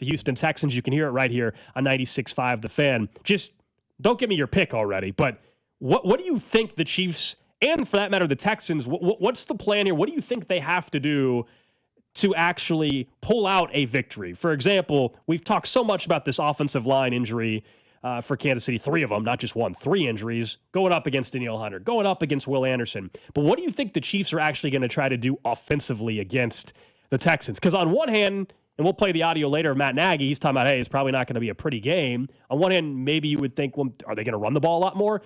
the Houston Texans. You can hear it right here on 96.5 The Fan. Just don't give me your pick already, but what do you think the Chiefs, and for that matter, the Texans, what's the plan here? What do you think they have to do to actually pull out a victory? For example, we've talked so much about this offensive line injury for Kansas City, 3 of them, not just one, 3 injuries, going up against Danielle Hunter, going up against Will Anderson. But what do you think the Chiefs are actually going to try to do offensively against the Texans? Because on one hand, and we'll play the audio later of Matt Nagy, he's talking about, hey, it's probably not going to be a pretty game. On one hand, maybe you would think, well, are they going to run the ball a lot more?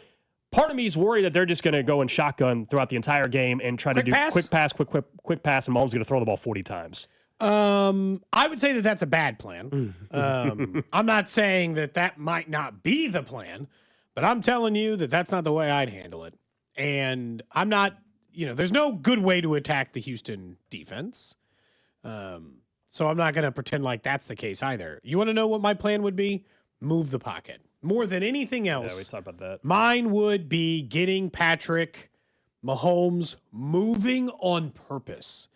Part of me is worried that they're just going to go in shotgun throughout the entire game and try to do quick pass, and Mahomes going to throw the ball 40 times. I would say that that's a bad plan. I'm not saying that might not be the plan, but I'm telling you that that's not the way I'd handle it. And I'm not, there's no good way to attack the Houston defense. So I'm not going to pretend like that's the case either. You want to know what my plan would be? Move the pocket. More than anything else. Yeah, we talked about that. Mine would be getting Patrick Mahomes moving on purpose,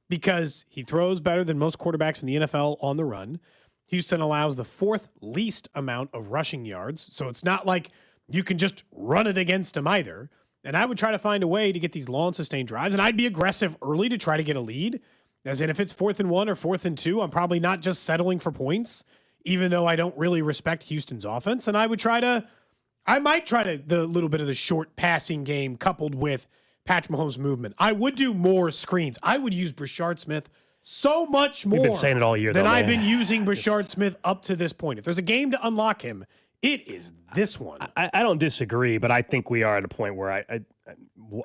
because he throws better than most quarterbacks in the NFL on the run. Houston allows the 4th least amount of rushing yards, so it's not like you can just run it against him either. And I would try to find a way to get these long, sustained drives, and I'd be aggressive early to try to get a lead. As in, if it's 4th and 1 or 4th and 2, I'm probably not just settling for points, even though I don't really respect Houston's offense. And I might try to the little bit of the short passing game coupled with Patrick Mahomes' movement. I would do more screens. I would use Brashard Smith so much more. We've been saying it all year, than I've been using Brashard Smith up to this point. If there's a game to unlock him, it is this one. I don't disagree, but I think we are at a point where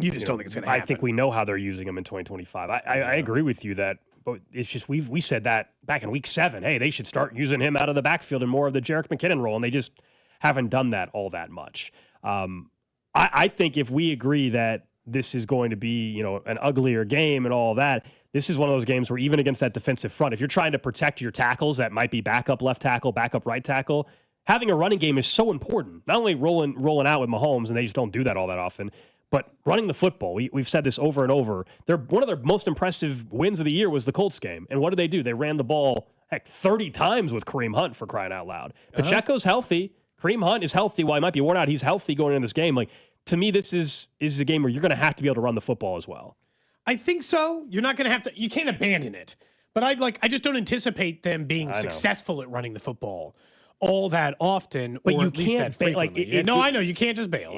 you just don't think it's going to happen. I think we know how they're using him in 2025. I agree with you that, but it's just we said that back in week 7. Hey, they should start using him out of the backfield and more of the Jerick McKinnon role, and they just haven't done that all that much. I think if we agree that this is going to be, an uglier game and all that, this is one of those games where even against that defensive front, if you're trying to protect your tackles that might be backup left tackle, backup right tackle, having a running game is so important. Not only rolling out with Mahomes, and they just don't do that all that often, but running the football. We've said this over and over. One of their most impressive wins of the year was the Colts game. And what did they do? They ran the ball, 30 times with Kareem Hunt, for crying out loud. Pacheco's healthy. Kareem Hunt is healthy. While he might be worn out, he's healthy going into this game. To me, this is a game where you're going to have to be able to run the football as well. I think so. You're not going to have to. You can't abandon it. But I just don't anticipate them being successful at running the football all that often, but or you at least can't that frequently. I know you can't just bail.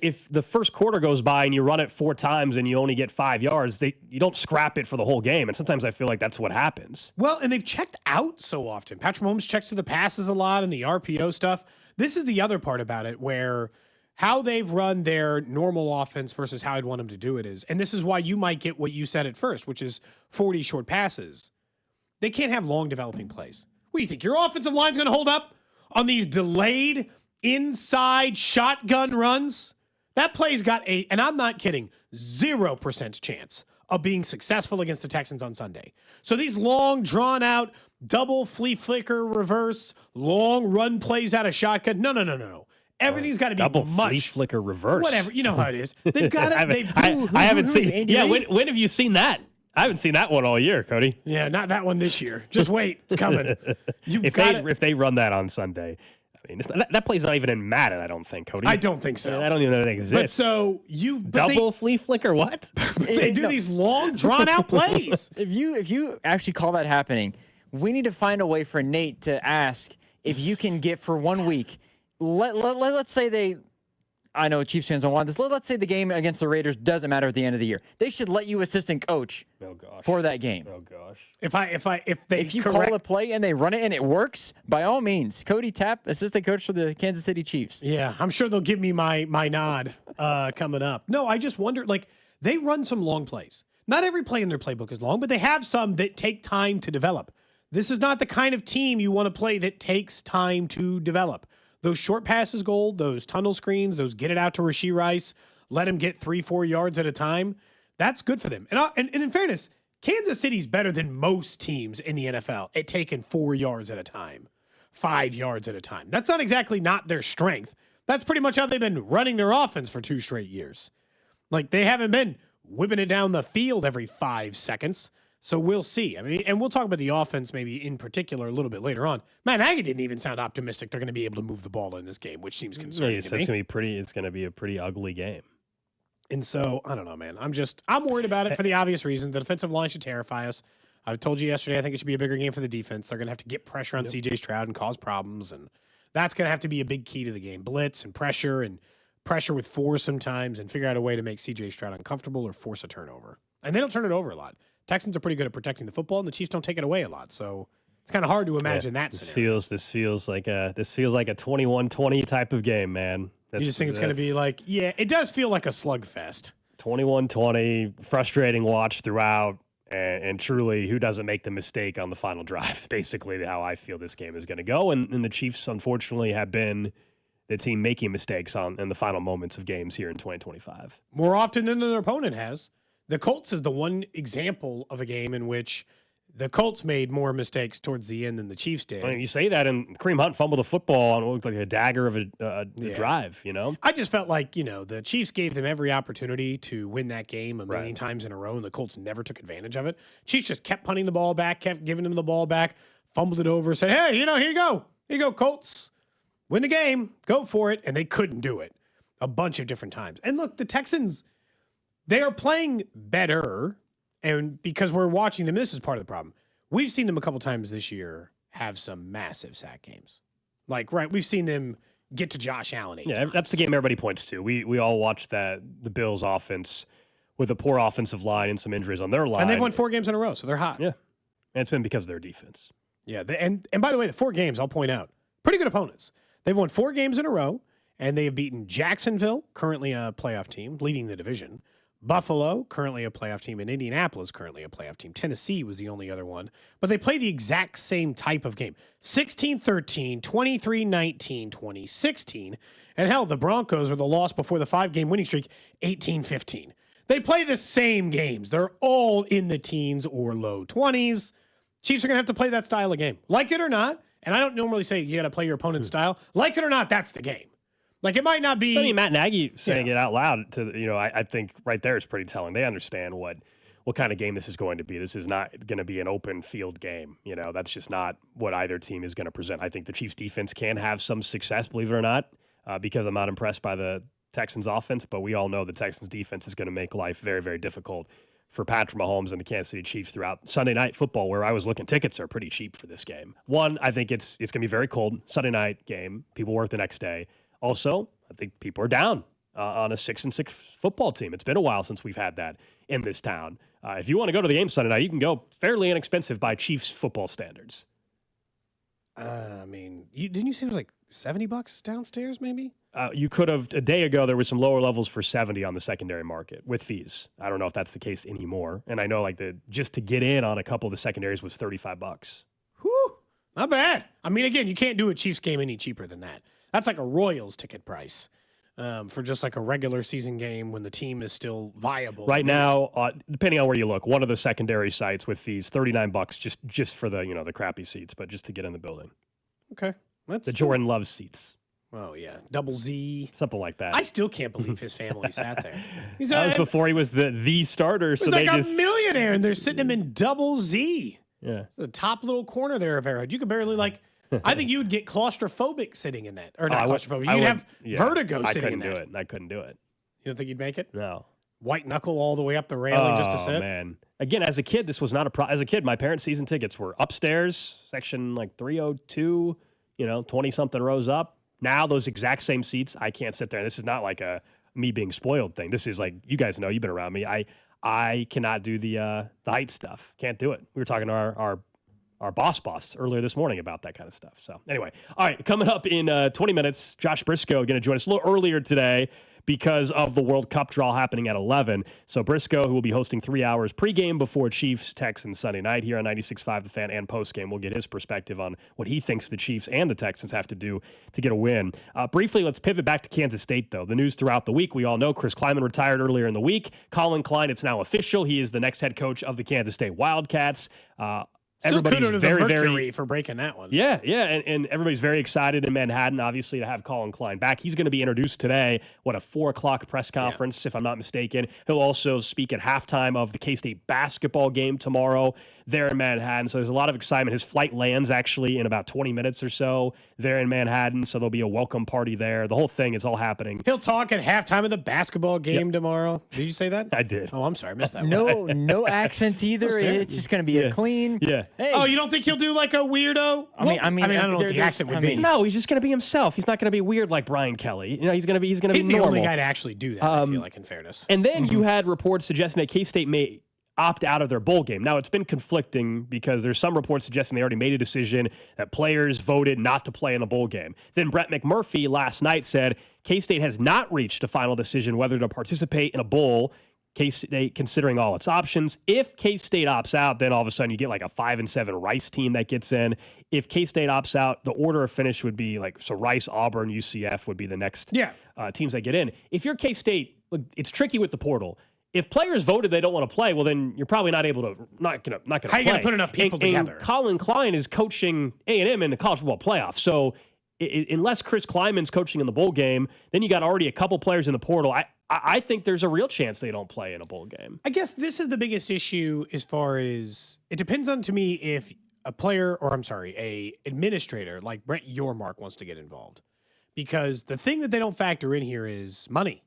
If the first quarter goes by and you run it 4 times and you only get 5 yards, you don't scrap it for the whole game. And sometimes I feel like that's what happens. Well, and they've checked out so often. Patrick Mahomes checks to the passes a lot and the RPO stuff. This is the other part about it, where how they've run their normal offense versus how I'd want them to do it is. And this is why you might get what you said at first, which is 40 short passes. They can't have long developing plays. What do you think? Your offensive line's going to hold up on these delayed inside shotgun runs? That play's got and I'm not kidding, 0% chance of being successful against the Texans on Sunday. So these long, drawn-out, double flea flicker reverse, long run plays out of shotgun, no. Everything's got to be double much. Flea flicker reverse. Whatever, you know how it is. They've got to. I haven't seen. Yeah, when have you seen that? I haven't seen that one all year, Cody. Yeah, not that one this year. Just wait, it's coming. If they run that on Sunday, I mean, that play's not even in Madden. I don't think, Cody. I don't think so. I don't even know that it exists. But so double flea flicker. What? They do these long, drawn out plays. If you actually call that happening, we need to find a way for Nate to ask if you can get for 1 week. Let's say I know Chiefs fans don't want this. Let's say the game against the Raiders doesn't matter at the end of the year. They should let you assistant coach for that game. Oh gosh. If you call a play and they run it and it works, by all means, Cody Tapp, assistant coach for the Kansas City Chiefs. Yeah, I'm sure they'll give me my nod coming up. No, I just wonder, they run some long plays. Not every play in their playbook is long, but they have some that take time to develop. This is not the kind of team you want to play that takes time to develop. Those short passes, Gold, those tunnel screens, those get it out to Rashee Rice, let him get 3-4 yards at a time, that's good for them. And in fairness, Kansas City's better than most teams in the NFL at taking 4 yards at a time, 5 yards at a time. That's not exactly not their strength. That's pretty much how they've been running their offense for 2 straight years. They haven't been whipping it down the field every 5 seconds. So we'll see. I mean, and we'll talk about the offense maybe in particular a little bit later on. Matt Nagy didn't even sound optimistic they're going to be able to move the ball in this game, which seems concerning to me. It's going to be a pretty ugly game. And so, I don't know, man. I'm worried about it for the obvious reason. The defensive line should terrify us. I told you yesterday I think it should be a bigger game for the defense. They're going to have to get pressure on C.J. Stroud and cause problems, and that's going to have to be a big key to the game. Blitz and pressure with force sometimes, and figure out a way to make C.J. Stroud uncomfortable or force a turnover. And they don't turn it over a lot. Texans are pretty good at protecting the football, and the Chiefs don't take it away a lot. So it's kind of hard to imagine that scenario. This feels like a 21-20 type of game, man. You just think it's going to be like, yeah, it does feel like a slugfest. 21-20, frustrating watch throughout, and truly, who doesn't make the mistake on the final drive? Basically, how I feel this game is going to go, and the Chiefs, unfortunately, have been the team making mistakes in the final moments of games here in 2025. More often than their opponent has. The Colts is the one example of a game in which the Colts made more mistakes towards the end than the Chiefs did. I mean, you say that, and Kareem Hunt fumbled a football and it looked like a dagger of a drive, you know? I just felt like, the Chiefs gave them every opportunity to win that game a million times in a row, and the Colts never took advantage of it. Chiefs just kept punting the ball back, kept giving them the ball back, fumbled it over, said, hey, here you go. Here you go, Colts. Win the game. Go for it. And they couldn't do it a bunch of different times. And look, the Texans, they are playing better, and because we're watching them, this is part of the problem. We've seen them a couple times this year have some massive sack games. We've seen them get to Josh Allen 8 times. That's the game everybody points to. We all watched the Bills offense with a poor offensive line and some injuries on their line. And they've won 4 games in a row, so they're hot. Yeah, and it's been because of their defense. Yeah, and by the way, the 4 games, I'll point out, pretty good opponents. They've won 4 games in a row, and they have beaten Jacksonville, currently a playoff team, leading the division. Buffalo, currently a playoff team, and Indianapolis, currently a playoff team. Tennessee was the only other one. But they play the exact same type of game. 16-13, 23-19, 20-16. And hell, the Broncos are the loss before the 5-game winning streak, 18-15. They play the same games. They're all in the teens or low 20s. Chiefs are going to have to play that style of game. Like it or not, and I don't normally say you got to play your opponent's style. Like it or not, that's the game. It might not be. I mean, Matt Nagy saying it out loud I think right there is pretty telling. They understand what kind of game this is going to be. This is not going to be an open field game. That's just not what either team is going to present. I think the Chiefs defense can have some success, believe it or not, because I'm not impressed by the Texans offense, but we all know the Texans defense is going to make life very, very difficult for Patrick Mahomes and the Kansas City Chiefs throughout Sunday night football, where I was looking. Tickets are pretty cheap for this game. One, I think it's going to be very cold Sunday night game. People work the next day. Also, I think people are down on a 6-6 football team. It's been a while since we've had that in this town. If you want to go to the game Sunday night, you can go fairly inexpensive by Chiefs football standards. Didn't you say it was like $70 downstairs, maybe? You could have, a day ago, there was some lower levels for 70 on the secondary market with fees. I don't know if that's the case anymore. And I know just to get in on a couple of the secondaries was $35. Whew, not bad. I mean, again, you can't do a Chiefs game any cheaper than that. That's like a Royals ticket price for just like a regular season game when the team is still viable. Right now, depending on where you look, one of the secondary sites with fees, $39 just for the crappy seats, but just to get in the building. Okay, the Jordan Love seats. Oh yeah, double Z, something like that. I still can't believe his family sat there. That was before he was the starter. So like a millionaire, and they're sitting him in double Z. Yeah, the top little corner there of Arrowhead. You could barely I think you would get claustrophobic sitting in that, or not claustrophobic. You'd have vertigo sitting in that. I couldn't do it. You don't think you'd make it? No. White knuckle all the way up the railing just to sit. Oh man! Again, as a kid, this was not a problem. As a kid, my parents' season tickets were upstairs, section 302. 20-something rows up. Now those exact same seats, I can't sit there. This is not like a me being spoiled thing. This is like, you guys know, you've been around me. I cannot do the height stuff. Can't do it. We were talking to our boss earlier this morning about that kind of stuff. So anyway, all right, coming up in 20 minutes, Josh Brisco going to join us a little earlier today because of the World Cup draw happening at 11. So Brisco, who will be hosting 3 hours pregame before Chiefs Texans Sunday night here on 96.5 The Fan, and postgame, we'll get his perspective on what he thinks the Chiefs and the Texans have to do to get a win. Briefly, let's pivot back to Kansas State, though. The news throughout the week, we all know Chris Kleiman retired earlier in the week. Colin Klein, it's now official. He is the next head coach of the Kansas State Wildcats. Still everybody's kudos to the very, Mercury very for breaking that one. Yeah, and everybody's very excited in Manhattan, obviously, to have Colin Klein back. He's going to be introduced today, a 4 o'clock press conference, if I'm not mistaken. He'll also speak at halftime of the K-State basketball game tomorrow there in Manhattan. So there's a lot of excitement. His flight lands actually in about 20 minutes or so there in Manhattan, so there'll be a welcome party there. The whole thing is all happening. He'll talk at halftime of the basketball game tomorrow. Did you say that? I did. Oh, I'm sorry. I missed that one. No accents either. It's just going to be a clean. Yeah. Hey. Oh, you don't think he'll do like a weirdo? I mean, I don't know what the accent would be. No, he's just going to be himself. He's not going to be weird like Brian Kelly. He's going to be He's normal. the only guy to actually do that, I feel like, in fairness. And then you had reports suggesting that K-State may opt out of their bowl game. Now, it's been conflicting because there's some reports suggesting they already made a decision that players voted not to play in a bowl game. Then Brett McMurphy last night said K-State has not reached a final decision whether to participate in a bowl, K-State considering all its options. If K-State opts out, then all of a sudden you get like a 5-7 Rice team that gets in. If K-State opts out, the order of finish would be Rice, Auburn, UCF would be the next teams that get in. If you're K-State, look, it's tricky with the portal. If players voted they don't want to play, well, then you're probably not able to not gonna How play. are you going to put enough people together? And Colin Klein is coaching A&M in the college football playoff. So unless Chris Kleiman's coaching in the bowl game, then you got already a couple players in the portal. I think there's a real chance they don't play in a bowl game. I guess this is the biggest issue as far as it depends on, to me, if a player a administrator like Brett Yormark wants to get involved. Because the thing that they don't factor in here is money.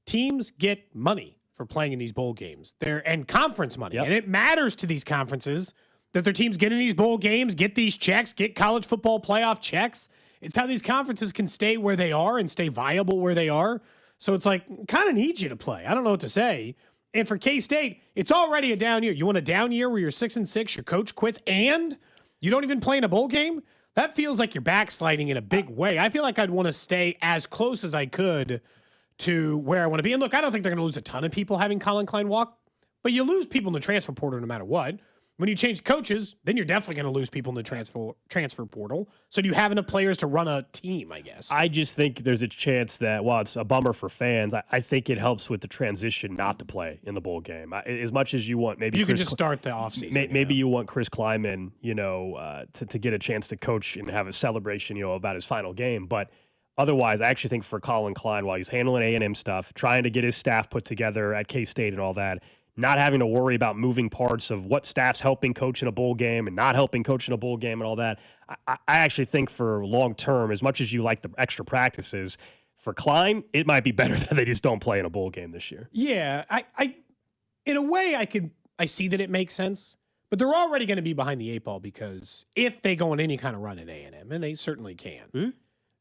Teams get money for playing in these bowl games. And conference money. Yep. And it matters to these conferences that their teams get in these bowl games, get these checks, get college football playoff checks. It's how these conferences can stay where they are and stay viable where they are. So it's like, kind of need you to play. I don't know what to say. And for K-State, it's already a down year. You want a down year where you're 6-6, your coach quits, and you don't even play in a bowl game? That feels like you're backsliding in a big way. I feel like I'd want to stay as close as I could to where I want to be. And look, I don't think they're going to lose a ton of people having Colin Klein walk, but you lose people in the transfer portal no matter what. When you change coaches, then you're definitely going to lose people in the transfer portal. So do you have enough players to run a team, I guess? I just think there's a chance that, while it's a bummer for fans, I think it helps with the transition not to play in the bowl game. As much as you want, maybe you can just start the offseason. Maybe you want Chris Kleiman, to get a chance to coach and have a celebration, about his final game. But otherwise, I actually think for Colin Klein, while he's handling A&M stuff, trying to get his staff put together at K-State and all that, not having to worry about moving parts of what staff's helping coach in a bowl game and not helping coach in a bowl game and all that. I actually think for long term, as much as you like the extra practices, for Klein, it might be better that they just don't play in a bowl game this year. Yeah, I in a way I see that it makes sense, but they're already going to be behind the 8 ball because if they go on any kind of run at A&M, and they certainly can,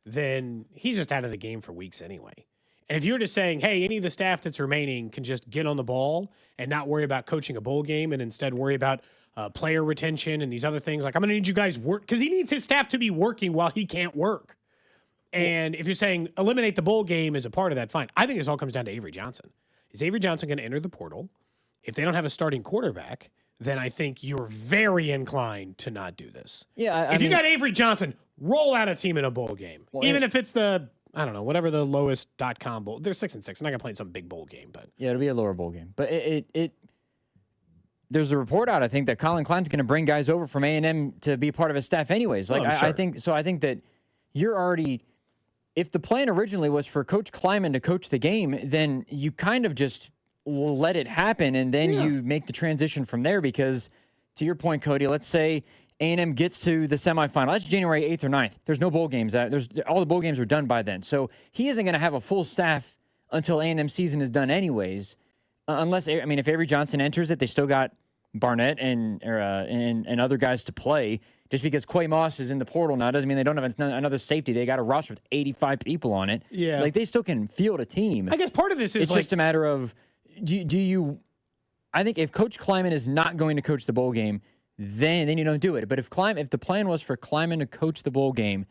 then he's just out of the game for weeks anyway. And if you're just saying, hey, any of the staff that's remaining can just get on the ball and not worry about coaching a bowl game and instead worry about player retention and these other things, like I'm going to need you guys work because he needs his staff to be working while he can't work. And if you're saying eliminate the bowl game as a part of that, fine. I think this all comes down to Avery Johnson. Is Avery Johnson going to enter the portal? If they don't have a starting quarterback, then I think you're very inclined to not do this. Yeah, if you got Avery Johnson, roll out a team in a bowl game, even if it's the I don't know, whatever the lowest .com bowl. They're 6-6. They're not going to play in some big bowl game, but yeah, it'll be a lower bowl game. But there's a report out, I think, that Colin Klein's going to bring guys over from A&M to be part of his staff anyways. Like, sure. I think that you're already, if the plan originally was for Coach Kleiman to coach the game, then you kind of just let it happen and then you make the transition from there because, to your point, Cody, let's say A&M gets to the semifinal. That's January 8th or 9th. There's no bowl games. All the bowl games are done by then. So he isn't going to have a full staff until A&M season is done anyways. Unless, I mean, if Avery Johnson enters it, they still got Barnett and other guys to play. Just because Quay Moss is in the portal now doesn't mean they don't have another safety. They got a roster with 85 people on it. Yeah. Like, they still can field a team. I guess part of this is it's just a matter of, do you – I think if Coach Kleiman is not going to coach the bowl game, then you don't do it. But if the plan was for Kleiman to coach the bowl game,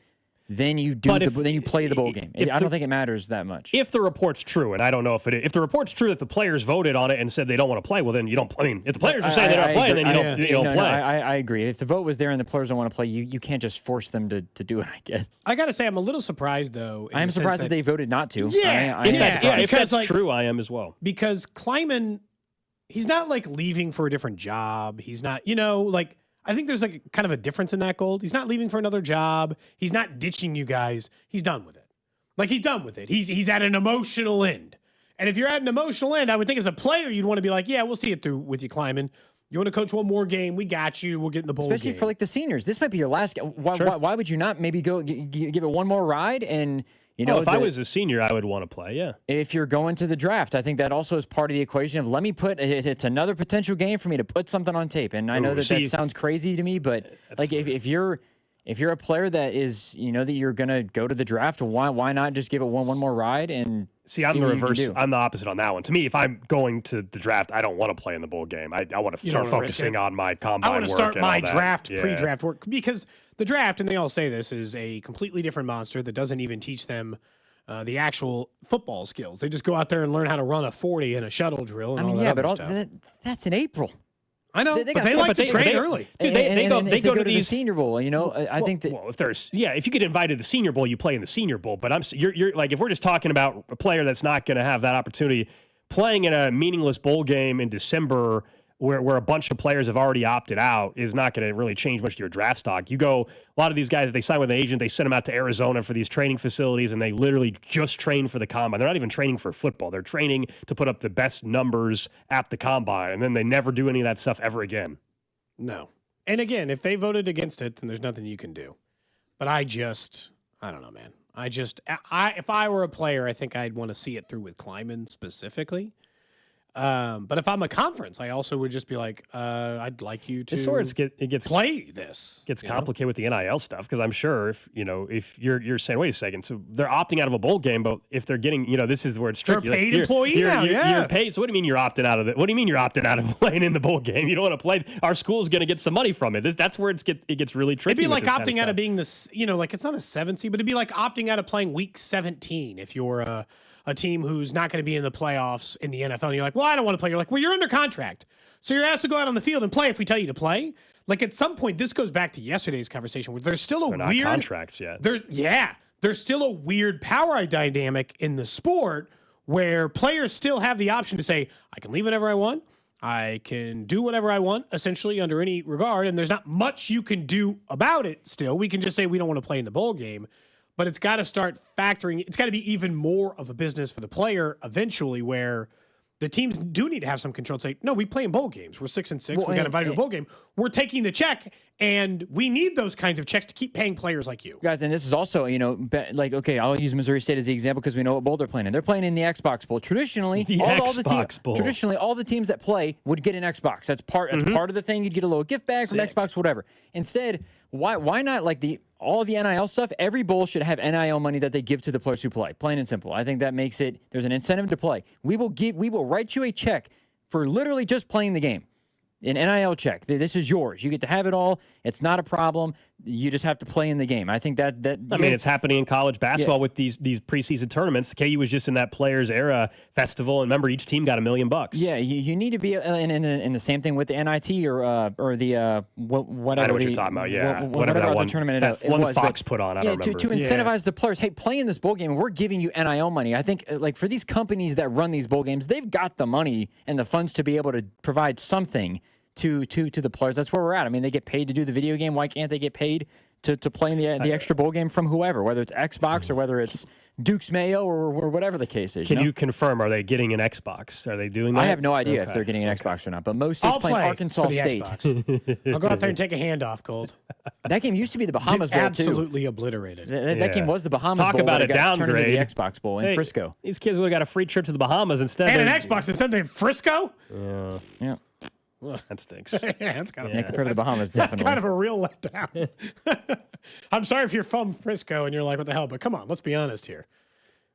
then you do. Then you play the bowl game. I don't think it matters that much. If the report's true, and I don't know if it is, if the report's true that the players voted on it and said they don't want to play, well, then you don't. I mean, if the players are saying they don't play, then you don't play. I agree. If the vote was there and the players don't want to play, you can't just force them to do it. I guess. I got to say, I'm a little surprised though. I am surprised that they voted not to. If that's true, I am as well. Because Kleiman, he's not like leaving for a different job. He's not, like. I think there's like kind of a difference in that, Gold. He's not leaving for another job. He's not ditching you guys. He's done with it. Like, he's done with it. He's at an emotional end. And if you're at an emotional end, I would think as a player, you'd want to be like, yeah, we'll see it through with you, Kleiman. You want to coach one more game? We got you. We'll get in the bowl Especially game. for like the seniors. This might be your last game. Sure. Why would you not maybe go give it one more ride? And, you know, if I was a senior, I would want to play, yeah. if you're going to the draft, I think that also is part of the equation of let me put it's another potential game for me to put something on tape. And I know that sounds crazy to me, but like if you're a player that is, you know, that you're going to go to the draft, why not just give it one more ride and see I'm the reverse. I'm the opposite on that one. To me, if I'm going to the draft, I don't want to play in the bowl game. I want to start focusing on my combine work. I want to start my draft, yeah. pre-draft work, because the draft, and they all say this, is a completely different monster that doesn't even teach them the actual football skills. They just go out there and learn how to run a 40 in a shuttle drill. And that's in April. I know, but they like to train early. Dude, they go to the Senior Bowl. You know, I think that. Well, if you get invited to the Senior Bowl, you play in the Senior Bowl. But you're like, if we're just talking about a player that's not going to have that opportunity, playing in a meaningless bowl game in December, where a bunch of players have already opted out, is not going to really change much to your draft stock. You go, a lot of these guys, if they sign with an agent, they send them out to Arizona for these training facilities, and they literally just train for the combine. They're not even training for football. They're training to put up the best numbers at the combine, and then they never do any of that stuff ever again. No. And again, if they voted against it, then there's nothing you can do. But I don't know, man. If I were a player, I think I'd want to see it through with Kleiman specifically. But if I'm a conference, I also would just be like, I'd like you to it gets play this. Gets complicated with the NIL stuff, because I'm sure if you're saying, wait a second, so they're opting out of a bowl game, but if they're getting, this is where it's tricky. They're a paid employee now, You're paid. So what do you mean you're opting out of it? What do you mean you're opting out of playing in the bowl game? You don't want to play. Our school's going to get some money from it. That's where it gets really tricky. It'd be like opting out of being this, like it's not a 7 seed, but it'd be like opting out of playing week 17 if you're a team who's not going to be in the playoffs in the NFL. And you're like, well, I don't want to play. You're like, well, you're under contract. So you're asked to go out on the field and play if we tell you to play. Like, at some point, this goes back to yesterday's conversation where there's still They're not contracts yet. There's still a weird power dynamic in the sport where players still have the option to say, I can leave whenever I want. I can do whatever I want, essentially, under any regard. And there's not much you can do about it still. We can just say we don't want to play in the bowl game. But it's got to start factoring. It's got to be even more of a business for the player eventually, where the teams do need to have some control and say, no, we play in bowl games. We're 6-6. We got invited to a bowl game. We're taking the check, and we need those kinds of checks to keep paying players like you. Guys, and this is also, okay, I'll use Missouri State as the example because we know what bowl they're playing in. They're playing in the Xbox Bowl. Traditionally, all the teams that play would get an Xbox. That's part of the thing. You'd get a little gift bag from Xbox, whatever. Instead, why not all the NIL stuff? Every bowl should have NIL money that they give to the players who play. Plain and simple. I think that makes it. There's an incentive to play. We will write you a check for literally just playing the game. An NIL check. This is yours. You get to have it all. It's not a problem. You just have to play in the game. I think that it's happening in college basketball with these preseason tournaments. KU was just in that Players Era festival, and remember, each team got $1 million. Yeah, you need to be in the same thing with the NIT or the whatever. I know what you're talking about. Yeah, whatever that one tournament it one was, Fox put on. I don't remember. To incentivize the players. Hey, play in this bowl game. We're giving you NIL money. I think for these companies that run these bowl games, they've got the money and the funds to be able to provide something to the players. That's where we're at. I mean, they get paid to do the video game. Why can't they get paid to play in the extra bowl game from whoever, whether it's Xbox or whether it's Duke's Mayo or whatever the case is? Can you confirm, are they getting an Xbox? Are they doing that? I have no idea if they're getting an Xbox or not, but most states play Arkansas State. I'll go out there and take a handoff, Gold. That game used to be the Bahamas Bowl, too. Absolutely obliterated. That game was the Bahamas Bowl. Talk about a downgrade. Turned into the Xbox Bowl in Hey, Frisco. These kids would have got a free trip to the Bahamas instead. And an Xbox instead of Frisco? Yeah. That stinks. That's kind of compared to the Bahamas, definitely. That's kind of a real letdown. I'm sorry if you're from Frisco and you're like, what the hell? But come on, let's be honest here.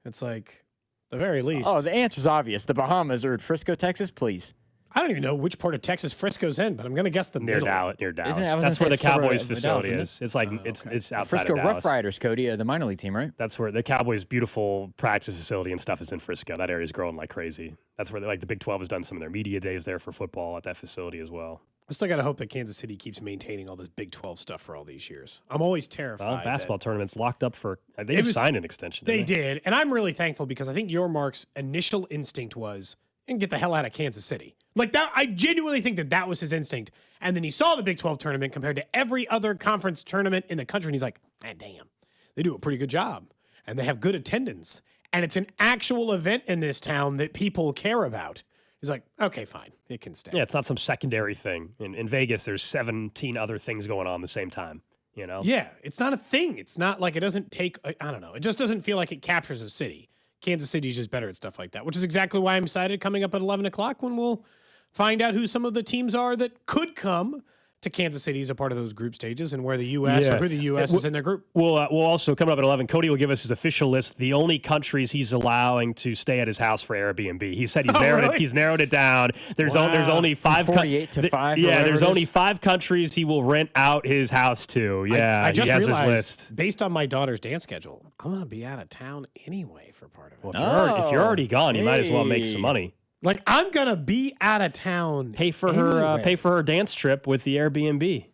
It's like, the very least. Oh, the answer's obvious. The Bahamas or Frisco, Texas, please. I don't even know which part of Texas Frisco's in, but I'm going to guess the middle. Near Dallas. That's where the Cowboys facility is. It's like it's outside Frisco of Dallas. Rough Riders, Cody, the minor league team, right? That's where the Cowboys' beautiful practice facility and stuff is in Frisco. That area is growing like crazy. That's where the Big 12 has done some of their media days there for football at that facility as well. I still got to hope that Kansas City keeps maintaining all this Big 12 stuff for all these years. I'm always terrified. Well, basketball tournaments locked up for. They just signed an extension. They did, and I'm really thankful because I think your Mark's initial instinct was and get the hell out of Kansas City. Like that, I genuinely think that was his instinct. And then he saw the Big 12 tournament compared to every other conference tournament in the country, and he's like, damn, they do a pretty good job, and they have good attendance, and it's an actual event in this town that people care about. He's like, okay, fine, it can stay. Yeah, it's not some secondary thing. In Vegas, there's 17 other things going on at the same time, you know? Yeah, it's not a thing. It's not like it doesn't take, I don't know. It just doesn't feel like it captures a city. Kansas City's just better at stuff like that, which is exactly why I'm excited coming up at 11 o'clock when we'll find out who some of the teams are that could come to Kansas City as a part of those group stages and where the U.S. or who the U.S. is in their group. We'll also, coming up at 11, Cody will give us his official list, the only countries he's allowing to stay at his house for Airbnb. He said he's narrowed it down. There's only 5 48 to 5. Yeah, there's only 5 countries he will rent out his house to. Yeah, I just he has realized, his list. based on my daughter's dance schedule, I'm going to be out of town anyway for part of it. Well, if you're already gone, you might as well make some money. Like, I'm going to be out of town Pay for her dance trip with the Airbnb.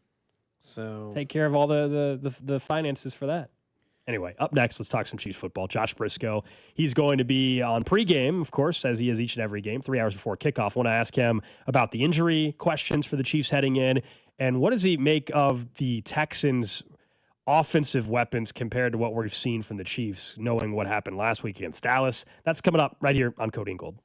So Take care of all the finances for that. Anyway, up next, let's talk some Chiefs football. Josh Brisco, he's going to be on pregame, of course, as he is each and every game, 3 hours before kickoff. I want to ask him about the injury questions for the Chiefs heading in, and what does he make of the Texans' offensive weapons compared to what we've seen from the Chiefs, knowing what happened last week against Dallas. That's coming up right here on Cody and Gold.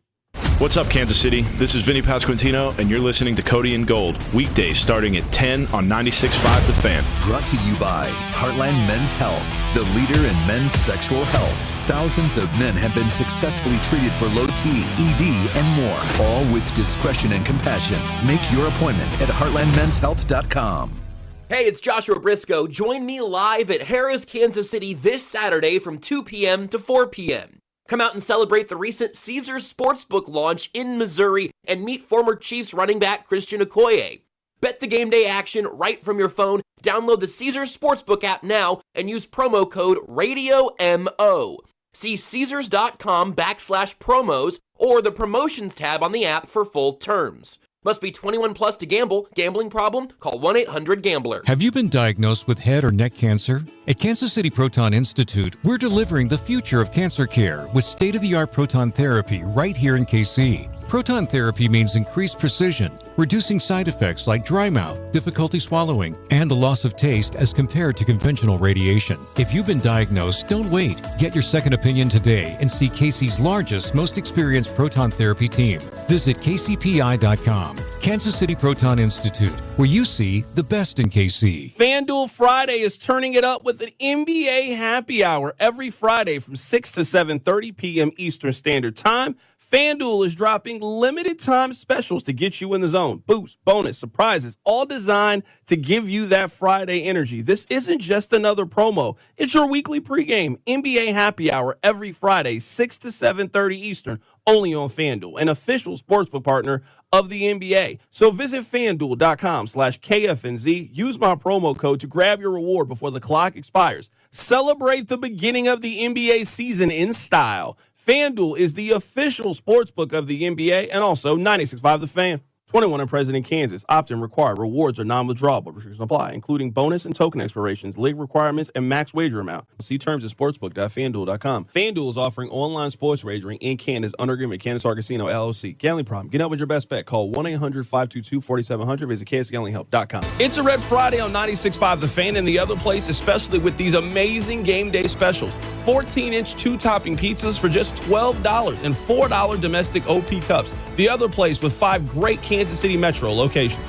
What's up, Kansas City? This is Vinny Pasquantino, and you're listening to Cody and Gold, weekdays starting at 10 on 96.5 The Fan. Brought to you by Heartland Men's Health, the leader in men's sexual health. Thousands of men have been successfully treated for low T, ED, and more, all with discretion and compassion. Make your appointment at heartlandmenshealth.com. Hey, it's Joshua Brisco. Join me live at Harrah's, Kansas City this Saturday from 2 p.m. to 4 p.m. Come out and celebrate the recent Caesars Sportsbook launch in Missouri and meet former Chiefs running back Christian Okoye. Bet the game day action right from your phone. Download the Caesars Sportsbook app now and use promo code RADIOMO. See Caesars.com/promos or the promotions tab on the app for full terms. Must be 21 plus to gamble. Gambling problem? Call 1-800-GAMBLER. Have you been diagnosed with head or neck cancer? At Kansas City Proton Institute, we're delivering the future of cancer care with state-of-the-art proton therapy right here in KC. Proton therapy means increased precision, reducing side effects like dry mouth, difficulty swallowing, and the loss of taste as compared to conventional radiation. If you've been diagnosed, don't wait. Get your second opinion today and see KC's largest, most experienced proton therapy team. Visit kcpi.com. Kansas City Proton Institute, where you see the best in KC. FanDuel Friday is turning it up with an NBA happy hour every Friday from 6 to 7:30 p.m. Eastern Standard Time. FanDuel is dropping limited time specials to get you in the zone. Boost, bonus, surprises, all designed to give you that Friday energy. This isn't just another promo. It's your weekly pregame NBA happy hour every Friday, 6 to 7:30 Eastern, only on FanDuel, an official sportsbook partner of the NBA. So visit FanDuel.com/KFNZ. Use my promo code to grab your reward before the clock expires. Celebrate the beginning of the NBA season in style. FanDuel is the official sportsbook of the NBA and also 96.5 The Fan. 21 and present in Kansas. Opt-in required. Rewards are non-withdrawable. Restrictions apply, including bonus and token expirations, league requirements, and max wager amount. See terms at sportsbook.fanduel.com. FanDuel is offering online sports wagering in Kansas under agreement. Kansas Star Casino, LLC. Gambling problem? Get out with your best bet. Call 1-800-522-4700. Visit kansasgamblinghelp.com. It's a Red Friday on 96.5 The Fan and the other place, especially with these amazing game day specials. 14-inch two-topping pizzas for just $12 and $4 domestic OP cups. The other place with 5 great Kansas City Metro locations.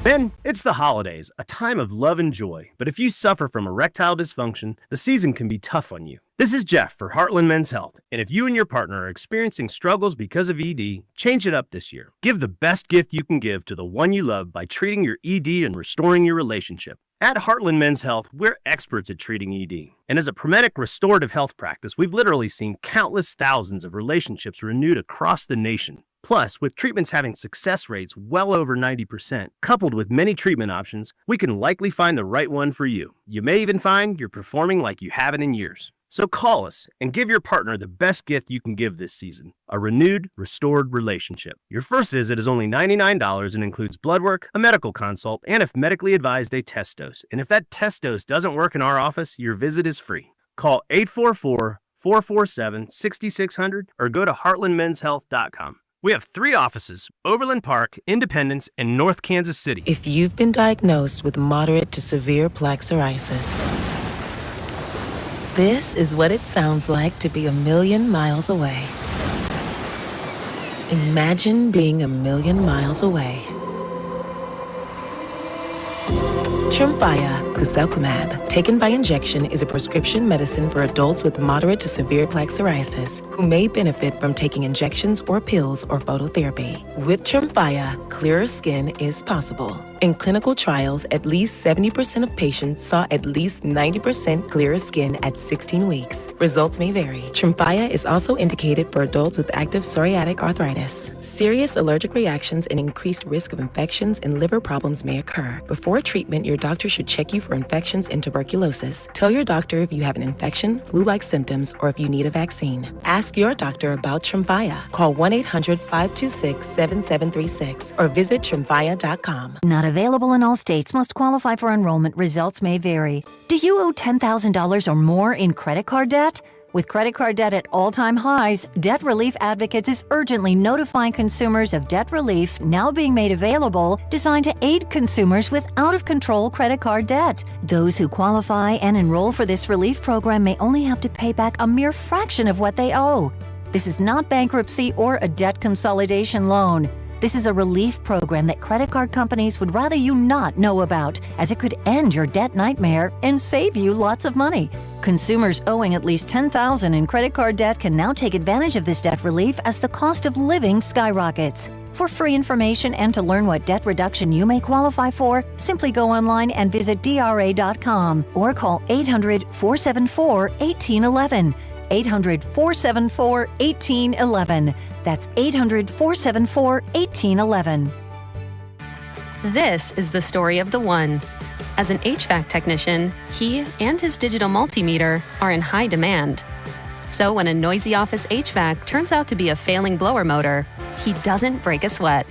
Ben, it's the holidays, a time of love and joy. But if you suffer from erectile dysfunction, the season can be tough on you. This is Jeff for Heartland Men's Health. And if you and your partner are experiencing struggles because of ED, change it up this year. Give the best gift you can give to the one you love by treating your ED and restoring your relationship. At Heartland Men's Health, we're experts at treating ED. And as a Prometic restorative health practice, we've literally seen countless thousands of relationships renewed across the nation. Plus, with treatments having success rates well over 90%, coupled with many treatment options, we can likely find the right one for you. You may even find you're performing like you haven't in years. So call us and give your partner the best gift you can give this season, a renewed, restored relationship. Your first visit is only $99 and includes blood work, a medical consult, and if medically advised, a test dose. And if that test dose doesn't work in our office, your visit is free. Call 844-447-6600 or go to heartlandmenshealth.com. We have 3 offices: Overland Park, Independence, and North Kansas City. If you've been diagnosed with moderate to severe plaque psoriasis, this is what it sounds like to be a million miles away. Imagine being a million miles away. Tremfya guselkumab, taken by injection, is a prescription medicine for adults with moderate to severe plaque psoriasis who may benefit from taking injections or pills or phototherapy. With Tremfya, clearer skin is possible. In clinical trials, at least 70% of patients saw at least 90% clearer skin at 16 weeks. Results may vary. Tremfya is also indicated for adults with active psoriatic arthritis. Serious allergic reactions and increased risk of infections and liver problems may occur. Before treatment, your doctor should check you for infections and tuberculosis. Tell your doctor if you have an infection, flu-like symptoms, or if you need a vaccine. Ask your doctor about Tremfya. Call 1-800-526-7736 or visit tremfya.com. Not available in all states. Must qualify for enrollment. Results may vary. Do you owe $10,000 or more in credit card debt? With credit card debt at all-time highs, Debt Relief Advocates is urgently notifying consumers of debt relief now being made available, designed to aid consumers with out-of-control credit card debt. Those who qualify and enroll for this relief program may only have to pay back a mere fraction of what they owe. This is not bankruptcy or a debt consolidation loan. This is a relief program that credit card companies would rather you not know about, as it could end your debt nightmare and save you lots of money. Consumers owing at least $10,000 in credit card debt can now take advantage of this debt relief as the cost of living skyrockets. For free information and to learn what debt reduction you may qualify for, simply go online and visit DRA.com or call 800-474-1811. 800-474-1811. That's 800-474-1811. This is the story of the one. As an HVAC technician, he and his digital multimeter are in high demand. So when a noisy office HVAC turns out to be a failing blower motor, he doesn't break a sweat.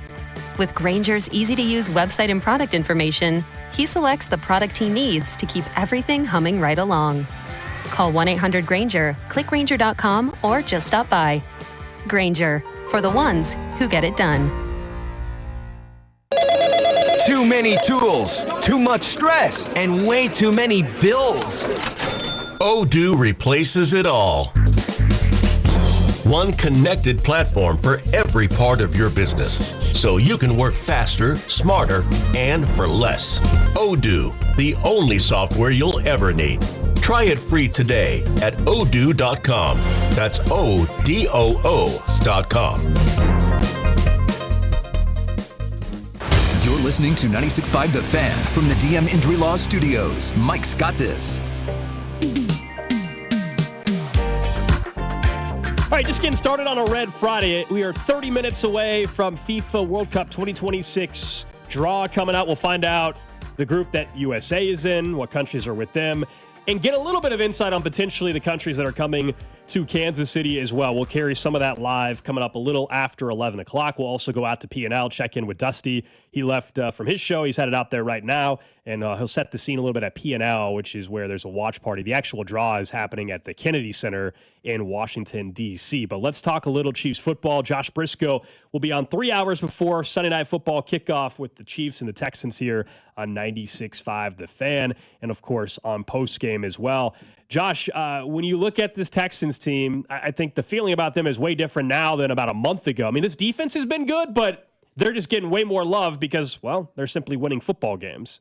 With Grainger's easy-to-use website and product information, he selects the product he needs to keep everything humming right along. Call 1-800-GRAINGER, click Grainger.com, or just stop by. Grainger, for the ones who get it done. Too many tools, too much stress, and way too many bills. Odoo replaces it all. One connected platform for every part of your business, so you can work faster, smarter, and for less. Odoo, the only software you'll ever need. Try it free today at odoo.com. That's ODOO.com. You're listening to 96.5 The Fan from the DM Injury Law Studios. Mike's got this. All right, just getting started on a Red Friday. We are 30 minutes away from FIFA World Cup 2026 draw coming out. We'll find out the group that USA is in, what countries are with them, and get a little bit of insight on potentially the countries that are coming to Kansas City as well. We'll carry some of that live coming up a little after 11 o'clock. We'll also go out to P&L, check in with Dusty. He left from his show. He's headed out there right now, and he'll set the scene a little bit at P&L, which is where there's a watch party. The actual draw is happening at the Kennedy Center in Washington, D.C. But let's talk a little Chiefs football. Josh Brisco will be on 3 hours before Sunday Night Football kickoff with the Chiefs and the Texans here on 96.5 The Fan, and, of course, on postgame as well. Josh, when you look at this Texans team, I think the feeling about them is way different now than about a month ago. I mean, this defense has been good, but they're just getting way more love because, well, they're simply winning football games.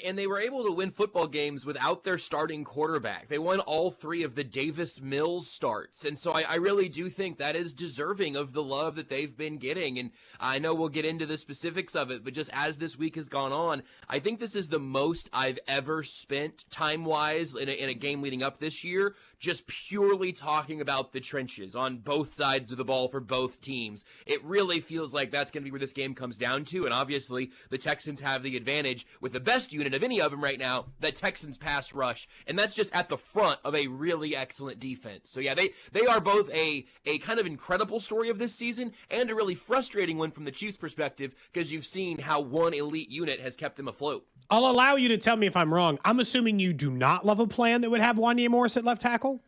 And they were able to win football games without their starting quarterback. They won all 3 of the Davis Mills starts. And so I really do think that is deserving of the love that they've been getting. And I know we'll get into the specifics of it, but just as this week has gone on, I think this is the most I've ever spent time-wise in a game leading up this year, just purely talking about the trenches on both sides of the ball for both teams. It really feels like that's going to be where this game comes down to. And obviously, the Texans have the advantage with the best unit of any of them right now, that Texans pass rush, and that's just at the front of a really excellent defense. So yeah, they are both a kind of incredible story of this season and a really frustrating one from the Chiefs' perspective, because you've seen how one elite unit has kept them afloat. I'll allow you to tell me if I'm wrong. I'm assuming you do not love a plan that would have Wanya Morris at left tackle?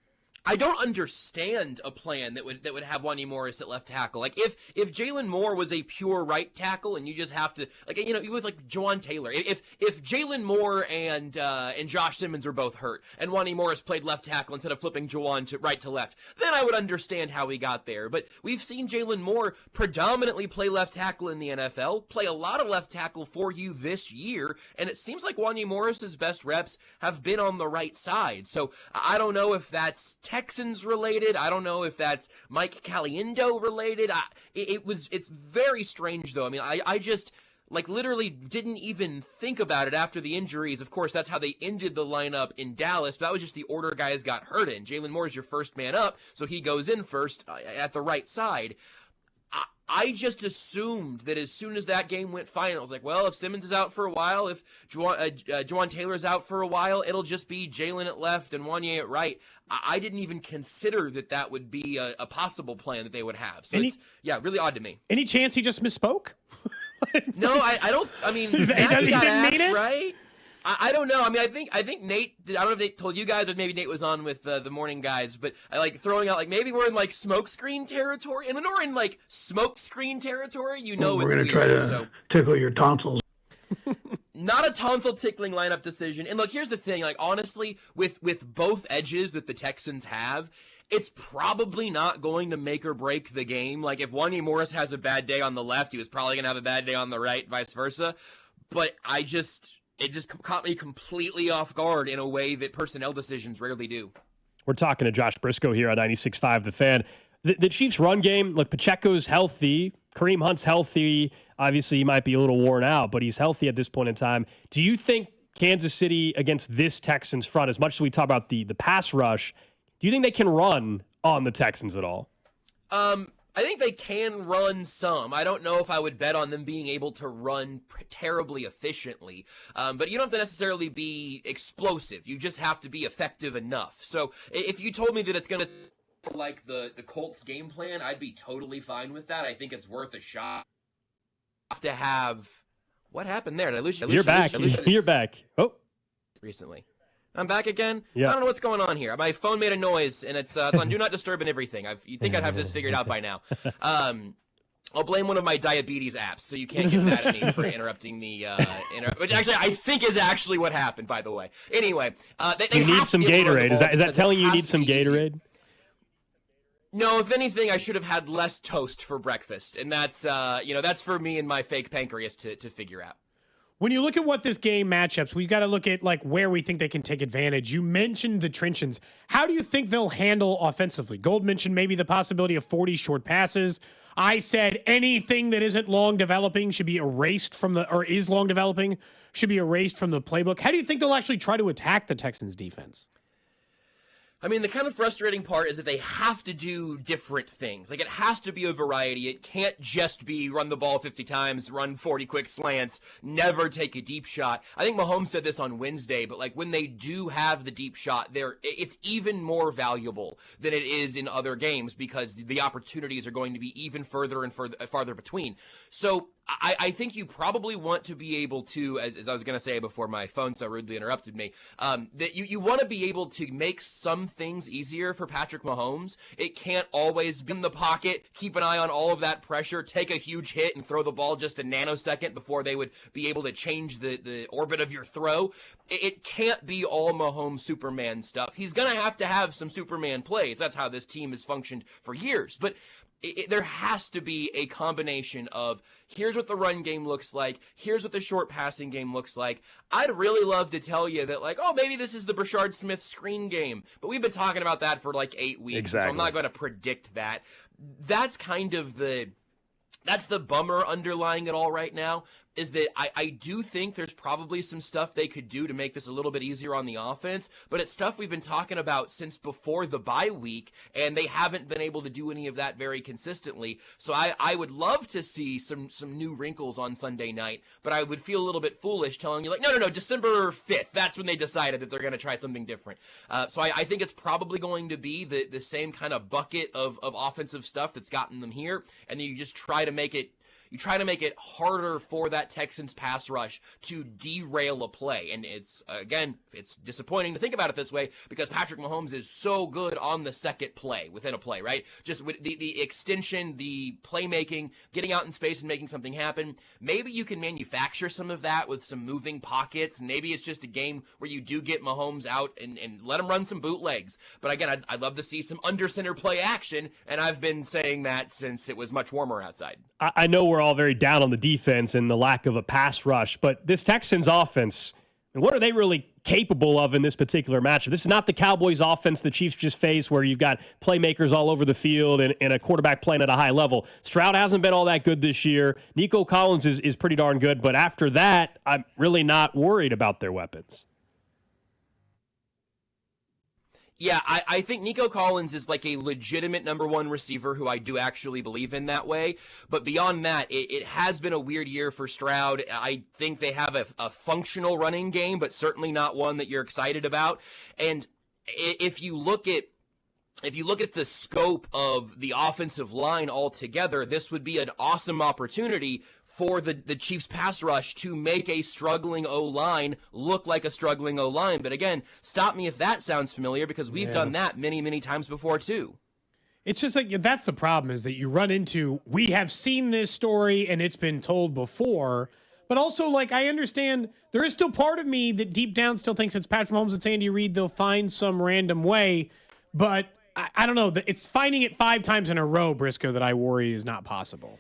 I don't understand a plan that would have Wanya Morris at left tackle. Like if Jalen Moore was a pure right tackle and you just have to with like Juwan Taylor. If Jalen Moore and Josh Simmons were both hurt and Wanya Morris played left tackle instead of flipping Juwan to right to left, then I would understand how he got there. But we've seen Jalen Moore predominantly play left tackle in the NFL, play a lot of left tackle for you this year, and it seems like Wanya Morris's best reps have been on the right side. So I don't know if that's Texans related. I don't know if that's Mike Caliendo related. It's very strange though. I mean, I just literally didn't even think about it after the injuries. Of course, that's how they ended the lineup in Dallas. But that was just the order guys got hurt in. Jalen Moore is your first man up, so he goes in first at the right side. I just assumed that as soon as that game went fine, I was like, well, if Simmons is out for a while, if Juwan Taylor's out for a while, it'll just be Jalen at left and Wanya at right. I didn't even consider that would be a possible plan that they would have. So it's really odd to me. Any chance he just misspoke? No, I don't. I mean, he Zach got didn't asked, mean it? right? I don't know. I mean, I think Nate. I don't know if Nate told you guys, or maybe Nate was on with the morning guys. But I like throwing out maybe we're in smokescreen territory, and when we're in smokescreen territory, we're it's gonna weird, try to tickle your tonsils. Not a tonsil tickling lineup decision. And look, here's the thing. Honestly, with both edges that the Texans have, it's probably not going to make or break the game. If Wanya Morris has a bad day on the left, he was probably gonna have a bad day on the right, vice versa. But it just caught me completely off guard in a way that personnel decisions rarely do. We're talking to Josh Brisco here on 96.5 The Fan. The Chiefs' run game, look, Pacheco's healthy. Kareem Hunt's healthy. Obviously, he might be a little worn out, but he's healthy at this point in time. Do you think Kansas City against this Texans front, as much as we talk about the pass rush, do you think they can run on the Texans at all? I think they can run some. I don't know if I would bet on them being able to run terribly efficiently. But you don't have to necessarily be explosive. You just have to be effective enough. So if you told me that it's going to like the Colts game plan, I'd be totally fine with that. I think it's worth a shot. Have to have what happened there? Did I lose you? You're back. You're back. Oh, recently. I'm back again? Yeah. I don't know what's going on here. My phone made a noise, and it's on Do Not Disturb and everything. You'd think I'd have this figured out by now. I'll blame one of my diabetes apps, so you can't get mad at me for interrupting the which actually I think is actually what happened, by the way. Anyway, they you need some Gatorade. Is that telling you need some Gatorade? No, if anything, I should have had less toast for breakfast, and that's that's for me and my fake pancreas to figure out. When you look at what this game matchups, we've got to look at where we think they can take advantage. You mentioned the trenches. How do you think they'll handle offensively? Gold mentioned maybe the possibility of 40 short passes. I said anything that isn't long developing should be erased from is long developing should be erased from the playbook. How do you think they'll actually try to attack the Texans defense? I mean, the kind of frustrating part is that they have to do different things. It has to be a variety. It can't just be run the ball 50 times, run 40 quick slants, never take a deep shot. I think Mahomes said this on Wednesday, but when they do have the deep shot, it's even more valuable than it is in other games because the opportunities are going to be even further and farther between. So I think you probably want to be able to, as I was going to say before my phone so rudely interrupted me, that you want to be able to make some things easier for Patrick Mahomes. It can't always be in the pocket, keep an eye on all of that pressure, take a huge hit and throw the ball just a nanosecond before they would be able to change the orbit of your throw. It can't be all Mahomes Superman stuff. He's going to have some Superman plays. That's how this team has functioned for years. But there has to be a combination of here's what the run game looks like, here's what the short passing game looks like. I'd really love to tell you that maybe this is the Brashard Smith screen game, but we've been talking about that for 8 weeks, exactly. So I'm not going to predict that. That's kind of that's the bummer underlying it all right now, is that I do think there's probably some stuff they could do to make this a little bit easier on the offense, but it's stuff we've been talking about since before the bye week, and they haven't been able to do any of that very consistently. So I would love to see some new wrinkles on Sunday night, but I would feel a little bit foolish telling you no, December 5th, that's when they decided that they're going to try something different. So I think it's probably going to be the same kind of bucket of offensive stuff that's gotten them here, and then you just try to make it You try to make it harder for that Texans pass rush to derail a play. And it's, again, it's disappointing to think about it this way because Patrick Mahomes is so good on the second play, within a play, right? Just with the extension, the playmaking, getting out in space and making something happen. Maybe you can manufacture some of that with some moving pockets. Maybe it's just a game where you do get Mahomes out and let him run some bootlegs. But again, I'd love to see some under center play action, and I've been saying that since it was much warmer outside. I know we're all very down on the defense and the lack of a pass rush, but this Texans offense, and what are they really capable of in this particular matchup? This is not the Cowboys offense the Chiefs just faced where you've got playmakers all over the field and a quarterback playing at a high level. Stroud hasn't been all that good this year. Nico Collins is pretty darn good, but after that, I'm really not worried about their weapons. Yeah, I think Nico Collins is like a legitimate number one receiver who I do actually believe in that way. But beyond that, it has been a weird year for Stroud. I think they have a functional running game, but certainly not one that you're excited about. And if you look at the scope of the offensive line altogether, this would be an awesome opportunity for the Chiefs pass rush to make a struggling O-line look like a struggling O-line. But again, stop me if that sounds familiar because we've done that many, many times before too. It's just like that's the problem is that you run into, we have seen this story and it's been told before, but also like I understand there is still part of me that deep down still thinks it's Patrick Mahomes, it's Andy Reid, they'll find some random way, but I don't know, it's finding it 5 times in a row, Brisco, that I worry is not possible.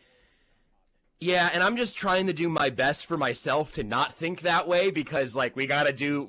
Yeah, and I'm just trying to do my best for myself to not think that way because like we gotta do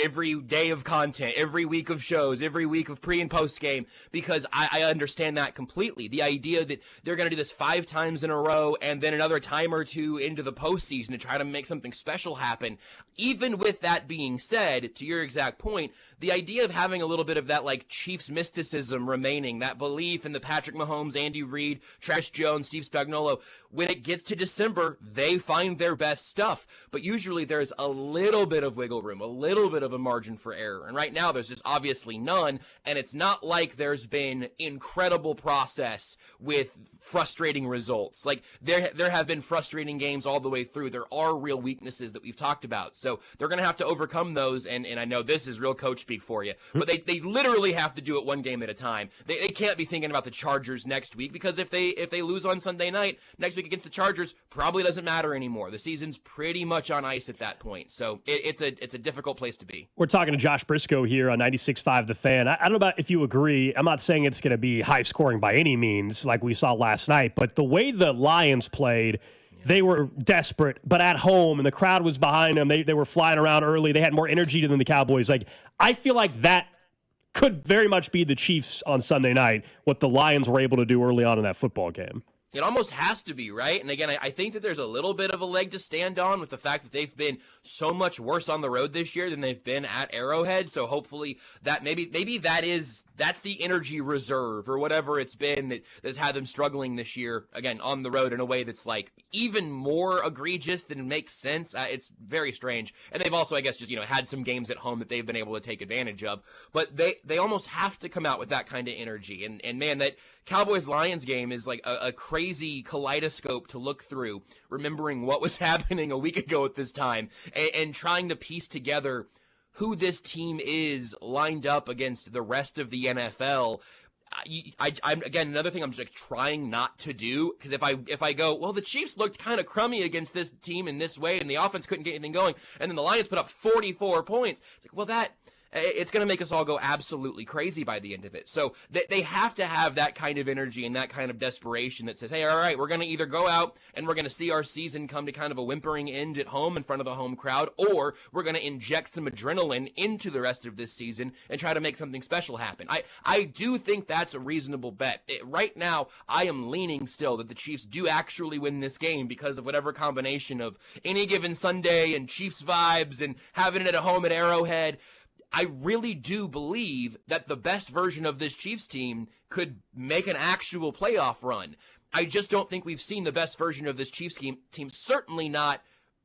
every day of content, every week of shows, every week of pre and post game because I understand that completely. The idea that they're gonna do this 5 times in a row and then another time or two into the postseason to try to make something special happen. Even with that being said, to your exact point, the idea of having a little bit of that like Chiefs mysticism remaining, that belief in the Patrick Mahomes, Andy Reid, Travis Jones, Steve Spagnuolo, when it gets to December, they find their best stuff. But usually there's a little bit of wiggle room, a little bit of a margin for error. And right now there's just obviously none. And it's not like there's been incredible process with frustrating results. Like there have been frustrating games all the way through. There are real weaknesses that we've talked about. So they're going to have to overcome those. And I know this is real coach speak for you, but they literally have to do it one game at a time. They can't be thinking about the Chargers next week because if they lose on Sunday night, next week against the Chargers probably doesn't matter anymore. The season's pretty much on ice at that point. So it's a difficult place to be. We're talking to Josh Brisco here on 96.5 The Fan. I don't know about if you agree. I'm not saying it's going to be high scoring by any means like we saw last night, but the way the Lions played, they were desperate, but at home, and the crowd was behind them. They were flying around early. They had more energy than the Cowboys. Like, I feel like that could very much be the Chiefs on Sunday night, what the Lions were able to do early on in that football game. It almost has to be, right? And again, I think that there's a little bit of a leg to stand on with the fact that they've been so much worse on the road this year than they've been at Arrowhead. So hopefully that maybe that's the energy reserve or whatever it's been that's had them struggling this year, again, on the road in a way that's like even more egregious than makes sense. It's very strange. And they've also, I guess, just, had some games at home that they've been able to take advantage of. But they almost have to come out with that kind of energy. And man, that Cowboys-Lions game is like a crazy kaleidoscope to look through, remembering what was happening a week ago at this time and trying to piece together who this team is lined up against the rest of the NFL. I'm again, another thing I'm just like trying not to do, because if I go, well, the Chiefs looked kind of crummy against this team in this way and the offense couldn't get anything going, and then the Lions put up 44 points. It's like, well, it's going to make us all go absolutely crazy by the end of it. So they have to have that kind of energy and that kind of desperation that says, hey, all right, we're going to either go out and we're going to see our season come to kind of a whimpering end at home in front of the home crowd, or we're going to inject some adrenaline into the rest of this season and try to make something special happen. I do think that's a reasonable bet. Right now, I am leaning still that the Chiefs do actually win this game because of whatever combination of any given Sunday and Chiefs vibes and having it at home at Arrowhead. I really do believe that the best version of this Chiefs team could make an actual playoff run. I just don't think we've seen the best version of this Chiefs team, certainly not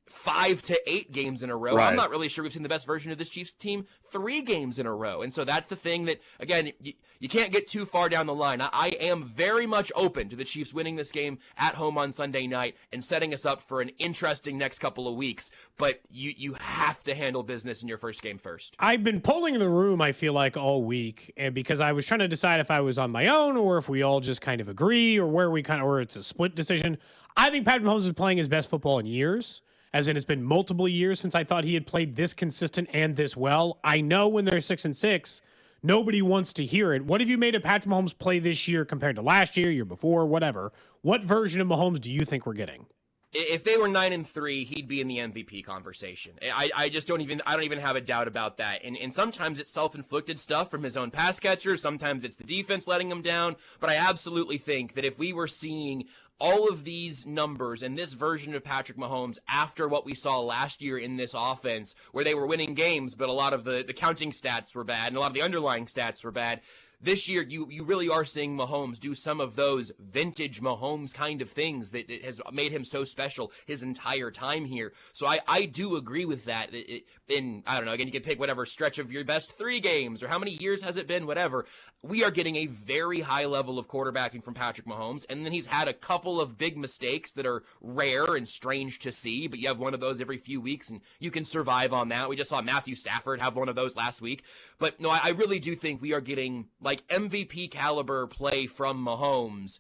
5 to 8 games in a row. Right. I'm not really sure we've seen the best version of this Chiefs team 3 games in a row. And so that's the thing that, again, you can't get too far down the line. I am very much open to the Chiefs winning this game at home on Sunday night and setting us up for an interesting next couple of weeks. But you have to handle business in your first game first. I've been polling the room, I feel like, all week, and because I was trying to decide if I was on my own or if we all just kind of agree or it's a split decision. I think Patrick Mahomes is playing his best football in years. As in, it's been multiple years since I thought he had played this consistent and this well. I know when they're 6-6, nobody wants to hear it. What have you made of Patrick Mahomes play this year compared to last year before, whatever? What version of Mahomes do you think we're getting? If they were 9-3, he'd be in the MVP conversation. I don't even have a doubt about that. And sometimes it's self-inflicted stuff from his own pass catcher. Sometimes it's the defense letting him down. But I absolutely think that if we were seeing all of these numbers and this version of Patrick Mahomes after what we saw last year in this offense, where they were winning games, but a lot of the counting stats were bad and a lot of the underlying stats were bad, this year, you really are seeing Mahomes do some of those vintage Mahomes kind of things that has made him so special his entire time here. So I do agree with that. I don't know, again, you can pick whatever stretch of your best 3 games or how many years has it been, whatever. We are getting a very high level of quarterbacking from Patrick Mahomes, and then he's had a couple of big mistakes that are rare and strange to see, but you have one of those every few weeks, and you can survive on that. We just saw Matthew Stafford have one of those last week. But no, I really do think we are getting like MVP caliber play from Mahomes,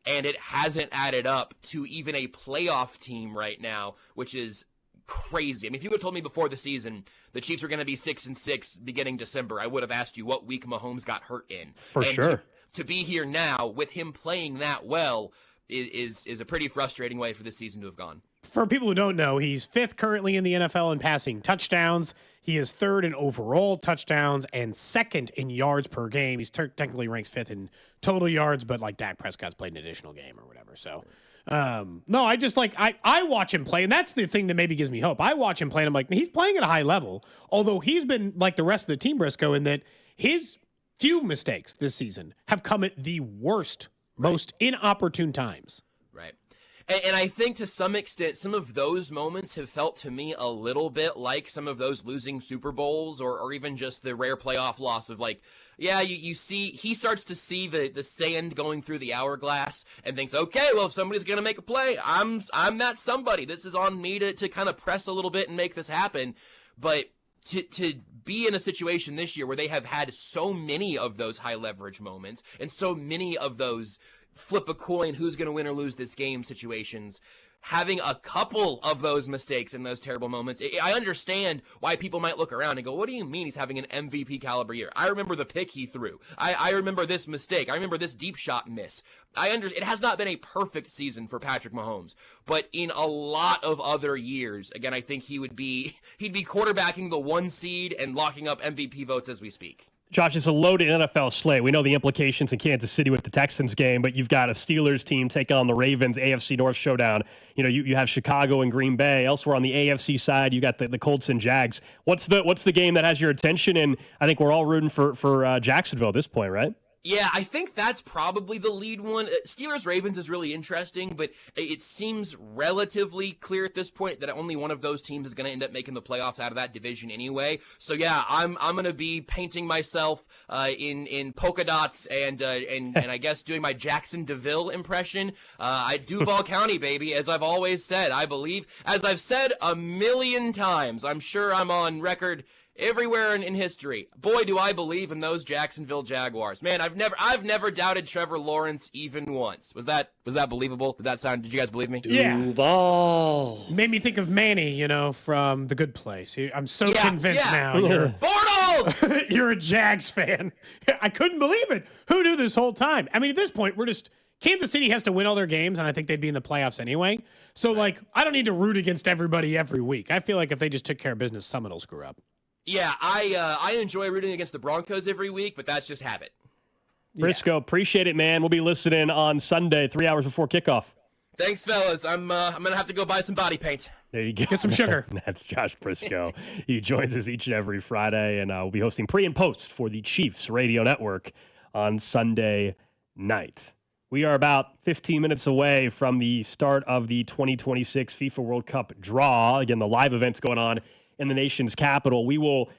and it hasn't added up to even a playoff team right now, which is crazy. I mean, if you would have told me before the season the Chiefs were going to be 6-6 beginning December, I would have asked you what week Mahomes got hurt in. For sure. To be here now with him playing that well is a pretty frustrating way for this season to have gone. For people who don't know, he's 5th currently in the NFL in passing touchdowns. He is 3rd in overall touchdowns and 2nd in yards per game. He's technically ranks 5th in total yards, but like Dak Prescott's played an additional game or whatever. So, no, I just I watch him play, and that's the thing that maybe gives me hope. I watch him play, and I'm like, he's playing at a high level, although he's been like the rest of the team, Brisco, in that his few mistakes this season have come at the worst, most inopportune times. Right. And I think to some extent, some of those moments have felt to me a little bit like some of those losing Super Bowls or even just the rare playoff loss of like, yeah, you see, he starts to see the sand going through the hourglass and thinks, okay, well, if somebody's going to make a play, I'm that somebody. This is on me to kind of press a little bit and make this happen. But to be in a situation this year where they have had so many of those high leverage moments and so many of those flip a coin, who's going to win or lose this game situations, having a couple of those mistakes in those terrible moments, I understand why people might look around and go, what do you mean he's having an MVP caliber year? I remember the pick he threw. I remember this mistake. I remember this deep shot miss. It has not been a perfect season for Patrick Mahomes, but in a lot of other years, again, I think he'd be quarterbacking the 1 seed and locking up MVP votes as we speak. Josh, it's a loaded NFL slate. We know the implications in Kansas City with the Texans game, but you've got a Steelers team taking on the Ravens, AFC North showdown. You know, you have Chicago and Green Bay. Elsewhere on the AFC side, you got the Colts and Jags. What's the game that has your attention? And I think we're all rooting for Jacksonville at this point, right? Yeah, I think that's probably the lead one. Steelers-Ravens is really interesting, but it seems relatively clear at this point that only one of those teams is going to end up making the playoffs out of that division anyway. So yeah, I'm going to be painting myself in polka dots and I guess doing my Jackson DeVille impression. Duval County, baby, as I've always said. I believe, as I've said a million times, I'm sure I'm on record everywhere in history. Boy, do I believe in those Jacksonville Jaguars. Man, I've never doubted Trevor Lawrence even once. Was that believable? Did you guys believe me? Yeah. Duval. Made me think of Manny, from The Good Place. I'm so convinced now. You're Bortles! You're a Jags fan. I couldn't believe it. Who knew this whole time? I mean, at this point, Kansas City has to win all their games, and I think they'd be in the playoffs anyway. So, I don't need to root against everybody every week. I feel like if they just took care of business, someone will screw up. Yeah, I enjoy rooting against the Broncos every week, but that's just habit. Brisco, appreciate it, man. We'll be listening on Sunday, 3 hours before kickoff. Thanks, fellas. I'm gonna have to go buy some body paint. There you go. Get some sugar. That's Josh Brisco. He joins us each and every Friday, and we'll be hosting pre and post for the Chiefs Radio Network on Sunday night. We are about 15 minutes away from the start of the 2026 FIFA World Cup draw. Again, the live event's going on in the nation's capital. We will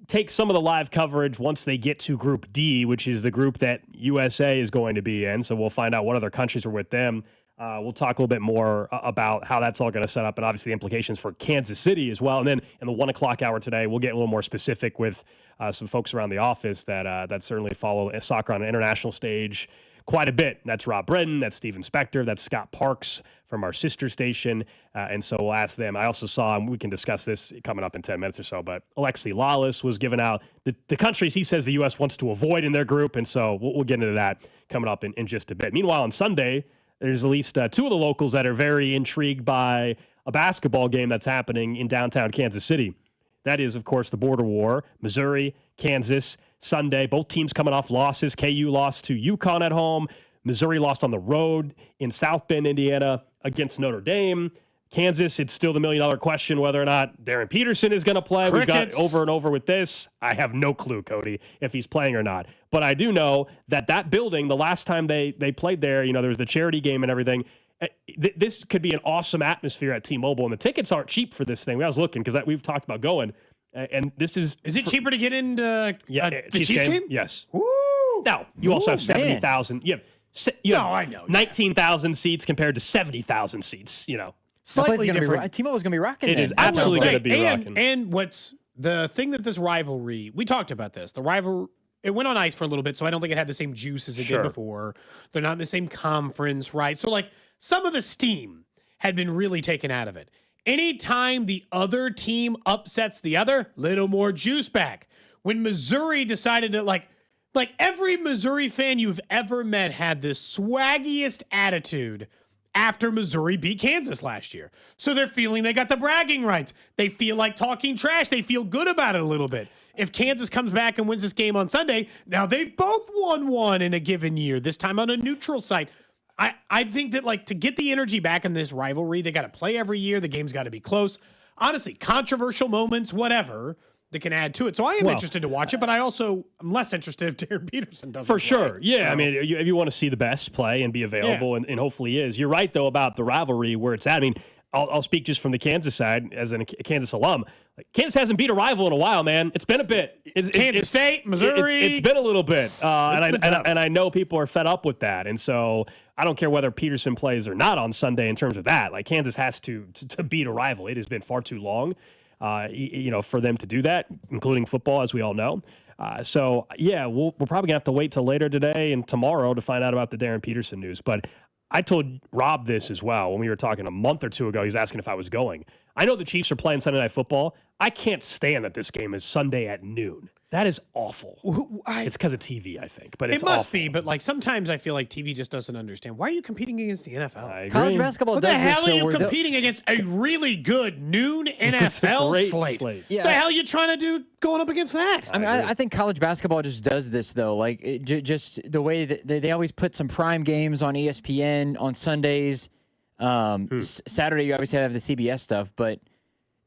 take some of the live coverage once they get to Group D, which is the group that USA is going to be in. So we'll find out what other countries are with them. We'll talk a little bit more about how that's all going to set up and obviously the implications for Kansas City as well. And then in the 1 o'clock hour today, we'll get a little more specific with some folks around the office that certainly follow soccer on an international stage quite a bit. That's Rob Bredden, that's Steven Spector, that's Scott Parks from our sister station. And so we'll ask them. I also saw, and we can discuss this coming up in 10 minutes or so, but Alexi Lawless was giving out the countries he says the U.S. wants to avoid in their group. And so we'll get into that coming up in just a bit. Meanwhile, on Sunday, there's at least two of the locals that are very intrigued by a basketball game that's happening in downtown Kansas City. That is, of course, the border war. Missouri, Kansas, Sunday. Both teams coming off losses. KU lost to UConn at home. Missouri lost on the road in South Bend, Indiana against Notre Dame. Kansas, it's still the million-dollar question whether or not Darren Peterson is going to play. We've got over and over with this. I have no clue, Cody, if he's playing or not. But I do know that building, the last time they played there, there was the charity game and everything. This could be an awesome atmosphere at T-Mobile, and the tickets aren't cheap for this thing. I was looking because we've talked about going, and this is... Is it cheaper to get into the Chiefs game? Yes. Woo! Now, you also have 70,000. You have 19,000 seats compared to 70,000 seats, Slightly different. T-Mobile's going to be rocking. It is absolutely going to be rocking. And what's the thing that this rivalry... We talked about this. The rivalry... It went on ice for a little bit, so I don't think it had the same juice as it did before. They're not in the same conference, right? So, some of the steam had been really taken out of it. Anytime the other team upsets the other, little more juice back. When Missouri decided to, like every Missouri fan you've ever met had the swaggiest attitude after Missouri beat Kansas last year. So they're feeling they got the bragging rights. They feel like talking trash. They feel good about it a little bit. If Kansas comes back and wins this game on Sunday, now they've both won one in a given year, this time on a neutral site. I think that, to get the energy back in this rivalry, they got to play every year. The game's got to be close. Honestly, controversial moments, whatever, that can add to it. So I am interested to watch it, but I'm less interested if Darren Peterson doesn't For sure. play. Yeah. So. I mean, if you want to see the best play and be available, and hopefully is. You're right, though, about the rivalry where it's at. I mean, I'll speak just from the Kansas side as a Kansas alum. Kansas hasn't beat a rival in a while, man. It's been a bit. Kansas State, Missouri. It's been a little bit. And I know people are fed up with that. And so I don't care whether Peterson plays or not on Sunday in terms of that. Kansas has to beat a rival. It has been far too long, for them to do that, including football, as we all know. We're probably going to have to wait till later today and tomorrow to find out about the Darren Peterson news. But I told Rob this as well when we were talking a month or two ago. He's asking if I was going. I know the Chiefs are playing Sunday Night Football. I can't stand that this game is Sunday at noon. That is awful. It's because of TV, I think. But it must be. But sometimes I feel like TV just doesn't understand. Why are you competing against the NFL? College basketball what does the hell this, are you competing against a really good noon NFL slate? Yeah. The hell are you trying to do going up against that? I mean, I think college basketball just does this, though. Just the way that they always put some prime games on ESPN on Sundays. Saturday, you obviously have the CBS stuff, but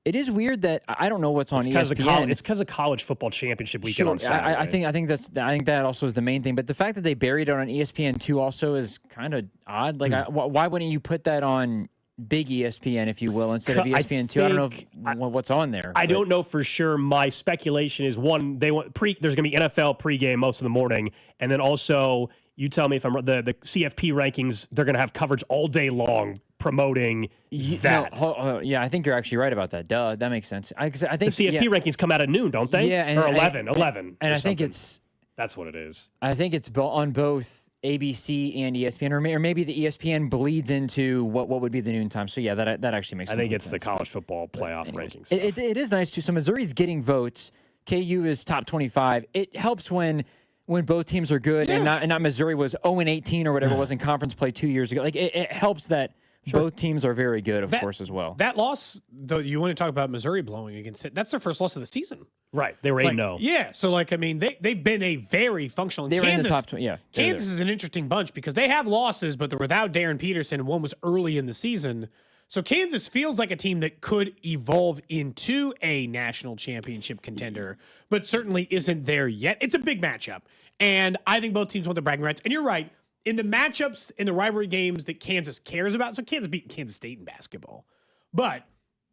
it is weird that I don't know what's on ESPN. It's because of college football championship weekend on Saturday. I think that also is the main thing. But the fact that they buried it on ESPN2 also is kind of odd. Why wouldn't you put that on big ESPN, if you will, instead of ESPN2? I don't know what's on there. I don't know for sure. My speculation is one, there's going to be NFL pregame most of the morning, and then also you tell me if I'm the CFP rankings. They're going to have coverage all day long promoting that. I think you're actually right about that. Duh, that makes sense. I think the CFP rankings come out at noon, don't they? Yeah, or 11. And I think that's what it is. I think it's on both ABC and ESPN, or maybe the ESPN bleeds into what would be the noon time. So yeah, that actually makes sense. I think it's the college football playoff rankings. It is nice too. So Missouri's getting votes. KU is top 25. It helps when both teams are good, and not Missouri was 0-18 or whatever it was in conference play 2 years ago. It helps that both teams are very good, of course, as well. That loss, though, you want to talk about Missouri blowing against it. That's their first loss of the season. Right. They were 8-0. Yeah. So, they've been a very functional. They were in the top 20. Yeah. Kansas is an interesting bunch because they have losses, but they're without Darren Peterson, and one was early in the season. So Kansas feels like a team that could evolve into a national championship contender, but certainly isn't there yet. It's a big matchup, and I think both teams want the bragging rights. And you're right. in the matchups, in the rivalry games that Kansas cares about, so Kansas beat Kansas State in basketball, but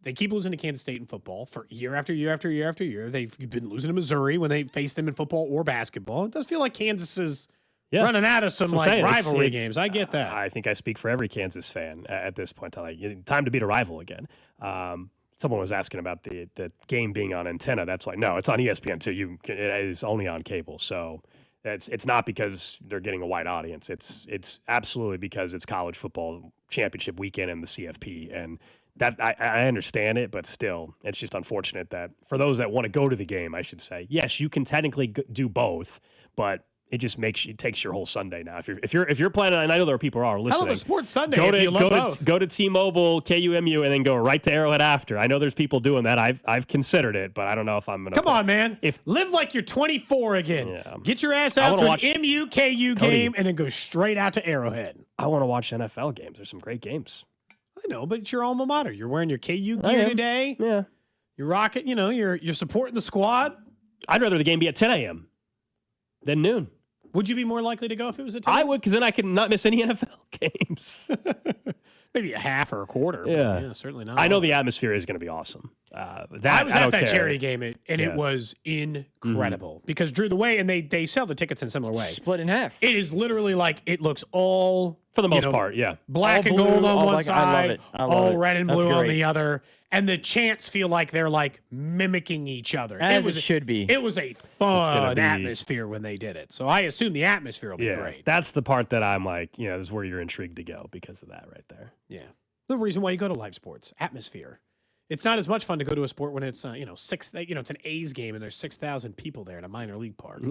they keep losing to Kansas State in football for year after year after year after year. They've been losing to Missouri when they face them in football or basketball. It does feel like Kansas is running out of some rivalry games. I get that. I think I speak for every Kansas fan at this point. Time to beat a rival again. Someone was asking about the game being on antenna. That's why. No, it's on ESPN2. It is only on cable. So it's not because they're getting a wide audience. It's absolutely because it's college football championship weekend and the CFP. And that I understand it, but still, it's just unfortunate that for those that want to go to the game, I should say, yes, you can technically do both, but it just takes your whole Sunday now. If you're planning, and I know there are people who are listening. Hell of a sports Sunday. Go to T-Mobile, KUMU, and then go right to Arrowhead after. I know there's people doing that. I've considered it, but I don't know if I'm gonna. Come on, man. Live like you're 24 again. Yeah. Get your ass out to an MU-KU game and then go straight out to Arrowhead. I want to watch NFL games. There's some great games. I know, but it's your alma mater. You're wearing your KU gear today. Yeah. You're rocking. You're supporting the squad. I'd rather the game be at 10 a.m. than noon. Would you be more likely to go if it was at 10? I would, because then I could not miss any NFL games. Maybe a half or a quarter. Yeah, certainly not. I know the atmosphere is going to be awesome. I was at that charity game, and it was incredible. Because, Drew, the way, and they sell the tickets in a similar way. Split in half. It is literally like, it looks all, for the most part, black and gold on one side, all red and blue on the other. And the chants feel like they're like mimicking each other. As it should be. It was a fun atmosphere when they did it. So I assume the atmosphere will be great. That's the part that I'm like, this is where you're intrigued to go because of that right there. Yeah. The reason why you go to live sports, atmosphere. It's not as much fun to go to a sport when it's it's an A's game and there's 6,000 people there in a minor league park.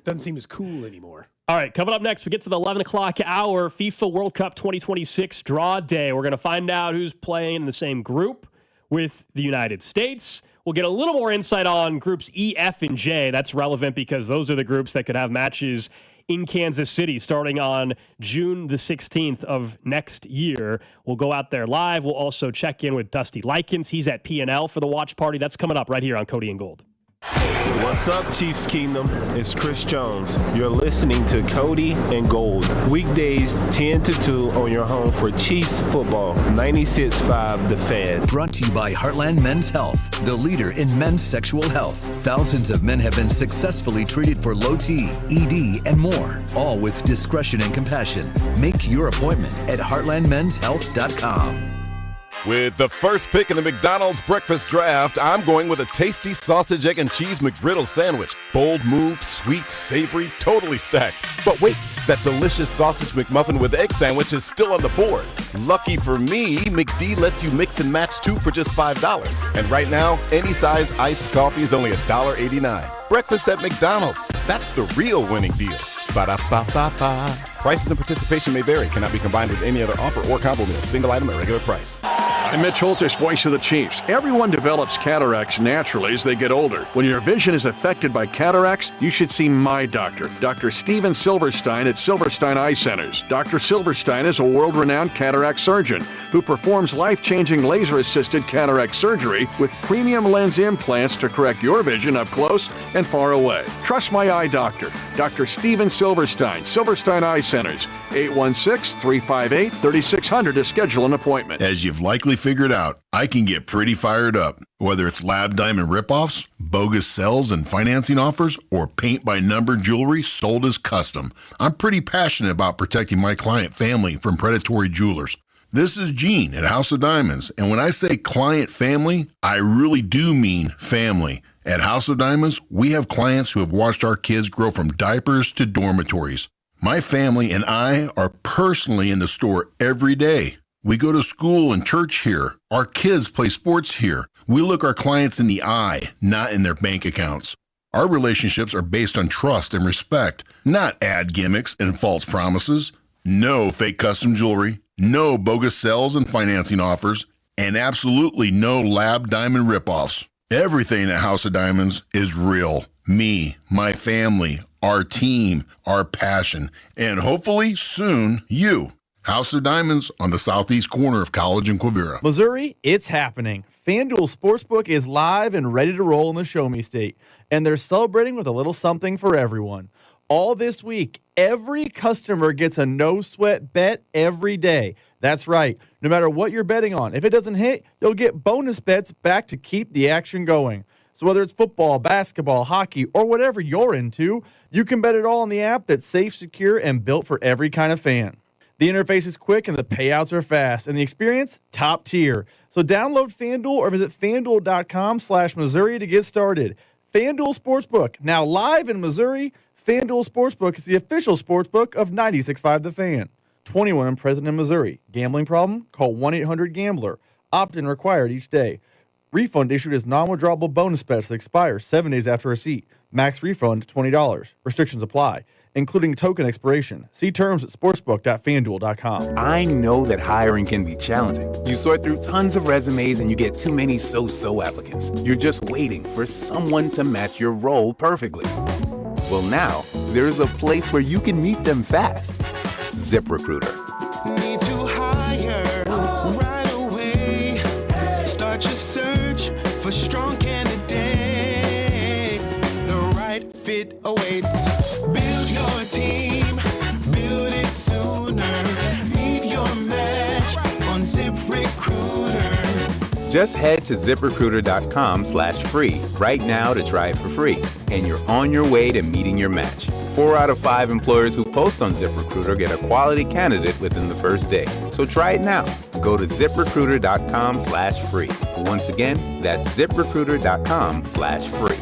Doesn't seem as cool anymore. All right, coming up next, we get to the 11 o'clock hour, FIFA World Cup 2026 draw day. We're going to find out who's playing in the same group with the United States. We'll get a little more insight on groups E, F, and J. That's relevant because those are the groups that could have matches in Kansas City starting on June the 16th of next year. We'll go out there live. We'll also check in with Dusty Likens. He's at P&L for the watch party. That's coming up right here on Cody and Gold. What's up, Chiefs Kingdom? It's Chris Jones. You're listening to Cody and Gold. Weekdays 10 to 2 on your home for Chiefs football. 96.5 The Fan. Brought to you by Heartland Men's Health, the leader in men's sexual health. Thousands of men have been successfully treated for low T, ED, and more, all with discretion and compassion. Make your appointment at heartlandmenshealth.com. With the first pick in the McDonald's breakfast draft, I'm going with a tasty sausage, egg, and cheese McGriddle sandwich. Bold move, sweet, savory, totally stacked. But wait, that delicious sausage McMuffin with egg sandwich is still on the board. Lucky for me, McD lets you mix and match two for just $5. And right now, any size iced coffee is only $1.89. Breakfast at McDonald's. That's the real winning deal. Ba-da-ba-ba-ba. Prices and participation may vary. Cannot be combined with any other offer or combo meal. Single item at regular price. I'm Mitch Holtis, voice of the Chiefs. Everyone develops cataracts naturally as they get older. When your vision is affected by cataracts, you should see my doctor, Dr. Steven Silverstein at Silverstein Eye Centers. Dr. Silverstein is a world-renowned cataract surgeon who performs life-changing laser-assisted cataract surgery with premium lens implants to correct your vision up close and far away. Trust my eye doctor, Dr. Steven Silverstein, Silverstein Eye Centers, 816-358-3600 to schedule an appointment. As you've likely figured out, I can get pretty fired up. Whether it's lab diamond ripoffs, bogus sales and financing offers, or paint-by-number jewelry sold as custom, I'm pretty passionate about protecting my client family from predatory jewelers. This is Gene at House of Diamonds, and when I say client family, I really do mean family. At House of Diamonds, we have clients who have watched our kids grow from diapers to dormitories. My family and I are personally in the store every day. We go to school and church here. Our kids play sports here. We look our clients in the eye, not in their bank accounts. Our relationships are based on trust and respect, not ad gimmicks and false promises. No fake custom jewelry, no bogus sales and financing offers, and absolutely no lab diamond ripoffs. Everything at House of Diamonds is real. Me, my family, our team, our passion, and hopefully soon you. House of Diamonds on the southeast corner of College and Quivira. Missouri, it's happening. FanDuel Sportsbook is live and ready to roll in the Show Me State, and they're celebrating with a little something for everyone. All this week, every customer gets a no-sweat bet every day. That's right. No matter what you're betting on, if it doesn't hit, you'll get bonus bets back to keep the action going. So whether it's football, basketball, hockey, or whatever you're into, you can bet it all on the app that's safe, secure, and built for every kind of fan. The interface is quick and the payouts are fast, and the experience, top tier. So download FanDuel or visit FanDuel.com/Missouri to get started. FanDuel Sportsbook, now live in Missouri. FanDuel Sportsbook is the official sportsbook of 96.5 The Fan. 21 and present in Missouri. Gambling problem? Call 1-800-GAMBLER. Opt-in required each day. Refund issued as non-withdrawable bonus bets that expire 7 days after receipt. Max refund $20. Restrictions apply, including token expiration. See terms at sportsbook.fanduel.com. I know that hiring can be challenging. You sort through tons of resumes and you get too many so-so applicants. You're just waiting for someone to match your role perfectly. Well, now, there's a place where you can meet them fast. ZipRecruiter. Need to hire right away. Start your search for strong candidates. The right fit awaits. Build your team. Build it sooner. Meet your match on ZipRecruiter. Just head to ZipRecruiter.com/free right now to try it for free. And you're on your way to meeting your match. 4 out of 5 employers who post on ZipRecruiter get a quality candidate within the first day. So try it now. Go to ZipRecruiter.com/free. Once again, that's ZipRecruiter.com/free.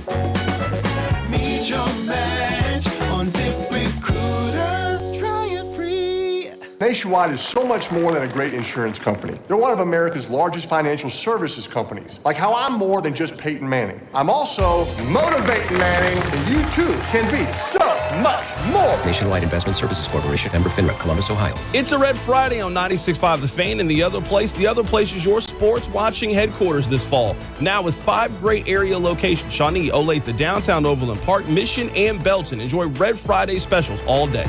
Meet your match on ZipRecruiter. Try it free. Nationwide is so much more than a great insurance company. They're one of America's largest financial services companies. Like how I'm more than just Peyton Manning. I'm also motivating Manning, and you too can be so much more. Nationwide Investment Services Corporation, member FINRA, Columbus, Ohio. It's a Red Friday on 96.5 The Fan, and the other place is your sports watching headquarters this fall. Now with 5 great area locations: Shawnee, Olathe, downtown Overland Park, Mission, and Belton. Enjoy Red Friday specials all day.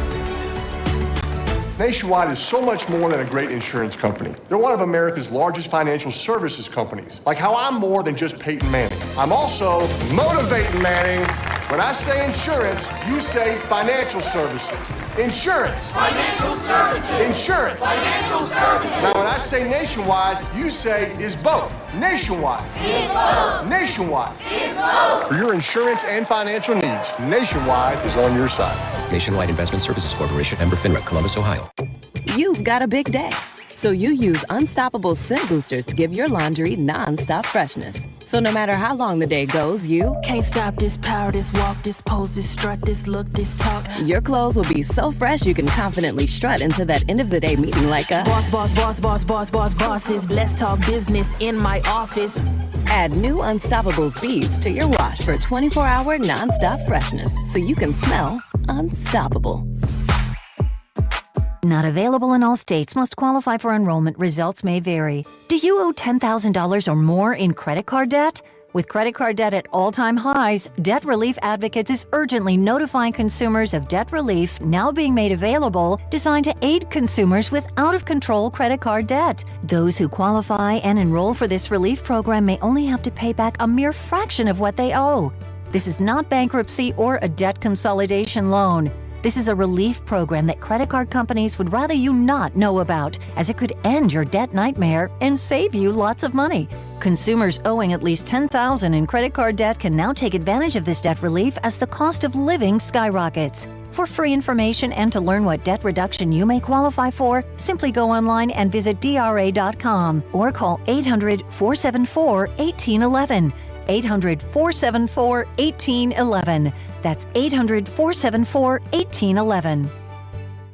Nationwide is so much more than a great insurance company. They're one of America's largest financial services companies. Like how I'm more than just Peyton Manning. I'm also motivating Manning. When I say insurance, you say financial services. Insurance. Financial services. Insurance. Financial services. Now when I say nationwide, you say is both. Nationwide. Is both. Nationwide. Is both. For your insurance and financial needs, Nationwide is on your side. Nationwide Investment Services Corporation, member FINRA, Columbus, Ohio. You've got a big day, so you use Unstoppable Scent Boosters to give your laundry non-stop freshness. So no matter how long the day goes, you can't stop this power, this walk, this pose, this strut, this look, this talk. Your clothes will be so fresh you can confidently strut into that end of the day meeting like a boss, boss, boss, boss, boss, boss, bosses. Let's talk business in my office. Add new Unstoppables beads to your wash for 24-hour non-stop freshness so you can smell unstoppable. Not available in all states. Must qualify for enrollment. Results may vary. Do you owe $10,000 or more in credit card debt? With credit card debt at all-time highs, Debt Relief Advocates is urgently notifying consumers of debt relief now being made available, designed to aid consumers with out-of-control credit card debt. Those who qualify and enroll for this relief program may only have to pay back a mere fraction of what they owe. This is not bankruptcy or a debt consolidation loan. This is a relief program that credit card companies would rather you not know about, as it could end your debt nightmare and save you lots of money. Consumers owing at least $10,000 in credit card debt can now take advantage of this debt relief as the cost of living skyrockets. For free information and to learn what debt reduction you may qualify for, simply go online and visit DRA.com or call 800-474-1811. 800-474-1811. That's 800-474-1811.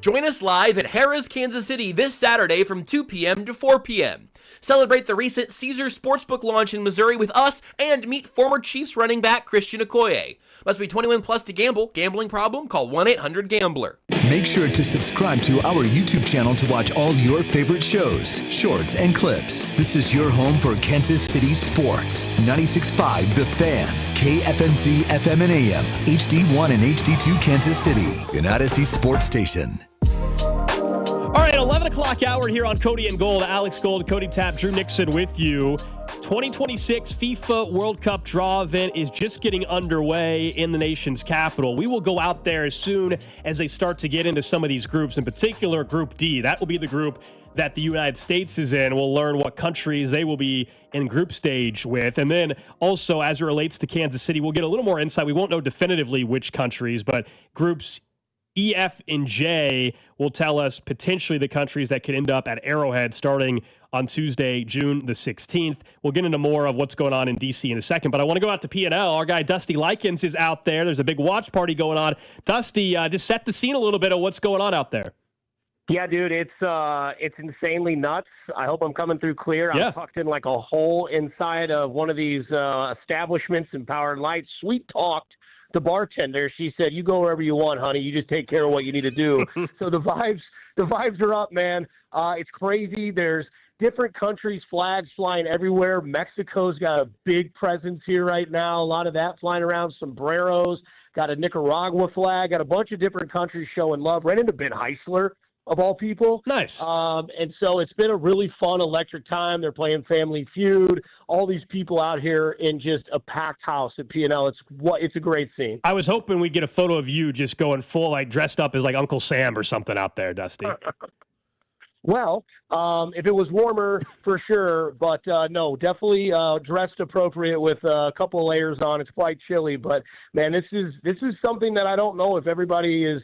Join us live at Harrah's, Kansas City this Saturday from 2 p.m. to 4 p.m. Celebrate the recent Caesars Sportsbook launch in Missouri with us and meet former Chiefs running back Christian Okoye. Must be 21 plus to gamble. Gambling problem? Call 1-800-GAMBLER. Make sure to subscribe to our YouTube channel to watch all your favorite shows, shorts, and clips. This is your home for Kansas City sports. 96.5 The Fan, KFNZ FM and AM, HD1 and HD2 Kansas City, an Odyssey sports station. All right, 11 o'clock hour here on Cody and Gold. Alex Gold, Cody Tapp, Drew Nixon with you. 2026 FIFA World Cup draw event is just getting underway in the nation's capital. We will go out there as soon as they start to get into some of these groups, in particular Group D. That will be the group that the United States is in. We'll learn what countries they will be in group stage with. And then also, as it relates to Kansas City, we'll get a little more insight. We won't know definitively which countries, but groups E, F, and J will tell us potentially the countries that could end up at Arrowhead starting on Tuesday, June the 16th. We'll get into more of what's going on in D.C. in a second, but I want to go out to P&L. Our guy Dusty Likens is out there. There's a big watch party going on. Dusty, just set the scene a little bit of what's going on out there. Yeah, dude, it's insanely nuts. I hope I'm coming through clear. Yeah. I'm tucked in like a hole inside of one of these establishments in Power and Light. Sweet talked the bartender. She said, "You go wherever you want, honey. You just take care of what you need to do." So the vibes are up, man. It's crazy. There's different countries' flags flying everywhere. Mexico's got a big presence here right now. A lot of that flying around. Sombreros. Got a Nicaragua flag. Got a bunch of different countries showing love. Ran into Ben Heisler, of all people. Nice. And so it's been a really fun, electric time. They're playing Family Feud. All these people out here in just a packed house at P&L. It's a great scene. I was hoping we'd get a photo of you just going full, like dressed up as like Uncle Sam or something out there, Dusty. Well, if it was warmer, for sure. But no, definitely dressed appropriate with a couple of layers on. It's quite chilly. But, man, this is something that I don't know if everybody is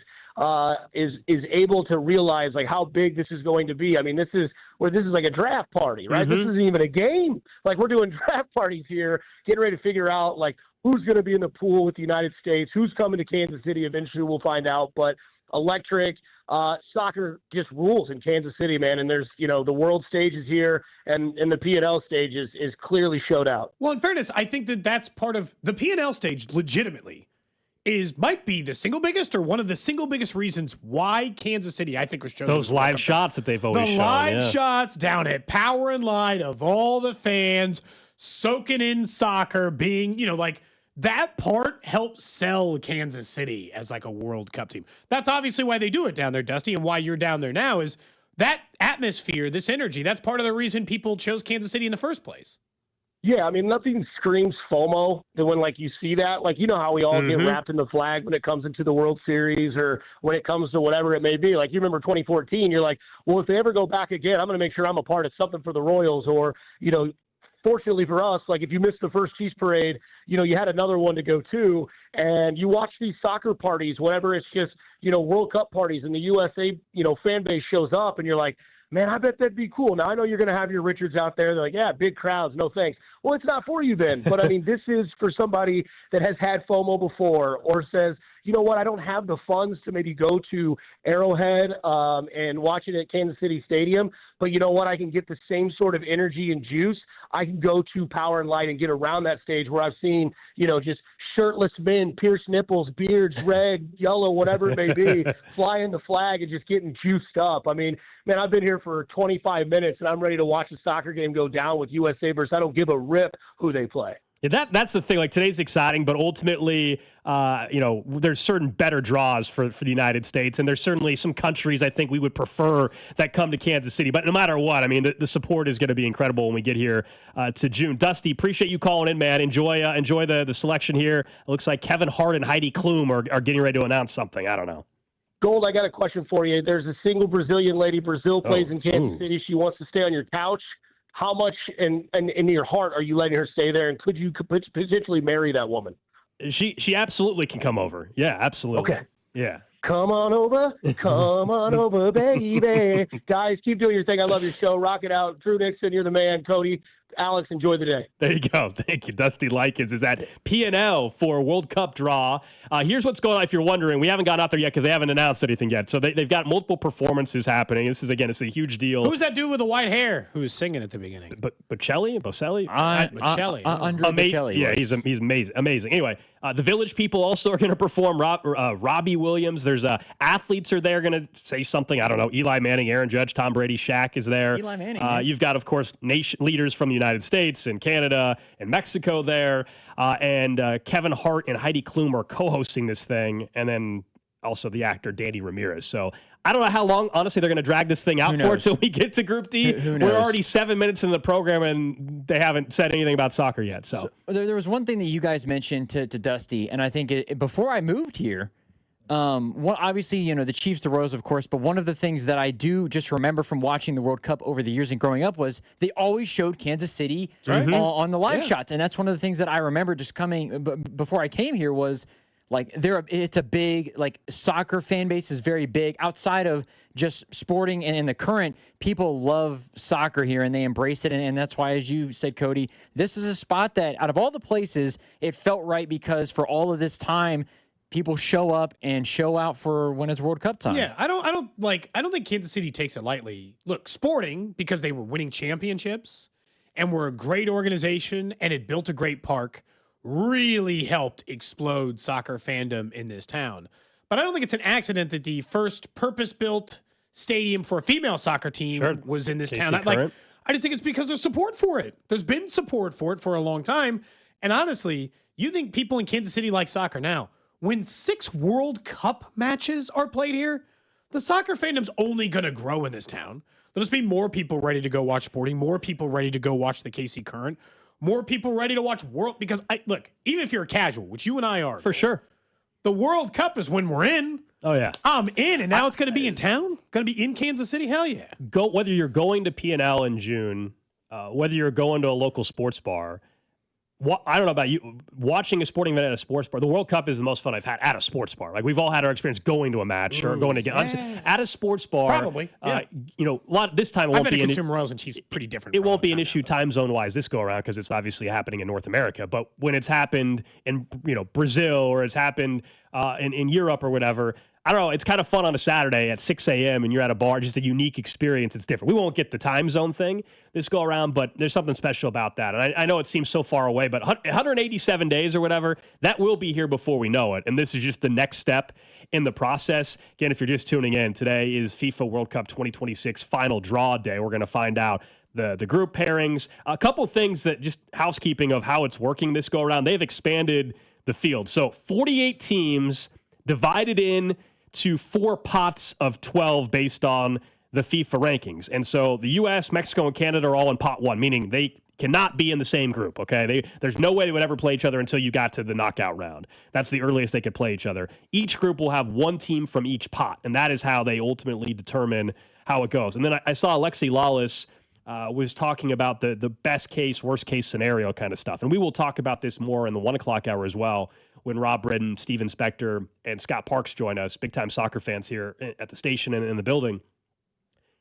able to realize like how big this is going to be. I mean, this is like a draft party, right? Mm-hmm. This isn't even a game. Like we're doing draft parties here, getting ready to figure out like who's going to be in the pool with the United States, who's coming to Kansas City. Eventually we'll find out, but electric soccer just rules in Kansas City, man. And there's, the world stage is here and the P&L stage is clearly showed out. Well, in fairness, I think that's part of the P&L stage legitimately might be the single biggest or one of the single biggest reasons why Kansas City, I think, was chosen. Those live shots that they've always shown. The live shots down at Power and Light of all the fans soaking in soccer, being, like that part helps sell Kansas City as like a World Cup team. That's obviously why they do it down there, Dusty, and why you're down there now is that atmosphere, this energy. That's part of the reason people chose Kansas City in the first place. Yeah, I mean, nothing screams FOMO than when, like, you see that. Like, you know how we all get wrapped in the flag when it comes into the World Series or when it comes to whatever it may be. Like, you remember 2014, you're like, well, if they ever go back again, I'm going to make sure I'm a part of something for the Royals. Or, fortunately for us, like, if you missed the first Chiefs parade, you had another one to go to. And you watch these soccer parties, whenever it's just, World Cup parties and the USA, fan base shows up and you're like, man, I bet that'd be cool. Now, I know you're going to have your Richards out there. They're like, yeah, big crowds, no thanks. Well, it's not for you then. But, I mean, this is for somebody that has had FOMO before or says, you know what, I don't have the funds to maybe go to Arrowhead and watch it at Kansas City Stadium. But you know what, I can get the same sort of energy and juice. I can go to Power and Light and get around that stage where I've seen, just shirtless men, pierced nipples, beards, red, yellow, whatever it may be, flying the flag and just getting juiced up. I mean, man, I've been here for 25 minutes and I'm ready to watch the soccer game go down with USA versus I don't give a rip who they play. Yeah, that's the thing. Like, today's exciting, but ultimately, there's certain better draws for the United States, and there's certainly some countries I think we would prefer that come to Kansas City. But no matter what, I mean, the support is going to be incredible when we get here to June. Dusty, appreciate you calling in, man. Enjoy the selection here. It looks like Kevin Hart and Heidi Klum are getting ready to announce something. I don't know. Gold, I got a question for you. There's a single Brazilian lady. Brazil plays in Kansas City. She wants to stay on your couch. How much in your heart are you letting her stay there? And could you potentially marry that woman? She absolutely can come over. Yeah, absolutely. Okay. Yeah. Come on over, baby. Guys, keep doing your thing. I love your show. Rock it out. Drew Nixon, you're the man. Cody, Alex, enjoy the day. There you go. Thank you. Dusty Likens is at P&L for World Cup draw. Here's what's going on. If you're wondering, we haven't gone out there yet because they haven't announced anything yet. So they've got multiple performances happening. This is, again, it's a huge deal. Who's that dude with the white hair who was singing at the beginning? Bocelli? Bocelli. Andre Bocelli. Yeah, he's amazing. Anyway, the Village People also are going to perform. Robbie Williams. There's athletes are there going to say something. I don't know. Eli Manning, Aaron Judge, Tom Brady, Shaq is there. Eli Manning. You've got, of course, nation leaders from the United States and Canada and Mexico there. And Kevin Hart and Heidi Klum are co-hosting this thing. And then also the actor Danny Ramirez. So I don't know how long, honestly, they're going to drag this thing out for until we get to Group D. Who knows? We're already 7 minutes in the program, and they haven't said anything about soccer yet. So there was one thing that you guys mentioned to Dusty, and I think before I moved here, obviously, the Chiefs, the Royals, of course, but one of the things that I do just remember from watching the World Cup over the years and growing up was they always showed Kansas City on the live shots. And that's one of the things that I remember just coming before I came here was like it's a big, like, soccer fan base is very big outside of just sporting and in the current. People love soccer here and they embrace it. And that's why, as you said, Cody, this is a spot that out of all the places, it felt right because for all of this time, people show up and show out for when it's World Cup time. Yeah, I don't think Kansas City takes it lightly. Look, sporting, because they were winning championships and were a great organization and had built a great park, really helped explode soccer fandom in this town. But I don't think it's an accident that the first purpose-built stadium for a female soccer team was in this town. I just think it's because there's support for it. There's been support for it for a long time. And honestly, you think people in Kansas City like soccer now. When 6 World Cup matches are played here, the soccer fandom's only going to grow in this town. There'll just be more people ready to go watch sporting, more people ready to go watch the KC Current, more people ready to watch World. Because, look, even if you're a casual, which you and I are. For sure. The World Cup is when we're in. Oh, yeah. I'm in, and now it's going to be in town? Going to be in Kansas City? Hell yeah. Whether you're going to P&L in June, whether you're going to a local sports bar, I don't know about you, watching a sporting event at a sports bar. The World Cup is the most fun I've had at a sports bar. Like, we've all had our experience going to a match or going to get at a sports bar. Probably. Yeah. This time it won't be consumer Royals and Chiefs pretty different. It won't be an issue time zone wise this go around because it's obviously happening in North America. But when it's happened in Brazil or it's happened in Europe or whatever, I don't know. It's kind of fun on a Saturday at 6 a.m. and you're at a bar. Just a unique experience. It's different. We won't get the time zone thing this go around, but there's something special about that. And I know it seems so far away, but 187 days or whatever, that will be here before we know it. And this is just the next step in the process. Again, if you're just tuning in, today is FIFA World Cup 2026 final draw day. We're going to find out the group pairings. A couple things that just housekeeping of how it's working this go around. They've expanded the field. So 48 teams divided in to 4 pots of 12 based on the FIFA rankings. And so the U.S., Mexico, and Canada are all in pot 1, meaning they cannot be in the same group, okay? There's no way they would ever play each other until you got to the knockout round. That's the earliest they could play each other. Each group will have 1 team from each pot, and that is how they ultimately determine how it goes. And then I saw Alexi Lawless was talking about the best case, worst case scenario kind of stuff. And we will talk about this more in the 1 o'clock hour as well when Rob Britton, Steven Spector, and Scott Parks join us, big-time soccer fans here at the station and in the building.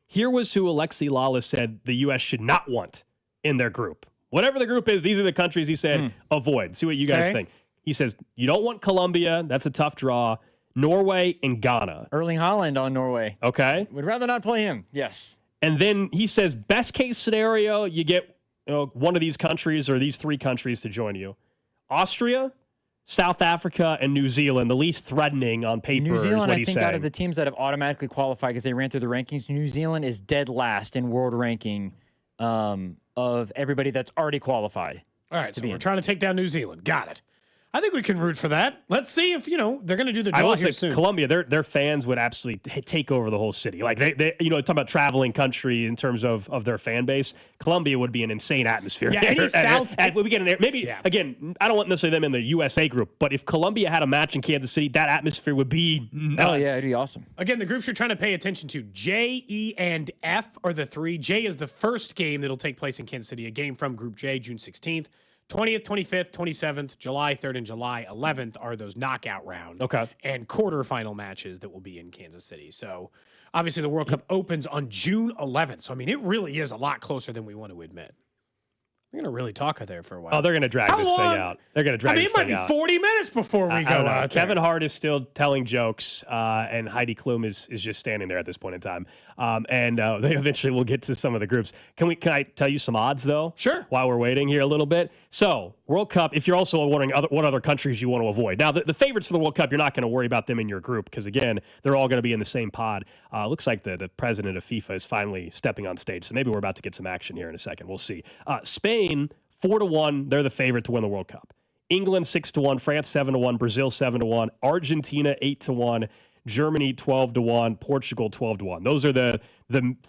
Here was who Alexi Lawless said the U.S. should not want in their group. Whatever the group is, these are the countries he said avoid. See what you guys think. He says, you don't want Colombia. That's a tough draw. Norway and Ghana. Erling Haaland on Norway. Okay. Would rather not play him. Yes. And then he says, best case scenario, you get one of these countries or these 3 countries to join you. Austria, South Africa, and New Zealand, the least threatening on paper. New Zealand, is what I he's think, saying. out of the teams that have automatically qualified because they ran through the rankings, New Zealand is dead last in world ranking of everybody that's already qualified. All right, so we're trying to take down New Zealand. Got it. I think we can root for that. Let's see if, they're going to do the draw here soon. Colombia, their fans would absolutely take over the whole city. Like, they talking about traveling country in terms of their fan base. Colombia would be an insane atmosphere. Yeah, any South... If we get in there, maybe, again, I don't want necessarily them in the USA group, but if Colombia had a match in Kansas City, that atmosphere would be nuts. Oh, yeah, it'd be awesome. Again, the groups you're trying to pay attention to, J, E, and F are the 3. J is the first game that'll take place in Kansas City, a game from Group J, June 16th. 20th, 25th, 27th, July 3rd, and July 11th are those knockout round and quarterfinal matches that will be in Kansas City. So, obviously, the World Cup opens on June 11th. So, I mean, it really is a lot closer than we want to admit. We're going to really talk there for a while. Oh, they're going to drag this thing out. They're going to drag this thing out. It might be 40 minutes before we go out. Kevin Hart is still telling jokes, and Heidi Klum is just standing there at this point in time. And they eventually will get to some of the groups. Can I tell you some odds, though? Sure. While we're waiting here a little bit. So, World Cup, if you're also wondering what other countries you want to avoid. Now, the favorites for the World Cup, you're not going to worry about them in your group because, again, they're all going to be in the same pod. Looks like the president of FIFA is finally stepping on stage. So maybe we're about to get some action here in a second. We'll see. Spain, 4-1. They're the favorite to win the World Cup. England 6-1, France 7-1, Brazil 7-1, Argentina 8-1, Germany 12-1, Portugal 12-1. Those are the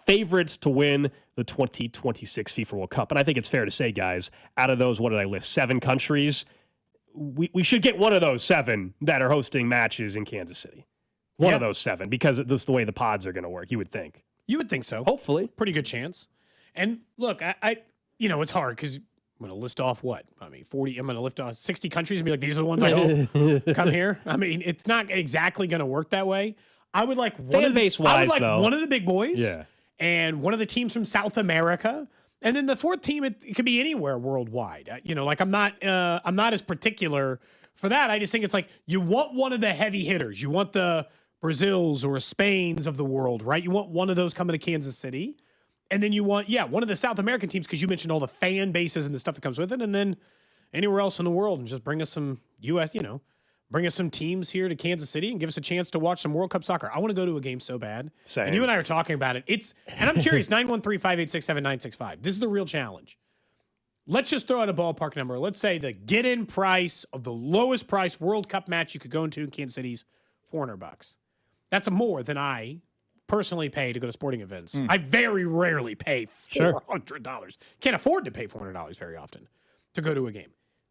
favorites to win the 2026 FIFA World Cup. And I think it's fair to say, guys, out of those, what did I list? 7 countries. We should get one of those 7 that are hosting matches in Kansas City. One of those 7, because that's the way the pods are going to work, you would think. You would think so. Hopefully. Pretty good chance. And look, I it's hard because I'm going to list off 40. I'm going to lift off 60 countries and be like, these are the ones I hope come here. I mean, it's not exactly going to work that way. I would like fan base wise, though, one of the big boys. Yeah. And one of the teams from South America. And then the 4th team, it could be anywhere worldwide. I'm not as particular for that. I just think it's like you want one of the heavy hitters. You want the Brazils or Spains of the world, right? You want one of those coming to Kansas City. And then you want, one of the South American teams, because you mentioned all the fan bases and the stuff that comes with it. And then anywhere else in the world, and just bring us some bring us some teams here to Kansas City and give us a chance to watch some World Cup soccer. I want to go to a game so bad. Same. And you and I are talking about it. And I'm curious, 913-586-7965. This is the real challenge. Let's just throw out a ballpark number. Let's say the get-in price of the lowest price World Cup match you could go into in Kansas City's $400. That's more than I personally pay to go to sporting events. I very rarely pay $400. Can't afford to pay $400 very often to go to a game.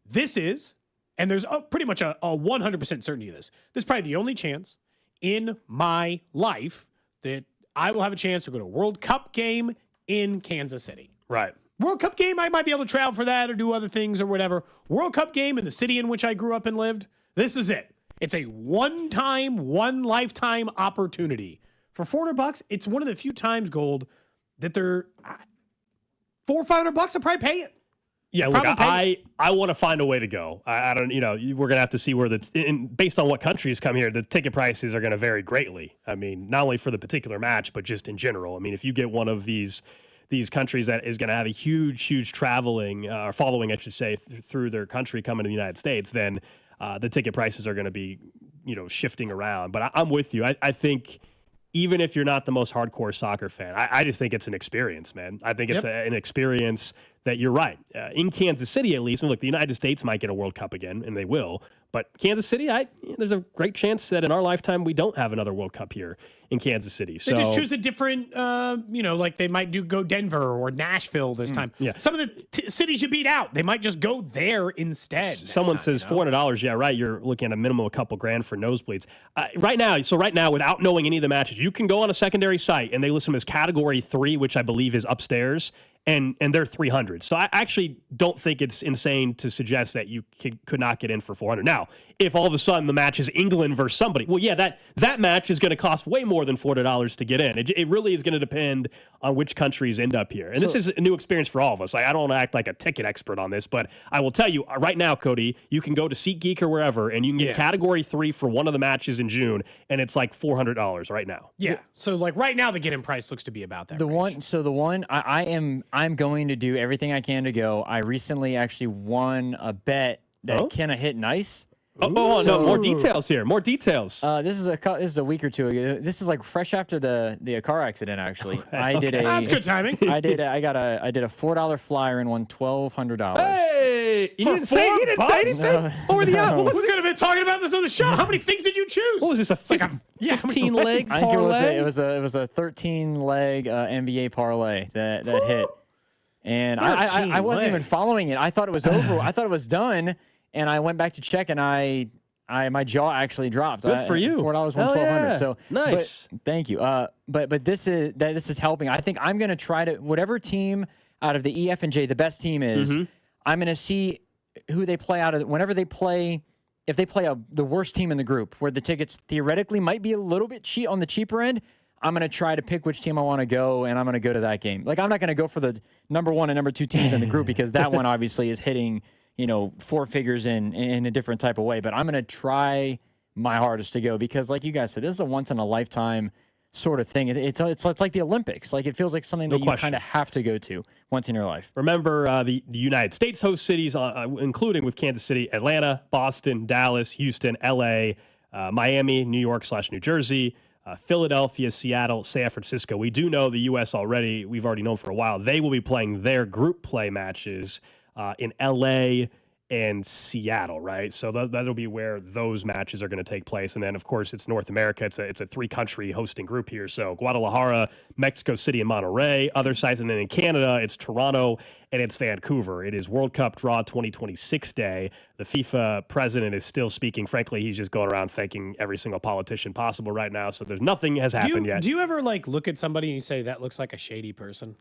This is, and there's pretty much a 100% certainty of this. This is probably the only chance in my life that I will have a chance to go to a World Cup game in Kansas City. Right. World Cup game, I might be able to travel for that or do other things or whatever. World Cup game in the city in which I grew up and lived, this is it. It's a one-time, one-lifetime opportunity. For $400, it's one of the few times, Gold, that they're $400 or $500, I'll probably pay it. Yeah, look, I want to find a way to go. I don't, we're going to have to see where based on what countries come here, the ticket prices are going to vary greatly. I mean, not only for the particular match, but just in general. I mean, if you get one of these countries that is going to have a huge traveling or following, I should say, through their country coming to the United States, then the ticket prices are going to be, shifting around. But I'm with you. I think even if you're not the most hardcore soccer fan, I just think it's an experience, man. I think it's an experience that you're right. In Kansas City, at least, and look, the United States might get a World Cup again, and they will. But Kansas City, there's a great chance that in our lifetime we don't have another World Cup here in Kansas City. So they just choose a different, like they might go Denver or Nashville this time. Yeah. Some of the cities you beat out, they might just go there instead. Someone says $400. Yeah, right. You're looking at a minimum of a couple grand for nosebleeds. Right now, without knowing any of the matches, you can go on a secondary site and they list them as Category 3, which I believe is upstairs. And they're 300. So I actually don't think it's insane to suggest that you could not get in for 400. Now, if all of a sudden the match is England versus somebody, well, yeah, that match is going to cost way more than $400 to get in. It really is going to depend on which countries end up here. And this is a new experience for all of us. I don't want to act like a ticket expert on this, but I will tell you right now, Cody, you can go to SeatGeek or wherever, and you can get Category 3 for one of the matches in June, and it's like $400 right now. Yeah. So like right now, the get-in price looks to be about that. I'm going to do everything I can to go. I recently actually won a bet that kind of hit nice. No, more details here. More details. This is a week or two ago. This is like fresh after the car accident. Actually, That's good timing. I did a $4 flyer and won $1,200. Hey, you didn't say anything. No. Or the we could have been talking about this on the show. How many things did you choose? What was this? A 15 leg I think parlay? it was a 13 leg NBA parlay that hit. And I wasn't even following it. I thought it was over. I thought it was done. And I went back to check, and my jaw actually dropped. Good for you. $4 won $1,200. Yeah. So nice. Thank you. But this is helping. I think I'm going to try to whatever team out of the E, F, and J the best team is. I'm going to see who they play out of whenever they play. If they play the worst team in the group, where the tickets theoretically might be a little bit cheap on the cheaper end. I'm going to try to pick which team I want to go, and I'm going to go to that game. Like, I'm not going to go for the number 1 and number 2 teams in the group because that one obviously is hitting, 4 figures in a different type of way. But I'm going to try my hardest to go because, like you guys said, this is a once-in-a-lifetime sort of thing. It's like the Olympics. Like, it feels like something that you kind of have to go to once in your life. Remember, the United States host cities, including with Kansas City, Atlanta, Boston, Dallas, Houston, L.A., Miami, New York/New Jersey, Philadelphia, Seattle, San Francisco. We do know the U.S. already. We've already known for a while. They will be playing their group play matches in L.A. and Seattle, right? So that'll be where those matches are going to take place. And then, of course, it's North America. It's a 3-country hosting group here. So Guadalajara, Mexico City, and Monterrey. Other sites, and then in Canada, it's Toronto and it's Vancouver. It is World Cup Draw 2026 Day. The FIFA president is still speaking. Frankly, he's just going around thanking every single politician possible right now. So there's nothing has happened yet. Do you ever like look at somebody and you say, that looks like a shady person?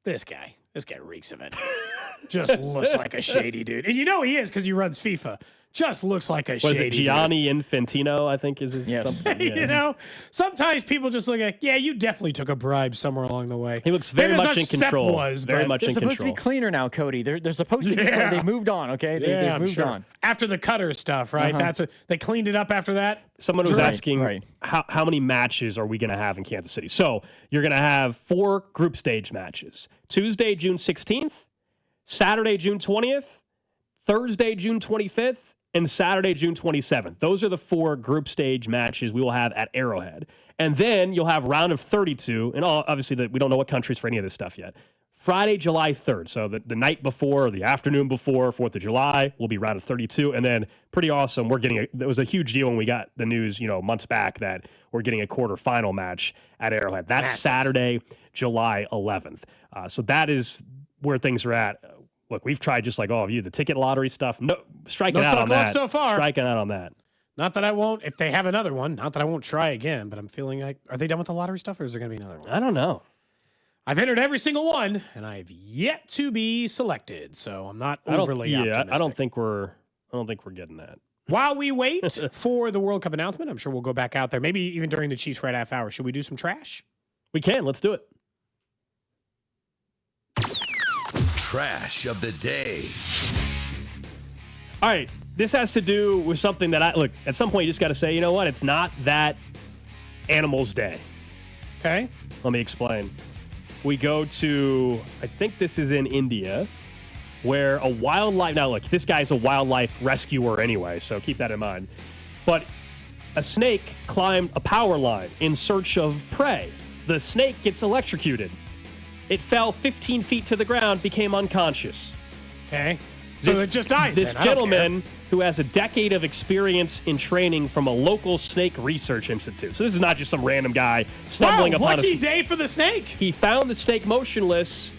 This guy reeks of it. Just looks like a shady dude. And you know he is because he runs FIFA. Just looks like a shady dude. Was it Gianni Infantino, I think is his something? Yeah. You know, sometimes people just look at, you definitely took a bribe somewhere along the way. He looks very much in control. Very much in control. They're supposed to be cleaner now, Cody. They're supposed to be cleaner. They moved on, okay? They've moved on. After the Cutter stuff, right? They cleaned it up after that. Someone was asking how many matches are we going to have in Kansas City? So you're going to have 4 group stage matches. Tuesday, June 16th, Saturday, June 20th, Thursday, June 25th, and Saturday, June 27th. Those are the 4 group stage matches we will have at Arrowhead. And then you'll have round of 32, and obviously we don't know what countries for any of this stuff yet. Friday, July 3rd. So the night before, or the afternoon before 4th of July will be round of 32. And then pretty awesome, it was a huge deal when we got the news, months back that we're getting a quarterfinal match at Arrowhead. That's Saturday, July 11th. So that is where things are at. Look, we've tried just like all of you, the ticket lottery stuff. No, striking out on that. So far. Striking out on that. Not that I won't, if they have another one, not that I won't try again, but I'm feeling like, are they done with the lottery stuff or is there going to be another one? I don't know. I've entered every single one and I've yet to be selected, so I'm not overly optimistic. I don't think we're getting that. While we wait for the World Cup announcement, I'm sure we'll go back out there, maybe even during the Chiefs right half hour. Should we do some trash? We can. Let's do it. Trash of the day. All right. This has to do with something that at some point you just got to say, you know what? It's not that Animals Day. Okay. Let me explain. We go to, I think this is in India, where a wildlife, now look, this guy's a wildlife rescuer anyway, so keep that in mind. But a snake climbed a power line in search of prey. The snake gets electrocuted. It fell 15 feet to the ground, became unconscious. Okay. So it just dies. This gentleman who has a decade of experience in training from a local snake research institute. So this is not just some random guy stumbling upon lucky day for the snake. He found the snake motionless.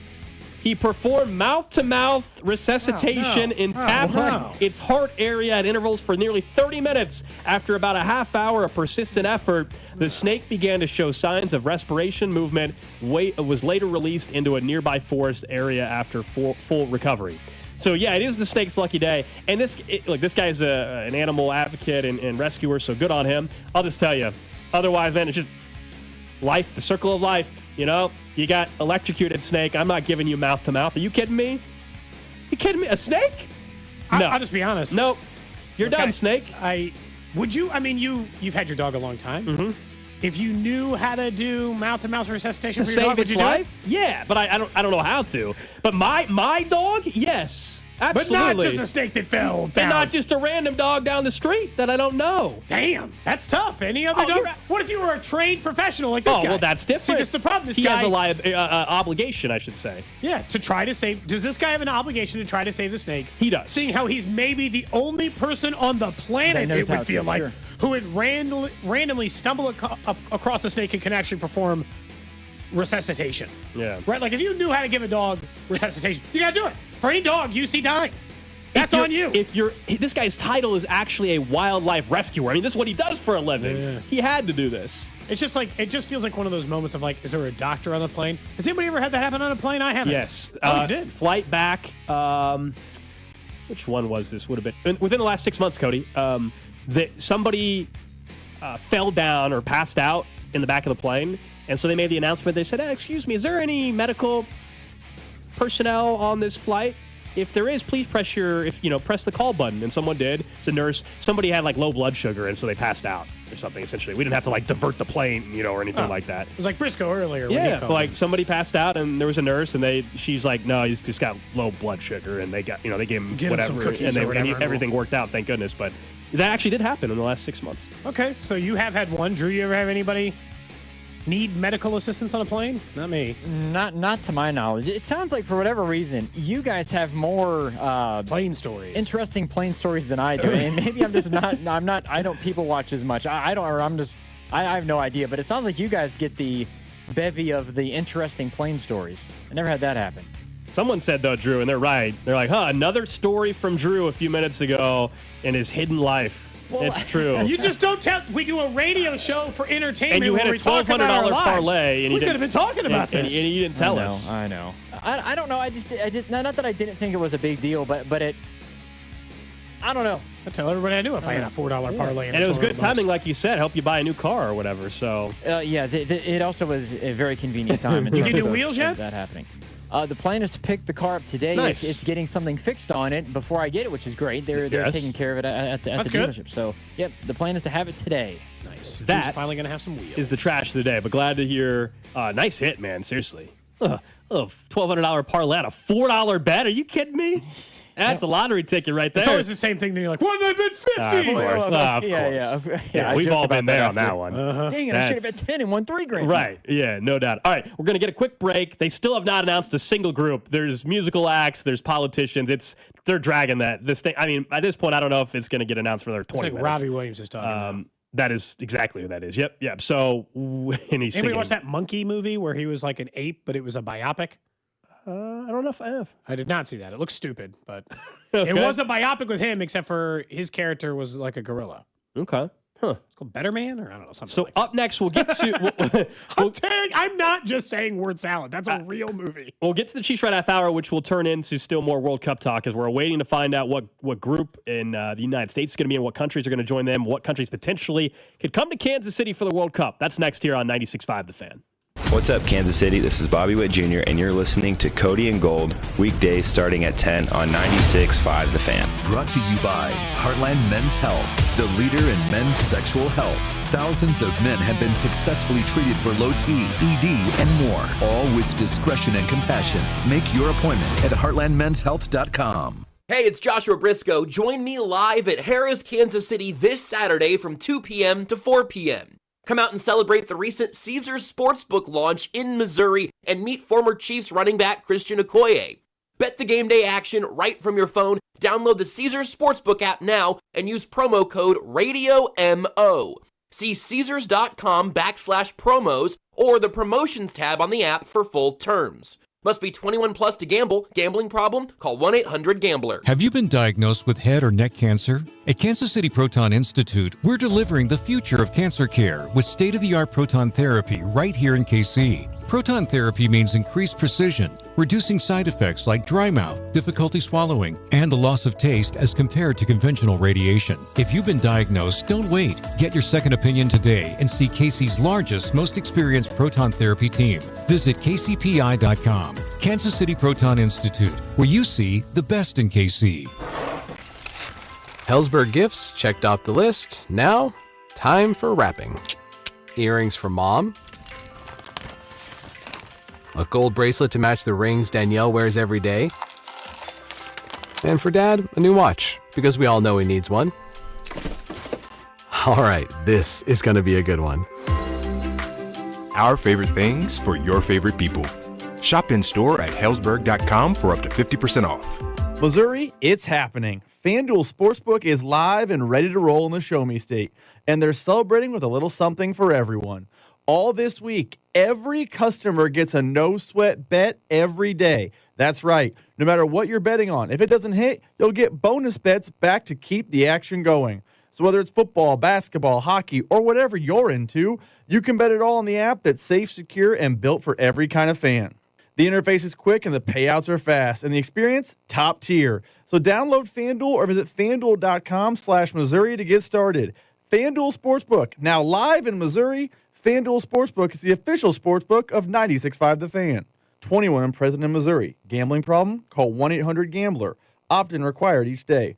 He performed mouth-to-mouth resuscitation and tapped its heart area at intervals for nearly 30 minutes. After about a half hour of persistent effort, the snake began to show signs of respiration movement. Was later released into a nearby forest area after full recovery. So, yeah, it is the snake's lucky day. And this guy's an animal advocate and rescuer, so good on him. I'll just tell you, otherwise, man, it's just life, the circle of life, You got electrocuted snake. I'm not giving you mouth-to-mouth. Are you kidding me? You kidding me? A snake? No. I'll just be honest. Nope. You're done, snake. You've had your dog a long time. Mm-hmm. If you knew how to do mouth-to-mouth resuscitation to for your save dog, its life? Yeah, but I don't know how to. But my dog, yes, absolutely. But not just a snake that fell down. And not just a random dog down the street that I don't know. Damn, that's tough. Any other dog? What if you were a trained professional like this guy? Oh, well, that's different. See, that's the problem. He has a obligation, I should say. Yeah, to try to save. Does this guy have an obligation to try to save the snake? He does. Seeing how he's maybe the only person on the planet, it would feel like, who would randomly stumble across a snake and can actually perform resuscitation. Yeah. Right? Like, if you knew how to give a dog resuscitation, you got to do it. For any dog you see dying. That's on you. This guy's title is actually a wildlife rescuer. I mean, this is what he does for a living. Yeah. He had to do this. It's just like, it just feels like one of those moments of like, is there a doctor on the plane? Has anybody ever had that happen on a plane? I haven't. Yes. You did? Flight back. Which one was this? Would have been within the last 6 months, Cody. That somebody fell down or passed out in the back of the plane, and so they made the announcement. They said, "Excuse me, is there any medical personnel on this flight? If there is, please press the call button." And someone did. It's a nurse. Somebody had like low blood sugar, and so they passed out or something. Essentially, we didn't have to like divert the plane, or anything like that. It was like Brisco earlier. Yeah, but like somebody passed out, and there was a nurse, and she's like, "No, he's just got low blood sugar," and they got, they gave him whatever, some cookies and everything worked out. Thank goodness, but. That actually did happen in the last 6 months. Okay, so you have had one. Drew, you ever have anybody need medical assistance on a plane? Not me. Not to my knowledge. It sounds like for whatever reason, you guys have more plane stories, interesting plane stories than I do. And maybe I'm just not. I don't people watch as much. I don't. Or I'm just. I have no idea. But it sounds like you guys get the bevy of the interesting plane stories. I never had that happen. Someone said, though, Drew, and they're right. They're like, another story from Drew a few minutes ago in his hidden life. Well, it's true. You just don't tell. We do a radio show for entertainment. And you hit a $1,200 parlay. And we could have been talking about this. And you didn't tell us. I know. I don't know. I just not that I didn't think it was a big deal, but it. I don't know. I tell everybody I do if I had a $4 parlay. And it was good timing, like you said, help you buy a new car or whatever. So yeah, it also was a very convenient time. You get new wheels yet? That happening. The plan is to pick the car up today. Nice. It's getting something fixed on it before I get it, which is great. They're taking care of it at the dealership. So, yep, the plan is to have it today. Nice. That's finally going to have some wheels. Is the trash of the day, but glad to hear. Nice hit, man. Seriously. $1,200 parlay on a $4 bet. Are you kidding me? That's a lottery ticket right there. It's always the same thing. Then you're like, "Wouldn't I bet 50?" Of course. Yeah, we've all been there on that one. Dang it! I should have bet 10 and won $3,000. Right? Yeah, no doubt. All right, we're gonna get a quick break. They still have not announced a single group. There's musical acts. There's politicians. They're dragging this thing. I mean, at this point, I don't know if it's gonna get announced for their 20 it's like minutes. Robbie Williams is talking. That is exactly who that is. Yep. So and he's Anybody singing. watch that monkey movie where he was like an ape, but it was a biopic? I don't know if I have. I did not see that. It looks stupid, but it was a biopic with him, except for his character was like a gorilla. Okay. Huh. It's called Better Man, or I don't know, something So like that. up next, we'll get to. I'm not just saying word salad. That's a real movie. We'll get to the Chiefs right half hour, which will turn into still more World Cup talk as we're waiting to find out what group in the United States is going to be and what countries are going to join them, what countries potentially could come to Kansas City for the World Cup. That's next here on 96.5 The Fan. What's up, Kansas City? This is Bobby Witt Jr., and you're listening to Cody and Gold, weekdays starting at 10 on 96.5 The Fan. Brought to you by Heartland Men's Health, the leader in men's sexual health. Thousands of men have been successfully treated for low T, ED, and more, all with discretion and compassion. Make your appointment at heartlandmenshealth.com. Hey, it's Joshua Brisco. Join me live at Harrah's, Kansas City this Saturday from 2 p.m. to 4 p.m. Come out and celebrate the recent Caesars Sportsbook launch in Missouri and meet former Chiefs running back Christian Okoye. Bet the game day action right from your phone. Download the Caesars Sportsbook app now and use promo code RADIOMO. See Caesars.com/promos or the promotions tab on the app for full terms. Must be 21 plus to gamble. Gambling problem? Call 1-800-GAMBLER. Have you been diagnosed with head or neck cancer? At Kansas City Proton Institute, we're delivering the future of cancer care with state-of-the-art proton therapy right here in KC. Proton therapy means increased precision, reducing side effects like dry mouth, difficulty swallowing, and the loss of taste as compared to conventional radiation. If you've been diagnosed, don't wait. Get your second opinion today and see KC's largest, most experienced proton therapy team. Visit kcpi.com. Kansas City Proton Institute, where you see the best in KC. Hellsberg gifts checked off the list. Now, time for wrapping. Earrings for mom. A gold bracelet to match the rings Danielle wears every day. And for Dad, a new watch, because we all know he needs one. All right, this is going to be a good one. Our favorite things for your favorite people. Shop in store at hellsberg.com for up to 50% off. Missouri, it's happening. FanDuel Sportsbook is live and ready to roll in the Show Me State, and they're celebrating with a little something for everyone. All this week, every customer gets a no-sweat bet every day. That's right. No matter what you're betting on, if it doesn't hit, you'll get bonus bets back to keep the action going. So whether it's football, basketball, hockey, or whatever you're into, you can bet it all on the app that's safe, secure, and built for every kind of fan. The interface is quick and the payouts are fast, and the experience, top tier. So download FanDuel or visit FanDuel.com/Missouri to get started. FanDuel Sportsbook, now live in Missouri. FanDuel Sportsbook is the official sportsbook of 96.5 The Fan. 21 and present in Missouri. Gambling problem? Call 1-800-GAMBLER. Opt-in required each day.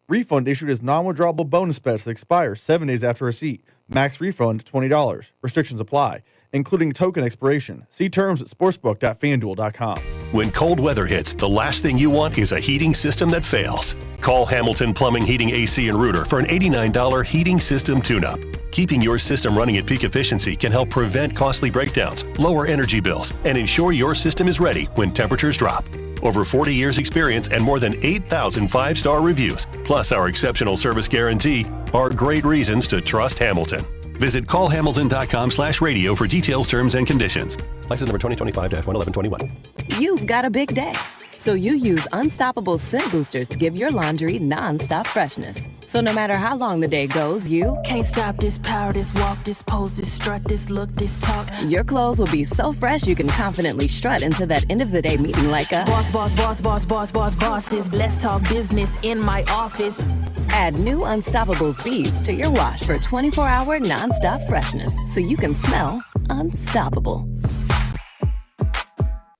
Refund issued as non-withdrawable bonus bets that expire 7 days after receipt. Max refund $20. Restrictions apply, including token expiration. See terms at sportsbook.fanduel.com. When cold weather hits, the last thing you want is a heating system that fails. Call Hamilton Plumbing, Heating, AC, and Rooter for an $89 heating system tune-up. Keeping your system running at peak efficiency can help prevent costly breakdowns, lower energy bills, and ensure your system is ready when temperatures drop. Over 40 years experience and more than 8,000 five-star reviews, plus our exceptional service guarantee, are great reasons to trust Hamilton. Visit callhamilton.com/radio for details, terms, and conditions. License number 2025-11121. You've got a big day, so you use Unstoppable Scent Boosters to give your laundry non-stop freshness. So no matter how long the day goes, you can't stop this power, this walk, this pose, this strut, this look, this talk. Your clothes will be so fresh you can confidently strut into that end of the day meeting like a boss, boss, boss, boss, boss, boss, bosses. Let's talk business in my office. Add new Unstoppables beads to your wash for 24-hour non-stop freshness so you can smell unstoppable.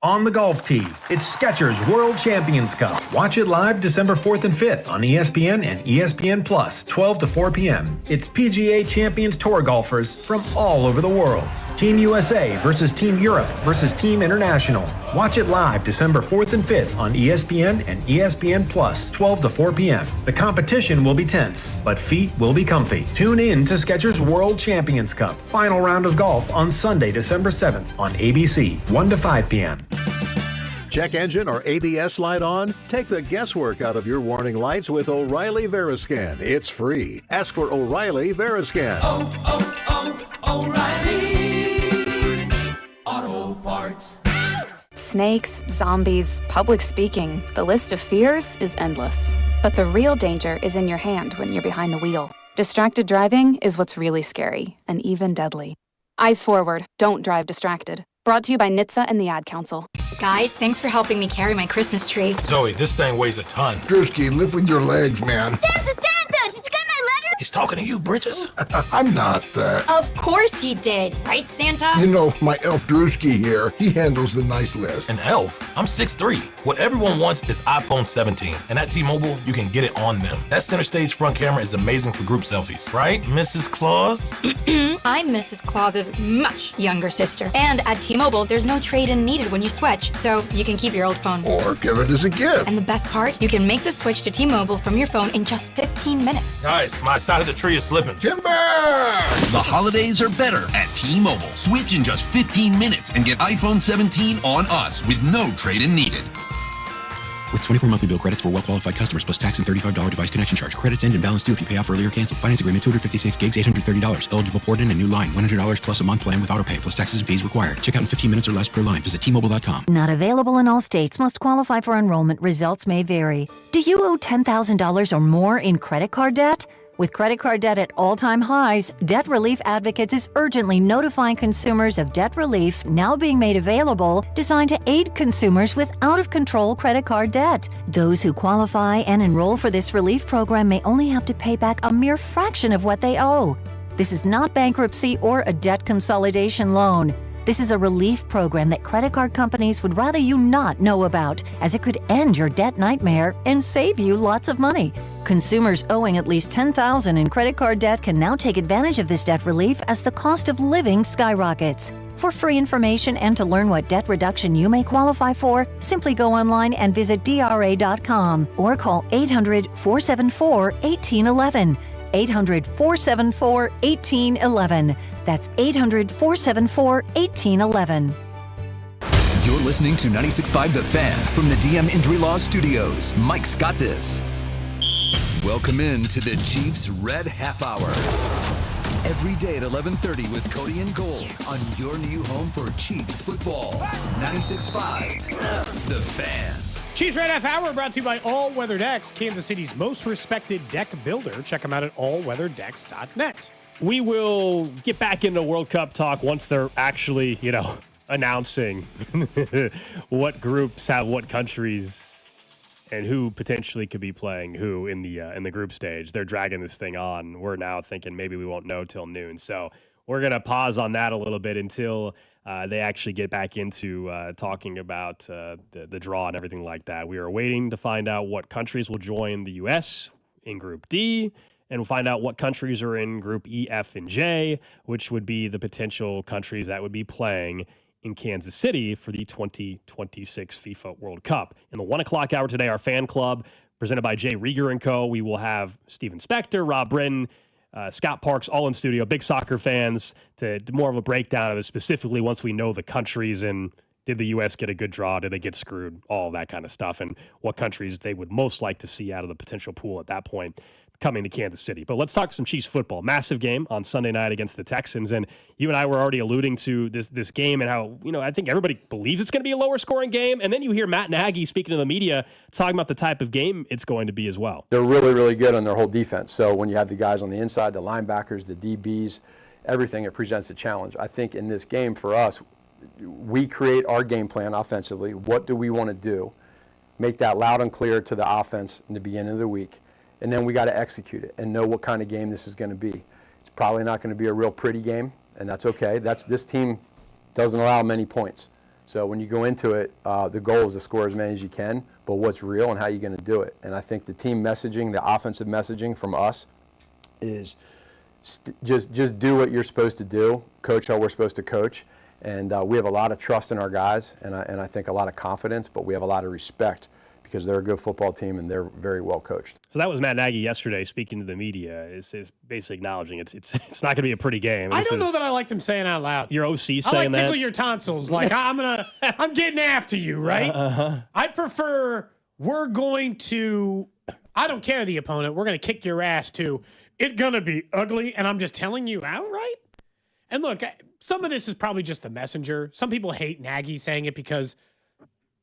On the golf tee, it's Skechers World Champions Cup. Watch it live December 4th and 5th on ESPN and ESPN Plus, 12 to 4 p.m. It's PGA Champions Tour golfers from all over the world. Team USA versus Team Europe versus Team International. Watch it live December 4th and 5th on ESPN and ESPN Plus, 12 to 4 p.m. The competition will be tense, but feet will be comfy. Tune in to Skechers World Champions Cup. Final round of golf on Sunday, December 7th on ABC, 1 to 5 p.m. Check engine or ABS light on? Take the guesswork out of your warning lights with O'Reilly Veriscan. It's free. Ask for O'Reilly Veriscan. O'Reilly Auto Parts. Snakes, zombies, public speaking. The list of fears is endless. But the real danger is in your hand when you're behind the wheel. Distracted driving is what's really scary and even deadly. Eyes forward. Don't drive distracted. Brought to you by NHTSA and the Ad Council. Guys, thanks for helping me carry my Christmas tree. Zoe, this thing weighs a ton. Drewski, lift with your legs, man. Santa! Did you get my letter? He's talking to you, Bridges. I'm not that. Of course he did. Right, Santa? You know, my elf Drewski here, he handles the nice list. An elf? I'm 6'3". What everyone wants is iPhone 17. And at T-Mobile, you can get it on them. That center stage front camera is amazing for group selfies. Right, Mrs. Claus? I'm Mrs. Claus's much younger sister. And at T-Mobile, there's no trade-in needed when you switch, so you can keep your old phone. Or give it as a gift. And the best part? You can make the switch to T-Mobile from your phone in just 15 minutes. Guys, my side of the tree is slipping. Timber! The holidays are better at T-Mobile. Switch in just 15 minutes and get iPhone 17 on us with no trade-in needed. With 24 monthly bill credits for well-qualified customers plus tax and $35 device connection charge. Credits end and balance due if you pay off early or cancel. Finance agreement 256 gigs, $830. Eligible port in a new line. $100 plus a month plan with auto pay plus taxes and fees required. Check out in 15 minutes or less per line. Visit T-Mobile.com. Not available in all states. Must qualify for enrollment. Results may vary. Do you owe $10,000 or more in credit card debt? With credit card debt at all-time highs, Debt Relief Advocates is urgently notifying consumers of debt relief now being made available, designed to aid consumers with out-of-control credit card debt. Those who qualify and enroll for this relief program may only have to pay back a mere fraction of what they owe. This is not bankruptcy or a debt consolidation loan. This is a relief program that credit card companies would rather you not know about, as it could end your debt nightmare and save you lots of money. Consumers owing at least $10,000 in credit card debt can now take advantage of this debt relief as the cost of living skyrockets. For free information and to learn what debt reduction you may qualify for, simply go online and visit DRA.com or call 800-474-1811. 800-474-1811. That's 800-474-1811. You're listening to 96.5 The Fan from the DM Injury Law Studios. Mike's got this. Welcome in to the Chiefs Red Half Hour. Every day at 11:30 with Cody and Gold on your new home for Chiefs football. 96.5 The Fan. Chiefs Red Half Hour brought to you by All Weather Decks, Kansas City's most respected deck builder. Check them out at allweatherdecks.net. We will get back into World Cup talk once they're actually, announcing what groups have what countries and who potentially could be playing who in the group stage. They're dragging this thing on. We're now thinking maybe we won't know till noon. So we're going to pause on that a little bit until they actually get back into talking about the draw and everything like that. We are waiting to find out what countries will join the U.S. in Group D, and we'll find out what countries are in Group E, F, and J, which would be the potential countries that would be playing in Kansas City for the 2026 FIFA World Cup. In the 1 o'clock hour today, our fan club, presented by Jay Rieger & Co., we will have Steven Spector, Rob Britton, Scott Parks, all in studio, big soccer fans, to more of a breakdown of it, specifically once we know the countries and did the U.S. get a good draw? Did they get screwed? All that kind of stuff, and what countries they would most like to see out of the potential pool at that point coming to Kansas City. But let's talk some Chiefs football. Massive game on Sunday night against the Texans, and you and I were already alluding to this game and how, I think everybody believes it's going to be a lower scoring game, and then you hear Matt Nagy speaking to the media talking about the type of game it's going to be as well. They're really, really good on their whole defense. So when you have the guys on the inside, the linebackers, the DBs, everything, it presents a challenge. I think in this game for us, we create our game plan offensively. What do we want to do? Make that loud and clear to the offense in the beginning of the week. And then we got to execute it and know what kind of game this is going to be. It's probably not going to be a real pretty game, and that's okay. This team doesn't allow many points. So when you go into it, the goal is to score as many as you can, but what's real and how you're going to do it. And I think the team messaging, the offensive messaging from us is just do what you're supposed to do, coach how we're supposed to coach. And we have a lot of trust in our guys, and I think a lot of confidence, but we have a lot of respect because they're a good football team and they're very well coached. So that was Matt Nagy yesterday speaking to the media, is basically acknowledging it's not going to be a pretty game. I don't know that I liked him saying out loud. Your OC saying I like that? tickle your tonsils. Like, I'm getting after you, right? I prefer we're going to, I don't care the opponent, we're going to kick your ass too. It's going to be ugly, and I'm just telling you outright. And look, some of this is probably just the messenger. Some people hate Nagy saying it because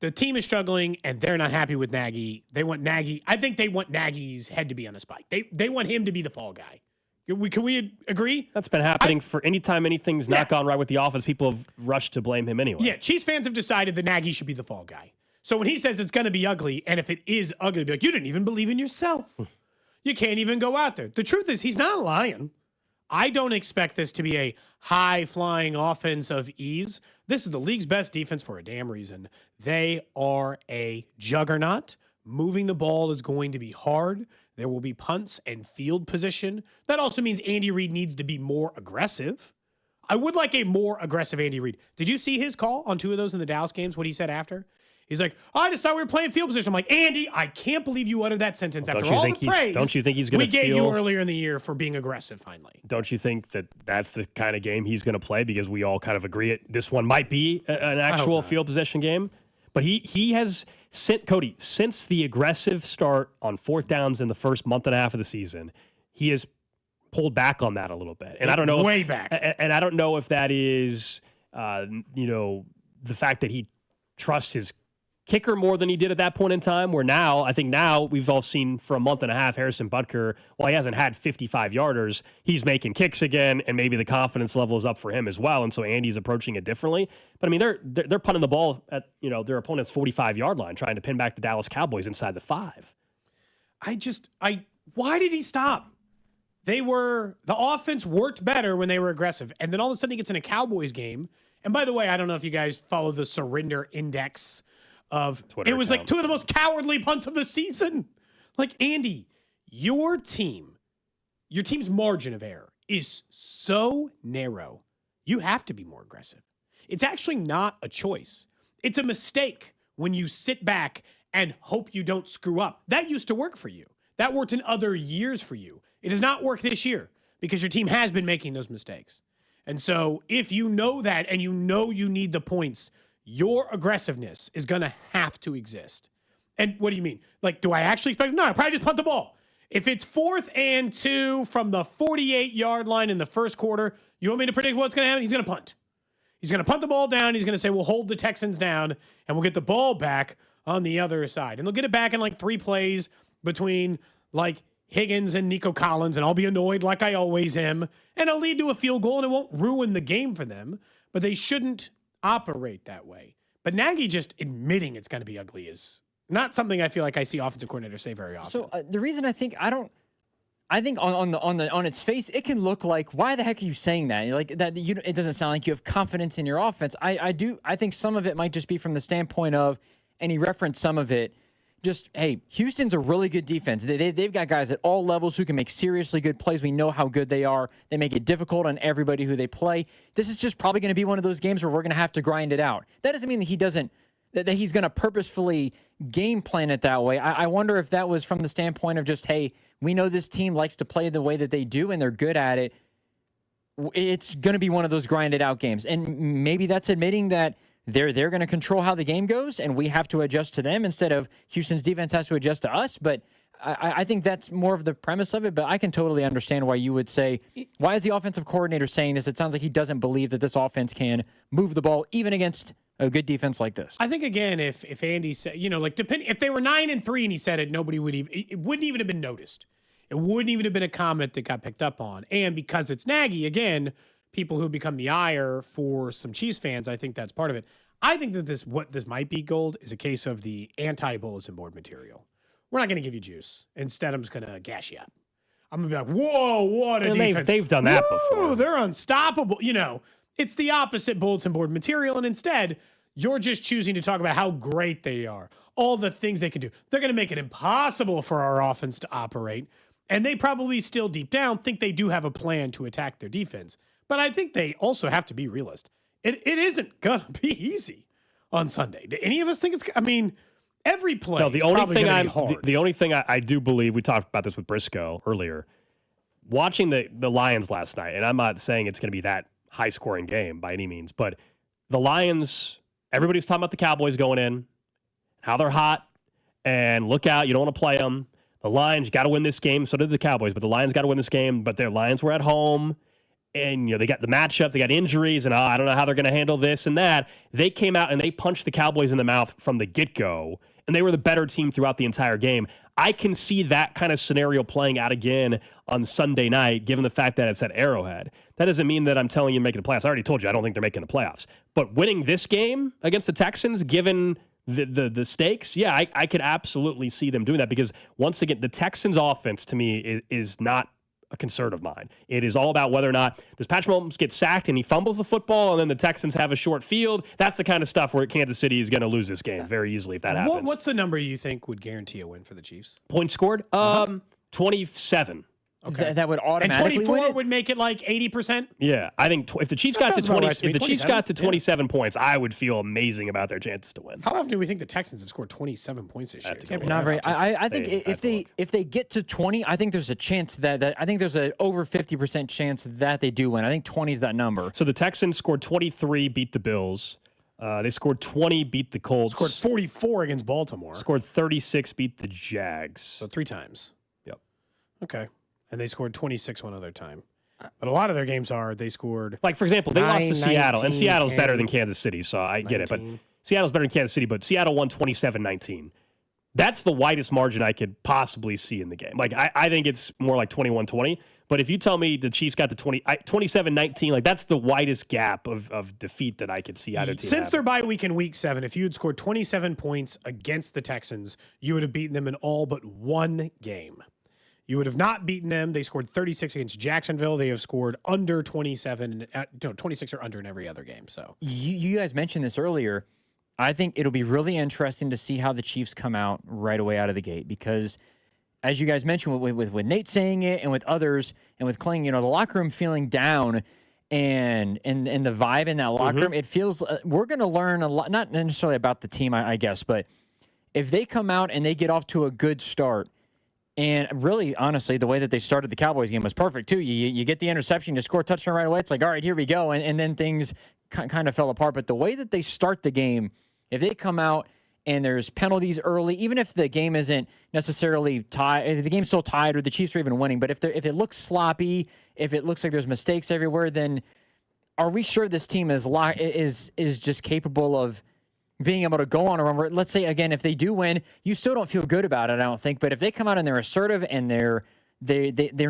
the team is struggling and they're not happy with Nagy. They want Nagy. I think they want Nagy's head to be on a spike. They want him to be the fall guy. Can we agree? That's been happening for any time anything's not gone right with the offense. People have rushed to blame him anyway. Yeah, Chiefs fans have decided that Nagy should be the fall guy. So when he says it's going to be ugly, and if it is ugly, be like, you didn't even believe in yourself. You can't even go out there. The truth is, he's not lying. I don't expect this to be a high-flying offense of ease. This is the league's best defense for a damn reason. They are a juggernaut. Moving the ball is going to be hard. There will be punts and field position. That also means Andy Reid needs to be more aggressive. I would like a more aggressive Andy Reid. Did you see his call on 2 of those in the Dallas games, what he said after? He's like, I just thought we were playing field position. I'm like, Andy, I can't believe you uttered that sentence after all the praise. Don't you think he's going to we gave you earlier in the year for being aggressive finally? Don't you think that that's the kind of game he's going to play? Because we all kind of agree this one might be an actual field possession game. But he has sent, Cody, since the aggressive start on 4th downs in the first month and a half of the season, he has pulled back on that a little bit. And I don't know. Way back. And I don't know if that is, the fact that he trusts his kicker more than he did at that point in time, where I think now we've all seen for a month and a half Harrison Butker, while he hasn't had 55-yarders, he's making kicks again, and maybe the confidence level is up for him as well, and so Andy's approaching it differently. But I mean, they're punting the ball at their opponent's 45-yard line, trying to pin back the Dallas Cowboys inside the 5. Why did he stop? The offense worked better when they were aggressive, and then all of a sudden he gets in a Cowboys game. And by the way, I don't know if you guys follow the surrender index of Twitter. It was account. Like 2 of the most cowardly punts of the season. Like, Andy, your team's margin of error is so narrow. You have to be more aggressive. It's actually not a choice. It's a mistake when you sit back and hope you don't screw up. That used to work for you. That worked in other years for you. It does not work this year because your team has been making those mistakes. And so if you know that and you know you need the points, your aggressiveness is going to have to exist. And what do you mean? Like, do I actually expect? No, I probably just punt the ball. If it's 4th and 2 from the 48-yard line in the first quarter, you want me to predict what's going to happen? He's going to punt. He's going to punt the ball down. He's going to say, we'll hold the Texans down, and we'll get the ball back on the other side. And they'll get it back in like 3 plays between like Higgins and Nico Collins, and I'll be annoyed like I always am. And it'll lead to a field goal, and it won't ruin the game for them. But they shouldn't operate that way. But Nagy just admitting it's going to be ugly is not something I feel like I see offensive coordinators say very often. So the reason I think on its face it can look like, why the heck are you saying that? Like that it doesn't sound like you have confidence in your offense. I think some of it might just be from the standpoint of, and he referenced some of it, just, hey, Houston's a really good defense. They've got guys at all levels who can make seriously good plays. We know how good they are. They make it difficult on everybody who they play. This is just probably going to be one of those games where we're going to have to grind it out. That doesn't mean that he's going to purposefully game plan it that way. I wonder if that was from the standpoint of just, hey, we know this team likes to play the way that they do and they're good at it, it's going to be one of those grinded out games. And maybe that's admitting that they're going to control how the game goes and we have to adjust to them instead of Houston's defense has to adjust to us. But I think that's more of the premise of it. But I can totally understand why you would say, why is the offensive coordinator saying this? It sounds like he doesn't believe that this offense can move the ball even against a good defense like this. I think, again, if Andy said, if they were 9-3 and he said it, nobody would even, it wouldn't even have been noticed. It wouldn't even have been a comment that got picked up on. And because it's Nagy, again, people who become the ire for some Chiefs fans, I think that's part of it. I think that what this might be, Gold, is a case of the anti-bulletin board material. We're not going to give you juice. Instead, I'm just going to gash you up. I'm going to be like, whoa, what a defense. They've done that before. They're unstoppable. It's the opposite bulletin board material. And instead, you're just choosing to talk about how great they are, all the things they can do. They're going to make it impossible for our offense to operate. And they probably still deep down think they do have a plan to attack their defense. But I think they also have to be realist. It isn't going to be easy on Sunday. Do any of us think every play no, the only thing I do believe, we talked about this with Brisco earlier, watching the Lions last night, and I'm not saying it's going to be that high-scoring game by any means, but the Lions, everybody's talking about the Cowboys going in, how they're hot, and look out, you don't want to play them. The Lions got to win this game. So did the Cowboys, but the Lions got to win this game. But their Lions were at home, and they got the matchup. They got injuries, and I don't know how they're going to handle this and that. They came out and they punched the Cowboys in the mouth from the get-go, and they were the better team throughout the entire game. I can see that kind of scenario playing out again on Sunday night, given the fact that it's at Arrowhead. That doesn't mean that I'm telling you making the playoffs. I already told you I don't think they're making the playoffs. But winning this game against the Texans, given the stakes, yeah, I could absolutely see them doing that because, once again, the Texans' offense, to me, is not a concern of mine. It is all about whether or not does Patrick Mahomes get sacked and he fumbles the football and then the Texans have a short field. That's the kind of stuff where Kansas City is going to lose this game very easily if that happens. What's the number you think would guarantee a win for the Chiefs? Points scored? 27. Okay. That would automatically and 24 win it? would make it like 80%? Yeah, I think if the Chiefs got to 20, right to me. if the Chiefs got to 27 points, I would feel amazing about their chances to win. How often do we think the Texans have scored 27 points this year? Not very. I think if they get to 20, I think there's a chance that I think there's an over 50% chance that they do win. I think 20 is that number. So the Texans scored 23, beat the Bills. They scored 20, beat the Colts. Scored 44 against Baltimore. Scored 36, beat the Jags. So 3 times. Yep. Okay. And they scored 26 one other time. But a lot of their games they scored. Like, for example, they lost to Seattle, 19, and Seattle's 10, better than Kansas City, so I get it. But 19. Seattle's better than Kansas City, but Seattle won 27-19. That's the widest margin I could possibly see in the game. Like, I think it's more like 21-20. But if you tell me the Chiefs got to 27-19, like, that's the widest gap of defeat that I could see either team Since their bye week in week 7, if you had scored 27 points against the Texans, you would have beaten them in all but one game. You would have not beaten them. They scored 36 against Jacksonville. They have scored under 27, 26 or under in every other game. So you guys mentioned this earlier. I think it'll be really interesting to see how the Chiefs come out right away out of the gate because, as you guys mentioned with Nate saying it and with others and with Kling, the locker room feeling down and the vibe in that locker room, it feels we're going to learn a lot, not necessarily about the team, I guess, but if they come out and they get off to a good start. And really, honestly, the way that they started the Cowboys game was perfect, too. You get the interception, you score a touchdown right away. It's like, all right, here we go. And then things kind of fell apart. But the way that they start the game, if they come out and there's penalties early, even if the game isn't necessarily tied, if the game's still tied or the Chiefs are even winning, but if it looks sloppy, if it looks like there's mistakes everywhere, then are we sure this team is just capable of being able to go on a run? Let's say, again, if they do win, you still don't feel good about it, I don't think. But if they come out and they're assertive and they're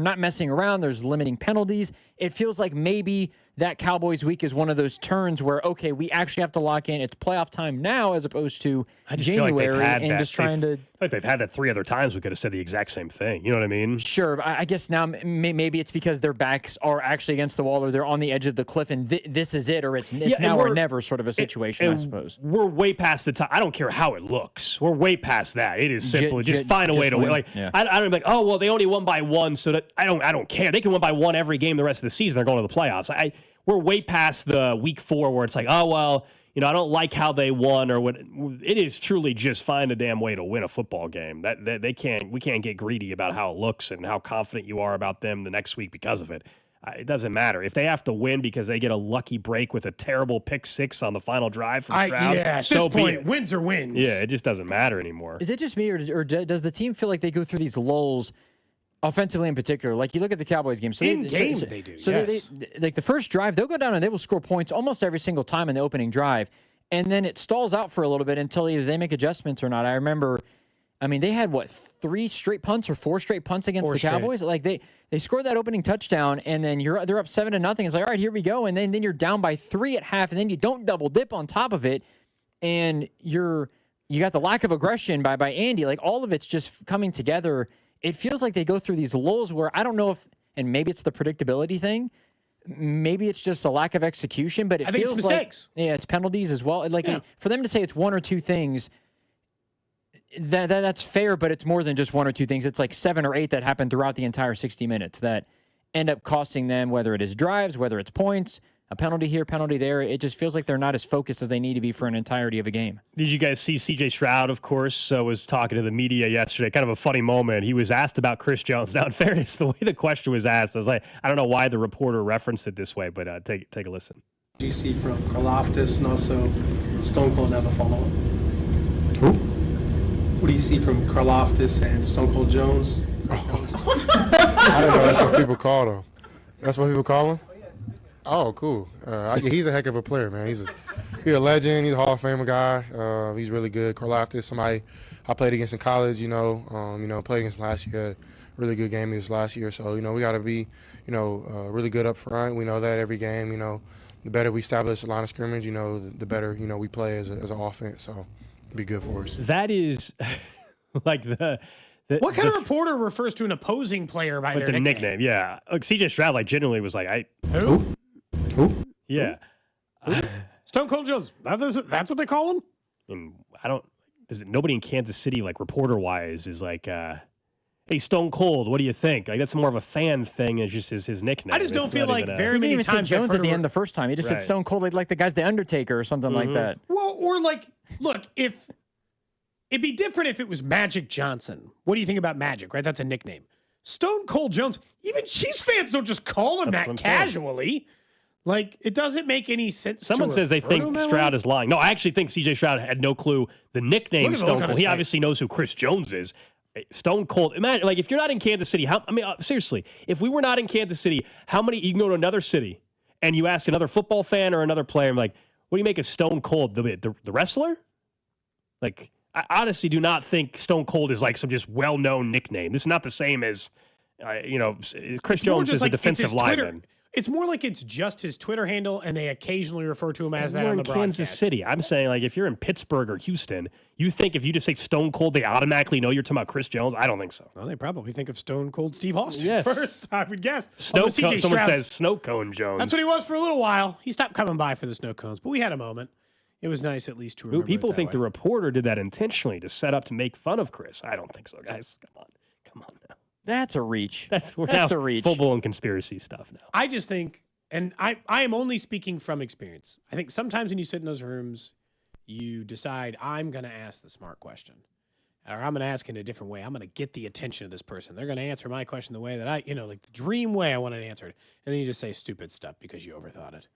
not messing around, there's limiting penalties, it feels like maybe that Cowboys week is one of those turns where, okay, we actually have to lock in. It's playoff time now as opposed to January and just trying to. I feel like they've had that 3 other times. We could have said the exact same thing. You know what I mean? Sure. I guess now maybe it's because their backs are actually against the wall or they're on the edge of the cliff and this is it, or it's now or never sort of a situation, I suppose. We're way past the time. I don't care how it looks. We're way past that. It is simple. Just find a way to win. Like, yeah. I don't be like, oh, well, they only won by 1, so that I don't care. They can win by 1 every game the rest of the season. They're going to the playoffs. We're way past the week 4 where it's like, oh, well, I don't like how they won or what. It is truly just find a damn way to win a football game. That we can't get greedy about how it looks and how confident you are about them the next week because of it. It doesn't matter. If they have to win because they get a lucky break with a terrible pick six on the final drive from Stroud, at so this point, be it. wins are wins. Yeah, it just doesn't matter anymore. Is it just me, or does the team feel like they go through these lulls, offensively in particular? Like you look at the Cowboys game. So they do. So yes. they like the first drive, they'll go down and they will score points almost every single time in the opening drive, and then it stalls out for a little bit until either they make adjustments or not. I remember, they had 3 straight punts or 4 straight punts against the Cowboys. Like they scored that opening touchdown, and then they're up 7-0. It's like, all right, here we go, and then you're down by 3 at half, and then you don't double dip on top of it, and you got the lack of aggression by Andy. Like all of it's just coming together. It feels like they go through these lulls where I don't know if, and maybe it's the predictability thing, maybe it's just a lack of execution, but it feels it's mistakes. Like it's penalties as well. Like for them to say it's 1 or 2 things. That's fair, but it's more than just 1 or 2 things. It's like 7 or 8 that happen throughout the entire 60 minutes that end up costing them, whether it is drives, whether it's points, a penalty here, penalty there. It just feels like they're not as focused as they need to be for an entirety of a game. Did you guys see CJ Stroud, of course, was talking to the media yesterday? Kind of a funny moment. He was asked about Chris Jones. Now, in fairness, the way the question was asked, I was like, I don't know why the reporter referenced it this way, but take a listen. Do you see from Karlaftis and also Stone Cold have a follow-up? Who? What do you see from Karlaftis and Stone Cold Jones? I don't know. That's what people call him. That's what people call him? Oh, cool. He's a heck of a player, man. He's a legend. He's a Hall of Fame guy. He's really good. Karlaftis, somebody I played against in college, played against him last year. Really good game against last year. So, we got to be, really good up front. We know that every game, the better we establish the line of scrimmage, the better, we play as an offense. So, it'd be good for us. That is like what kind of reporter refers to an opposing player by their nickname? Yeah. Like CJ Stroud, genuinely was like, Who? Yeah. Stone Cold Jones. That's what they call him? And nobody in Kansas City, reporter-wise, is like, hey, Stone Cold, what do you think? Like, that's more of a fan thing. It's just his nickname. I just don't feel like very many many times. Jones at the end the first time. He just said Stone Cold, like the guy's the Undertaker or something like that. Well, or look, if it'd be different if it was Magic Johnson. What do you think about Magic, right? That's a nickname. Stone Cold Jones, even Chiefs fans don't just call him that casually. Like, it doesn't make any sense. Someone says they think Stroud is lying. No, I actually think CJ Stroud had no clue the nickname Stone Cold. He obviously knows who Chris Jones is. Stone Cold. Imagine, if you're not in Kansas City, seriously, if we were not in Kansas City, how many, you can go to another city and you ask another football fan or another player, what do you make of Stone Cold? The wrestler? I honestly do not think Stone Cold is some just well-known nickname. This is not the same as, Chris Jones is a defensive lineman. It's more like it's just his Twitter handle, and they occasionally refer to him as that on the broadcast. Kansas City. I'm saying, if you're in Pittsburgh or Houston, you think if you just say Stone Cold, they automatically know you're talking about Chris Jones? I don't think so. Well, they probably think of Stone Cold Steve Austin first, I would guess. Someone says Snow Cone Jones. That's what he was for a little while. He stopped coming by for the snow cones, but we had a moment. It was nice at least to remember. People think the reporter did that intentionally to set up to make fun of Chris. I don't think so, guys. Come on now. That's a reach. That's a reach. Full-blown conspiracy stuff now. I just think, and I am only speaking from experience. I think sometimes when you sit in those rooms, you decide, I'm going to ask the smart question. Or I'm going to ask in a different way. I'm going to get the attention of this person. They're going to answer my question the way that the dream way I want it answered. And then you just say stupid stuff because you overthought it.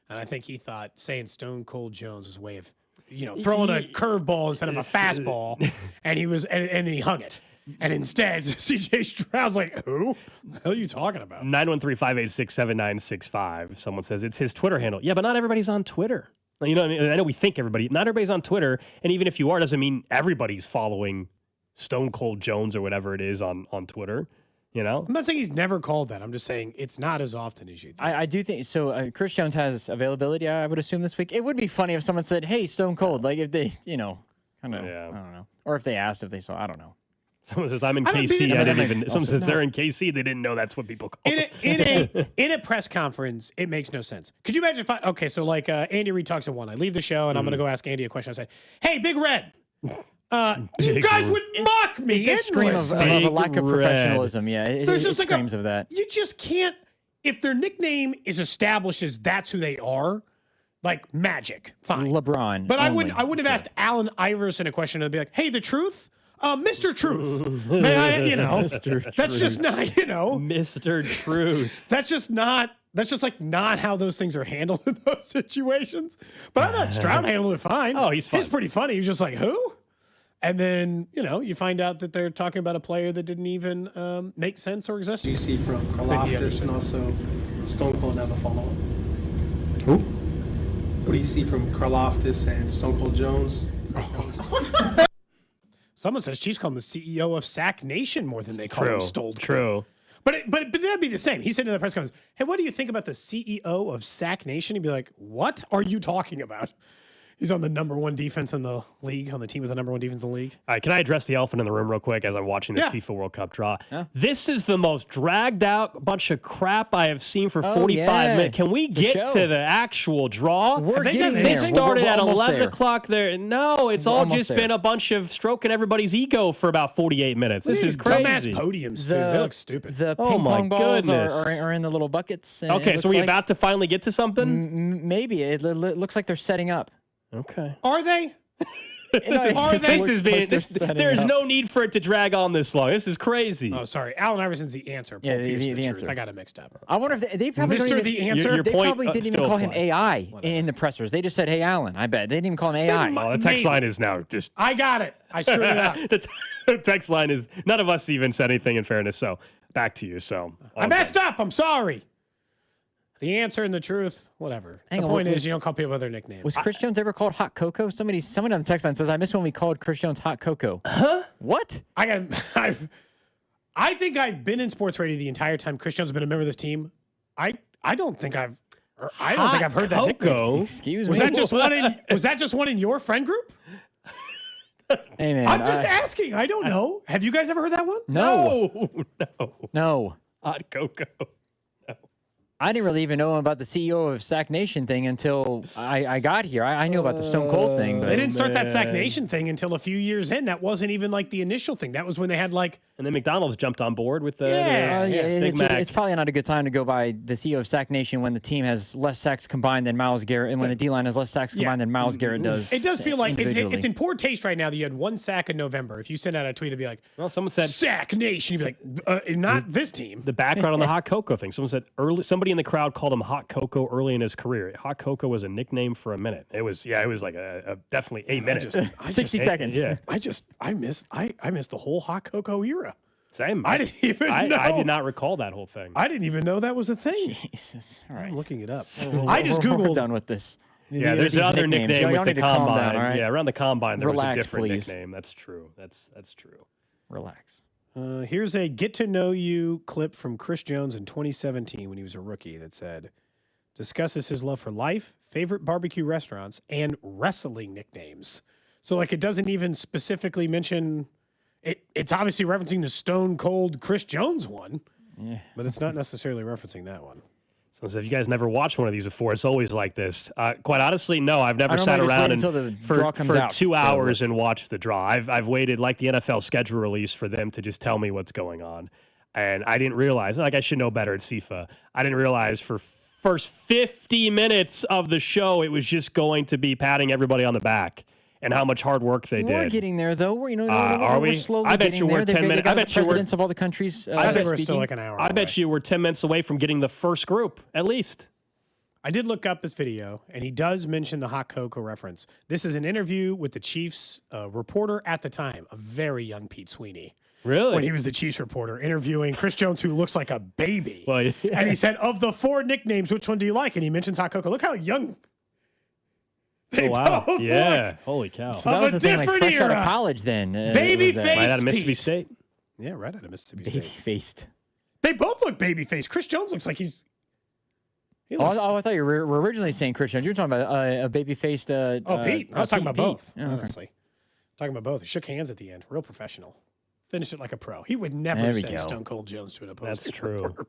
And I think he thought saying Stone Cold Jones was a way of, throwing a curveball instead of a fastball. And he was, and then he hung it. And instead, CJ Stroud's like, who the hell are you talking about? 913-586-7965. Someone says it's his Twitter handle. Yeah, but not everybody's on Twitter. You know what I mean? I know we think not everybody's on Twitter. And even if you are, doesn't mean everybody's following Stone Cold Jones or whatever it is on Twitter. I'm not saying he's never called that. I'm just saying it's not as often as you think. I do think so. Chris Jones has availability, I would assume, this week. It would be funny if someone said, hey, Stone Cold. If they, I don't know. Or if they asked if they saw, I don't know. Someone says, I'm in KC. I didn't even. Someone says they're in KC. They didn't know that's what people call it. In a press conference, it makes no sense. Could you imagine if Andy Reid talks at 1. I leave the show, and I'm going to go ask Andy a question. I say, hey, Big Red. You guys would mock me. It does scream of a lack of professionalism. Yeah, it screams of that. You just can't. If their nickname is established as that's who they are, Like Magic, fine. LeBron. But I only. wouldn't have asked Allen Iverson a question and be like, "Hey, the truth, Mr. Truth, may I, Mr. that's just not, Mr. Truth. That's just like not how those things are handled in those situations." But I thought Stroud handled it fine. Oh, he's fine. He's pretty funny. He was just like, "Who?" And then, you find out that they're talking about a player that didn't even make sense or exist. You see from Karlaftis and also Stone Cold have a follow-up. Who? What do you see from Karlaftis and Stone Cold Jones? Someone says Chiefs call him the CEO of Sack Nation more than they call him Stole. True. But that'd be the same. He said in the press conference, "Hey, what do you think about the CEO of Sack Nation?" He'd be like, "What are you talking about?" He's on the number one defense in the league, on the team with the number one defense in the league. All right, can I address the elephant in the room real quick as I'm watching this FIFA World Cup draw? Yeah. This is the most dragged out bunch of crap I have seen for 45 minutes. Can we get to the actual draw? We're getting there. They started We're at almost 11 there. o'clock there. No, it's We're all almost just there. been a bunch of stroking everybody's ego for about 48 minutes. This is crazy. Dumbass podiums, dude. They look stupid. The Oh ping my pong balls goodness. are in the little buckets. and Okay, it so looks we like- about to finally get to something? Maybe. It looks like they're setting up. Okay. Are they? There's no need for it to drag on this long. This is crazy. Oh, sorry. Allen Iverson's the answer. Yeah, Paul Pierce the truth. answer. I got it mixed up. I wonder if they probably don't Mr. even, the answer? Your they point, probably didn't even still call him applies. AI in the pressers. They just said, "Hey, Allen." I bet they didn't even call him AI. Well, the text line is now just. I got it. I screwed it up. The text line is none of us even said anything in fairness. So back to you. So I messed up. I'm sorry. The answer and the truth, whatever. Hang the on, point was- is, you don't call people by their nicknames. Was Chris Jones ever called Hot Cocoa? Someone on the text line says, "I miss when we called Chris Jones Hot Cocoa." Huh? What? I think I've been in sports radio the entire time Chris Jones has been a member of this team. I don't think I've heard that nickname. Excuse Was me. that just one in your friend group? Hey, man, I'm just asking. I don't know. Have you guys ever heard that one? No. Hot cocoa. I didn't really even know about the CEO of Sack Nation thing until I got here. I knew about the Stone Cold thing. But They didn't start that Sack Nation thing until a few years in. That wasn't even like the initial thing. That was when they had like. And then McDonald's jumped on board with the it's, Big Mac. it's probably not a good time to go by the CEO of Sack Nation when the team has less sacks combined than Myles Garrett, and when the D-line has less sacks combined than Myles Garrett does. It does feel like individually. it's in poor taste right now that you had one sack in November. If you send out a tweet, it'd be like, well, someone said Sack Nation. You'd be like, not this team. The background on the hot cocoa thing. Someone said somebody in the crowd called him Hot Cocoa early in his career. Hot Cocoa was a nickname for a minute. It was like a definitely 8 minutes. 60 seconds. Yeah. I missed the whole Hot Cocoa era. Same. I didn't even know. I did not recall that whole thing. I didn't even know that was a thing. Jesus. All right. I'm looking it up. We're- I just we're Googled. done with this. Yeah, These there's another nicknames. nickname Y'all with the need to calm combine. down, all right? Yeah, around the combine there Relax, was a different please. nickname. That's true. That's true. Relax. Here's a get to know you clip from Chris Jones in 2017 when he was a rookie that said, discusses his love for life, favorite barbecue restaurants, and wrestling nicknames. So like it doesn't even specifically mention it. It's obviously referencing the Stone Cold Chris Jones one, but it's not necessarily referencing that one. So if you guys never watched one of these before, it's always like this. Quite honestly, no, I've never I sat normally just around wait until the for draw comes out. 2 hours and watched the draw. I've waited like the NFL schedule release for them to just tell me what's going on. And I didn't realize, like I should know better, it's FIFA. I didn't realize for first 50 minutes of the show, it was just going to be patting everybody on the back and how much hard work they We're did. getting there, though. We're, are we? We're slowly I bet getting you we're there. 10 minutes. They I got bet the you we're. presidents of all the countries. I bet we're speaking. still like an hour. I bet you we're 10 minutes away from getting the first group, at least. I did look up this video, and he does mention the Hot Cocoa reference. This is an interview with the Chiefs reporter at the time, a very young Pete Sweeney. Really? When he was the Chiefs reporter interviewing Chris Jones, who looks like a baby. Well, yeah. And he said, of the 4 nicknames, which one do you like? And he mentions Hot Cocoa. Look how young they wow. both Yeah. look. Holy cow. So that Of was a the thing, like different fresh out of era. college then. Baby was that. face. Right out of Mississippi Pete. State. Yeah, right out of Mississippi Baby State. faced. They both look baby faced. Chris Jones looks like he Oh, looks, I thought you were originally saying Chris Jones. You were talking about a baby-faced. Pete. I was talking about both, Oh, okay. honestly. Talking about both. He shook hands at the end. Real professional. Finished it like a pro. He would never There we say go. Stone Cold Jones to an opposing That's true. reporter,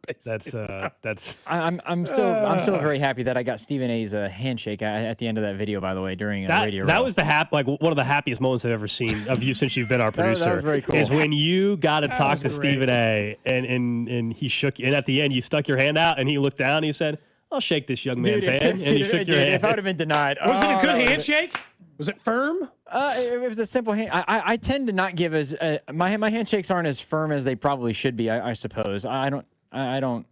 That's I'm still very happy that I got Stephen A's handshake at the end of that video. By the way, during Radio that Row. was the one of the happiest moments I've ever seen of you since you've been our That was producer. very cool. Is when you got to talk to was great. Stephen A. and he shook, and at the end you stuck your hand out and he looked down and he said, I'll shake this young man's hand. And he shook your hand. If I would have been denied. Was it a good handshake? Was it firm? It was a simple hand. I tend to not give as my handshakes aren't as firm as they probably should be. I suppose. I don't.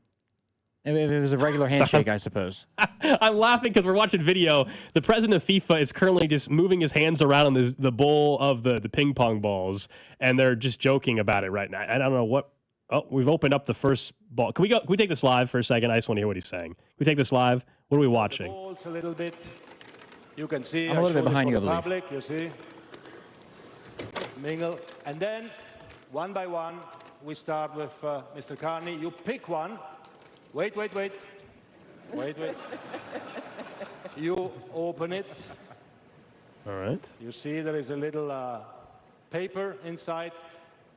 It was a regular handshake, I suppose. I'm laughing because we're watching video. The president of FIFA is currently just moving his hands around on the bowl of the ping pong balls, and they're just joking about it right now. I don't know what. Oh, we've opened up the first ball. Can we take this live for a second? I just want to hear what he's saying. Can we take this live? What are we watching? The balls a little bit. You can see. I'm a little bit behind you, I believe. Public, you see. Mingle, and then one by one, we start with Mr. Carney. You pick one. Wait. You open it. All right. You see there is a little paper inside.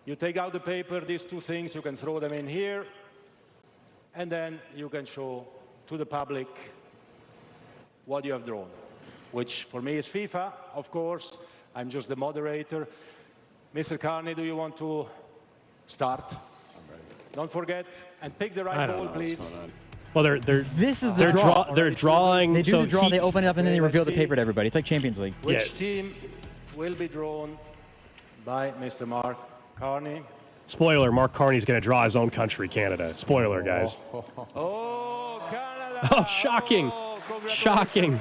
You take out the paper, these two things, you can throw them in here, and then you can show to the public what you have drawn, which for me is FIFA, of course. I'm just the moderator. Mr. Carney, do you want to start? Don't forget, and pick the right ball, please. Well, this is the draw. They're drawing. They do the draw. They open it up and then they reveal the paper to everybody. It's like Champions League. Which team will be drawn by Mr. Mark Carney? Spoiler: Mark Carney's going to draw his own country, Canada. Spoiler, guys. Oh, Canada! Oh, shocking! Shocking.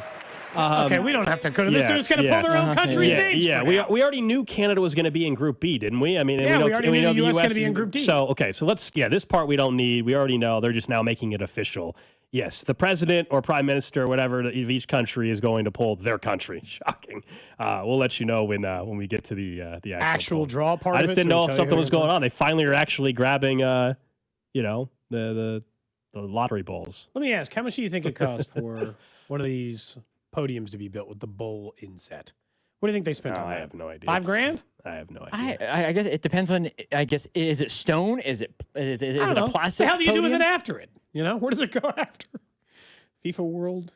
Okay, we don't have to go to this. They're just going to pull their own country's names. Yeah, we already knew Canada was going to be in Group B, didn't we? I mean, we already knew the U.S. going to be in Group D. So, okay, so let's, this part we don't need. We already know. They're just now making it official. Yes, the president or prime minister, whatever, of each country is going to pull their country. Shocking. We'll let you know when we get to the actual draw part. I just didn't know if something was going on. They finally are actually grabbing, the lottery balls. Let me ask, how much do you think it costs for one of these podiums to be built with the bowl inset? What do you think they spent on that? I have no idea. $5,000? I have no idea. I guess it depends on. I guess is it stone? Is it a plastic? What the hell do you do with podium? it after it? Where does it go after? FIFA World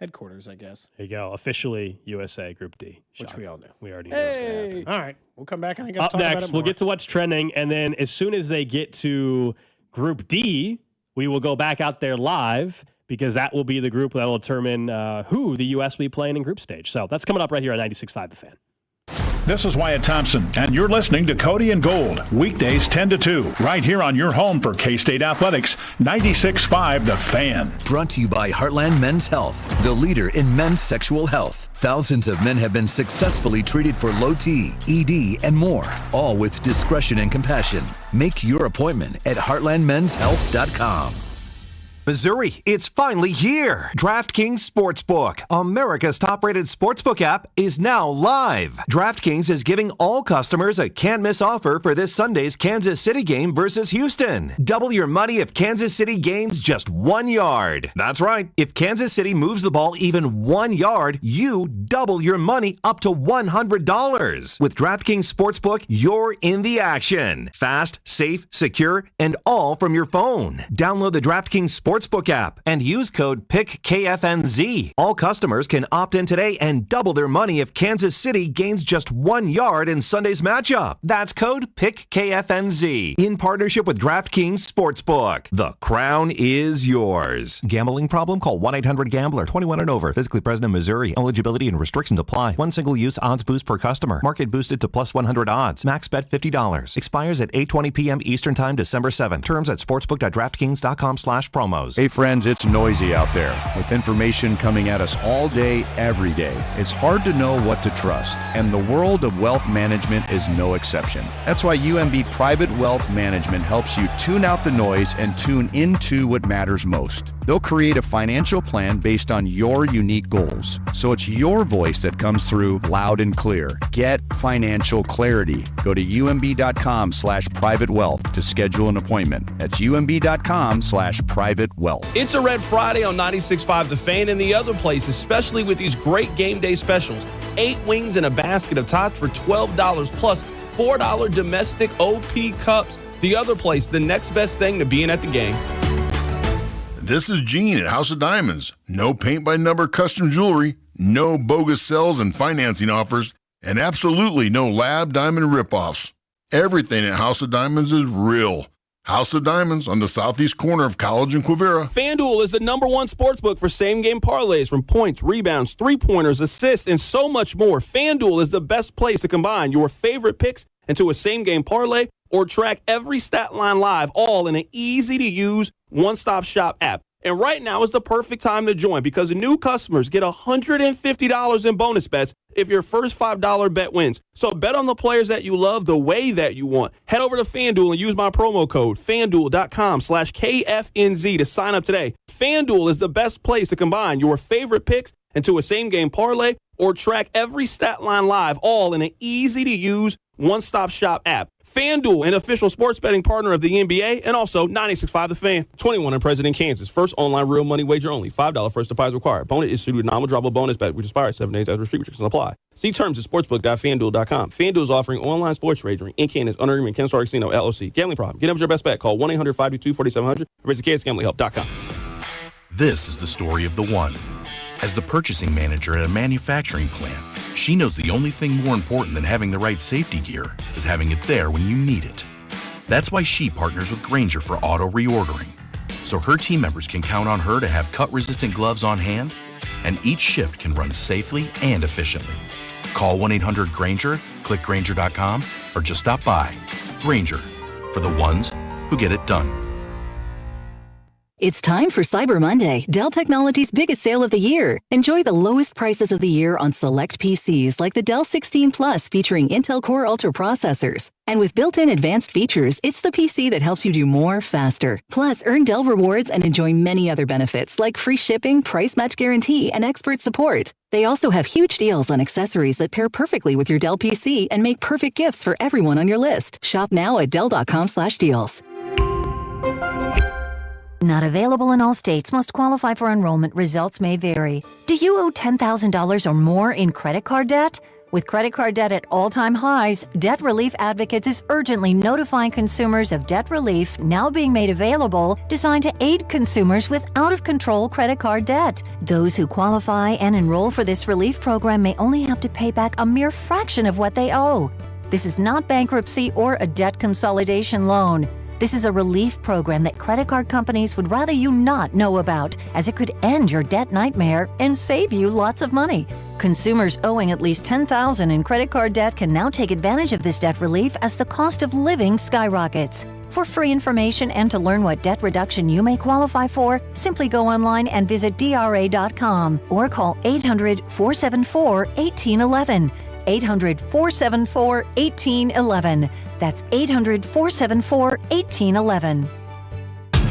Headquarters, I guess. There you go. Officially USA Group D. Which we all knew. We already know what's going to happen. All right, we'll come back and I guess Up talk about next, it we'll more. get to what's trending, and then as soon as they get to Group D, we will go back out there live because that will be the group that will determine who the U.S. will be playing in group stage. So that's coming up right here on 96.5 The Fan. This is Wyatt Thompson, and you're listening to Cody and Gold, weekdays 10 to 2, right here on your home for K-State Athletics, 96.5 The Fan. Brought to you by Heartland Men's Health, the leader in men's sexual health. Thousands of men have been successfully treated for low T, ED, and more, all with discretion and compassion. Make your appointment at heartlandmenshealth.com. Missouri, it's finally here. DraftKings Sportsbook, America's top-rated sportsbook app, is now live. DraftKings is giving all customers a can't-miss offer for this Sunday's Kansas City game versus Houston. Double your money if Kansas City gains just 1 yard. That's right. If Kansas City moves the ball even 1 yard, you double your money up to $100. With DraftKings Sportsbook, you're in the action. Fast, safe, secure, and all from your phone. Download the DraftKings Sportsbook app and use code PICKKFNZ. All customers can opt in today and double their money if Kansas City gains just 1 yard in Sunday's matchup. That's code PICKKFNZ in partnership with DraftKings Sportsbook. The crown is yours. Gambling problem? Call 1-800-GAMBLER. 21 and over. Physically present in Missouri. Eligibility and restrictions apply. One single use odds boost per customer. Market boosted to plus 100 odds. Max bet $50. Expires at 8:20 p.m. Eastern Time, December 7th. Terms at sportsbook.draftkings.com/promos. Hey friends, it's noisy out there with information coming at us all day, every day. It's hard to know what to trust, and the world of wealth management is no exception. That's why UMB Private Wealth Management helps you tune out the noise and tune into what matters most. They'll create a financial plan based on your unique goals, so it's your voice that comes through loud and clear. Get financial clarity. Go to umb.com/privatewealth to schedule an appointment. That's umb.com/privatewealth. It's a Red Friday on 96.5 The Fan and the other place, especially with these great game day specials. 8 wings and a basket of tots for $12 plus $4 domestic OP cups. The other place, the next best thing to being at the game. This is Gene at House of Diamonds. No paint-by-number custom jewelry, no bogus sales and financing offers, and absolutely no lab diamond ripoffs. Everything at House of Diamonds is real. House of Diamonds on the southeast corner of College and Quivira. FanDuel is the #1 sportsbook for same-game parlays, from points, rebounds, three-pointers, assists, and so much more. FanDuel is the best place to combine your favorite picks into a same-game parlay or track every stat line live, all in an easy-to-use one-stop shop app. And right now is the perfect time to join because new customers get $150 in bonus bets if your first $5 bet wins. So bet on the players that you love the way that you want. Head over to FanDuel and use my promo code FanDuel.com/KFNZ to sign up today. FanDuel is the best place to combine your favorite picks into a same-game parlay or track every stat line live, all in an easy-to-use one-stop shop app. FanDuel, an official sports betting partner of the NBA, and also 96.5 The Fan. 21 and present in Kansas. First online real money wager only. $5 first deposit required. Bonus issued with nominal drawable bonus bet, which expires 7 days after restrictions apply. See terms at sportsbook.fanduel.com. FanDuel is offering online sports wagering in Kansas under agreement Kansas Casino LLC. Gambling problem? Get up with your best bet. Call 1-800-522-4700 or visit kansasgamblinghelp.com. This is the story of the one. As the purchasing manager at a manufacturing plant, she knows the only thing more important than having the right safety gear is having it there when you need it. That's why she partners with Grainger for auto reordering, so her team members can count on her to have cut-resistant gloves on hand, and each shift can run safely and efficiently. Call 1-800-GRAINGER, click Grainger.com, or just stop by. Grainger, for the ones who get it done. It's time for Cyber Monday, Dell Technologies' biggest sale of the year. Enjoy the lowest prices of the year on select PCs like the Dell 16 Plus featuring Intel Core Ultra processors. And with built-in advanced features, it's the PC that helps you do more faster. Plus, earn Dell rewards and enjoy many other benefits like free shipping, price match guarantee, and expert support. They also have huge deals on accessories that pair perfectly with your Dell PC and make perfect gifts for everyone on your list. Shop now at Dell.com/deals. Not available in all states. Must qualify for enrollment. Results may vary. Do you owe $10,000 or more in credit card debt? With credit card debt at all-time highs, Debt Relief Advocates is urgently notifying consumers of debt relief now being made available, designed to aid consumers with out-of-control credit card debt. Those who qualify and enroll for this relief program may only have to pay back a mere fraction of what they owe. This is not bankruptcy or a debt consolidation loan. This is a relief program that credit card companies would rather you not know about, as it could end your debt nightmare and save you lots of money. Consumers owing at least $10,000 in credit card debt can now take advantage of this debt relief as the cost of living skyrockets. For free information and to learn what debt reduction you may qualify for, simply go online and visit DRA.com or call 800-474-1811. 800-474-1811. That's 800-474-1811.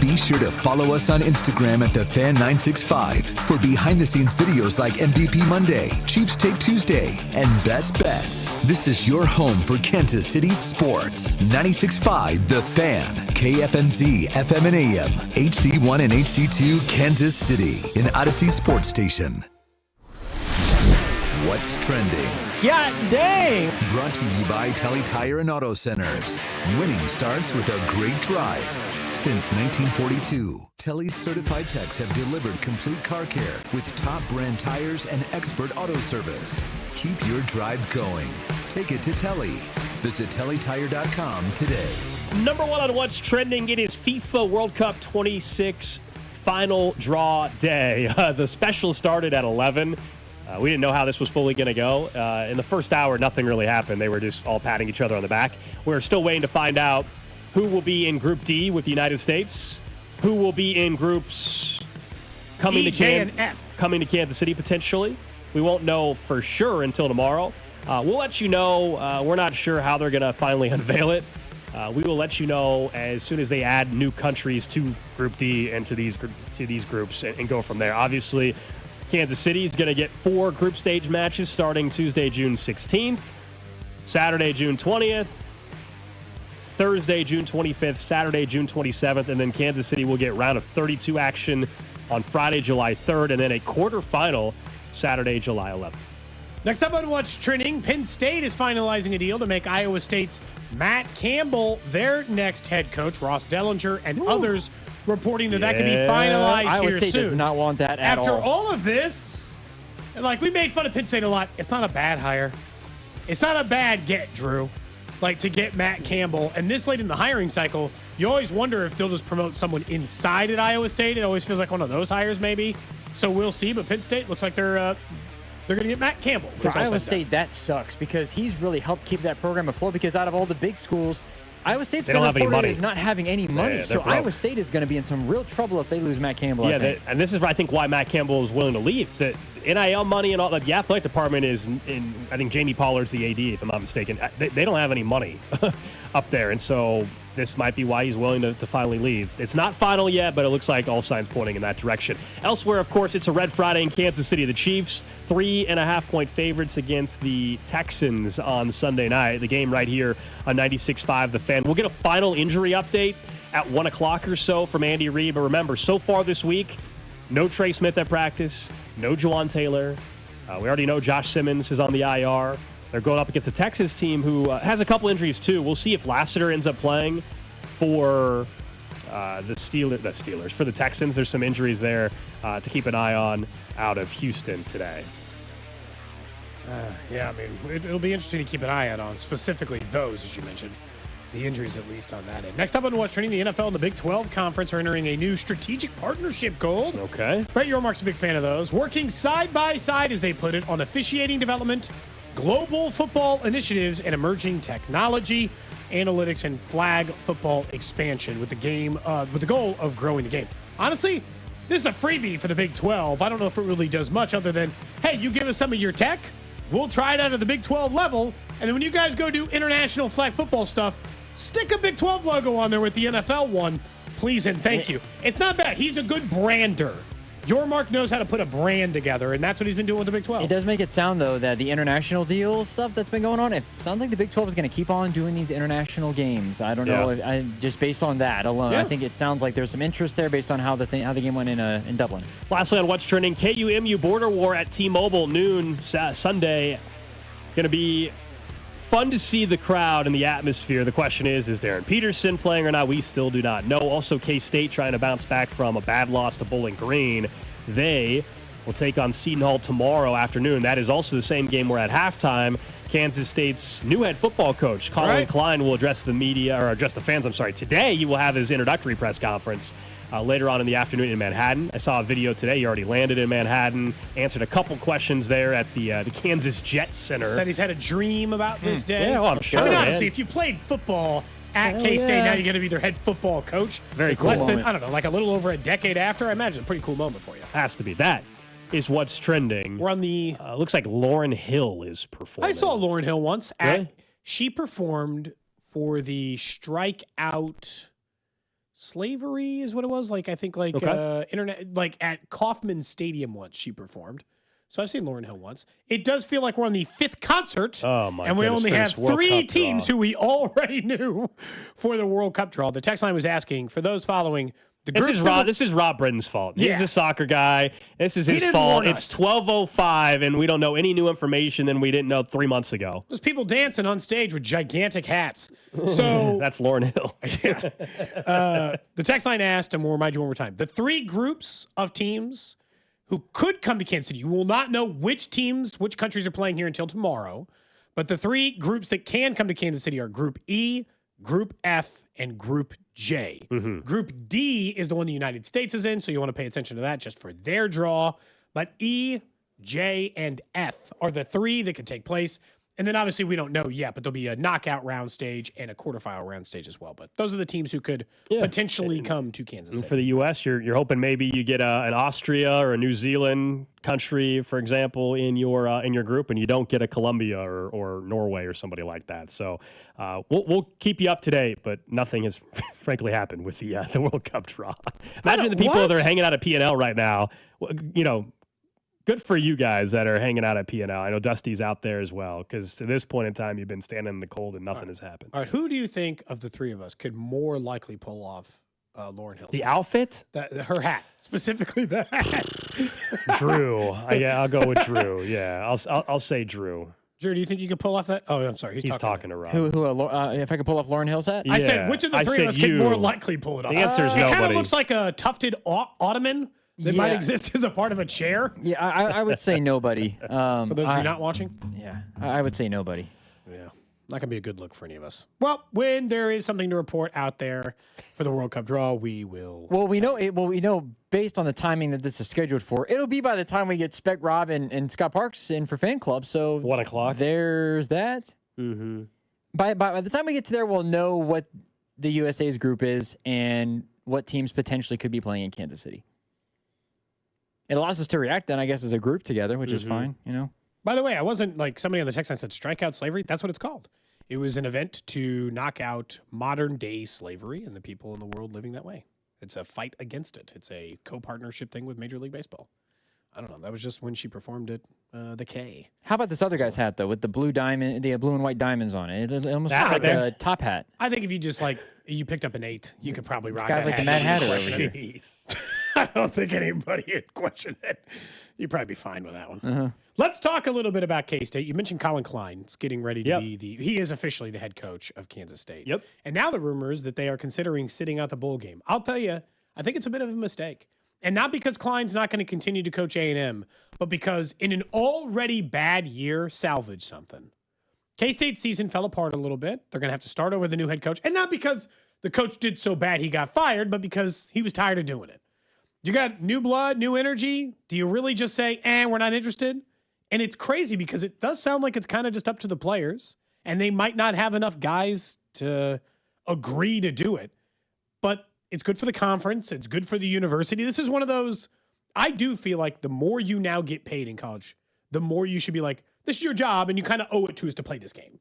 Be sure to follow us on Instagram at TheFan965 for behind-the-scenes videos like MVP Monday, Chiefs Take Tuesday, and Best Bets. This is your home for Kansas City sports. 96.5 The Fan, KFNZ, FM and AM, HD1 and HD2, Kansas City, an Odyssey sports station. What's trending? God dang! Brought to you by Telly Tire and Auto Centers. Winning starts with a great drive. Since 1942, Telly's certified techs have delivered complete car care with top brand tires and expert auto service. Keep your drive going. Take it to Telly. Visit TellyTire.com today. Number one on What's Trending, it is FIFA World Cup 26 final draw day. The special started at 11. We didn't know how this was fully going to go. In the first hour, nothing really happened. They were just all patting each other on the back. We're still waiting to find out who will be in Group D with the United States, who will be in groups coming to Kansas City potentially. We won't know for sure until tomorrow. We'll let you know. We're not sure how they're going to finally unveil it. We will let you know as soon as they add new countries to Group D and to these groups and go from there. Obviously, Kansas City is going to get 4 group stage matches starting Tuesday, June 16th, Saturday, June 20th, Thursday, June 25th, Saturday, June 27th, and then Kansas City will get round of 32 action on Friday, July 3rd, and then a quarterfinal Saturday, July 11th. Next up on What's Trending, Penn State is finalizing a deal to make Iowa State's Matt Campbell their next head coach. Ross Dellinger and others reporting that could be finalized Iowa here State soon. does not want that at all. After all of this, like, we made fun of Penn State a lot. It's not a bad hire. It's not a bad get, Drew. Like, to get Matt Campbell. And this late in the hiring cycle, You always wonder if they'll just promote someone inside at Iowa State. It always feels like one of those hires, maybe. So we'll see. But Penn State looks like they're going to get Matt Campbell. For Iowa State, that sucks because he's really helped keep that program afloat. Because out of all the big schools, Iowa State's been reported as not having any money. So Iowa State is going to be in some real trouble if they lose Matt Campbell. Yeah, and this is, I think, why Matt Campbell is willing to leave. The NIL money and all that. The athletic department is in. I think Jamie Pollard's the AD, if I'm not mistaken. They don't have any money up there, and so this might be why he's willing to finally leave. It's not final yet, but it looks like all signs pointing in that direction. Elsewhere, of course, it's a Red Friday in Kansas City. The Chiefs, 3.5-point favorites against the Texans on Sunday night. The game right here on 96.5 The Fan. We'll get a final injury update at 1 o'clock or so from Andy Reid. But remember, so far this week, no Trey Smith at practice, no Juwan Taylor. We already know Josh Simmons is on the IR. They're going up against a Texas team who has a couple injuries, too. We'll see if Lassiter ends up playing for the Steelers. For the Texans, there's some injuries there to keep an eye on out of Houston today. Yeah, I mean, it'll be interesting to keep an eye out on, specifically those, as you mentioned. The injuries, at least, on that end. Next up on What's Trending, the NFL and the Big 12 Conference are entering a new strategic partnership, Gold. Okay. Brett Yormark's a big fan of those. Working side by side, as they put it, on officiating development, global football initiatives, and emerging technology, analytics, and flag football expansion with the goal of growing the game. Honestly, this is a freebie for the Big 12. I don't know if it really does much other than, hey, you give us some of your tech, we'll try it out at the Big 12 level, and then when you guys go do international flag football stuff, stick a Big 12 logo on there with the NFL one, please and thank you. It's not bad. He's a good brander. Yormark knows how to put a brand together, and that's what he's been doing with the Big 12. It does make it sound, though, that the international deal stuff that's been going on, it sounds like the Big 12 is going to keep on doing these international games. I don't know. Just based on that alone, I think it sounds like there's some interest there based on how the game went in Dublin. Lastly on What's Trending, KU-MU border war at T-Mobile noon Sunday. Going to be fun to see the crowd and the atmosphere. The question is Darren Peterson playing or not? We still do not know. Also, K-State trying to bounce back from a bad loss to Bowling Green. They will take on Seton Hall tomorrow afternoon. That is also the same game where at halftime, Kansas State's new head football coach, Colin Klein, will address the media, or address the fans, Today, he will have his introductory press conference later on in the afternoon in Manhattan. I saw a video today. He already landed in Manhattan, answered a couple questions there at the Kansas Jet Center. Said he's had a dream about this day. Yeah, well, I'm sure. I mean, honestly, if you played football at K-State, now you're going to be their head football coach. Very cool Less than, moment. I don't know, like a little over a decade after. I imagine a pretty cool moment for you. Has to be. That is What's Trending. We're on the... looks like Lauryn Hill is performing. I saw Lauryn Hill once. Really? She performed for the Strike Out Slavery is what it was. Internet, like at Kauffman Stadium once she performed. So I've seen Lauryn Hill once. It does feel like we're on the 5th concert. Oh, my And we goodness, only for have this World 3 Cup teams draw. who we already knew for the World Cup draw. The text line was asking, for those following the This groups is that Rob. were- This is Rob Britton's fault. Yeah. He's a soccer guy. This is He his didn't fault. warn It's us. 12:05, and we don't know any new information than we didn't know 3 months ago. There's people dancing on stage with gigantic hats. So That's Lauryn Hill. the text line asked, and we'll remind you one more time, the 3 groups of teams who could come to Kansas City. You will not know which countries are playing here until tomorrow, but the 3 groups that can come to Kansas City are Group E, Group F, and Group J. Group D is the one the United States is in, so you want to pay attention to that just for their draw. But E, J, and F are the 3 that could take place. And then obviously we don't know yet, but there'll be a knockout round stage and a quarterfinal round stage as well. But those are the teams who could potentially come to Kansas And City. for the U.S., you're hoping maybe you get an Austria or a New Zealand country, for example, in your group, and you don't get a Colombia or Norway or somebody like that. So we'll keep you up to date, but nothing has frankly happened with the World Cup draw. Imagine the people that are hanging out at P&L right now. Good for you guys that are hanging out at P&L. I know Dusty's out there as well, because to this point in time, you've been standing in the cold and nothing has happened. All right, who do you think of the 3 of us could more likely pull off Lauryn Hill? The outfit? Her hat. Specifically the hat. Drew. I'll go with Drew. Yeah, I'll say Drew. Drew, do you think you could pull off that? Oh, I'm sorry. He's talking to Rob. If I could pull off Lauryn Hill's hat? I said, which of the 3 of us could more likely pull it off? The answer is It kind of nobody. looks like a tufted ottoman that might exist as a part of a chair. Yeah, I would say nobody. For those of you not watching? Yeah, I would say nobody. Yeah. Not going to be a good look for any of us. Well, when there is something to report out there for the World Cup draw, we will. Well, we know based on the timing that this is scheduled for, it'll be by the time we get Spec, Rob, and Scott Parks in for fan club. So 1 o'clock. There's that. Mm-hmm. By the time we get to there, we'll know what the USA's group is and what teams potentially could be playing in Kansas City. It allows us to react then, I guess, as a group together, which is fine, you know. By the way, I wasn't like somebody on the text line said strike out slavery. That's what it's called. It was an event to knock out modern day slavery and the people in the world living that way. It's a fight against it. It's a co-partnership thing with Major League Baseball. I don't know. That was just when she performed at the K. How about this other guy's hat though, with the blue diamond, the blue and white diamonds on it? It almost looks like a top hat. I think if you just you picked up an 8, you could probably rock guy's that like the hat. Mad Hatter over here. Jeez. I don't think anybody would question it. You'd probably be fine with that one. Let's talk a little bit about K-State. You mentioned Colin Klein. It's getting ready to be he is officially the head coach of Kansas State. Yep. And now the rumor is that they are considering sitting out the bowl game. I'll tell you, I think it's a bit of a mistake. And not because Klein's not going to continue to coach A&M, but because in an already bad year, salvage something. K-State's season fell apart a little bit. They're going to have to start over the new head coach. And not because the coach did so bad he got fired, but because he was tired of doing it. You got new blood, new energy. Do you really just say, we're not interested? And it's crazy because it does sound like it's kind of just up to the players, and they might not have enough guys to agree to do it. But it's good for the conference. It's good for the university. This is one of those, I do feel like the more you now get paid in college, the more you should be like, this is your job, and you kind of owe it to us to play this game.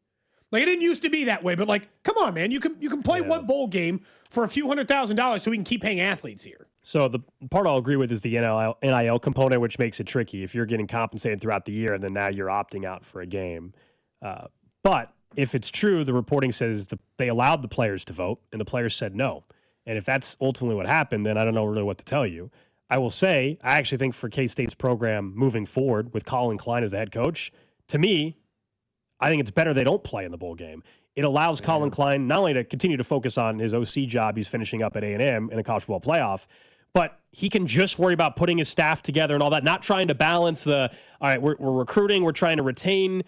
Like, it didn't used to be that way, but like, come on, man. You can play one bowl game for a few $100,000 so we can keep paying athletes here. So the part I'll agree with is the NIL component, which makes it tricky if you're getting compensated throughout the year and then now you're opting out for a game. But if it's true, the reporting says they allowed the players to vote and the players said no. And if that's ultimately what happened, then I don't know really what to tell you. I will say, I actually think for K-State's program moving forward with Colin Klein as the head coach, to me, I think it's better they don't play in the bowl game. It allows Colin Klein not only to continue to focus on his OC job he's finishing up at A&M in the college football playoff, but he can just worry about putting his staff together and all that, not trying to balance all right, we're recruiting, we're trying to retain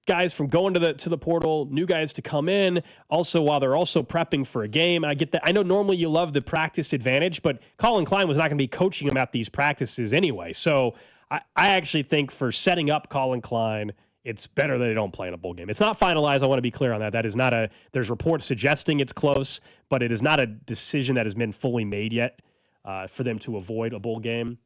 guys from going to the portal, new guys to come in, also while they're also prepping for a game. I get that. I know normally you love the practice advantage, but Colin Klein was not going to be coaching him at these practices anyway. So I actually think for setting up Colin Klein, it's better that they don't play in a bowl game. It's not finalized. I want to be clear on that. That is not there's reports suggesting it's close, but it is not a decision that has been fully made yet for them to avoid a bowl game.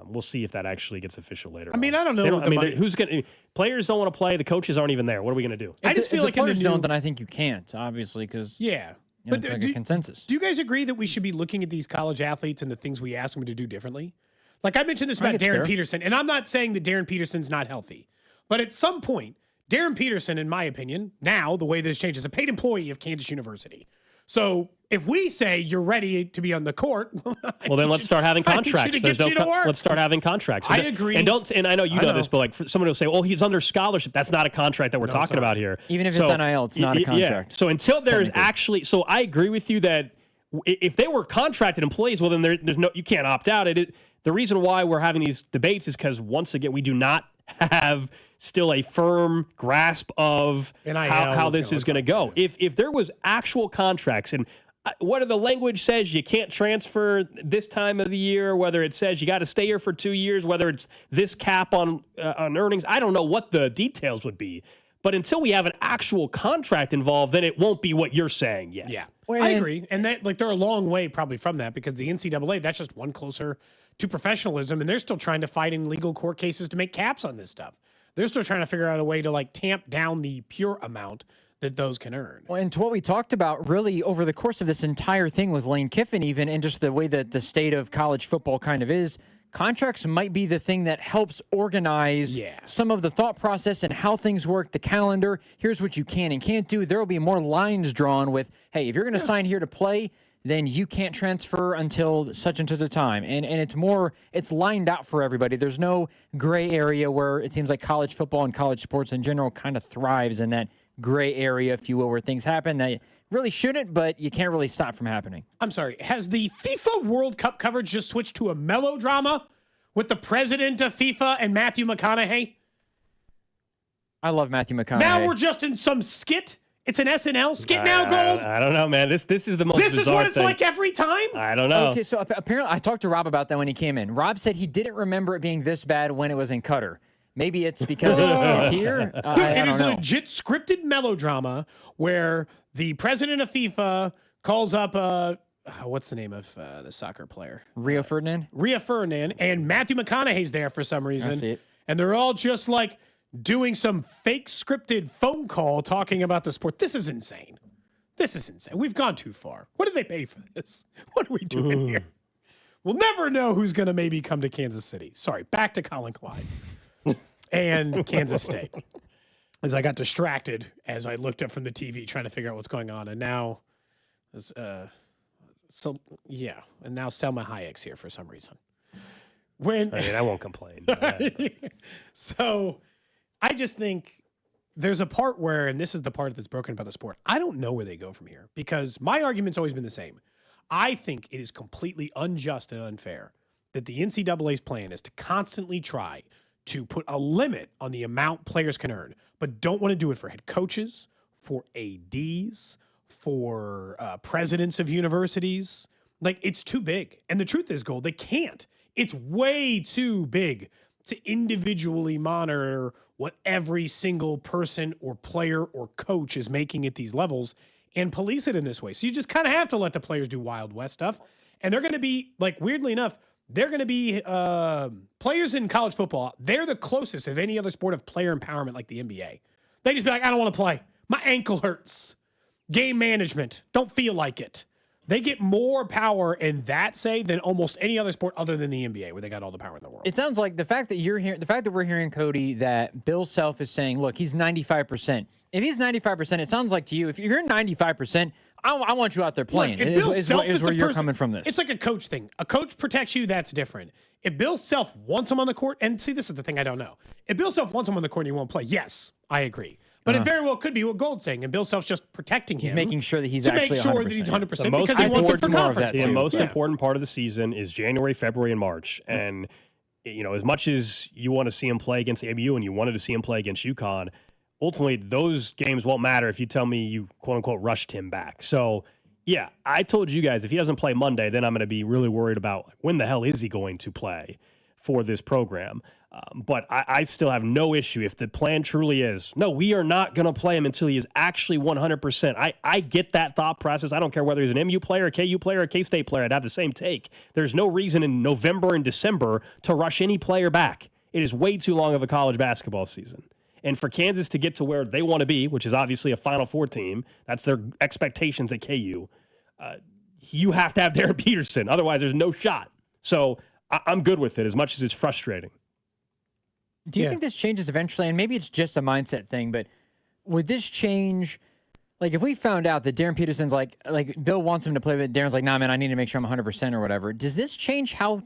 We'll see if that actually gets official later. I mean, I don't know. Who's going to? Players don't want to play. The coaches aren't even there. What are we going to do? I just feel like the players don't, then I think you can't, obviously, because but it's like a consensus. Do you guys agree that we should be looking at these college athletes and the things we ask them to do differently? Like I mentioned this about Darren Peterson, and I'm not saying that Darren Peterson's not healthy, but at some point, Darren Peterson, in my opinion, now the way this changes, is a paid employee of Kansas University. So if we say you're ready to be on the court, well, then let's start having contracts. Let's start having contracts. I agree. And I know you know this, but like someone will say, "Oh, he's under scholarship." That's not a contract that we're talking about here. Even if it's NIL, it's not a contract. Yeah. So until there's actually, so I agree with you that if they were contracted employees, well, then there's no, you can't opt out. The reason why we're having these debates is because once again, we do not have still a firm grasp of how this is going to go. If there was actual contracts and whether the language says you can't transfer this time of the year, whether it says you got to stay here for 2 years, whether it's this cap on earnings, I don't know what the details would be. But until we have an actual contract involved, then it won't be what you're saying yet. Yeah, I agree. And they're a long way probably from that because the NCAA, that's just one closer to professionalism, and they're still trying to fight in legal court cases to make caps on this stuff. They're still trying to figure out a way to tamp down the pure amount that those can earn. Well, and to what we talked about really over the course of this entire thing with Lane Kiffin even, and just the way that the state of college football kind of is, contracts might be the thing that helps organize some of the thought process and how things work, the calendar. Here's what you can and can't do. There will be more lines drawn with, hey, if you're going to sign here to play, then you can't transfer until such and such a time. And it's lined out for everybody. There's no gray area where it seems like college football and college sports in general kind of thrives in that gray area, if you will, where things happen that really shouldn't, but you can't really stop from happening. I'm sorry. Has the FIFA World Cup coverage just switched to a melodrama with the president of FIFA and Matthew McConaughey? I love Matthew McConaughey. Now we're just in some skit. It's an SNL skit now, Gold. I don't know, man. This is the most bizarre thing. This is what it's like every time? I don't know. Okay, so apparently I talked to Rob about that when he came in. Rob said he didn't remember it being this bad when it was in Qatar. Maybe it's because it's here. Dude, it is a legit scripted melodrama where the president of FIFA calls up what's the name of the soccer player? Rio Ferdinand? Rio Ferdinand, and Matthew McConaughey's there for some reason. I see it. And they're all just like doing some fake scripted phone call talking about the sport. This is insane. We've gone too far. What did they pay for this? What are we doing here? We'll never know who's going to maybe come to Kansas City. Sorry, back to Colin Clyde and Kansas State. As I got distracted as I looked up from the TV trying to figure out what's going on. And now, and now Selma Hayek's here for some reason. I won't complain. So I just think there's a part where, and this is the part that's broken about the sport, I don't know where they go from here because my argument's always been the same. I think it is completely unjust and unfair that the NCAA's plan is to constantly try to put a limit on the amount players can earn, but don't want to do it for head coaches, for ADs, for presidents of universities. Like, it's too big. And the truth is, Gold, they can't. It's way too big to individually monitor what every single person or player or coach is making at these levels and police it in this way. So you just kind of have to let the players do Wild West stuff. And they're going to be, like, weirdly enough, they're going to be players in college football. They're the closest of any other sport of player empowerment like the NBA. They just be like, I don't want to play. My ankle hurts. Game management. Don't feel like it. They get more power in that, say, than almost any other sport other than the NBA, where they got all the power in the world. It sounds like the fact that we're hearing, Cody, that Bill Self is saying, look, he's 95%. If he's 95%, it sounds like to you, if you're 95%, I want you out there playing. Look, is where you're coming from this. It's like a coach thing. A coach protects you, that's different. If Bill Self wants him on the court, and see, this is the thing I don't know. If Bill Self wants him on the court and he won't play, yes, I agree. But it very well could be what Gold's saying, and Bill Self's just protecting him. He's making sure that he's to actually make sure 100%. that he's 100% The because he wants it for conference. The most important part of the season is January, February, and March. And, as much as you want to see him play against ABU and you wanted to see him play against UConn, ultimately those games won't matter if you tell me you, quote-unquote, rushed him back. So, yeah, I told you guys if he doesn't play Monday, then I'm going to be really worried about when the hell is he going to play for this program. But I still have no issue if the plan truly is, no, we are not going to play him until he is actually 100%. I get that thought process. I don't care whether he's an MU player, a KU player, a K-State player. I'd have the same take. There's no reason in November and December to rush any player back. It is way too long of a college basketball season. And for Kansas to get to where they want to be, which is obviously a Final Four team, that's their expectations at KU, you have to have Darren Peterson. Otherwise, there's no shot. So I'm good with it as much as it's frustrating. Do you think this changes eventually? And maybe it's just a mindset thing, but would this change? Like, if we found out that Darren Peterson's like Bill wants him to play, but Darren's like, nah, man, I need to make sure I'm 100% or whatever. Does this change how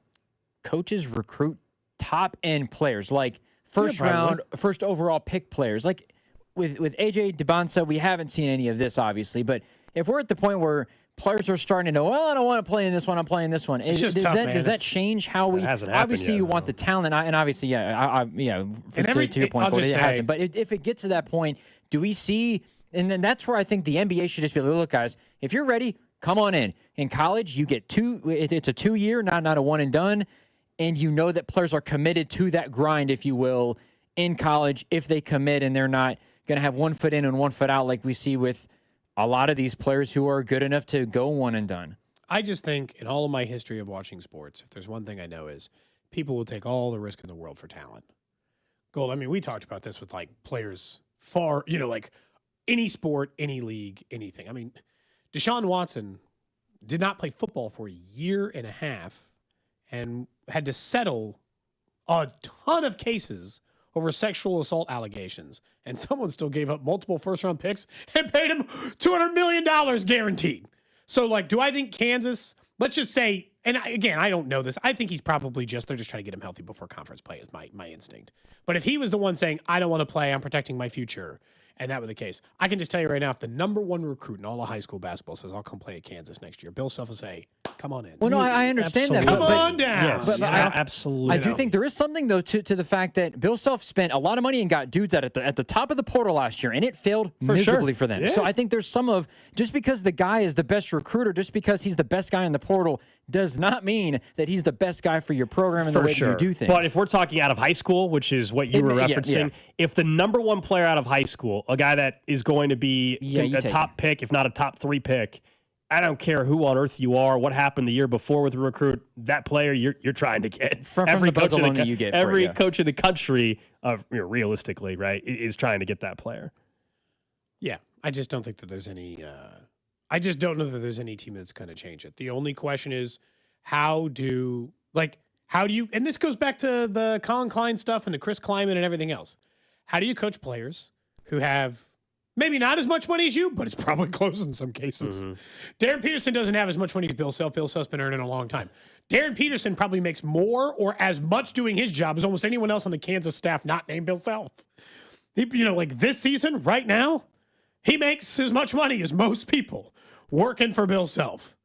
coaches recruit top end players, like first round, first overall pick players? Like with AJ DeBonsa, we haven't seen any of this, obviously. But if we're at the point where players are starting to know, well, I don't want to play in this one, I'm playing this one. Does that change how we? Obviously, you want the talent, and obviously, to your point, it hasn't. But if it gets to that point, do we see? And then that's where I think the NBA should just be like, look, guys, if you're ready, come on in. In college, you get it's a 2-year, not a one and done, and you know that players are committed to that grind, if you will, in college. If they commit and they're not going to have one foot in and one foot out, like we see with a lot of these players who are good enough to go one and done. I just think in all of my history of watching sports, if there's one thing I know is people will take all the risk in the world for talent. Gold, I mean, we talked about this with like players far, like any sport, any league, anything. I mean, Deshaun Watson did not play football for a year and a half and had to settle a ton of cases over sexual assault allegations, and someone still gave up multiple first-round picks and paid him $200 million guaranteed. So, do I think Kansas, let's just say, and again, I don't know this, I think he's probably they're just trying to get him healthy before conference play is my instinct. But if he was the one saying, I don't want to play, I'm protecting my future, and that were the case. I can just tell you right now, if the number one recruit in all of high school basketball says, I'll come play at Kansas next year, Bill Self will say, come on in. Well, no, I understand that. Come on down. Yes, absolutely. I do think there is something, though, to the fact that Bill Self spent a lot of money and got dudes at the top of the portal last year, and it failed miserably for them. Yeah. So I think there's some of, just because the guy is the best recruiter, just because he's the best guy in the portal, does not mean that he's the best guy for your program and the way that you do things. But if we're talking out of high school, which is what you were referencing, if the number one player out of high school, a guy that is going to be a top pick, if not a top 3 pick, I don't care who on earth you are, what happened the year before with the recruit, that player you're trying to get. From every coach in the, you get every coach in the country, realistically, right, is trying to get that player. Yeah, I just don't think that there's any. I just don't know that there's any team that's going to change it. The only question is, how do you? And this goes back to the Colin Klein stuff and the Chris Kleiman and everything else. How do you coach players who have maybe not as much money as you, but it's probably close in some cases? Darren Peterson doesn't have as much money as Bill Self. Bill Self's been earning a long time. Darren Peterson probably makes more or as much doing his job as almost anyone else on the Kansas staff not named Bill Self. Like this season, right now, he makes as much money as most people working for Bill Self.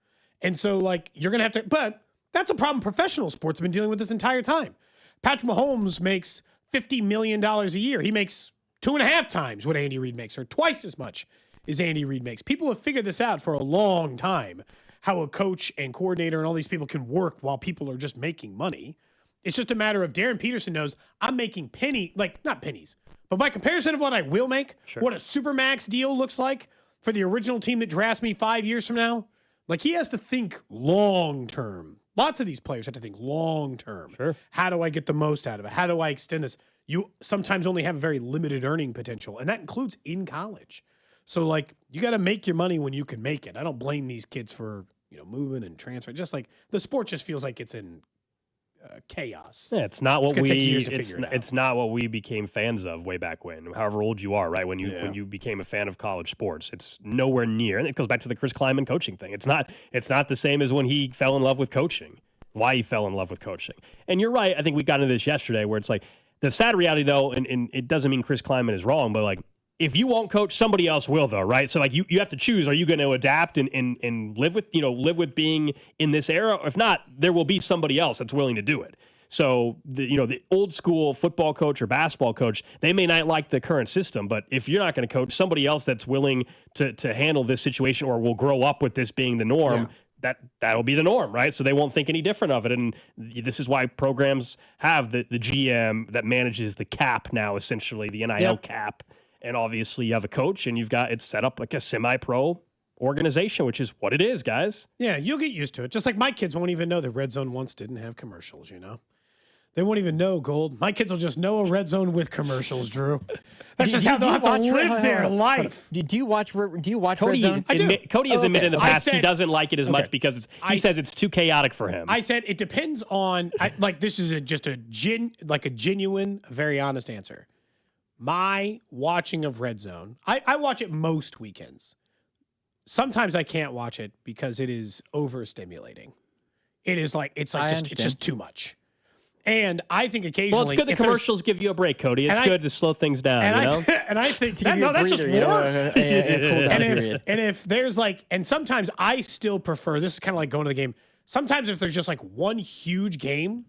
And so, you're going to have to, but that's a problem professional sports have been dealing with this entire time. Patrick Mahomes makes $50 million a year. He makes 2.5 times what Andy Reid makes, or twice as much as Andy Reid makes. People have figured this out for a long time, how a coach and coordinator and all these people can work while people are just making money. It's just a matter of Darren Peterson knows I'm making not pennies, but by comparison of what I will make, what a Supermax deal looks like for the original team that drafts me 5 years from now, he has to think long term. Lots of these players have to think long term. Sure. How do I get the most out of it? How do I extend this? You sometimes only have very limited earning potential, and that includes in college. So, you got to make your money when you can make it. I don't blame these kids for, moving and transferring. Just the sport just feels like it's in chaos. Yeah, it's not what it's not what we became fans of way back when. However old you are, right? When you became a fan of college sports, it's nowhere near. And it goes back to the Chris Kleiman coaching thing. It's not the same as when he fell in love with coaching. Why he fell in love with coaching. And you're right. I think we got into this yesterday, where it's the sad reality though, and it doesn't mean Chris Kleiman is wrong, but if you won't coach, somebody else will, though, right? So, you have to choose. Are you going to adapt and live with being in this era? If not, there will be somebody else that's willing to do it. So, the old school football coach or basketball coach, they may not like the current system, but if you're not going to coach, somebody else that's willing to handle this situation or will grow up with this being the norm, that'll be the norm, right? So they won't think any different of it. And this is why programs have the GM that manages the cap now, essentially, the NIL cap. And obviously you have a coach and you've got it set up like a semi-pro organization, which is what it is, guys. Yeah, you'll get used to it. Just like my kids won't even know that Red Zone once didn't have commercials, They won't even know, Gold. My kids will just know a Red Zone with commercials, Drew. That's just how they'll have to live their life. Do you watch Cody, Red Zone? Cody has admitted in the past he doesn't like it as much because he says it's too chaotic for him. I said it depends on, this is just a genuine, very honest answer. My watching of Red Zone, I watch it most weekends. Sometimes I can't watch it because it is overstimulating. It is it's just too much. And I think occasionally, well, it's good the commercials give you a break, Cody. It's good to slow things down. And I think that's just worse. And if there's and sometimes I still prefer. This is kind of like going to the game. Sometimes if there's just one huge game,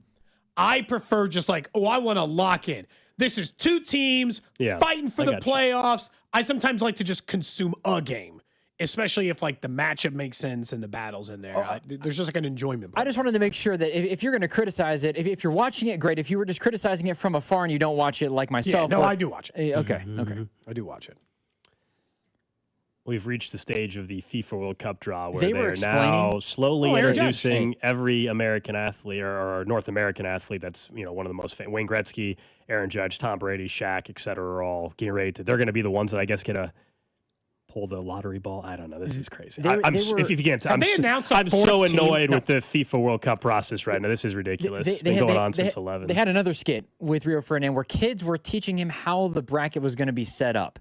I prefer just I want to lock in. This is two teams fighting for the playoffs. I sometimes like to just consume a game, especially if the matchup makes sense and the battle's in there. There's just an enjoyment. I just wanted to make sure that if you're going to criticize it, if you're watching it, great. If you were just criticizing it from afar and you don't watch it like myself. I do watch it. Okay. I do watch it. We've reached the stage of the FIFA World Cup draw where They were they're now slowly introducing Judge. every American athlete or North American athlete that's one of the most famous. Wayne Gretzky, Aaron Judge, Tom Brady, Shaq, et cetera, are all getting ready to. They're going to be the ones that I guess get a pull the lottery ball. I don't know. This is crazy. If you can't, I'm so annoyed with the FIFA World Cup process right now. This is ridiculous. It's been going on since 11. They had another skit with Rio Ferdinand where kids were teaching him how the bracket was going to be set up.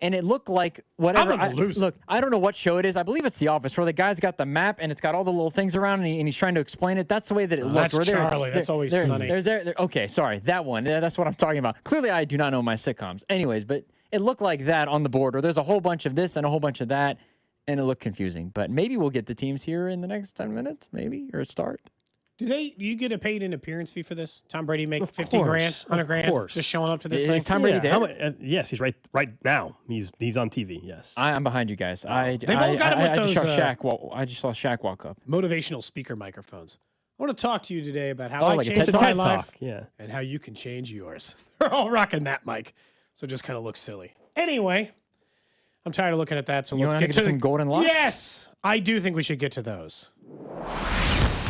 And it looked like whatever. Look, I don't know what show it is. I believe it's The Office, where the guy's got the map and it's got all the little things around, and he's trying to explain it. That's the way that it looked. That's Charlie. That's always Sunny. Okay, sorry, that one. That's what I'm talking about. Clearly, I do not know my sitcoms. Anyways, but it looked like that on the board, or there's a whole bunch of this and a whole bunch of that, and it looked confusing. But maybe we'll get the teams here in the next 10 minutes, maybe, or a start. Do you get a paid an appearance fee for this? Tom Brady make 50 grand, 100 grand, just showing up to this thing? Is Tom Brady there? Yes, he's right now. He's on TV. Yes, I'm behind you guys. I just saw Shaq walk up. Motivational speaker microphones. I want to talk to you today about how I like a changed TED my Talk. life, yeah, and how you can change yours. They're all rocking that mic, so it just kind of looks silly. Anyway, I'm tired of looking at that. So let's get to some golden locks. Yes, I do think we should get to those.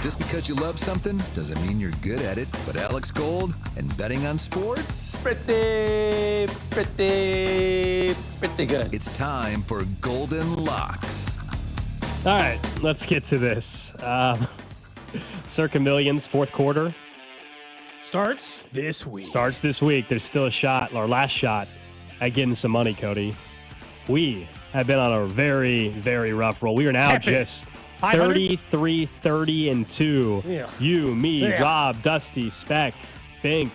Just because you love something doesn't mean you're good at it. But Alex Gold and betting on sports? Pretty good. It's time for Golden Locks. All right, let's get to this. Circa Millions, fourth quarter. Starts this week. There's still a shot, our last shot, at getting some money, Cody. We have been on a very, very rough roll. We are now just 33, 30, and 2. Yeah. You, me, Yeah. Rob, Dusty, Spec, Bink,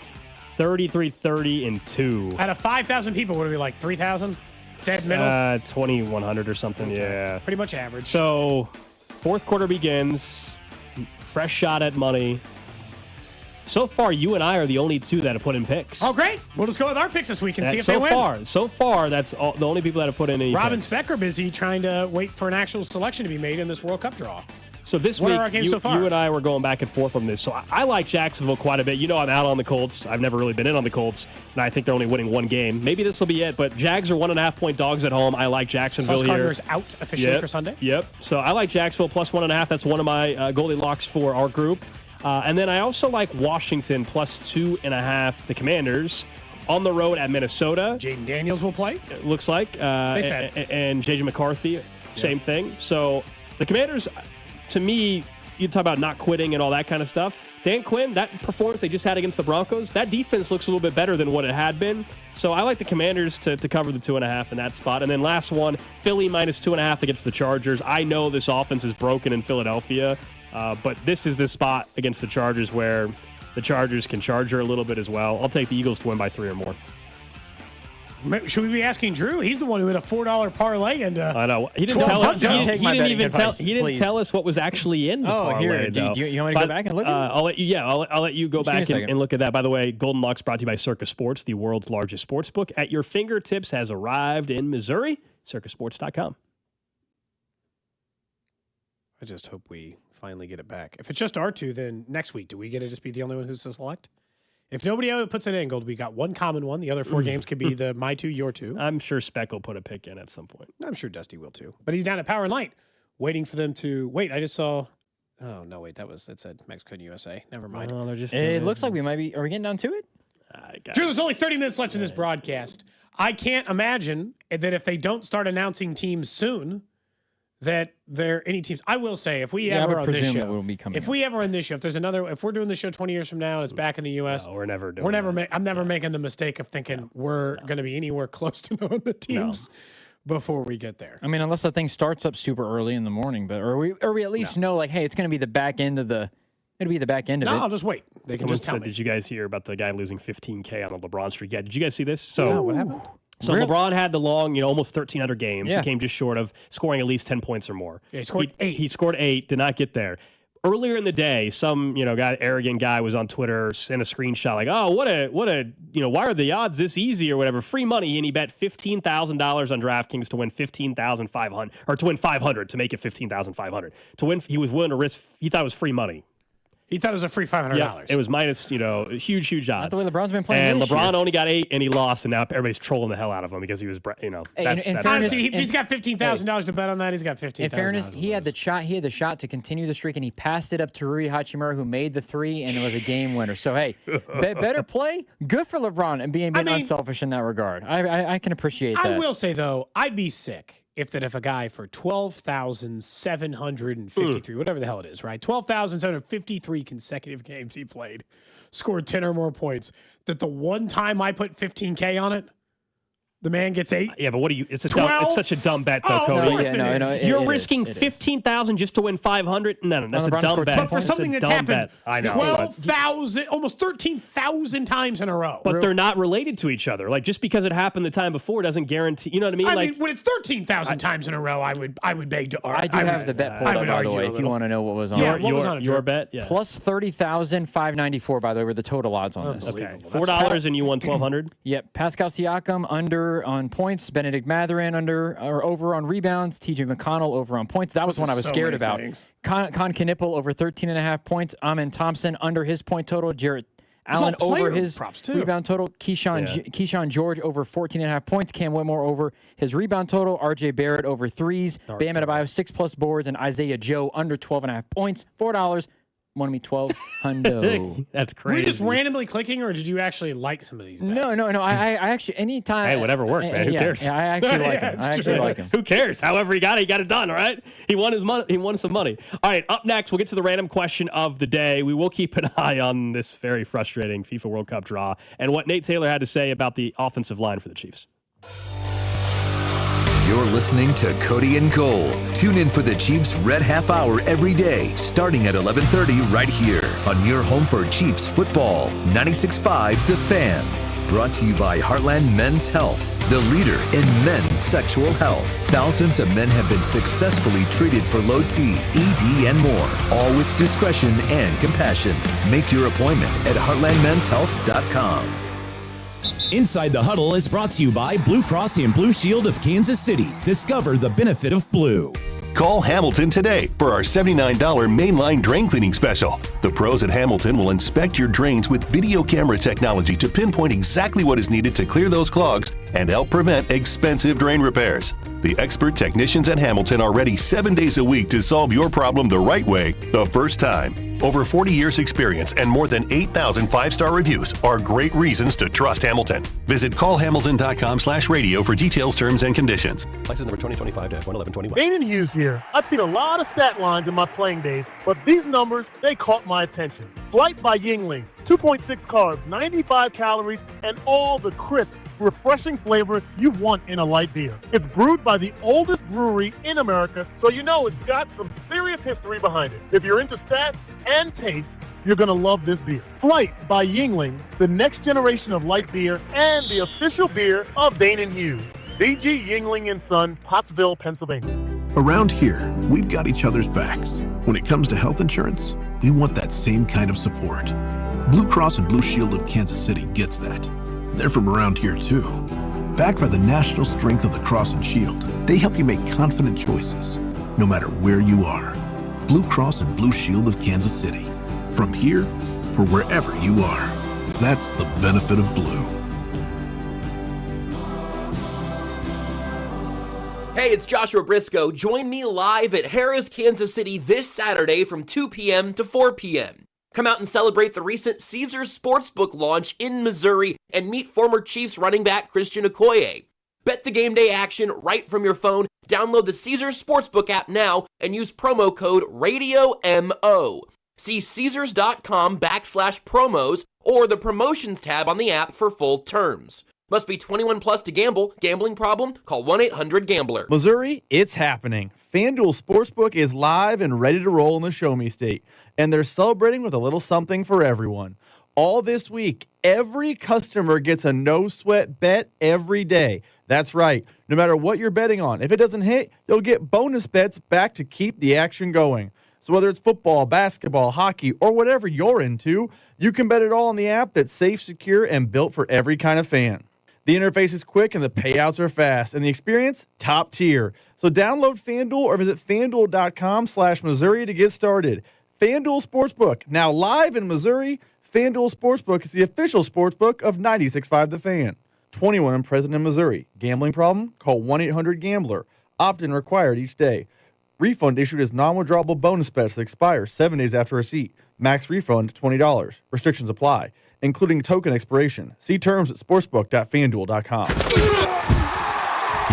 33, 30, and 2. Out of 5,000 people, what are we like, 3,000? Dead middle? 2,100 or something, yeah. Pretty much average. So, fourth quarter begins. Fresh shot at money. So far, you and I are the only two that have put in picks. Oh, great. We'll just go with our picks this week and see if they win. So far, that's the only people that have put in any Rob and picks. Spec are busy trying to wait for an actual selection to be made in this World Cup draw. So this What week, are our games you, so far? you and I were going back and forth on this. So I like Jacksonville quite a bit. You know I'm out on the Colts. I've never really been in on the Colts, and I think they're only winning one game. Maybe this will be it, but Jags are 1.5-point dogs at home. I like Jacksonville Sauce here. Gardner's out officially for Sunday. Yep. So I like Jacksonville plus 1.5. That's one of my Goldilocks for our group. And then I also like Washington plus 2.5. The Commanders on the road at Minnesota. Jaden Daniels will play. It looks like. They said. And J.J. McCarthy, same thing. So the Commanders, to me, you talk about not quitting and all that kind of stuff. Dan Quinn, that performance they just had against the Broncos, that defense looks a little bit better than what it had been. So I like the Commanders to cover the 2.5 in that spot. And then last one, Philly minus 2.5 against the Chargers. I know this offense is broken in Philadelphia, but this is the spot against the Chargers where the Chargers can charge her a little bit as well. I'll take the Eagles to win by 3 or more. Should we be asking Drew? He's the one who had a $4 parlay and I know he didn't tell us. He didn't tell us what was actually in the parlay. Here, do you want me to go back and look at it? I'll let you. Yeah, I'll let you go Just give me back a second. and look at that. By the way, Golden Locks brought to you by Circus Sports, the world's largest sports book. At your fingertips has arrived in Missouri. CircusSports.com. I just hope we finally get it back. If it's just our two, then next week, do we get to just be the only one who's to select? If nobody else puts it in, Gold, we got one common one. The other 4 games could be the my two, your two. I'm sure Spec will put a pick in at some point. I'm sure Dusty will too. But he's down at Power and Light, waiting for them to wait. I just saw. Oh no, wait, that said Mexico and USA. Never mind. Oh, they're just. It looks like we might be. Are we getting down to it? Drew, there's only 30 minutes left in this broadcast. I can't imagine that if they don't start announcing teams soon, that there are any teams. I will say, if we ever on this show, if we're doing the show 20 years from now and it's back in the U.S., we're never doing. I'm never making the mistake of thinking we're going to be anywhere close to knowing the teams before we get there. I mean, unless the thing starts up super early in the morning, but or we at least know like, hey, it's going to be the back end of the. It'll be the back end of it. No, I'll just wait. They can Someone just tell said, me. Did you guys hear about the guy losing $15K on the LeBron streak? Yeah, did you guys see this? So No, what happened? So LeBron had the long, almost 1,300 games. Yeah. He came just short of scoring at least 10 points or more. Yeah, he scored 8. He scored 8, did not get there. Earlier in the day, some arrogant guy was on Twitter, sent a screenshot like, "Oh, what a why are the odds this easy or whatever? Free money," and he bet $15,000 on DraftKings to win $15,500 or to win $500 to make it $15,500. To win, he was willing to risk. He thought it was free money. He thought it was a free $500. Yeah, it was minus, huge odds. Not the way LeBron's been playing And this LeBron year. only got 8, and he lost, and now everybody's trolling the hell out of him because he was, Hey, that's in that's fairness, Honestly, if he's got $15,000 to bet on that, he's got $15,000. In fairness, he had the shot to continue the streak, and he passed it up to Rui Hachimura, who made the 3, and it was a game winner. So hey, better play. Good for LeBron and being unselfish in that regard. I can appreciate that. I will say though, I'd be sick if a guy for 12,753, whatever the hell it is, right? 12,753 consecutive games he played, scored 10 or more points, that the one time I put $15K on it, The man gets 8. Yeah, but what do you? It's It's such a dumb bet, though, Oh, Cody. no, yeah, no, You're risking 15,000 just to win 500. No, that's a dumb bet. But for something that's happened I know. 12,000, almost 13,000 times in a row. But they're not related to each other. Like, just because it happened the time before doesn't guarantee. You know what I mean? I mean, when it's 13,000 times in a row, I would beg to argue. I do have the bet pulled up, by the way, if you want to know what was on it. What was on it, your Drew? bet? Yeah. Plus 30,594, by the way, were the total odds on this. Okay. $4 and you won 1,200? Yep. Pascal Siakam under on points. Benedict Mathurin under or over on rebounds. TJ McConnell over on points. That was one I was scared about. Con Knipple over 13.5 points. Amen Thompson under his point total. Jarrett Allen over his rebound total. Keyshawn George over 14.5 points. Cam Whitmore over his rebound total. RJ Barrett over threes. Bam Adebayo 6+ boards. And Isaiah Joe under 12.5 points. $4. Won me 1,200. That's crazy. Were you just randomly clicking, or did you actually like some of these bets? No. I actually, anytime. Hey, whatever works, man. Who cares? Yeah, I actually like him. I actually like him. Who cares? However he got it done, all right? He won his money. He won some money. All right, up next, we'll get to the random question of the day. We will keep an eye on this very frustrating FIFA World Cup draw and what Nate Taylor had to say about the offensive line for the Chiefs. You're listening to Cody and Gold. Tune in for the Chiefs Red Half Hour every day, starting at 11:30 right here on your home for Chiefs football. 96.5 The Fan. Brought to you by Heartland Men's Health, the leader in men's sexual health. Thousands of men have been successfully treated for low T, ED, and more, all with discretion and compassion. Make your appointment at heartlandmenshealth.com. Inside the Huddle is brought to you by Blue Cross and Blue Shield of Kansas City. Discover the benefit of blue. Call Hamilton today for our $79 mainline drain cleaning special. The pros at Hamilton will inspect your drains with video camera technology to pinpoint exactly what is needed to clear those clogs and help prevent expensive drain repairs. The expert technicians at Hamilton are ready 7 days a week to solve your problem the right way, the first time. Over 40 years experience and more than 8,000 5-star reviews are great reasons to trust Hamilton. Visit callhamilton.com/radio for details, terms, and conditions. License number 2025-11121. Dane Hughes here. I've seen a lot of stat lines in my playing days, but these numbers, they caught my attention. Flight by Yingling. 2.6 carbs, 95 calories, and all the crisp, refreshing flavor you want in a light beer. It's brewed by the oldest brewery in America, so you know it's got some serious history behind it. If you're into stats and taste, you're going to love this beer. Flight by Yingling, the next generation of light beer and the official beer of Dane Hughes. DG Yingling & Son, Pottsville, Pennsylvania. Around here, we've got each other's backs. When it comes to health insurance, we want that same kind of support. Blue Cross and Blue Shield of Kansas City gets that. They're from around here too. Backed by the national strength of the Cross and Shield, they help you make confident choices, no matter where you are. Blue Cross and Blue Shield of Kansas City. From here for wherever you are. That's the benefit of blue. Hey, it's Joshua Brisco. Join me live at Harrah's, Kansas City this Saturday from 2 p.m. to 4 p.m. Come out and celebrate the recent Caesars Sportsbook launch in Missouri and meet former Chiefs running back Christian Okoye. Bet the game day action right from your phone. Download the Caesars Sportsbook app now and use promo code RADIOMO. See Caesars.com/promos or the promotions tab on the app for full terms. Must be 21 plus to gamble. Gambling problem? Call 1-800-GAMBLER. Missouri, it's happening. FanDuel Sportsbook is live and ready to roll in the Show Me State, and they're celebrating with a little something for everyone. All this week, every customer gets a no-sweat bet every day. That's right. No matter what you're betting on, if it doesn't hit, you'll get bonus bets back to keep the action going. So whether it's football, basketball, hockey, or whatever you're into, you can bet it all on the app that's safe, secure, and built for every kind of fan. The interface is quick and the payouts are fast, and the experience, top tier. So download FanDuel or visit FanDuel.com/Missouri to get started. FanDuel Sportsbook, now live in Missouri. FanDuel Sportsbook is the official sportsbook of 96.5 The Fan. 21 and present in Missouri. Gambling problem? Call 1-800-GAMBLER. Opt-in required each day. Refund issued as non-withdrawable bonus bets that expire 7 days after receipt. Max refund $20. Restrictions apply, including token expiration. See terms at sportsbook.fanduel.com.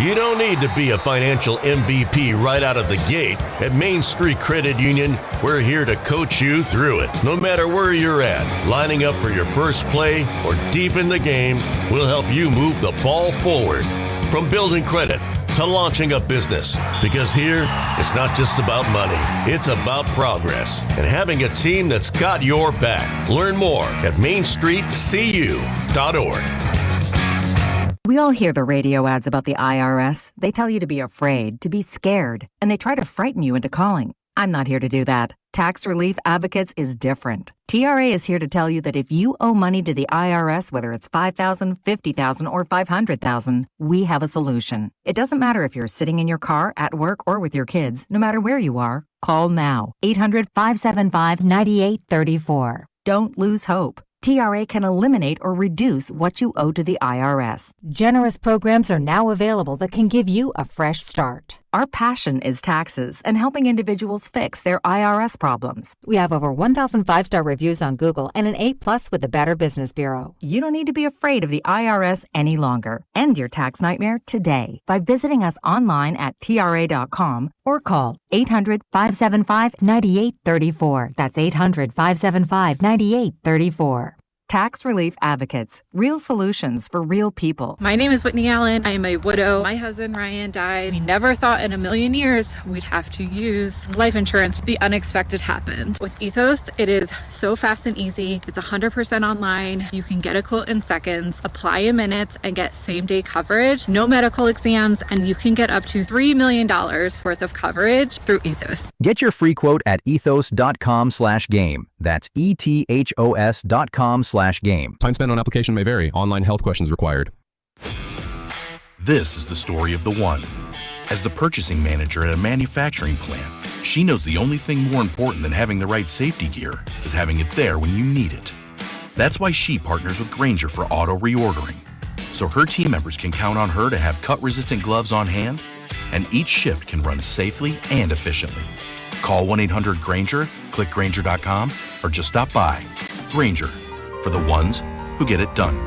You don't need to be a financial MVP right out of the gate. At Main Street Credit Union, we're here to coach you through it. No matter where you're at, lining up for your first play or deep in the game, we'll help you move the ball forward. From building credit to launching a business. Because here, it's not just about money, it's about progress and having a team that's got your back. Learn more at mainstreetcu.org. We all hear the radio ads about the IRS. They tell you to be afraid, to be scared, and they try to frighten you into calling. I'm not here to do that. Tax Relief Advocates is different. TRA is here to tell you that if you owe money to the IRS, whether it's $5,000, $50,000, or $500,000, we have a solution. It doesn't matter if you're sitting in your car, at work, or with your kids. No matter where you are, call now. 800-575-9834. Don't lose hope. TRA can eliminate or reduce what you owe to the IRS. Generous programs are now available that can give you a fresh start. Our passion is taxes and helping individuals fix their IRS problems. We have over 1,000 5-star reviews on Google and an A+ with the Better Business Bureau. You don't need to be afraid of the IRS any longer. End your tax nightmare today by visiting us online at TRA.com or call 800-575-9834. That's 800-575-9834. Tax Relief Advocates. Real solutions for real people. My name is Whitney Allen. I am a widow. My husband Ryan died. We never thought in a million years we'd have to use life insurance. The unexpected happened. With Ethos, it is so fast and easy. It's 100% online. You can get a quote in seconds, apply in minutes, and get same-day coverage. No medical exams, and you can get up to $3 million worth of coverage through Ethos. Get your free quote at ethos.com/game. That's ethos.com/game. Time spent on application may vary. Online health questions required. This is the story of the one. As the purchasing manager at a manufacturing plant, she knows the only thing more important than having the right safety gear is having it there when you need it. That's why she partners with Grainger for auto reordering, so her team members can count on her to have cut-resistant gloves on hand, and each shift can run safely and efficiently. Call 1-800-GRAINGER, click Grainger.com, or just stop by. Grainger, for the ones who get it done.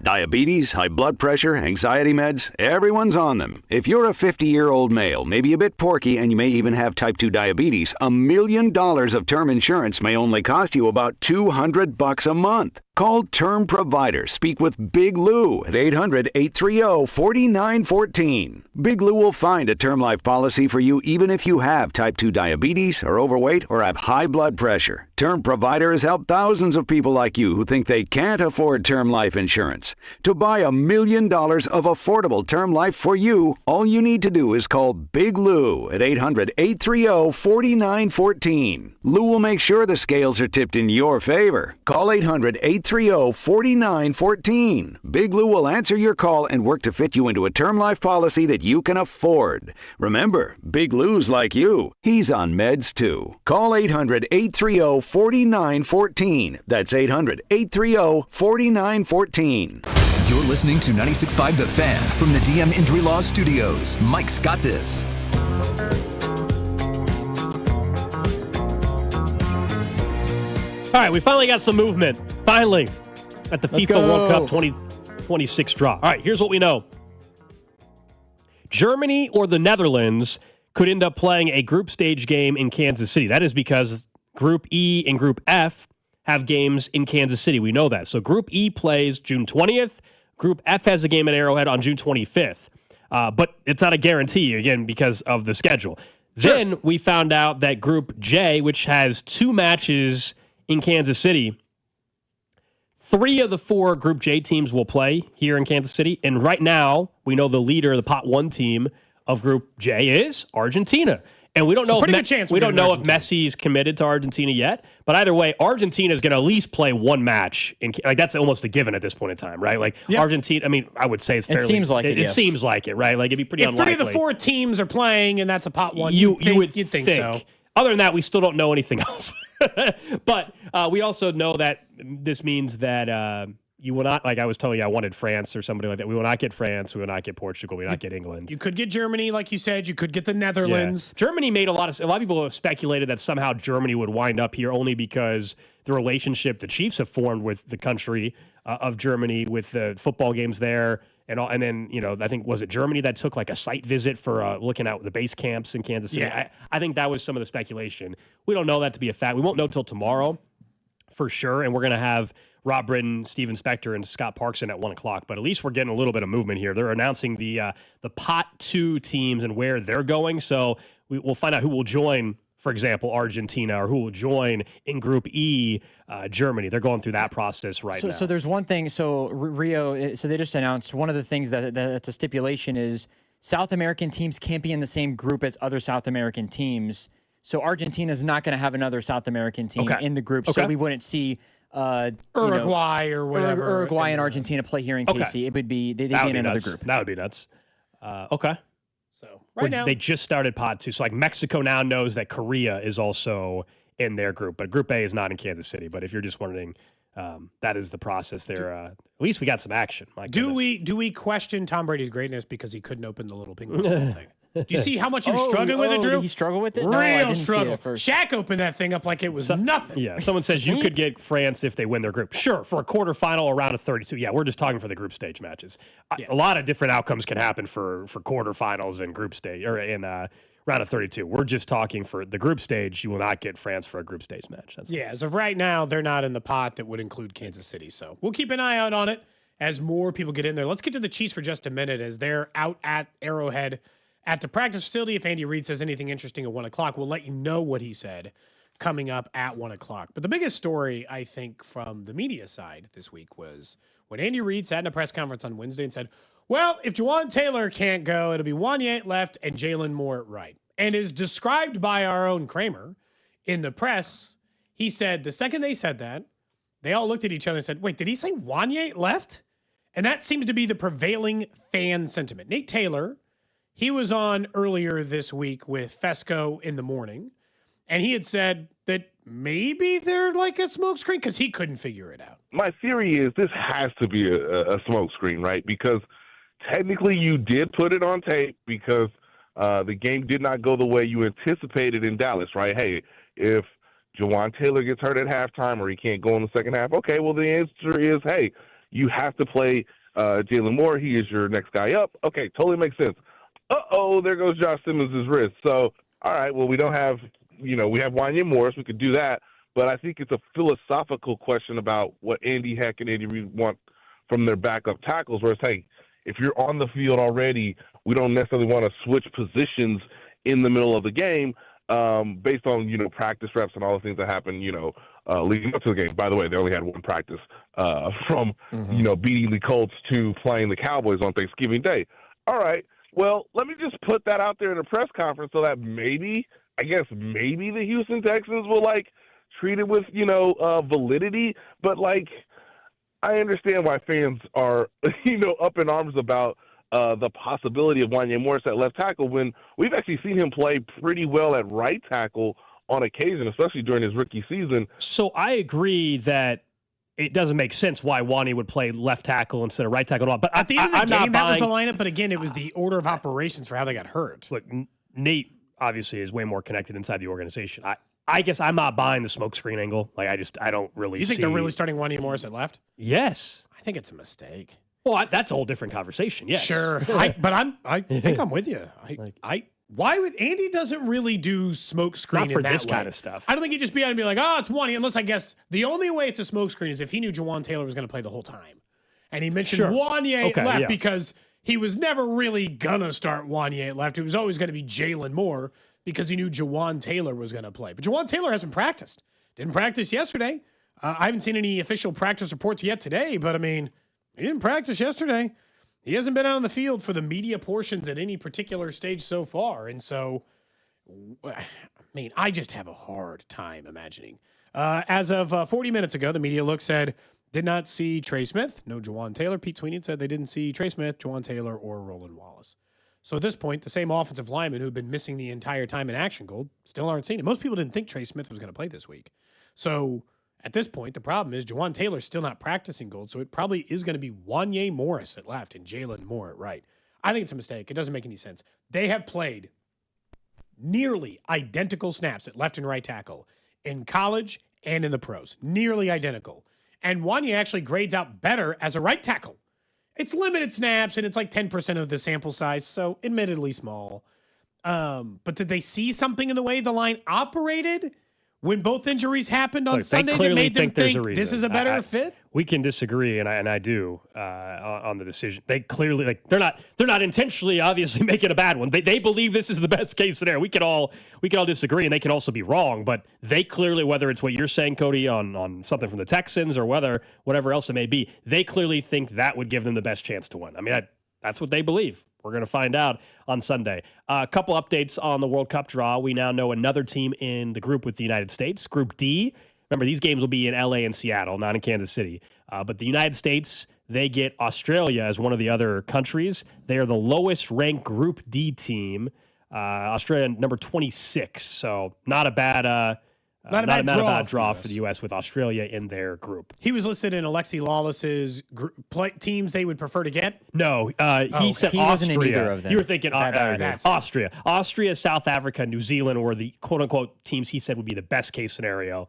Diabetes, high blood pressure, anxiety meds, everyone's on them. If you're a 50-year-old male, maybe a bit porky, and you may even have type 2 diabetes, $1 million of term insurance may only cost you about $200 a month. Call Term Provider. Speak with Big Lou at 800-830-4914. Big Lou will find a term life policy for you even if you have type 2 diabetes, are overweight, or have high blood pressure. Term Provider has helped thousands of people like you who think they can't afford term life insurance. To buy $1 million of affordable term life for you, all you need to do is call Big Lou at 800-830-4914. Lou will make sure the scales are tipped in your favor. Call 800-830-4914. Big Lou will answer your call and work to fit you into a term life policy that you can afford. Remember, Big Lou's like you. He's on meds too. Call 800-830-4914. That's 800-830-4914. You're listening to 96.5 The Fan from the DM Injury Law Studios. Mike's got this. All right, we finally got some movement. Finally, at the FIFA World Cup 2026 draw. All right, here's what we know. Germany or the Netherlands could end up playing a group stage game in Kansas City. That is because Group E and Group F have games in Kansas City. We know that. So Group E plays June 20th. Group F has a game at Arrowhead on June 25th. But it's not a guarantee, again, because of the schedule. Sure. Then we found out that Group J, which has 2 matches in Kansas City, 3 of the 4 Group J teams will play here in Kansas City. And right now, we know the leader, the Pot 1 team of Group J is Argentina. And we don't know if Messi's committed to Argentina yet. But either way, Argentina is going to at least play 1 match. That's almost a given at this point in time, right? Argentina, I mean, I would say it's fairly... It seems like it. It seems like it, right? Like, it'd be pretty unlikely. If 3 of the 4 teams are playing and that's a Pot 1, you'd think so. Other than that, we still don't know anything else. But we also know that this means that you will not, like I was telling you, I wanted France or somebody like that. We will not get France. We will not get Portugal. We will not get England. You could get Germany, like you said. You could get the Netherlands. Yeah. Germany made a lot of people have speculated that somehow Germany would wind up here only because the relationship the Chiefs have formed with the country of Germany with the football games there. And then, I think, was it Germany that took like a site visit for looking at the base camps in Kansas City? Yeah. I think that was some of the speculation. We don't know that to be a fact. We won't know till tomorrow. for sure. And we're going to have Rob Britton, Steven Spector, and Scott Parkson at 1 o'clock. But at least we're getting a little bit of movement here. They're announcing the Pot 2 teams and where they're going. So we'll find out who will join, for example, Argentina, or who will join in Group E, Germany. They're going through that process now. So there's one thing. So Rio, so they just announced one of the things that's a stipulation is South American teams can't be in the same group as other South American teams. So Argentina is not going to have another South American team in the group. So we wouldn't see Uruguay or whatever. Uruguay and Argentina play here in KC. It would be they'd be in another group. That would be nuts. Okay. So now they just started Pot 2. So like Mexico now knows that Korea is also in their group, but Group A is not in Kansas City. But if you're just wondering, that is the process there. At least we got some action. Do we question Tom Brady's greatness because he couldn't open the little ping pong ball thing? Do you see how much he was struggling with it, Drew? Did he struggle with it? Real struggle. Shaq opened that thing up like it was nothing. Yeah, someone says you could get France if they win their group. Sure, for a quarterfinal or round of 32. Yeah, we're just talking for the group stage matches. A lot of different outcomes can happen for quarterfinals and group stage or in round of 32. We're just talking for the group stage. You will not get France for a group stage match. As of right now, they're not in the pot that would include Kansas City. So we'll keep an eye out on it as more people get in there. Let's get to the Chiefs for just a minute as they're out at Arrowhead at the practice facility. If Andy Reid says anything interesting at 1 o'clock, we'll let you know what he said coming up at 1 o'clock. But the biggest story, I think, from the media side this week was when Andy Reid sat in a press conference on Wednesday and said, well, if Juwan Taylor can't go, it'll be Wanya at left and Jalen Moore at right. And is described by our own Kramer in the press. He said the second they said that, they all looked at each other and said, wait, did he say Wanya at left? And that seems to be the prevailing fan sentiment. Nate Taylor, he was on earlier this week with Fesco in the morning, and he had said that maybe they're like a smokescreen because he couldn't figure it out. My theory is this has to be a smokescreen, right? Because technically you did put it on tape because the game did not go the way you anticipated in Dallas, right? Hey, if Juwan Taylor gets hurt at halftime or he can't go in the second half, okay, well, the answer is, hey, you have to play Jalen Moore. He is your next guy up. Okay, totally makes sense. There goes Josh Simmons' wrist. So, all right, well, we don't have, we have Wanya Morris. We could do that. But I think it's a philosophical question about what Andy Heck and Andy Reid want from their backup tackles, where it's, hey, if you're on the field already, we don't necessarily want to switch positions in the middle of the game based on, practice reps and all the things that happen, leading up to the game. By the way, they only had one practice from, beating the Colts to playing the Cowboys on Thanksgiving Day. All right. Well, let me just put that out there in a press conference so that maybe the Houston Texans will, treat it with, validity. But, I understand why fans are, up in arms about the possibility of Wanya Morris at left tackle when we've actually seen him play pretty well at right tackle on occasion, especially during his rookie season. So I agree that it doesn't make sense why Wanya would play left tackle instead of right tackle. But at the end of the game, that was the lineup. But again, it was the order of operations for how they got hurt. Look, Nate obviously is way more connected inside the organization. I guess I'm not buying the smokescreen angle. I don't really. You think they're really starting Wanya Morris at left? Yes, I think it's a mistake. Well, that's a whole different conversation. Yes, sure. I think I'm with you. Why would Andy doesn't really do smoke screen not for in that this way. kind of stuff? I don't think he'd just be out and be like, it's Wanya, unless I guess the only way it's a smoke screen is if he knew Juwan Taylor was going to play the whole time. And he mentioned Wanya at left because he was never really going to start Wanya at left. It was always going to be Jalen Moore because he knew Juwan Taylor was going to play. But Juwan Taylor hasn't practiced. Didn't practice yesterday. I haven't seen any official practice reports yet today, but he didn't practice yesterday. He hasn't been out on the field for the media portions at any particular stage so far. And so, I just have a hard time imagining. As of 40 minutes ago, the Media Look said, did not see Trey Smith, no Juwan Taylor. Pete Sweeney said they didn't see Trey Smith, Juwan Taylor, or Roland Wallace. So at this point, the same offensive linemen who've been missing the entire time in Action Gold still aren't seeing it. Most people didn't think Trey Smith was going to play this week. So at this point, the problem is Juwan Taylor's still not practicing Gold, so it probably is going to be Wanya Morris at left and Jalen Moore at right. I think it's a mistake. It doesn't make any sense. They have played nearly identical snaps at left and right tackle in college and in the pros. Nearly identical. And Wanya actually grades out better as a right tackle. It's limited snaps, and it's like 10% of the sample size, so admittedly small. But did they see something in the way the line operated when both injuries happened on Look, Sunday, they clearly that made them there's a think reason. this is a better fit? We can disagree, and I do on the decision. They clearly they're not intentionally obviously making a bad one. They believe this is the best case scenario. We can all disagree, and they can also be wrong. But they clearly, whether it's what you're saying, Cody, on something from the Texans or whatever else it may be, they clearly think that would give them the best chance to win. I mean, that's what they believe. We're going to find out on Sunday. A couple updates on the World Cup draw. We now know another team in the group with the United States, Group D. Remember, these games will be in LA and Seattle, not in Kansas City. But the United States, they get Australia as one of the other countries. They are the lowest ranked Group D team. Australia, number 26. So not a bad draw for the U.S. with Australia in their group. He was listed in Alexi Lawless's teams they would prefer to get. No, he said he Austria. wasn't in either of them. You were thinking That's Austria. Austria, South Africa, New Zealand were the quote-unquote teams he said would be the best case scenario.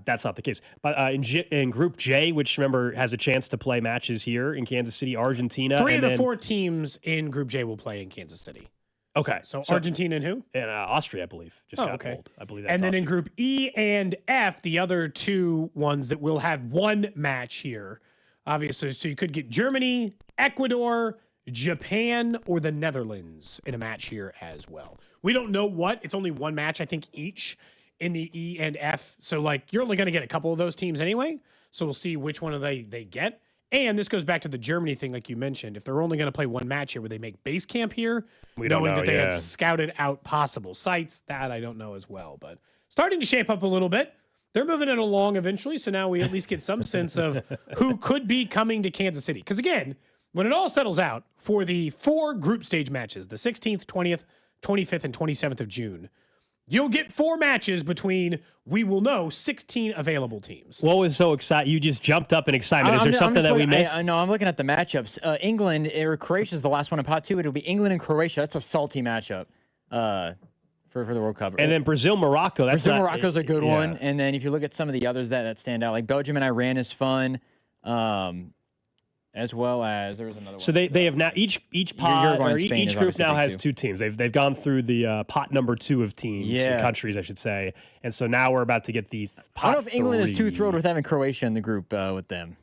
That's not the case. But in Group J, which, remember, has a chance to play matches here in Kansas City, Argentina. Three of the four teams in Group J will play in Kansas City. Okay. So Argentina and who? And Austria, I believe, just got pulled. I believe that's And then Austria. in Group E and F, the other two ones that will have one match here, obviously. So you could get Germany, Ecuador, Japan, or the Netherlands in a match here as well. We don't know what. It's only one match, I think, each in the E and F. So, you're only going to get a couple of those teams anyway. So we'll see which one of they get. And this goes back to the Germany thing, like you mentioned. If they're only going to play one match here, would they make base camp here? We don't know, that they had scouted out possible sites, that I don't know as well. But starting to shape up a little bit. They're moving it along eventually, so now we at least get some sense of who could be coming to Kansas City. Because again, when it all settles out for the 4 group stage matches, the 16th, 20th, 25th, and 27th of June, you'll get 4 matches between, we will know, 16 available teams. What was so exciting? You just jumped up in excitement. Is there something that we missed? No, I'm looking at the matchups. England or Croatia is the last one in pot 2. It'll be England and Croatia. That's a salty matchup for the World Cup. And then Brazil-Morocco. Morocco's a good one. And then if you look at some of the others that stand out, like Belgium and Iran is fun. As well as there was another one. So they have now each pod or each group now has 2 teams. They've gone through the pot number 2 of teams, countries, I should say, and so now we're about to get the pot I don't know if England 3. is too thrilled with having Croatia in the group with them.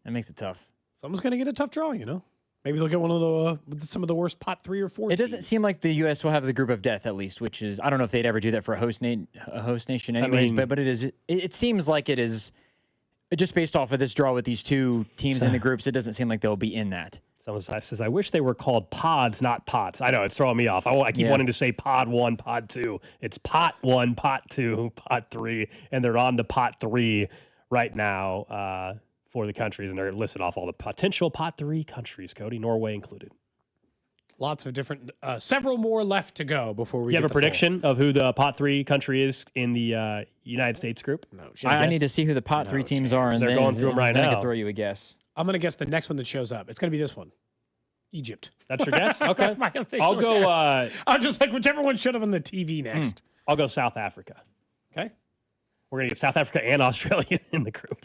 That makes it tough. Someone's going to get a tough draw, Maybe they'll get one of some of the worst pot 3 or 4. It doesn't seem like the U.S. will have the group of death at least, which is I don't know if they'd ever do that for a host nation, anyways. But it is. It seems like it is. Just based off of this draw with these 2 teams in the groups, it doesn't seem like they'll be in that. Someone says, I wish they were called pods, not pots. I know, it's throwing me off. I keep wanting to say pod 1, pod 2. It's pot 1, pot 2, pot 3, and they're on to pot 3 right now for the countries, and they're listed off all the potential pot 3 countries, Cody, Norway included. Lots of different, several more left to go before we You have a prediction of who the pot 3 country is in the United States group? No. I need to see who the pot 3 teams are, and they're going through them right then now. I can throw you a guess. I'm going to guess the next one that shows up. It's going to be this one. Egypt. That's your guess? Okay. That's my official I'll go. guess. I'll just whichever one showed up on the TV next. I'll go South Africa. Okay. We're going to get South Africa and Australia in the group.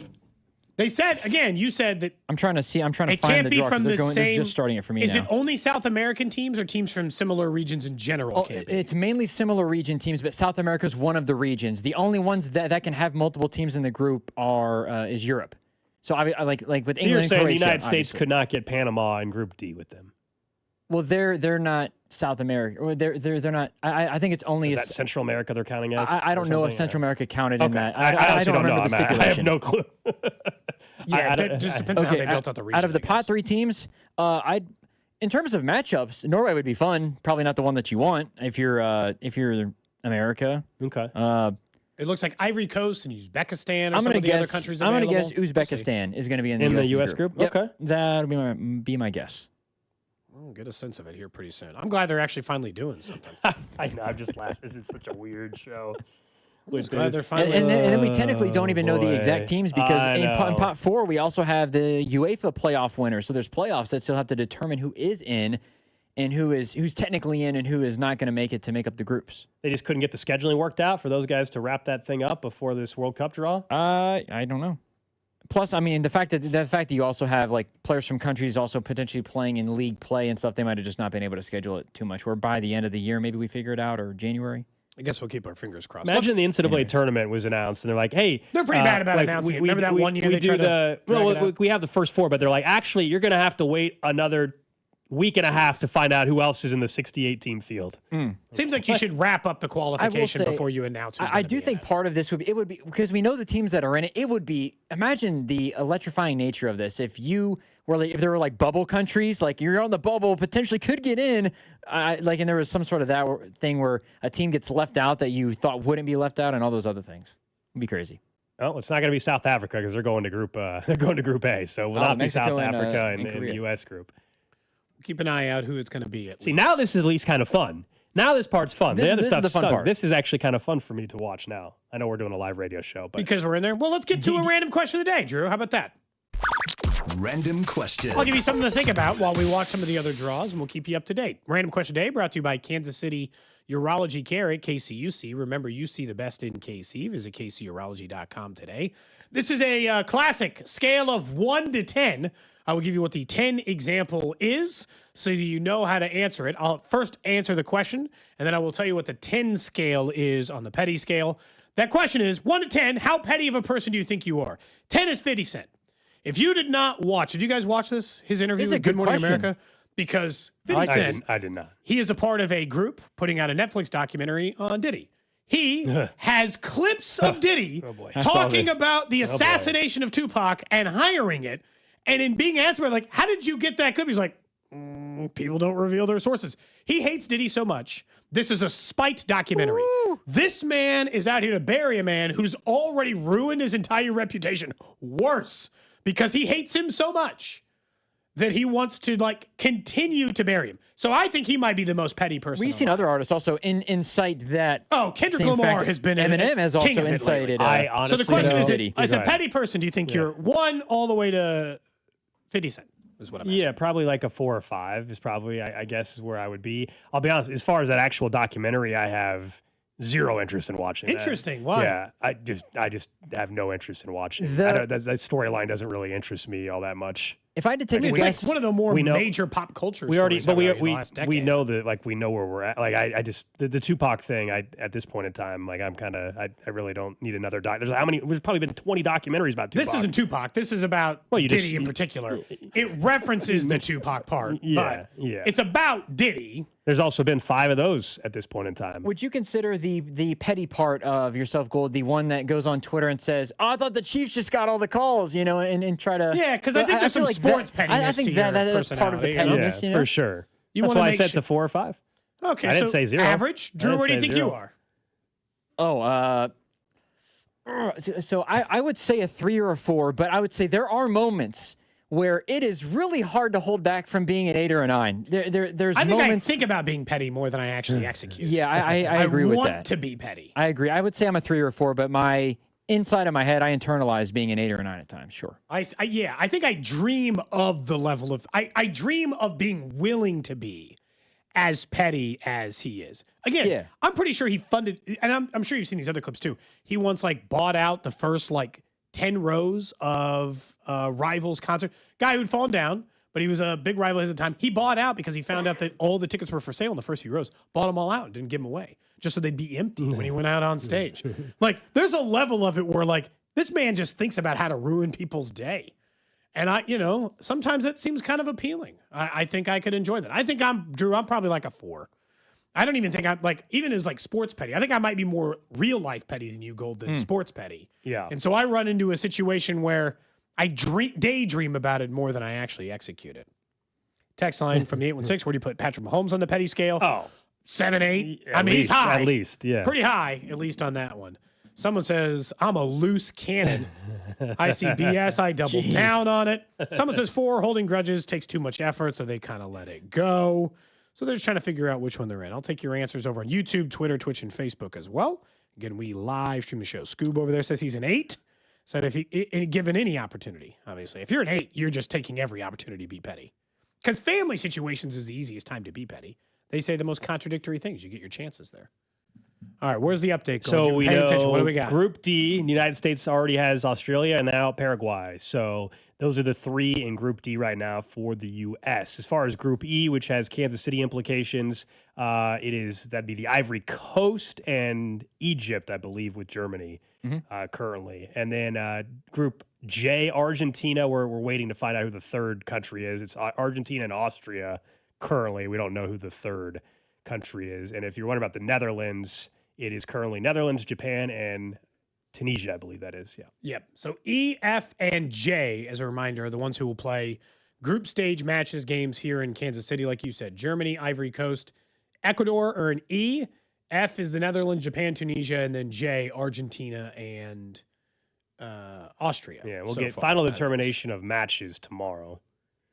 They said, again, you said that I'm trying to find the draw because they're just starting it for me Is now. it only South American teams or teams from similar regions in general? It's mainly similar region teams, but South America is one of the regions. The only ones that can have multiple teams in the group is Europe. So I like with England you're saying and Croatia, the United States obviously. could not get Panama in Group D with them? Well, they're not South America. Or they're not. I think it's only Is that Central America they're counting as? I don't know if Central America counted in that. I don't remember the stipulation. I have no clue. It just depends on how they built out the region. Out of the pot 3 teams, in terms of matchups, Norway would be fun. Probably not the one that you want if you're America. Okay. It looks like Ivory Coast and Uzbekistan or some of the other countries I'm available. going to guess Uzbekistan is going to be in the US group. Yep. Okay. That'll be my guess. We'll get a sense of it here pretty soon. I'm glad they're actually finally doing something. I know. I'm just laughing. This is such a weird show. And then we technically don't even know the exact teams because in pot 4 we also have the UEFA playoff winner. So there's playoffs that still have to determine who is in and who's technically in and who is not going to make it to make up the groups. They just couldn't get the scheduling worked out for those guys to wrap that thing up before this World Cup draw? I don't know. Plus, I mean, the fact that you also have like players from countries also potentially playing in league play and stuff, they might have just not been able to schedule it too much. Where by the end of the year, maybe we figure it out, or January. I guess we'll keep our fingers crossed. Imagine the NCAA tournament was announced, and they're like, "Hey, they're pretty bad about announcing it. Remember that one year they tried to we have the first 4, but they're like, actually, you're going to have to wait another week and a half to find out who else is in the 68-team field." Seems like you should wrap up the qualification before you announce. I do think part of this would be because we know the teams that are in it. It would be, imagine the electrifying nature of this. If there were like bubble countries, like you're on the bubble, potentially could get in, and there was some sort of that thing where a team gets left out that you thought wouldn't be left out, and all those other things. It'd be crazy. Well, it's not going to be South Africa because they're going to Group A, so it will not be South Africa in the U.S. group. Keep an eye out who it's going to be. See, now this is at least kind of fun. Now this part's fun. This is the fun part. This is actually kind of fun for me to watch now. I know we're doing a live radio show, but because we're in there. Well, let's get to a random question of the day, Drew. How about that? Random question. I'll give you something to think about while we watch some of the other draws, and we'll keep you up to date. Random question today brought to you by Kansas City Urology Care at KCUC. Remember, you see the best in KC. Visit kcurology.com today. This is a classic scale of 1 to 10. I will give you what the 10 example is so that you know how to answer it. I'll first answer the question, and then I will tell you what the 10 scale is on the petty scale. That question is 1 to 10, how petty of a person do you think you are? 10 is 50 Cent. If you did not watch, did you guys watch his interview with Good Morning America? Because 50 Cent, I did not. He is a part of a group putting out a Netflix documentary on Diddy. He has clips of Diddy talking about the assassination of Tupac and hiring it. And in being asked about, like, how did you get that clip? He's like, people don't reveal their sources. He hates Diddy so much. This is a spite documentary. Ooh. This man is out here to bury a man who's already ruined his entire reputation. Worse, because he hates him so much that he wants to, like, continue to bury him. So I think he might be the most petty person. We've seen other artists also incite that. Oh, Kendrick Lamar has been Eminem has also incited. So the question is, as a petty person, do you think you're 1 all the way to 50 Cent? Is what I'm asking. Yeah, probably like a 4 or 5 is probably, I guess, is where I would be. I'll be honest, as far as that actual documentary, I have zero interest in watching. Interesting. That. Why? Yeah, I just have no interest in watching. That storyline doesn't really interest me all that much. If I had to take a guess, like one of the more major pop culture stories we know that, like, we know where we're at. Like, I just the Tupac thing. At this point in time, like, I'm kind of I really don't need another doc. There's probably been 20 documentaries about Tupac. This isn't Tupac. This is about Diddy in particular. It references the Tupac part, but it's about Diddy. There's also been 5 of those at this point in time. Would you consider the petty part of yourself, Gold, the one that goes on Twitter and says, "Oh, I thought the Chiefs just got all the calls," and try to because I think there's some sports pettiness. I think that's part of the pettiness, for sure. That's why I said it's a 4 or 5. Okay, I didn't say 0. Average. Drew, where do you think you are? So I would say a 3 or a 4, but I would say there are moments where it is really hard to hold back from being an 8 or a 9. There's moments. I think about being petty more than I actually execute. Yeah, I agree with that. I want to be petty. I agree. I would say I'm a 3 or a 4, but my inside of my head, I internalize being an 8 or a 9 at times. Sure. I think I dream of the level of I dream of being willing to be as petty as he is. Again, I'm pretty sure he funded, and I'm sure you've seen these other clips too. He once bought out the first 10 rows of Rivals concert. Guy who'd fallen down, but he was a big rival at the time. He bought out because he found out that all the tickets were for sale in the first few rows. Bought them all out and didn't give them away, just so they'd be empty when he went out on stage. There's a level of it where this man just thinks about how to ruin people's day. And sometimes that seems kind of appealing. I think I could enjoy that. I think Drew, I'm probably a 4. I don't even think I'm even as sports petty. I think I might be more real life petty than you, Gold, than sports petty. Yeah. And so I run into a situation where I daydream about it more than I actually execute it. Text line from the 816, where do you put Patrick Mahomes on the petty scale? Oh, 7, 8. He's high. At least, yeah. Pretty high, at least on that one. Someone says, I'm a loose cannon. I see BS. I double down on it. Someone says 4, holding grudges takes too much effort, so they kind of let it go. So they're just trying to figure out which one they're in. I'll take your answers over on YouTube, Twitter, Twitch, and Facebook as well. Again, we live stream the show. Scoob over there says he's an 8. Said if he given any opportunity, obviously. If you're an 8, you're just taking every opportunity to be petty. Because family situations is the easiest time to be petty. They say the most contradictory things. You get your chances there. All right, where's the update going? So we Pay know attention. What do we got? Group D, the United States already has Australia and now Paraguay. So those are the three in Group D right now for the U.S. As far as Group E, which has Kansas City implications, that'd be the Ivory Coast and Egypt, I believe, with Germany currently. And then Group J, Argentina, we're waiting to find out who the third country is. It's Argentina and Austria currently. We don't know who the third country is. And if you're wondering about the Netherlands, it is currently Netherlands, Japan, and Tunisia, I believe that is. Yeah. Yep. So E, F, and J, as a reminder, are the ones who will play group stage matches games here in Kansas City. Like you said, Germany, Ivory Coast, Ecuador are in E. F is the Netherlands, Japan, Tunisia, and then J, Argentina, and Austria. Yeah, we'll so get far. final determination of matches tomorrow.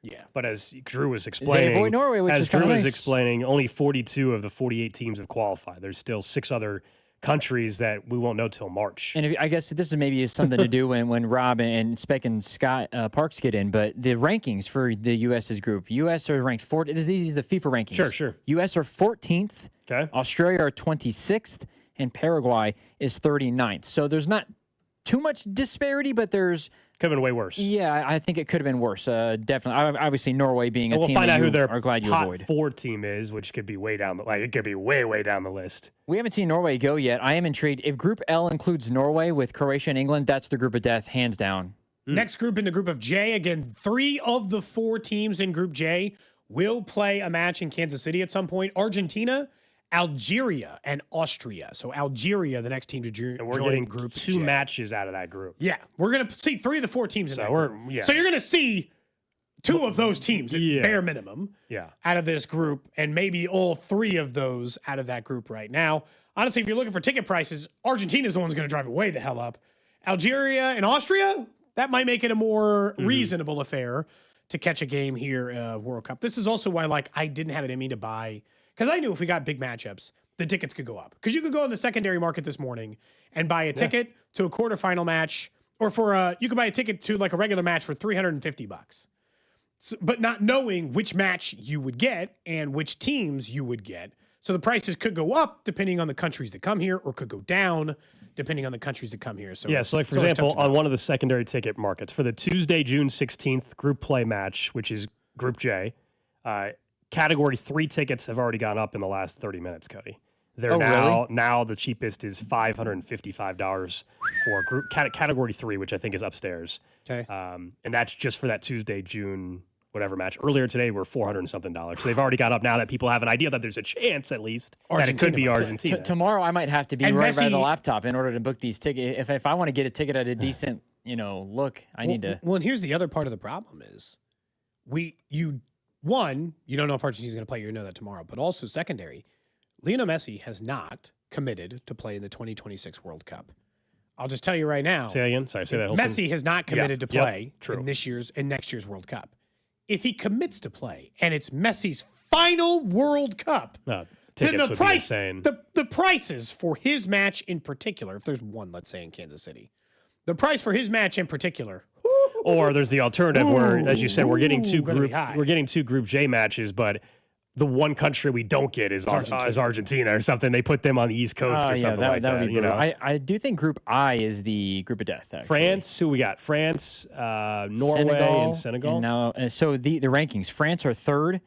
Yeah. But as Drew was explaining, avoid Norway, which is kinda nice. explaining, only 42 of the 48 teams have qualified. There's still 6 other countries that we won't know till March. And I guess this is maybe something to do when Rob and Spec and Scott Parks get in, but the rankings for the U.S.'s group. U.S. are ranked 4th. These are the FIFA rankings. Sure. U.S. are 14th. Okay. Australia are 26th, and Paraguay is 39th. So there's not too much disparity, but there's... Could have been way worse. Yeah, I think it could have been worse. Definitely. Obviously, Norway being a we'll team find that out you who their are glad you hot avoid. 4 team is, which could be way down. It could be way down the list. We haven't seen Norway go yet. I am intrigued. If Group L includes Norway with Croatia and England, that's the group of death, hands down. Next group in the group of J, again, 3 of the 4 teams in Group J will play a match in Kansas City at some point. Argentina, Algeria, and Austria. So Algeria, the next team to join And we're getting Group 2 J. matches out of that group. Yeah, we're going to see 3 of the 4 teams in So that we're- group. yeah. So you're going to see 2 of those teams at bare minimum Yeah. out of this group, and maybe all 3 of those out of that group right now. Honestly, if you're looking for ticket prices, Argentina's the one's going to drive it way the hell up. Algeria and Austria, that might make it a more reasonable affair to catch a game here, World Cup. This is also why, I didn't have it in me to buy, because I knew if we got big matchups, the tickets could go up. Because you could go in the secondary market this morning and buy a ticket to a quarterfinal match, or you could buy a ticket to a regular match for $350. So, but not knowing which match you would get and which teams you would get. So the prices could go up depending on the countries that come here, or could go down depending on the countries that come here. So Yeah, it's- so for it's always example, tough to know. on one of the secondary ticket markets, for the Tuesday, June 16th group play match, which is Group J, Category 3 tickets have already gone up in the last 30 minutes, Cody. They're now the cheapest is $555 for group Category 3, which I think is upstairs. Okay. And that's just for that Tuesday, June whatever match. Earlier today were $400 and something. So they've already got up now that people have an idea that there's a chance at least that it could be Argentina. Tomorrow I might have to be And right by Messi- the laptop in order to book these tickets. If I want to get a ticket at a decent, look, I need to. Well, and here's the other part of the problem is you don't know if Argentina's going to play. You know that tomorrow. But also secondary, Lionel Messi has not committed to play in the 2026 World Cup. I'll just tell you right now. Say that again. Sorry, say that whole Messi has not committed to play true. in next year's World Cup. If he commits to play and it's Messi's final World Cup, then tickets the would price, be insane. the prices for his match in particular, if there's one, let's say in Kansas City, the price for his match in particular. Or there's the alternative where, as you said, we're getting gonna be high. 2 Group J matches, but the one country we don't get is Argentina or something. They put them on the East Coast or something like that. Would be brutal. I do think Group I is the group of death. Actually. France, who we got? France, Norway, and Senegal. And now, so the rankings: France are 3rd.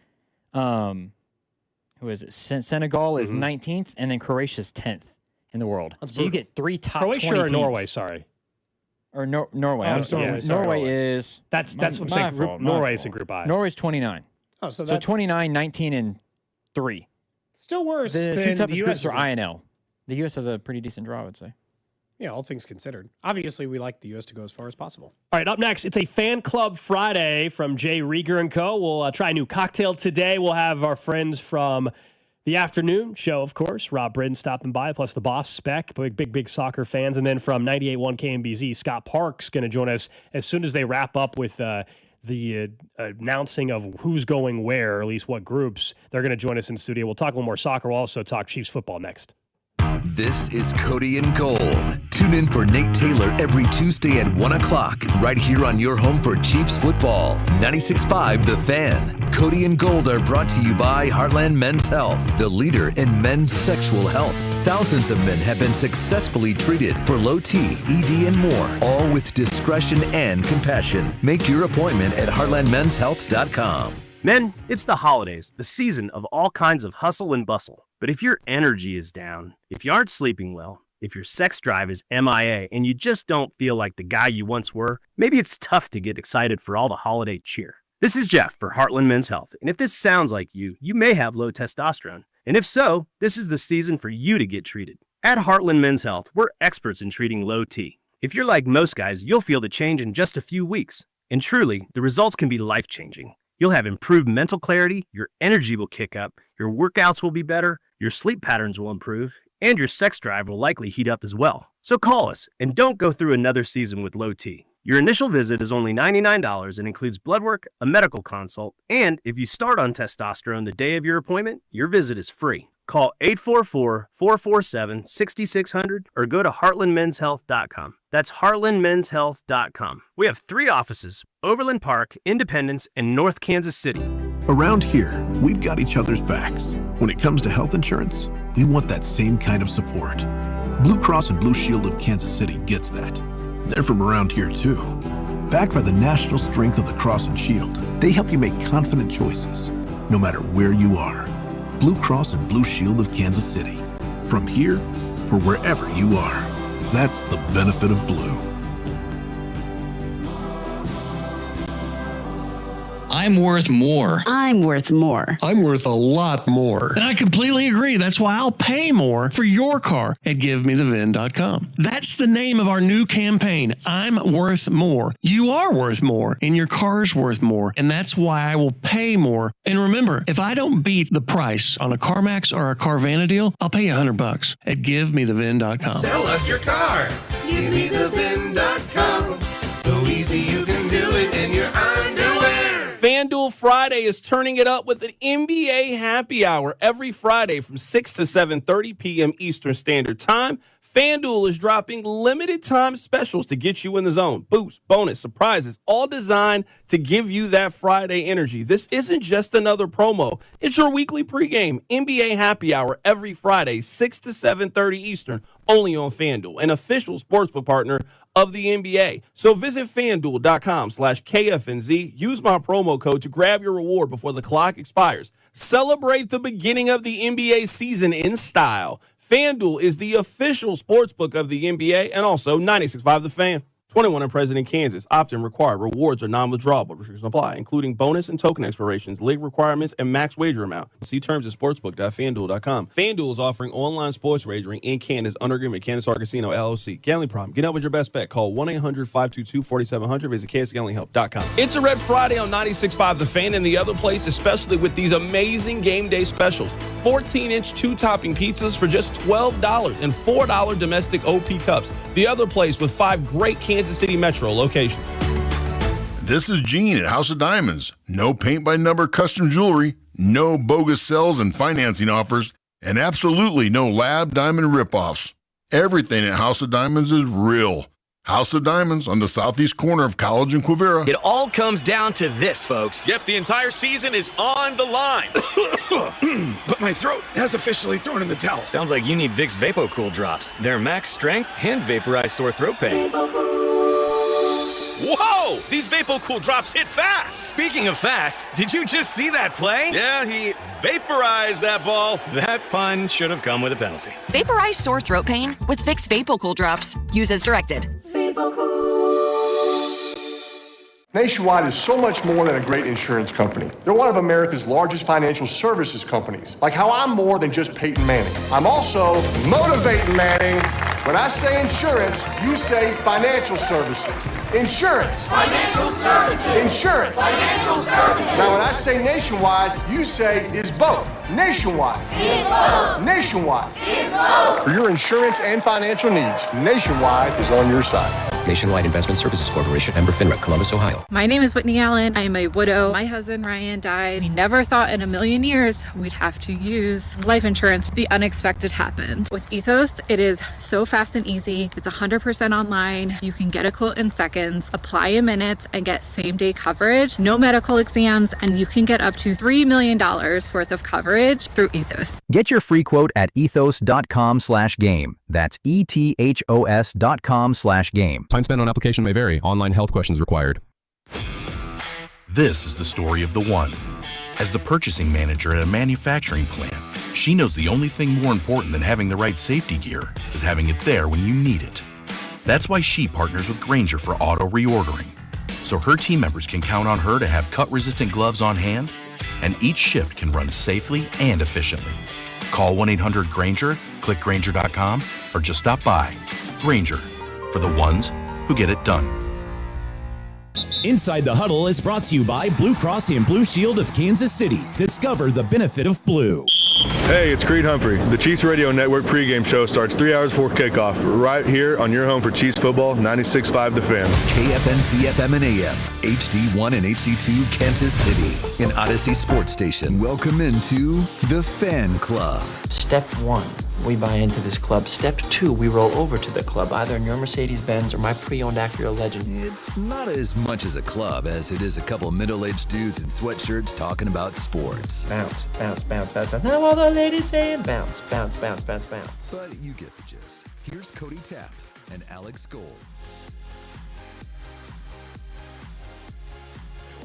Who is it? Senegal is 19th, and then Croatia's 10th in the world. So you get 3 top 20 Croatia or teams. Norway? Sorry. Or Norway. Oh, I'm sorry. Norway, Norway is... That's what I'm saying. Norway's in Group I. Norway's 29. Oh, so So that's 29, 19, and 3. still worse The than 2 toughest the groups US. are I and L. The U.S. has a pretty decent draw, I would say. Yeah, all things considered. Obviously, we like the U.S. to go as far as possible. All right, up next, it's a Fan Club Friday from Jay Rieger & Co. We'll try a new cocktail today. We'll have our friends from the afternoon show, of course, Rob Britton stopping by, plus the boss, Spec, big soccer fans. And then from 98.1 KMBZ, Scott Parks going to join us as soon as they wrap up with the announcing of who's going where, or at least what groups. They're going to join us in studio. We'll talk a little more soccer. We'll also talk Chiefs football next. This is Cody and Gold. Tune in for Nate Taylor every Tuesday at 1 o'clock, right here on your home for Chiefs football. 96.5 The Fan. Cody and Gold are brought to you by Heartland Men's Health, the leader in men's sexual health. Thousands of men have been successfully treated for low T, ED, and more, all with discretion and compassion. Make your appointment at heartlandmenshealth.com. Men, it's the holidays, the season of all kinds of hustle and bustle. But if your energy is down, if you aren't sleeping well, if your sex drive is MIA, and you just don't feel like the guy you once were, maybe it's tough to get excited for all the holiday cheer. This is Jeff for Heartland Men's Health, and if this sounds like you may have low testosterone. And if so, this is the season for you to get treated. At Heartland Men's Health, we're experts in treating low T. If you're like most guys, you'll feel the change in just a few weeks. And truly, the results can be life-changing. You'll have improved mental clarity, your energy will kick up, your workouts will be better, your sleep patterns will improve, and your sex drive will likely heat up as well. So call us, and don't go through another season with low T. Your initial visit is only $99 and includes blood work, a medical consult, and if you start on testosterone the day of your appointment, your visit is free. Call 844-447-6600 or go to heartlandmenshealth.com. That's heartlandmenshealth.com. We have 3 offices: Overland Park, Independence, and North Kansas City. Around here, we've got each other's backs. When it comes to health insurance, we want that same kind of support. Blue Cross and Blue Shield of Kansas City gets that. They're from around here too. Backed by the national strength of the Cross and Shield, they help you make confident choices, no matter where you are. Blue Cross and Blue Shield of Kansas City. From here for wherever you are. That's the benefit of blue. I'm worth more. I'm worth more. I'm worth a lot more. And I completely agree. That's why I'll pay more for your car at GiveMeTheVin.com. That's the name of our new campaign. I'm worth more. You are worth more, and your car's worth more. And that's why I will pay more. And remember, if I don't beat the price on a CarMax or a Carvana deal, I'll pay you $100 at GiveMeTheVin.com. Sell us your car. GiveMeTheVin.com. So easy you can do it in your underwear. FanDuel Friday is turning it up with an NBA happy hour every Friday from 6 to 7:30 p.m. Eastern Standard Time. FanDuel is dropping limited time specials to get you in the zone. Boost, bonus, surprises, all designed to give you that Friday energy. This isn't just another promo. It's your weekly pregame NBA happy hour every Friday, 6 to 7:30 Eastern, only on FanDuel, an official sportsbook partner of the NBA. So visit FanDuel.com/KFNZ. Use my promo code to grab your reward before the clock expires. Celebrate the beginning of the NBA season in style. FanDuel is the official sportsbook of the NBA and also 96.5 The Fan. 21 and present in Kansas. Opt-in required. Rewards are non-withdrawable. Restrictions apply, including bonus and token expirations, league requirements, and max wager amount. See terms at sportsbook.fanduel.com. FanDuel is offering online sports wagering in Kansas under agreement. Kansas Star Casino, LLC. Gambling problem. Get out with your best bet. Call 1-800-522-4700. Visit kansasgamblinghelp.com. It's a Red Friday on 96.5 The Fan and the other place, especially with these amazing game day specials. 14-inch two-topping pizzas for just $12 and $4 domestic OP cups. The other place with 5 great Kansas City Metro locations. This is Gene at House of Diamonds. No paint-by-number custom jewelry, no bogus sales and financing offers, and absolutely no lab diamond ripoffs. Everything at House of Diamonds is real. House of Diamonds on the southeast corner of College and Quivira. It all comes down to this, folks. Yep, the entire season is on the line. But my throat has officially thrown in the towel. Sounds like you need Vicks VapoCool drops. They're max strength and vaporize sore throat pain. Whoa! These VapoCool drops hit fast. Speaking of fast, did you just see that play? Yeah, he vaporized that ball. That pun should have come with a penalty. Vaporize sore throat pain with Vicks VapoCool drops. Use as directed. Nationwide is so much more than a great insurance company. They're one of America's largest financial services companies. Like how I'm more than just Peyton Manning. I'm also motivating Manning. When I say insurance, you say financial services. Insurance. Financial services. Insurance. Financial services. Now when I say nationwide, you say is both. Nationwide. Is both. Nationwide. Is both. For your insurance and financial needs, Nationwide is on your side. Nationwide Investment Services Corporation, member FINRA, Columbus, Ohio. My name is Whitney Allen. I am a widow. My husband Ryan died. We never thought in a million years we'd have to use life insurance. The unexpected happened. With Ethos, it is so fast and easy. It's 100% online. You can get a quote in seconds, apply in minutes, and get same-day coverage. No medical exams, and you can get up to $3 million worth of coverage through Ethos. Get your free quote at ethos.com/game. That's ethos.com/game. Time spent on application may vary. Online health questions required. This is the story of the one. As the purchasing manager at a manufacturing plant, she knows the only thing more important than having the right safety gear is having it there when you need it. That's why she partners with Grainger for auto reordering, so her team members can count on her to have cut-resistant gloves on hand, and each shift can run safely and efficiently. Call 1-800-GRAINGER, click Grainger.com, or just stop by. Grainger, for the ones who get it done. Inside the Huddle is brought to you by Blue Cross and Blue Shield of Kansas City. Discover the benefit of blue. Hey, it's Creed Humphrey. The Chiefs Radio Network pregame show starts 3 hours before kickoff, right here on your home for Chiefs football, 96.5 The Fan. KFNC FM and AM, HD1 and HD2 Kansas City, an Odyssey sports station. Welcome into the Fan Club. Step 1, we buy into this club. Step 2, we roll over to the club, either in your Mercedes-Benz or my pre-owned Acura Legend. It's not as much as a club as it is a couple middle-aged dudes in sweatshirts talking about sports. Bounce, bounce, bounce, bounce, bounce. Now all the ladies saying bounce, bounce, bounce, bounce, bounce. But you get the gist. Here's Cody Tapp and Alex Gold.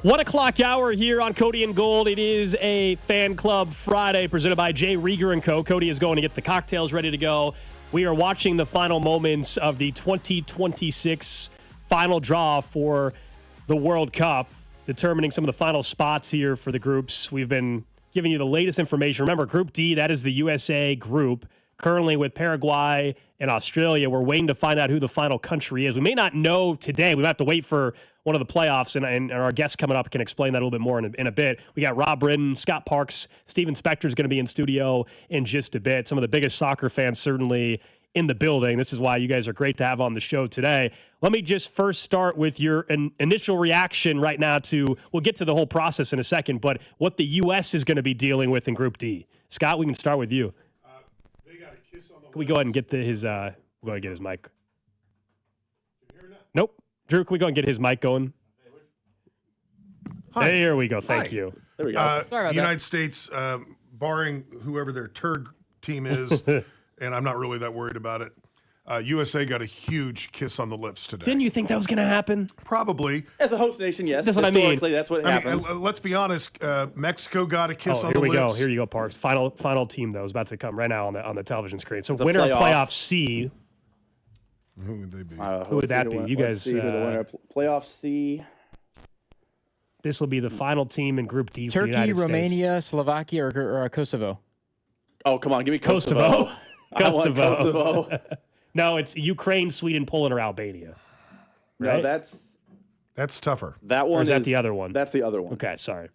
1 o'clock hour here on Cody and Gold. It is a Fan Club Friday presented by Jay Rieger & Co. Cody is going to get the cocktails ready to go. We are watching the final moments of the 2026 final draw for the World Cup, determining some of the final spots here for the groups. We've been giving you the latest information. Remember, Group D, that is the USA group, currently with Paraguay and Australia. We're waiting to find out who the final country is. We may not know today. We might have to wait for one of the playoffs, and our guest coming up can explain that a little bit more in a bit. We got Rob Britton, Scott Parks, Steven Spector is going to be in studio in just a bit. Some of the biggest soccer fans certainly in the building. This is why you guys are great to have on the show today. Let me just first start with your initial reaction right now to, we'll get to the whole process in a second, but what the U.S. is going to be dealing with in Group D. Scott, we can start with you. They got a kiss on the Can we go ahead and get his mic? Nope. Drew, can we go and get his mic going? Hi. There we go. Thank Hi. you. There we go. Sorry about United States, barring whoever their turd team is, and I'm not really that worried about it, USA got a huge kiss on the lips today. Didn't you think that was going to happen? Probably. As a host nation, yes. That's what I mean. Historically, that's what happens. Let's be honest. Mexico got a kiss on the Here we lips. go. Here you go, Parks. Final team, though, is about to come right now on the television screen. So It's a winner of playoff. playoff C. Who would they be? Who would that be? You guys. See who the winner. Playoff C. This will be the final team in Group D for the Turkey, United States. Romania, Slovakia, or Kosovo? Oh, come on. Give me Kosovo. Kosovo. I want Kosovo. No, it's Ukraine, Sweden, Poland, or Albania. No, Right? That's tougher. that Or one is that the other one? That's the other one. Okay, sorry.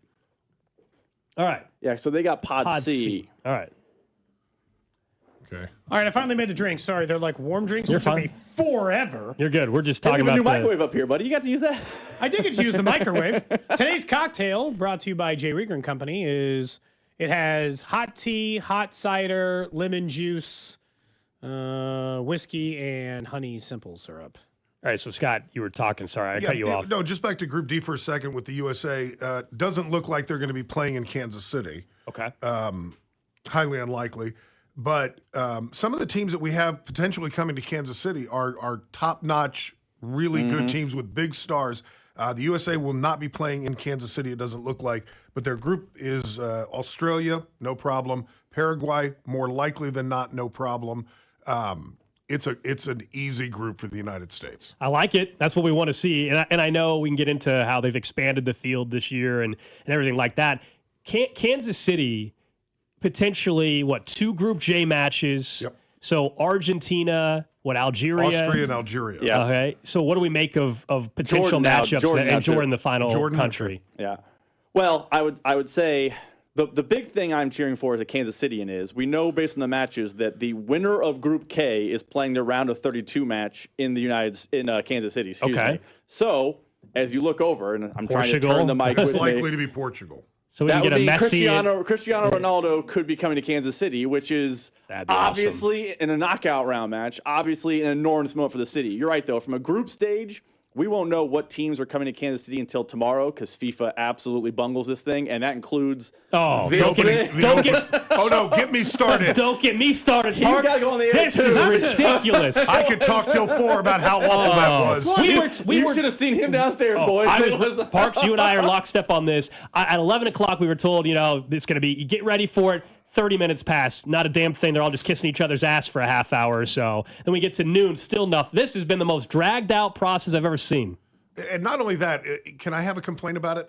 All right. Yeah, so they got Pod C. All right. Okay. All right, I finally made the drinks. Sorry, they're like warm drinks. You're It took fine. me forever. You're good. We're just They talking have a about new microwave up here, buddy. You got to use that. I did get to use the microwave. Today's cocktail, brought to you by Jay Rieger & Company, it has hot tea, hot cider, lemon juice, whiskey, and honey simple syrup. All right, so Scott, you were talking. Sorry, I cut you off. No, just back to Group D for a second with the USA. Doesn't look like they're going to be playing in Kansas City. Okay. Highly unlikely. But some of the teams that we have potentially coming to Kansas City are top-notch, really good teams with big stars. The USA will not be playing in Kansas City, it doesn't look like. But their group is Australia, no problem. Paraguay, more likely than not, no problem. It's an easy group for the United States. I like it. That's what we want to see. And I know we can get into how they've expanded the field this year and everything like that. Kansas City, potentially, 2 Group J matches? Yep. So Argentina, Algeria? Austria and Algeria. Yeah. Okay. So what do we make of potential Jordan now- matchups Jordan and now Jordan too. the final Jordan country? Yeah. Well, I would say The big thing I'm cheering for as a Kansas Cityan is we know based on the matches that the winner of Group K is playing their round of 32 match in Kansas City. Excuse me. So as you look over, and I'm trying to turn the mic It's with likely me, to be Portugal. So we can get a Messi. Cristiano Ronaldo could be coming to Kansas City, which is obviously in a knockout round match, obviously an enormous moment for the city. You're right, though. From a group stage, we won't know what teams are coming to Kansas City until tomorrow because FIFA absolutely bungles this thing, and that includes don't get me started. Don't get me started. You gotta go on the air. This is ridiculous. I could talk till 4 about how awful that was. We should have seen him downstairs, boys. Parks, you and I are lockstep on this. At 11 o'clock, we were told, it's going to be, get ready for it. 30 minutes pass, not a damn thing. They're all just kissing each other's ass for a half hour or so. Then we get to noon, still nothing. This has been the most dragged out process I've ever seen. And not only that, can I have a complaint about it?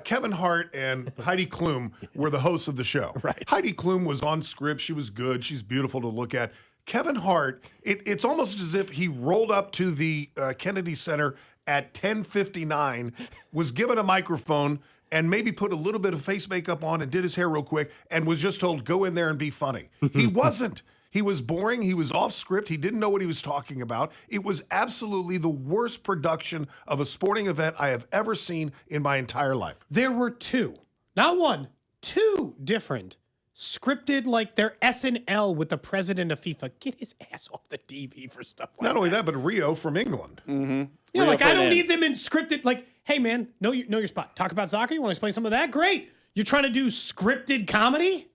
Kevin Hart and Heidi Klum were the hosts of the show. Right. Heidi Klum was on script. She was good. She's beautiful to look at. Kevin Hart, it's almost as if he rolled up to the Kennedy Center at 10:59, was given a microphone, and maybe put a little bit of face makeup on and did his hair real quick and was just told, go in there and be funny. He wasn't. He was boring. He was off script. He didn't know what he was talking about. It was absolutely the worst production of a sporting event I have ever seen in my entire life. There were two different scripted, like their SNL with the president of FIFA. Get his ass off the TV for stuff like that. Not only that, but Rio from England. Mm-hmm. Yeah, like I don't need them in scripted, like, hey man, know your spot. Talk about soccer, you want to explain some of that? Great. You're trying to do scripted comedy?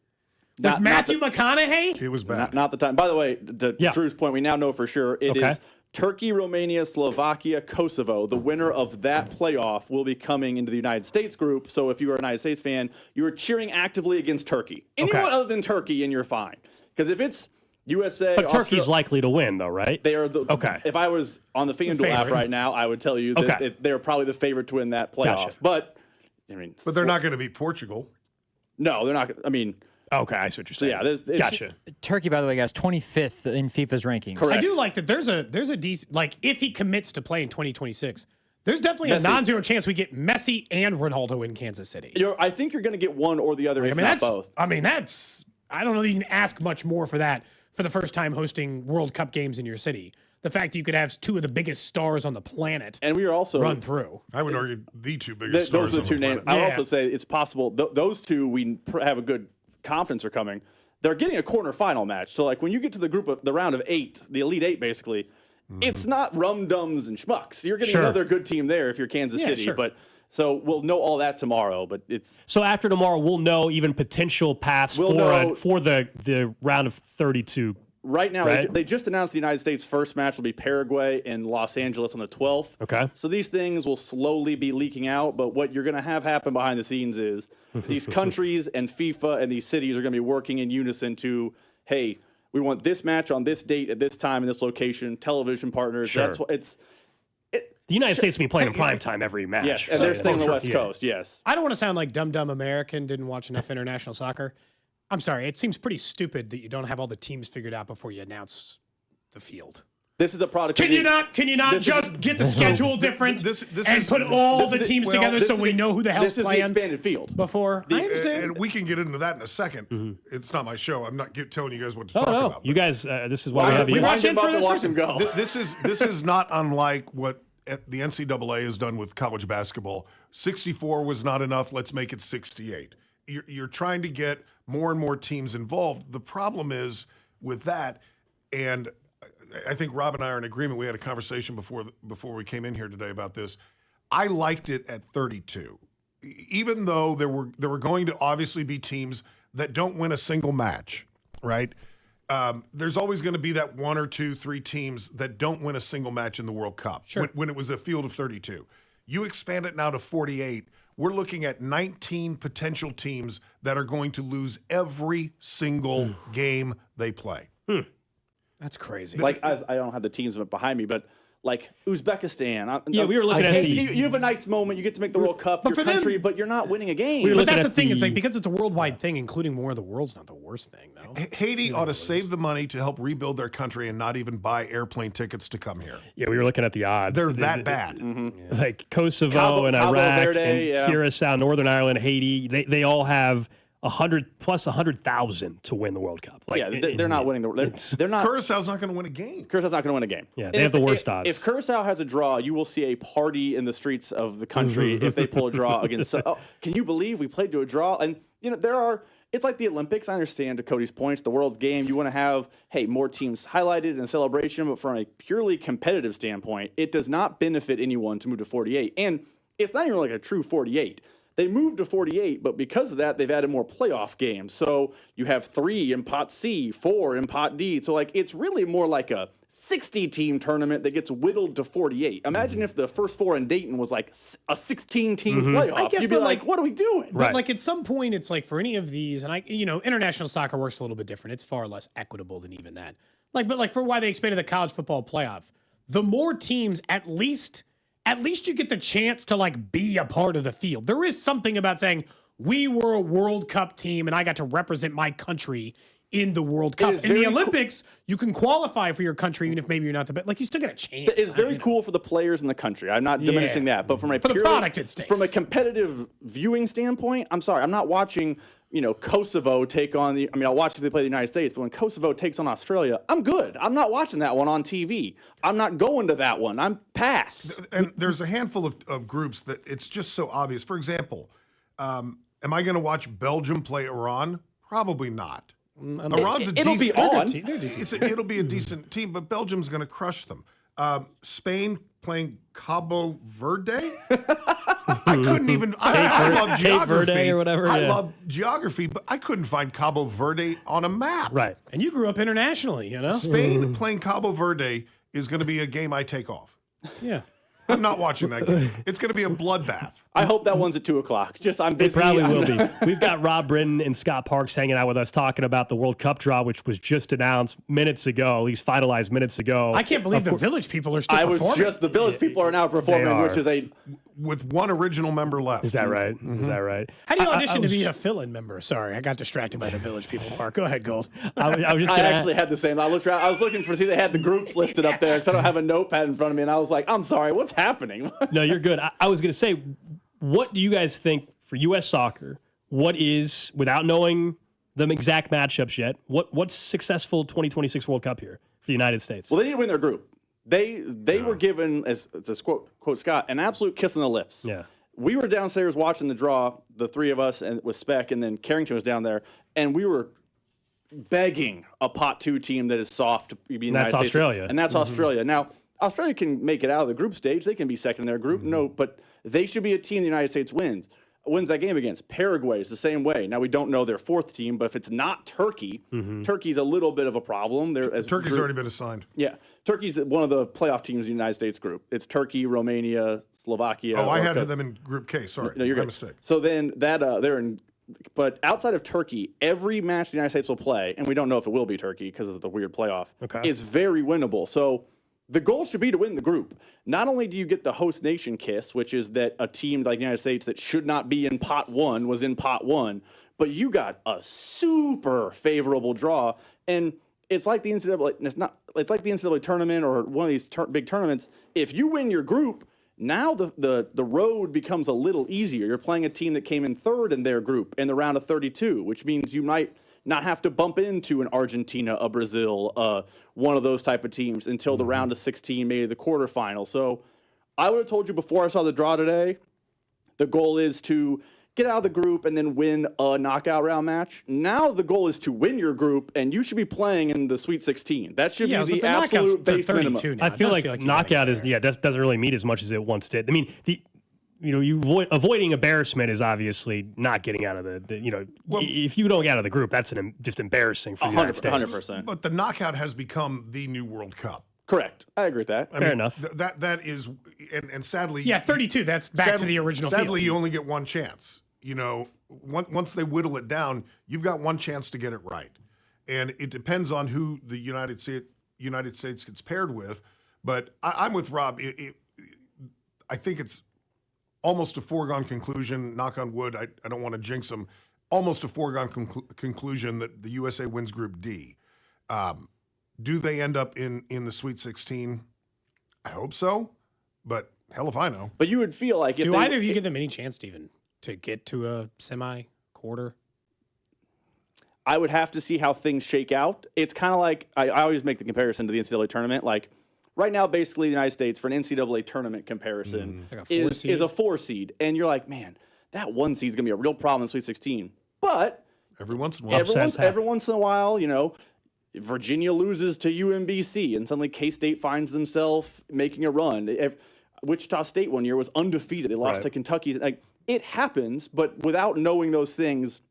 With Matthew McConaughey? It was bad. Not the time. By the way, to Drew's point, we now know for sure it is Turkey, Romania, Slovakia, Kosovo. The winner of that playoff will be coming into the United States group. So if you are a United States fan, you are cheering actively against Turkey. Anyone other than Turkey, and you're fine. Because if it's USA, but Turkey's likely to win, though, right? They are If I was on the FanDuel app right now, I would tell you that they're probably the favorite to win that playoff. Gotcha. But they're not going to beat Portugal. No, they're not. I mean. Okay, I see what you're saying. So yeah, gotcha. Turkey, by the way, guys, 25th in FIFA's rankings. Correct. I do like that there's a decent, like, if he commits to play in 2026, there's definitely a non-zero chance we get Messi and Ronaldo in Kansas City. I think you're going to get one or the other, if not both. I don't know that you can ask much more for that for the first time hosting World Cup games in your city. The fact that you could have two of the biggest stars on the planet and we are also run through. I would argue the two biggest stars those are the two names. Yeah. I would also say it's possible those two we have a good confidence are coming. They're getting a quarterfinal match. So like when you get to the round of 8, the Elite 8 basically, it's not rum-dums and schmucks. You're getting another good team there if you're Kansas City. Sure. But so we'll know all that tomorrow. But it's so after tomorrow we'll know even potential paths for the round of 32. Right now, they just announced the United States' first match will be Paraguay and Los Angeles on the 12th. Okay. So these things will slowly be leaking out, but what you're going to have happen behind the scenes is these countries and FIFA and these cities are going to be working in unison to, hey, we want this match on this date at this time in this location, television partners. Sure. That's what the United States will be playing in prime time every match. Yes, and they're staying on the West Coast, yes. I don't want to sound like dumb American, didn't watch enough international soccer. I'm sorry, it seems pretty stupid that you don't have all the teams figured out before you announce the field. This is a product. Can you not just get the schedule different and put all the teams together so we know who the hell's playing? This is the expanded field. Before I understand. And we can get into that in a second. It's not my show. I'm not telling you guys what to talk about. You guys, this is why we have you. We watch them go. This is not unlike what the NCAA has done with college basketball. 64 was not enough. Let's make it 68. You're trying to get more and more teams involved. The problem is with that, and I think Rob and I are in agreement. We had a conversation before we came in here today about this. I liked it at 32, even though there were going to obviously be teams that don't win a single match, right? There's always going to be that 1 or 2, 3 teams that don't win a single match in the World Cup. Sure. When it was a field of 32. You expand it now to 48. We're looking at 19 potential teams that are going to lose every single game they play. That's crazy. Like I don't have the teams behind me, but like Uzbekistan. Yeah, we were looking at you have a nice moment. You get to make the World Cup, your country, but you're not winning a game. But that's the thing. It's like because it's a worldwide thing, including more of the world's not the worst thing, though. Haiti ought to save the money to help rebuild their country and not even buy airplane tickets to come here. Yeah, we were looking at the odds. They're that bad. Like Kosovo and Iraq and Curacao, Northern Ireland, Haiti, they all have 100,000 to win the World Cup. Like, they're not winning they're not. Curacau's not going to win a game. Curacau's not going to win a game. Yeah, they have the worst odds. If Curacao has a draw, you will see a party in the streets of the country if they pull a draw against. Oh, can you believe we played to a draw? And it's like the Olympics. I understand to Cody's points, the world's game. You want to have more teams highlighted in celebration, but from a purely competitive standpoint, it does not benefit anyone to move to 48. And it's not even like a true 48. They moved to 48, but because of that, they've added more playoff games. So you have 3 in Pot C, 4 in Pot D. So it's really more like a 60-team tournament that gets whittled to 48. Imagine if the first 4 in Dayton was like a 16-team playoff. I guess, you'd be like, what are we doing? But like at some point, it's like for any of these, and international soccer works a little bit different. It's far less equitable than even that. But for why they expanded the college football playoff, the more teams, at least you get the chance to be a part of the field. There is something about saying we were a World Cup team and I got to represent my country in the World Cup. In the Olympics, you can qualify for your country even if maybe you're not the best. You still get a chance. It's very cool for the players in the country. I'm not diminishing that, but from a the product, it stinks. From a competitive viewing standpoint, I'm sorry, I'm not watching Kosovo take on I'll watch if they play the United States, but when Kosovo takes on Australia, I'm good. I'm not watching that one on TV. I'm not going to that one. I'm pass. And there's a handful of groups that it's just so obvious. For example, am I going to watch Belgium play Iran? Probably not. Iran's it'll be on. It'll be a decent team, but Belgium's going to crush them. Spain playing Cabo Verde? I couldn't even. I love geography. Verde or whatever. I love geography, but I couldn't find Cabo Verde on a map. Right. And you grew up internationally, Spain playing Cabo Verde is going to be a game I take off. Yeah. I'm not watching that game. It's going to be a bloodbath. I hope that one's at 2:00. I'm busy. It probably will be. We've got Rob Britton and Scott Parks hanging out with us talking about the World Cup draw, which was just announced minutes ago, at least finalized minutes ago. I can't believe the Village people are still performing. The Village people are now performing, which is with one original member left. Is that right? Mm-hmm. Is that right? How do you audition to be a fill-in member? Sorry, I got distracted by the Village people part. Go ahead, Gold. I actually had the same. I was looking for see they had the groups listed up there because I don't have a notepad in front of me, and I was like, I'm sorry, what's happening? No, you're good. I was going to say, what do you guys think for U.S. soccer? What is, without knowing the exact matchups yet, what's successful 2026 World Cup here for the United States? Well, they need to win their group. They were given, as quote Scott, an absolute kiss on the lips. Yeah. We were downstairs watching the draw, the 3 of us, and with Spec, and then Carrington was down there, and we were begging a Pot 2 team that is soft to be the United States. Australia. And that's Australia. Now, Australia can make it out of the group stage. They can be second in their group. No, but they should be a team the United States wins that game against. Paraguay is the same way. Now, we don't know their 4th team, but if it's not Turkey, Turkey's a little bit of a problem. Turkey's already been assigned. Yeah. Turkey's one of the playoff teams in the United States group. It's Turkey, Romania, Slovakia. Oh, I had them in Group K. Sorry. No, you're my good. mistake. So then they're in. But outside of Turkey, every match the United States will play, and we don't know if it will be Turkey because of the weird playoff, is very winnable. So the goal should be to win the group. Not only do you get the host nation kiss, which is that a team like the United States that should not be in Pot 1 was in Pot 1, but you got a super favorable draw. And it's like the NCAA. It's like the NCAA tournament or one of these big tournaments. If you win your group, now the road becomes a little easier. You're playing a team that came in 3rd in their group in the round of 32, which means you might not have to bump into an Argentina, a Brazil, one of those type of teams until the round of 16, maybe the quarterfinal. So I would have told you before I saw the draw today, the goal is to get out of the group and then win a knockout round match. Now the goal is to win your group, and you should be playing in the Sweet 16. That should be the absolute base minimum. I feel like knockout is doesn't really mean as much as it once did. I mean, avoiding embarrassment is obviously not getting out of if you don't get out of the group, that's just embarrassing for the United States. 100%. But the knockout has become the new World Cup. Correct. I agree with that. Fair enough. That is, and sadly, 32. That's back to the original. Sadly, field. You only get one chance. Once they whittle it down, you've got one chance to get it right, and it depends on who the United States gets paired with. But I'm with Rob. I think it's almost a foregone conclusion. Knock on wood. I don't want to jinx them. Almost a foregone conclusion that the USA wins Group D. Do they end up in the Sweet 16? I hope so, but hell if I know. But you would feel like do either of you give them any chance, Steven, to get to a semi-quarter? I would have to see how things shake out. It's kind of like I always make the comparison to the NCAA tournament. Like right now, basically the United States for an NCAA tournament comparison is a 4 seed. And you're like, man, that 1 seed is going to be a real problem in Sweet 16. But every once in a while, every once in a while, you know, Virginia loses to UMBC and suddenly K-State finds themselves making a run. Wichita State one year was undefeated. They lost to Kentucky. Like, it happens, but without knowing those things,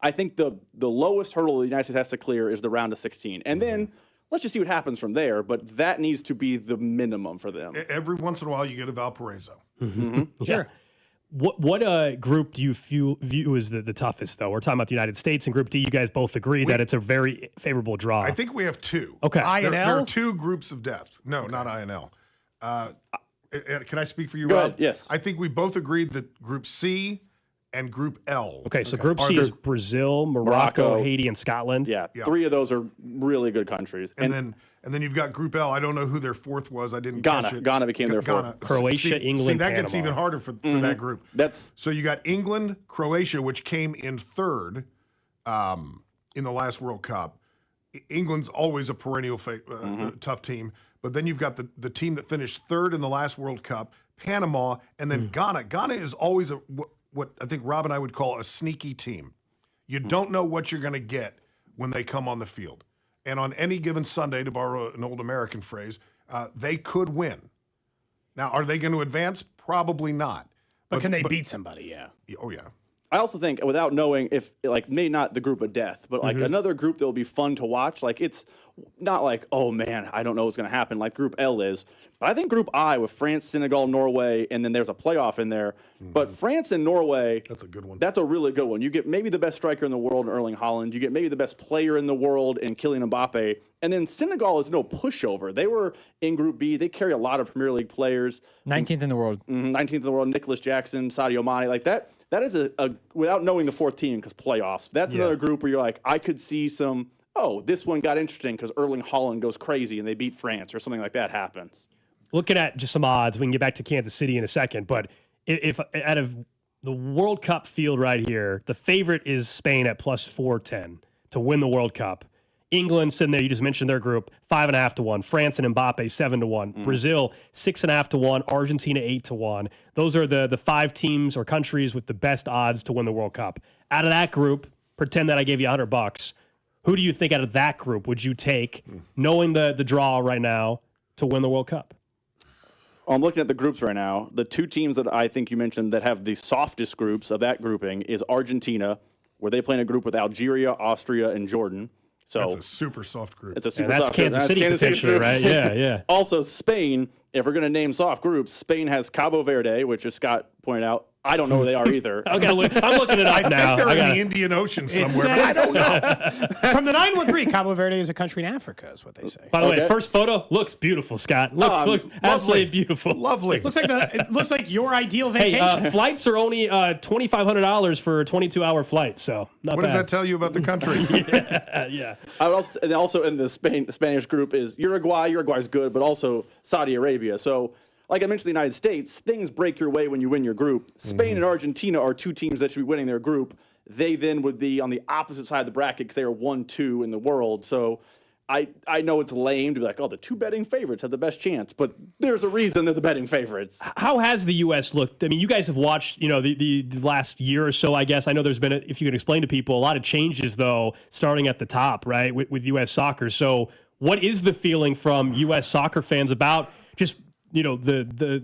I think the lowest hurdle the United States has to clear is the round of 16. And then let's just see what happens from there. But that needs to be the minimum for them. Every once in a while, you get a Valparaiso. Sure. What group do you view as the toughest, though? We're talking about the United States and Group D. You guys both agree that it's a very favorable draw. I think we have 2. Okay. There are 2 groups of death. No, not INL. Can I speak for you, Go Rob? ahead, yes. I think we both agreed that Group C and Group L. Okay, so Group C is Brazil, Morocco, Haiti, and Scotland. Yeah, 3 of those are really good countries. And then you've got Group L. I don't know who their 4th was. I didn't catch it. Ghana became their 4th. Croatia, England, See, that gets Panama. even harder for that group. So you got England, Croatia, which came in 3rd in the last World Cup. England's always a perennial tough team. But then you've got the team that finished 3rd in the last World Cup, Panama, and then Ghana. Ghana is always what I think Rob and I would call a sneaky team. You don't know what you're going to get when they come on the field. And on any given Sunday, to borrow an old American phrase, they could win. Now, are they going to advance? Probably not. But can they beat somebody? Yeah. Oh, yeah. I also think without knowing if, like, maybe not the group of death, but like another group that will be fun to watch. Like, it's not like, oh man, I don't know what's going to happen, like Group L is. But I think Group I with France, Senegal, Norway, and then there's a playoff in there. But France and Norway, that's a good one. That's a really good one. You get maybe the best striker in the world in Erling Haaland. You get maybe the best player in the world in Kylian Mbappe. And then Senegal is no pushover. They were in Group B. They carry a lot of Premier League players. 19th in the world. 19th in the world. Nicholas Jackson, Sadio Mane, like that. That is a without knowing the 4th team, because playoffs. That's another group where you're like, I could see some, this one got interesting because Erling Haaland goes crazy and they beat France or something like that happens. Looking at just some odds, we can get back to Kansas City in a second, but if out of the World Cup field right here, the favorite is Spain at plus 410 to win the World Cup. England sitting there, you just mentioned their group, 5.5 to 1. France and Mbappe 7 to 1. Brazil 6.5 to 1. Argentina 8 to 1. Those are the 5 teams or countries with the best odds to win the World Cup. Out of that group, pretend that I gave you $100. Who do you think out of that group would you take, knowing the draw right now, to win the World Cup? I'm looking at the groups right now. The 2 teams that I think you mentioned that have the softest groups of that grouping is Argentina, where they play in a group with Algeria, Austria, and Jordan. So that's a super soft group. It's a super that's soft Kansas group. City potentially, right? Yeah. Also, Spain, if we're going to name soft groups, Spain has Cabo Verde, which, as Scott pointed out, I don't know where they are either. I'm looking it up now. I think they're in the Indian Ocean somewhere, but I don't know. From the 913, Cabo Verde is a country in Africa, is what they say. By the way, first photo looks beautiful, Scott. Looks absolutely beautiful. Lovely. It looks like your ideal vacation. Hey, flights are only $2,500 for a 22-hour flight, so not what bad. does that tell you about the country? Yeah. I would also in the Spanish group is Uruguay. Uruguay's good, but also Saudi Arabia. So, like I mentioned, the United States, things break your way when you win your group. Spain and Argentina are 2 teams that should be winning their group. They then would be on the opposite side of the bracket because they are 1-2 in the world. So I know it's lame to be like, the 2 betting favorites have the best chance, but there's a reason they're the betting favorites. How has the U.S. looked? I mean, you guys have watched, the last year or so, I guess. I know there's been, if you can explain to people, a lot of changes, though, starting at the top, right, with U.S. soccer. So what is the feeling from U.S. soccer fans about just the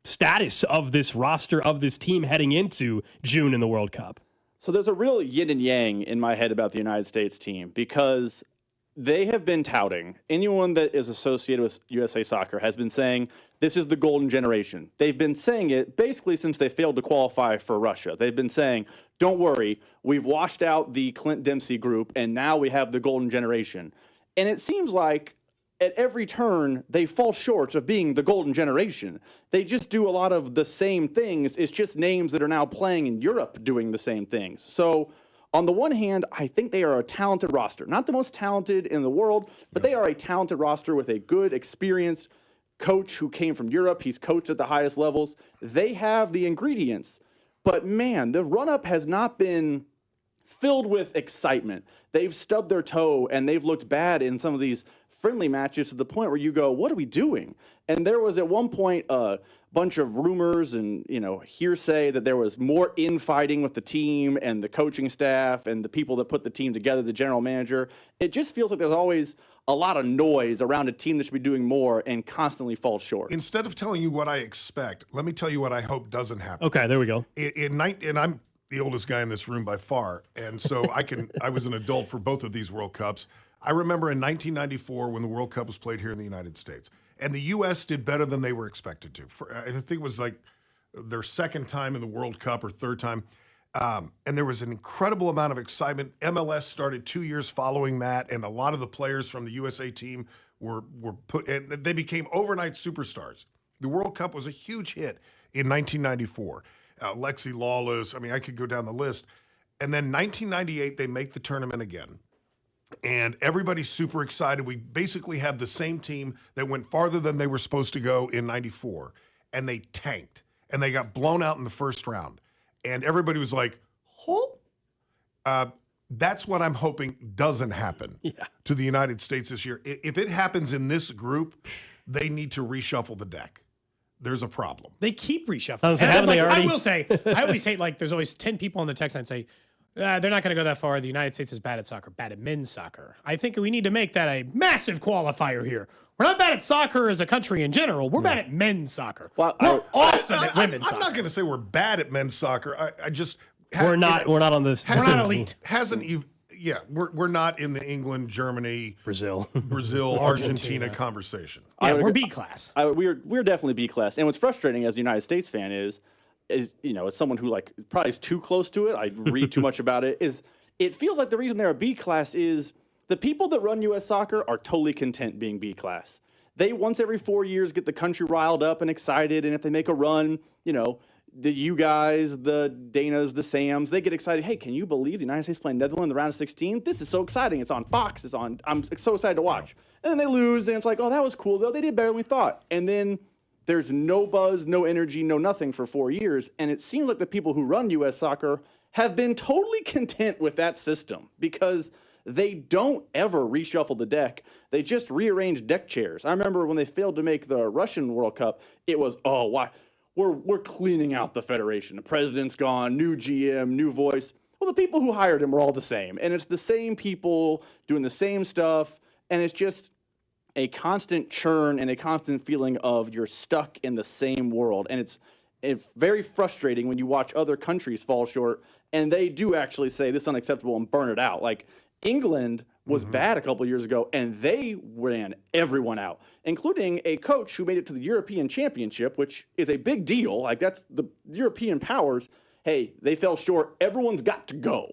status of this roster, of this team heading into June in the World Cup? So there's a real yin and yang in my head about the United States team, because they have been touting, anyone that is associated with USA Soccer has been saying this is the golden generation. They've been saying it basically since they failed to qualify for Russia. They've been saying, don't worry, we've washed out the Clint Dempsey group, and now we have the golden generation. And it seems like at every turn, they fall short of being the golden generation. They just do a lot of the same things. It's just names that are now playing in Europe doing the same things. So on the one hand, I think they are a talented roster. Not the most talented in the world, but they are a talented roster with a good, experienced coach who came from Europe. He's coached at the highest levels. They have the ingredients. But man, the run-up has not been filled with excitement. They've stubbed their toe and they've looked bad in some of these friendly matches to the point where you go, what are we doing? And there was at one point a bunch of rumors and hearsay that there was more infighting with the team and the coaching staff and the people that put the team together, the general manager. It just feels like there's always a lot of noise around a team that should be doing more and constantly falls short. Instead of telling you what I expect, let me tell you what I hope doesn't happen. Okay, there we go. And I'm the oldest guy in this room by far, and so I was an adult for both of these World Cups. I remember in 1994 when the World Cup was played here in the United States, and the U.S. did better than they were expected to. I think it was like their second time in the World Cup or third time. And there was an incredible amount of excitement. MLS started 2 years following that, and a lot of the players from the USA team were put, and they became overnight superstars. The World Cup was a huge hit in 1994. Lexi Lawless, I could go down the list. And then 1998, they make the tournament again. And everybody's super excited. We basically have the same team that went farther than they were supposed to go in 94. And they tanked. And they got blown out in the first round. And everybody was like, oh. That's what I'm hoping doesn't happen to the United States this year. If it happens in this group, they need to reshuffle the deck. There's a problem. They keep reshuffling. I will say, I always say, there's always 10 people on the text line say, they're not going to go that far. The United States is bad at soccer, bad at men's soccer. I think we need to make that a massive qualifier here. We're not bad at soccer as a country in general. We're bad at men's soccer. We're awesome at women's soccer. I'm not going to say we're bad at men's soccer. I just we're not on this. We're not elite. We're not in the England, Germany, Brazil, Argentina conversation. Yeah, we're B class. We're definitely B class. And what's frustrating as a United States fan is as someone who probably is too close to it, I read too much about it, is it feels like the reason they're a B class is the people that run U.S. soccer are totally content being B class. They once every 4 years get the country riled up and excited, and if they make a run, the you guys, the Danas, the Sams, they get excited. Hey, can you believe the United States playing Netherlands in the round of 16? This is so exciting. It's on Fox. I'm so excited to watch. And then they lose, and it's like, oh, that was cool, though. They did better than we thought. And then there's no buzz, no energy, no nothing for 4 years. And it seems like the people who run U.S. soccer have been totally content with that system because they don't ever reshuffle the deck. They just rearrange deck chairs. I remember when they failed to make the Russian World Cup, it was, oh, why? We're cleaning out the federation. The president's gone, new GM, new voice. Well, the people who hired him were all the same. And it's the same people doing the same stuff. And it's just a constant churn and a constant feeling of you're stuck in the same world. And it's very frustrating when you watch other countries fall short and they do actually say this is unacceptable and burn it out. Like England was bad a couple of years ago and they ran everyone out, including a coach who made it to the European Championship, which is a big deal. Like that's the European powers. Hey, they fell short. Everyone's got to go.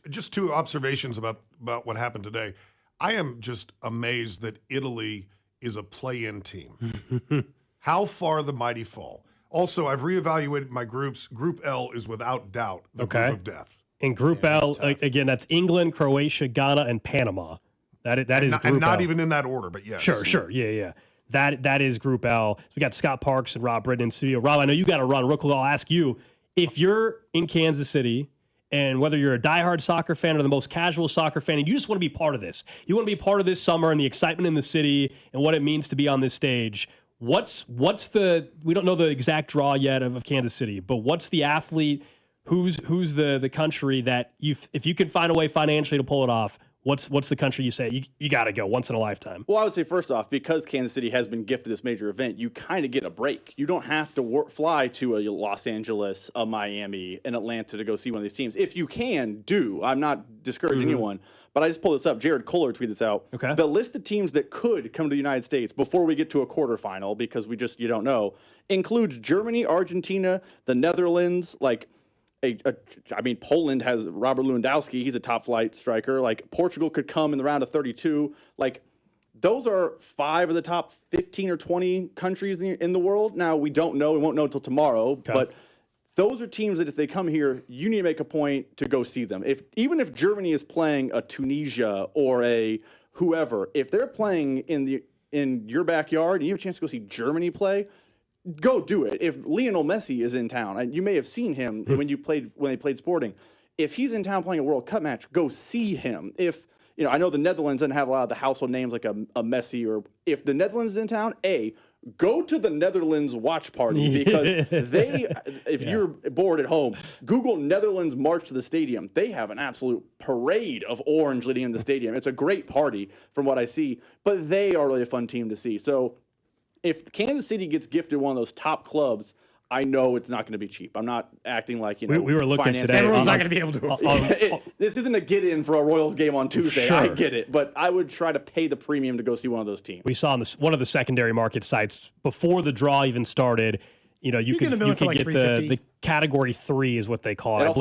Just two observations about what happened today. I am just amazed that Italy is a play-in team. How far the mighty fall. Also, I've reevaluated my groups. Group L is without doubt the group of death. In Group L, again, that's England, Croatia, Ghana, and Panama. That is Group L. And not even in that order, but yes. Sure. Yeah. That is Group L. So we got Scott Parks and Rob Britton in studio. Rob, I know you got to run. Real quick, I'll ask you, if you're in Kansas City, and whether you're a diehard soccer fan or the most casual soccer fan, and you just want to be part of this. You want to be part of this summer and the excitement in the city and what it means to be on this stage. What's we don't know the exact draw yet of Kansas City, but what's the athlete, who's the country that if you can find a way financially to pull it off, what's the country you say you got to go once in a lifetime? Well, I would say first off, because Kansas City has been gifted this major event, you kind of get a break. You don't have to fly to a Los Angeles, a Miami, an Atlanta to go see one of these teams. If you can, do. I'm not discouraging anyone, but I just pulled this up. Jared Kohler tweeted this out. Okay. The list of teams that could come to the United States before we get to a quarterfinal, because you don't know, includes Germany, Argentina, the Netherlands, Poland has Robert Lewandowski. He's a top flight striker. Portugal could come in the round of 32. Those are 5 of the top 15 or 20 countries in the world. Now, we don't know. We won't know until tomorrow. Okay. But those are teams that if they come here, you need to make a point to go see them. Even if Germany is playing a Tunisia or a whoever, if they're playing in your backyard and you have a chance to go see Germany play, go do it. If Lionel Messi is in town, and you may have seen him when they played Sporting, if he's in town playing a World Cup match, go see him. If, I know the Netherlands doesn't have a lot of the household names like a Messi, or if the Netherlands is in town, go to the Netherlands watch party, because if you're bored at home, Google Netherlands March to the Stadium. They have an absolute parade of orange leading in the stadium. It's a great party from what I see, but they are really a fun team to see. So if Kansas City gets gifted one of those top clubs, I know it's not going to be cheap. I'm not acting like, we were looking today. Everyone's not going to be able to afford this isn't a get-in for a Royals game on Tuesday. Sure. I get it. But I would try to pay the premium to go see one of those teams. We saw on one of the secondary market sites before the draw even started, you could get the Category 3 is what they call it.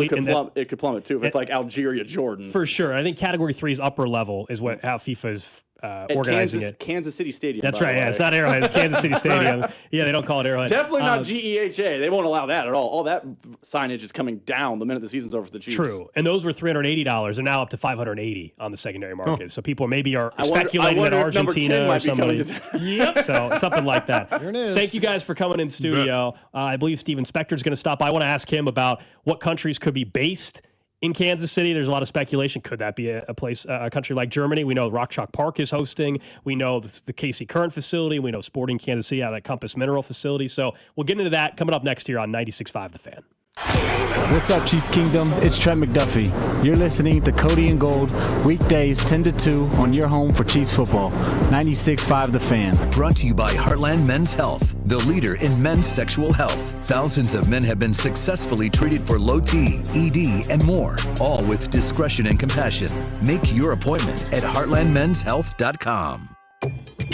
It could plummet too if it's like Algeria, Jordan. For sure. I think Category 3 is upper level is how FIFA is organizing it. Kansas City Stadium. That's right. Yeah, it's not Arrowhead. It's Kansas City Stadium. Yeah, they don't call it Arrowhead. Definitely not GEHA. They won't allow that at all. All that signage is coming down the minute the season's over for the Chiefs. True. And those were $380. They're now up to $580 on the secondary market. So people maybe are speculating that Argentina or somebody. Yep. So something like that. There it is. Thank you guys for coming in studio. I believe Steven Spector's going to stop by. I want to ask him about what countries could be based in Kansas City. There's a lot of speculation. Could that be a place, a country like Germany? We know Rock Chalk Park is hosting. We know the Casey Current facility. We know Sporting Kansas City out at Compass Mineral facility. So we'll get into that coming up next year on 96.5 The Fan. What's up, Chiefs Kingdom? It's Trent McDuffie. You're listening to Cody and Gold, weekdays 10 to 2 on your home for Chiefs football. 96.5 The Fan. Brought to you by Heartland Men's Health, the leader in men's sexual health. Thousands of men have been successfully treated for low T, ED, and more, all with discretion and compassion. Make your appointment at heartlandmenshealth.com.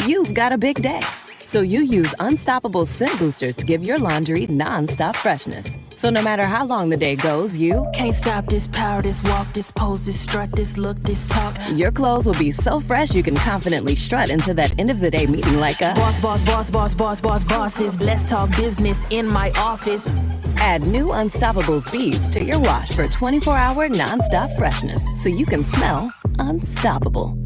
You've got a big day, so you use Unstoppable scent boosters to give your laundry non-stop freshness. So no matter how long the day goes, you can't stop this power, this walk, this pose, this strut, this look, this talk. Your clothes will be so fresh you can confidently strut into that end of the day meeting like a bosses. Let's talk business in my office. Add new Unstoppables beads to your wash for 24-hour non-stop freshness so you can smell unstoppable.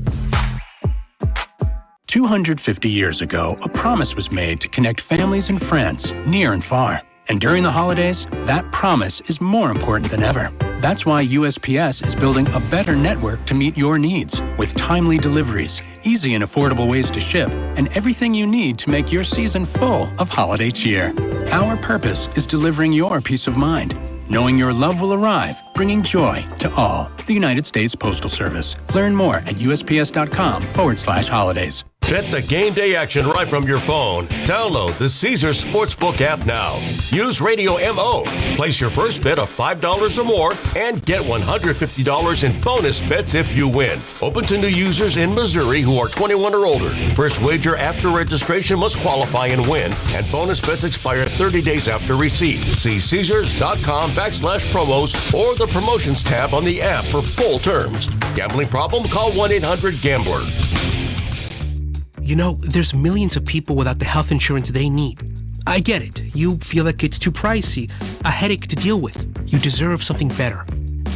250 years ago, a promise was made to connect families and friends near and far. And during the holidays, that promise is more important than ever. That's why USPS is building a better network to meet your needs, with timely deliveries, easy and affordable ways to ship, and everything you need to make your season full of holiday cheer. Our purpose is delivering your peace of mind, knowing your love will arrive, bringing joy to all. The United States Postal Service. Learn more at USPS.com/holidays. Get the game day action right from your phone. Download the Caesars Sportsbook app now. Use Radio MO. Place your first bet of $5 or more and get $150 in bonus bets if you win. Open to new users in Missouri who are 21 or older. First wager after registration must qualify and win, and bonus bets expire 30 days after receipt. See Caesars.com/promos or the promotions tab on the app for full terms. Gambling problem? Call 1-800-GAMBLER. You know, there's millions of people without the health insurance they need. I get it. You feel like it's too pricey, a headache to deal with. You deserve something better.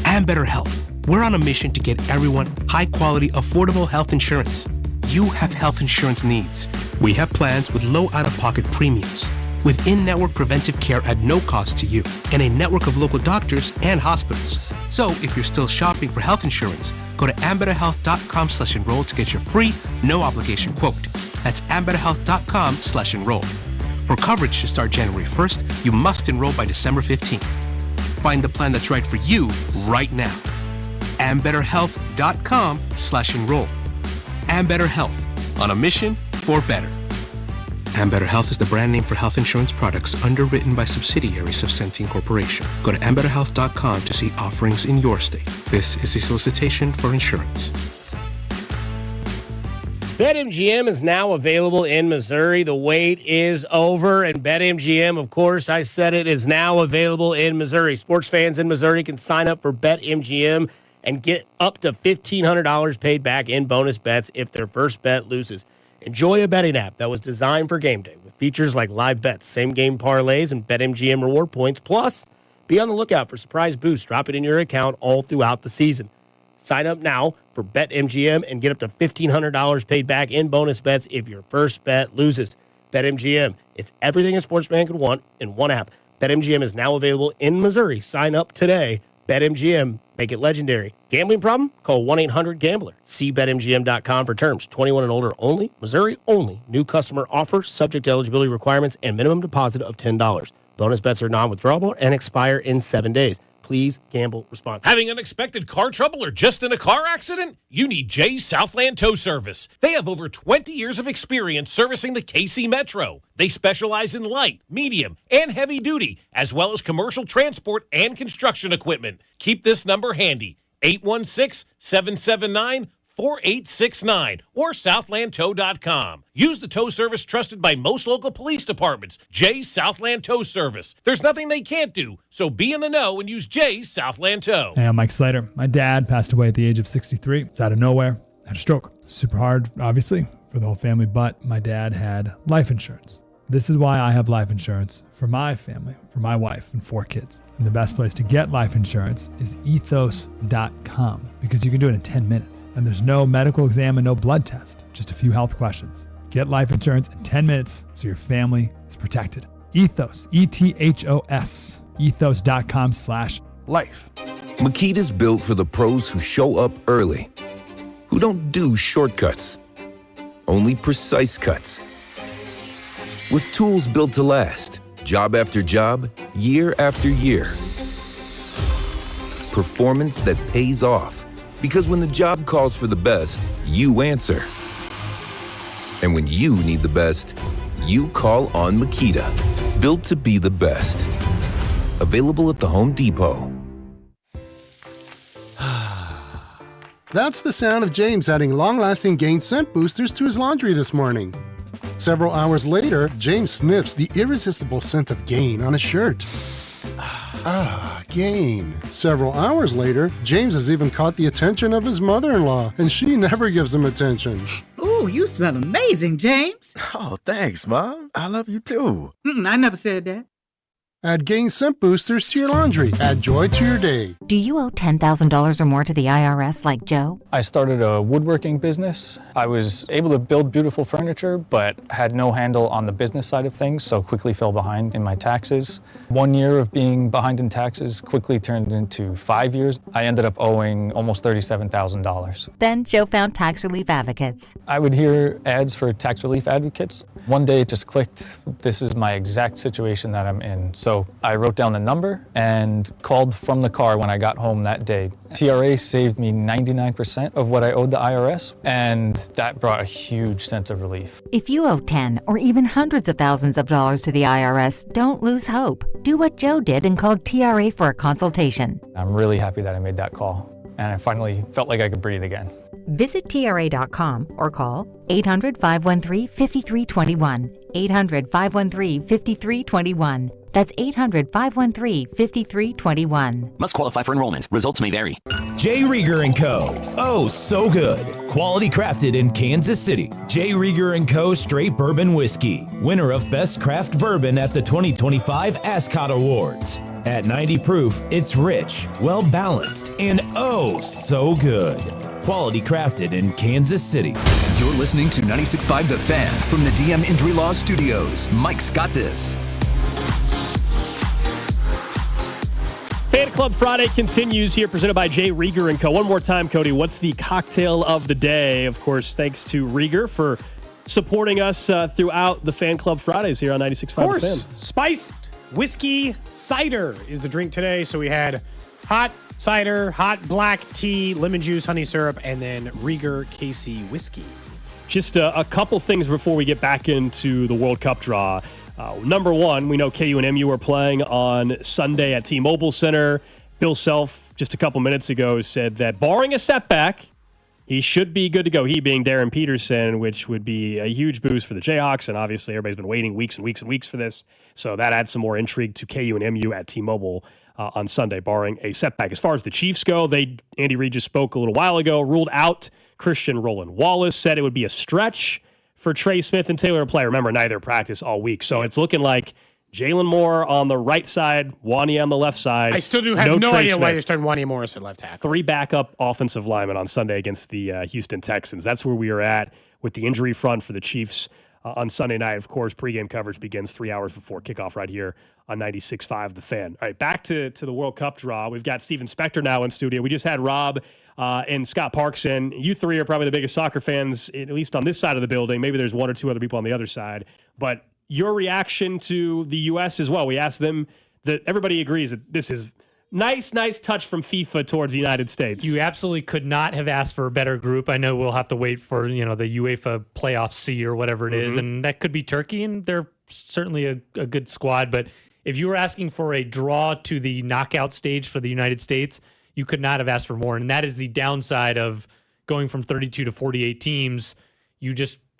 And Better Health. We're on a mission to get everyone high-quality, affordable health insurance. You have health insurance needs. We have plans with low out-of-pocket premiums, with in-network preventive care at no cost to you, and a network of local doctors and hospitals. So if you're still shopping for health insurance, go to ambetterhealth.com/enroll to get your free, no-obligation quote. That's ambetterhealth.com/enroll. For coverage to start January 1st, you must enroll by December 15th. Find the plan that's right for you right now. ambetterhealth.com/enroll. Ambetter Health, on a mission for better. Ambetter Health is the brand name for health insurance products underwritten by subsidiaries of Centene Corporation. Go to ambetterhealth.com to see offerings in your state. This is a solicitation for insurance. BetMGM is now available in Missouri. The wait is over, and BetMGM, of course, I said it, is now available in Missouri. Sports fans in Missouri can sign up for BetMGM and get up to $1,500 paid back in bonus bets if their first bet loses. Enjoy a betting app that was designed for game day with features like live bets, same-game parlays, and BetMGM reward points. Plus, be on the lookout for surprise boosts dropping in your account all throughout the season. Sign up now for BetMGM and get up to $1,500 paid back in bonus bets if your first bet loses. BetMGM, it's everything a sports fan could want in one app. BetMGM is now available in Missouri. Sign up today BetMGM, make it legendary. Gambling problem? Call 1-800-GAMBLER. See BetMGM.com for terms. 21 and older only. Missouri only. New customer offer subject to eligibility requirements and minimum deposit of $10. Bonus bets are non-withdrawable and expire in 7 days. Please gamble responsibly. Having unexpected car trouble or just in a car accident? You need Jay's Southland Tow Service. They have over 20 years of experience servicing the KC Metro. They specialize in light, medium, and heavy duty, as well as commercial transport and construction equipment. Keep this number handy, 816-779-4869 or southlandtow.com. Use the tow service trusted by most local police departments, Jay's Southland Tow Service. There's nothing they can't do, so be in the know and use Jay's Southland Tow. Hey, I'm Mike Slater. My dad passed away at the age of 63. It's out of nowhere. Had a stroke. Super hard, obviously, for the whole family, but my dad had life insurance. This is why I have life insurance for my family, for my wife and 4 kids. And the best place to get life insurance is ethos.com because you can do it in 10 minutes. And there's no medical exam and no blood test, just a few health questions. Get life insurance in 10 minutes so your family is protected. Ethos, E-T-H-O-S, ethos.com/life. Makita's built for the pros who show up early, who don't do shortcuts, only precise cuts. With tools built to last, job after job, year after year. Performance that pays off, because when the job calls for the best, you answer. And when you need the best, you call on Makita. Built to be the best. Available at the Home Depot. That's the sound of James adding long-lasting Gain scent boosters to his laundry this morning. Several hours later, James sniffs the irresistible scent of Gain on his shirt. Gain. Several hours later, James has even caught the attention of his mother-in-law, and she never gives him attention. Ooh, you smell amazing, James. Oh, thanks, Mom. I love you too. I never said that. Add Gain scent boosters to your laundry. Add joy to your day. Do you owe $10,000 or more to the IRS like Joe? I started a woodworking business. I was able to build beautiful furniture, but had no handle on the business side of things, so quickly fell behind in my taxes. 1 year of being behind in taxes quickly turned into 5 years. I ended up owing almost $37,000. Then Joe found Tax Relief Advocates. I would hear ads for Tax Relief Advocates. One day it just clicked. This is my exact situation that I'm in. So I wrote down the number and called from the car when I got home that day. TRA saved me 99% of what I owed the IRS, and that brought a huge sense of relief. If you owe 10 or even hundreds of thousands of dollars to the IRS, don't lose hope. Do what Joe did and called TRA for a consultation. I'm really happy that I made that call, and I finally felt like I could breathe again. Visit TRA.com or call 800-513-5321. 800-513-5321. That's 800-513-5321. Must qualify for enrollment. Results may vary. J. Rieger & Co. Oh, so good. Quality crafted in Kansas City. J. Rieger & Co. Straight Bourbon Whiskey. Winner of Best Craft Bourbon at the 2025 Ascot Awards. At 90 proof, it's rich, well-balanced, and oh, so good. Quality crafted in Kansas City. You're listening to 96.5 The Fan from the DM Injury Law Studios. Mike's got this. Fan Club Friday continues here, presented by J. Rieger & Co. One more time, Cody, what's the cocktail of the day? Of course, thanks to Rieger for supporting us throughout the Fan Club Fridays here on 96.5 The Fan. Spiced whiskey cider is the drink today. So we had hot cider, hot black tea, lemon juice, honey syrup, and then Rieger KC whiskey. Just a couple things before we get back into the World Cup draw. Number one, we know KU and MU are playing on Sunday at T-Mobile Center. Bill Self, just a couple minutes ago, said that barring a setback, he should be good to go. He being Darren Peterson, which would be a huge boost for the Jayhawks, and obviously everybody's been waiting weeks and weeks and weeks for this. So that adds some more intrigue to KU and MU at T-Mobile on Sunday, barring a setback. As far as the Chiefs go, Andy Reid just spoke a little while ago, ruled out Christian Roland Wallace, said it would be a stretch for Trey Smith and Taylor to play. Remember, neither practice all week. So it's looking like Jalen Moore on the right side, Wanya on the left side. I still do have no idea why you're starting Wanya Morris at left tackle. 3 backup offensive linemen on Sunday against the Houston Texans. That's where we are at with the injury front for the Chiefs on Sunday night. Of course, pregame coverage begins 3 hours before kickoff right here on 96.5 The Fan. All right, back to the World Cup draw. We've got Steven Spector now in studio. We just had Rob and Scott Parks in. You three are probably the biggest soccer fans, at least on this side of the building. Maybe there's one or two other people on the other side. But your reaction to the U.S. as well. We asked them that everybody agrees that this is nice touch from FIFA towards the United States. You absolutely could not have asked for a better group. I know we'll have to wait for, the UEFA playoff C or whatever it is, and that could be Turkey, and they're certainly a good squad. But if you were asking for a draw to the knockout stage for the United States, you could not have asked for more. And that is the downside of going from 32 to 48 teams.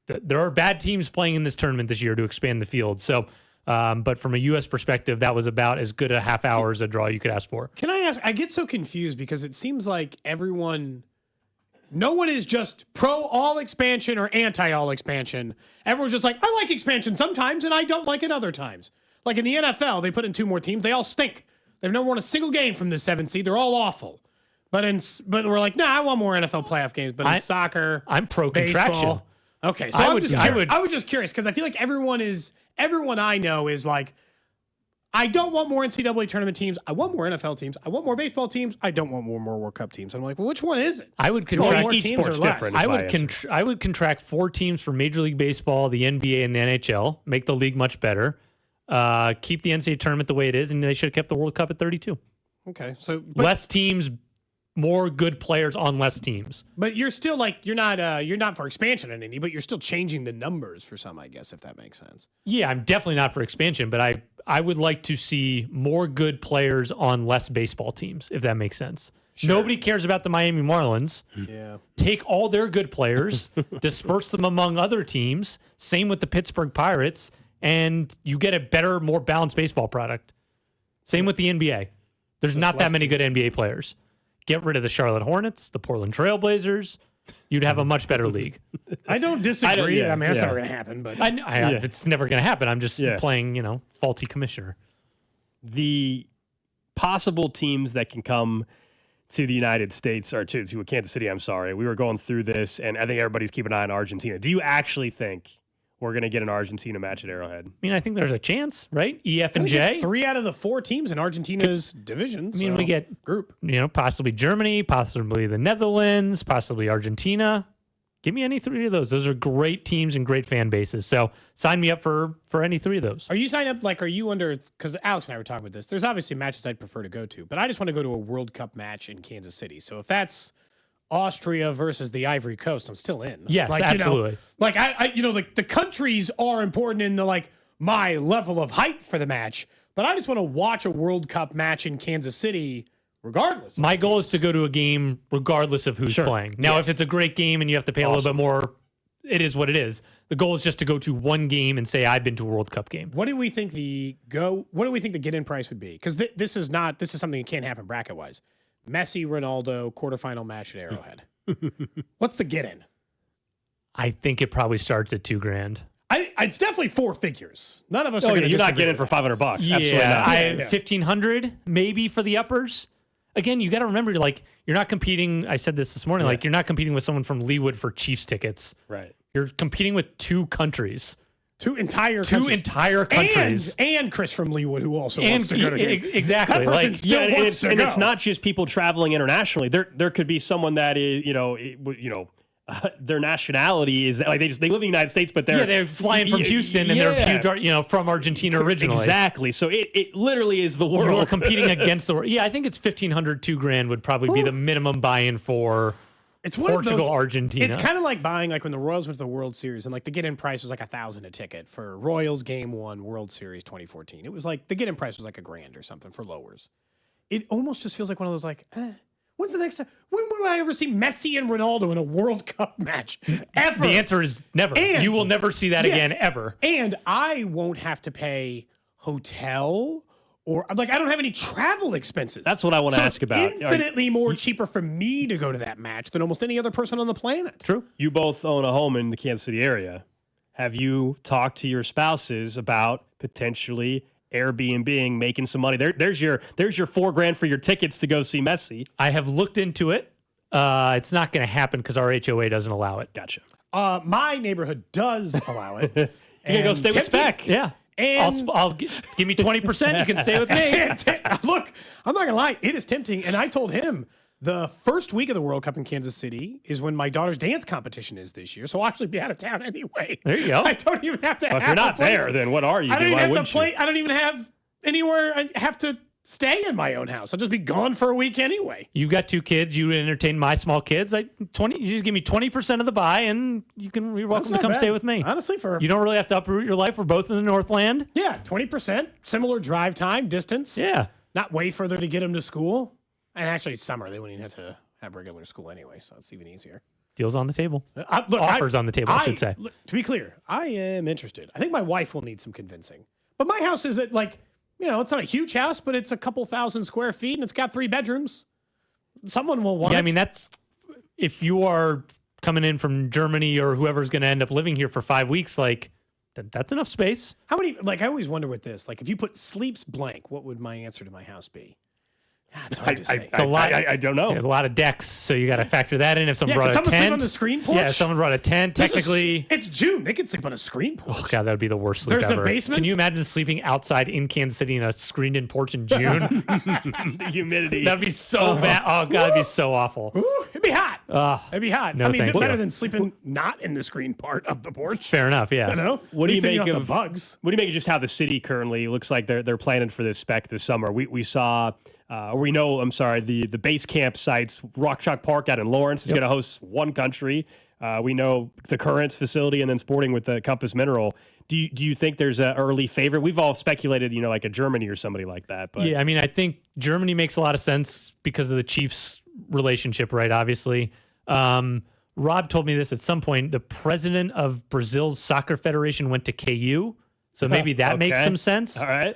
There are bad teams playing in this tournament this year to expand the field. So, but from a U.S. perspective, that was about as good a half hour as a draw you could ask for. Can I ask? I get so confused because it seems like no one is just pro all expansion or anti all expansion. Everyone's just like, I like expansion sometimes and I don't like it other times. Like in the NFL, they put in 2 more teams. They all stink. They've never won a single game from the 7th seed. They're all awful. But we're like, nah, I want more NFL playoff games. But in soccer, I'm pro contraction. Baseball, okay, so I was just curious because I feel like everyone I know is like, I don't want more NCAA tournament teams. I want more NFL teams. I want more baseball teams. I don't want more World Cup teams. I'm like, well, which one is it? I would contract each sport's different. I would contract 4 teams for Major League Baseball, the NBA, and the NHL. Make the league much better. Keep the NCAA tournament the way it is, and they should have kept the World Cup at 32. Okay, so less teams. More good players on less teams. But you're still like, you're not for expansion in any, but you're still changing the numbers for some, I guess, if that makes sense. Yeah, I'm definitely not for expansion, but I would like to see more good players on less baseball teams, if that makes sense. Sure. Nobody cares about the Miami Marlins. Yeah. Take all their good players, disperse them among other teams. Same with the Pittsburgh Pirates, and you get a better, more balanced baseball product. Same with the NBA. There's not that many good NBA players. Get rid of the Charlotte Hornets, the Portland Trailblazers. You'd have a much better league. I don't disagree. I mean, that's never going to happen. But it's never going to happen. I'm just playing, faulty commissioner. The possible teams that can come to the United States, or to Kansas City, I'm sorry. We were going through this, and I think everybody's keeping an eye on Argentina. Do you actually think we're going to get an Argentina match at Arrowhead? I mean, I think there's a chance, right? EF and J. 3 out of the 4 teams in Argentina's division. I mean, we get group. Possibly Germany, possibly the Netherlands, possibly Argentina. Give me any 3 of those. Those are great teams and great fan bases. So sign me up for any 3 of those. Are you signed up? Are you under? Because Alex and I were talking about this. There's obviously matches I'd prefer to go to, but I just want to go to a World Cup match in Kansas City. So if that's Austria versus the Ivory Coast, I'm still in. Yes, absolutely. The countries are important in the my level of hype for the match, but I just want to watch a World Cup match in Kansas City regardless. My goal is to go to a game regardless of who's playing. Now, if it's a great game and you have to pay a little bit more, it is what it is. The goal is just to go to one game and say I've been to a World Cup game. What do we think the get-in price would be? Because this is something that can't happen bracket-wise. Messi, Ronaldo, quarterfinal match at Arrowhead. What's the get-in? I think it probably starts at $2,000. It's definitely 4 figures. None of us are going to. You're not getting for $500. Yeah, absolutely not. $1,500 maybe for the uppers. Again, you got to remember, you're not competing. I said this morning. You're not competing with someone from Leawood for Chiefs tickets. Right. You're competing with 2 countries. 2 entire countries. And Chris from Leawood, who also wants to go to game. Exactly. It's not just people traveling internationally. There could be someone that is, their nationality is they live in the United States, but they're flying from Houston and they're huge, from Argentina originally. Exactly. So it literally is the world. You're competing against the world. Yeah, I think it's $1,500, $2,000 would probably be the minimum buy-in for. It's Portugal, Argentina. It's kind of like buying when the Royals went to the World Series and the get-in price was $1,000 a ticket for Royals Game 1 World Series 2014. It was the get-in price was $1,000 or something for lowers. It almost just feels like one of those when's the next time? When will I ever see Messi and Ronaldo in a World Cup match? Ever? The answer is never. And you will never see that again, ever. And I won't have to pay hotel or I don't have any travel expenses. That's what I want to ask about. Infinitely more cheaper for me to go to that match than almost any other person on the planet. True. You both own a home in the Kansas City area. Have you talked to your spouses about potentially Airbnb making some money? There's your $4,000 for your tickets to go see Messi. I have looked into it. It's not going to happen because our HOA doesn't allow it. Gotcha. My neighborhood does allow it. You're gonna go stay with Spec. Yeah. And I'll give me 20%. You can stay with me. Look, I'm not gonna lie, it is tempting. And I told him the first week of the World Cup in Kansas City is when my daughter's dance competition is this year. So I'll actually be out of town anyway. There you go. I don't even have to. Well, if you're not there, then what are you? I don't even Why have to wouldn't you? play. I don't even have anywhere. I have to stay in my own house. I'll just be gone for a week anyway. You've got 2 kids. You entertain my small kids. You just give me 20% of the buy, and you're welcome to come stay with me. Honestly, you don't really have to uproot your life. We're both in the Northland. Yeah, 20%, similar drive time, distance. Yeah, not way further to get them to school. And actually, it's summer. They wouldn't even have to have regular school anyway, so it's even easier. Deals on the table. Offers on the table, I should say. Look, to be clear, I am interested. I think my wife will need some convincing. But my house is it's not a huge house, but it's a couple thousand square feet, and it's got 3 bedrooms. Someone will want it. I mean, that's if you are coming in from Germany or whoever's going to end up living here for 5 weeks, that's enough space. How many, I always wonder with this, if you put sleeps blank, what would my answer to my house be? It's hard to say. It's a lot. I don't know. There's a lot of decks, so you got to factor that in. If someone brought a someone tent, sleep on the screen porch? Yeah, if someone brought a tent. Technically, it's June. They could sleep on a screen porch. Oh god, that would be the worst sleep There's ever. a basement. Can you imagine sleeping outside in Kansas City in a screened-in porch in June? The humidity. That'd be so bad. Oh god, it'd be so awful. Ooh, it'd be hot. It'd be hot. No, I mean, thank better you. than sleeping not in the screen part of the porch. Fair enough. Yeah. You know. What do you make of of the bugs? What do you make of just how the city currently looks like they're planning for this Spec this summer? We saw. The base camp sites, Rock Chalk Park out in Lawrence is going to host one country. We know the Currents facility and then Sporting with the Compass Mineral. Do you think there's an early favorite? We've all speculated, like a Germany or somebody like that. But yeah, I mean, I think Germany makes a lot of sense because of the Chiefs relationship, right? Obviously. Rob told me this at some point. The president of Brazil's soccer federation went to KU. So maybe that makes some sense. All right.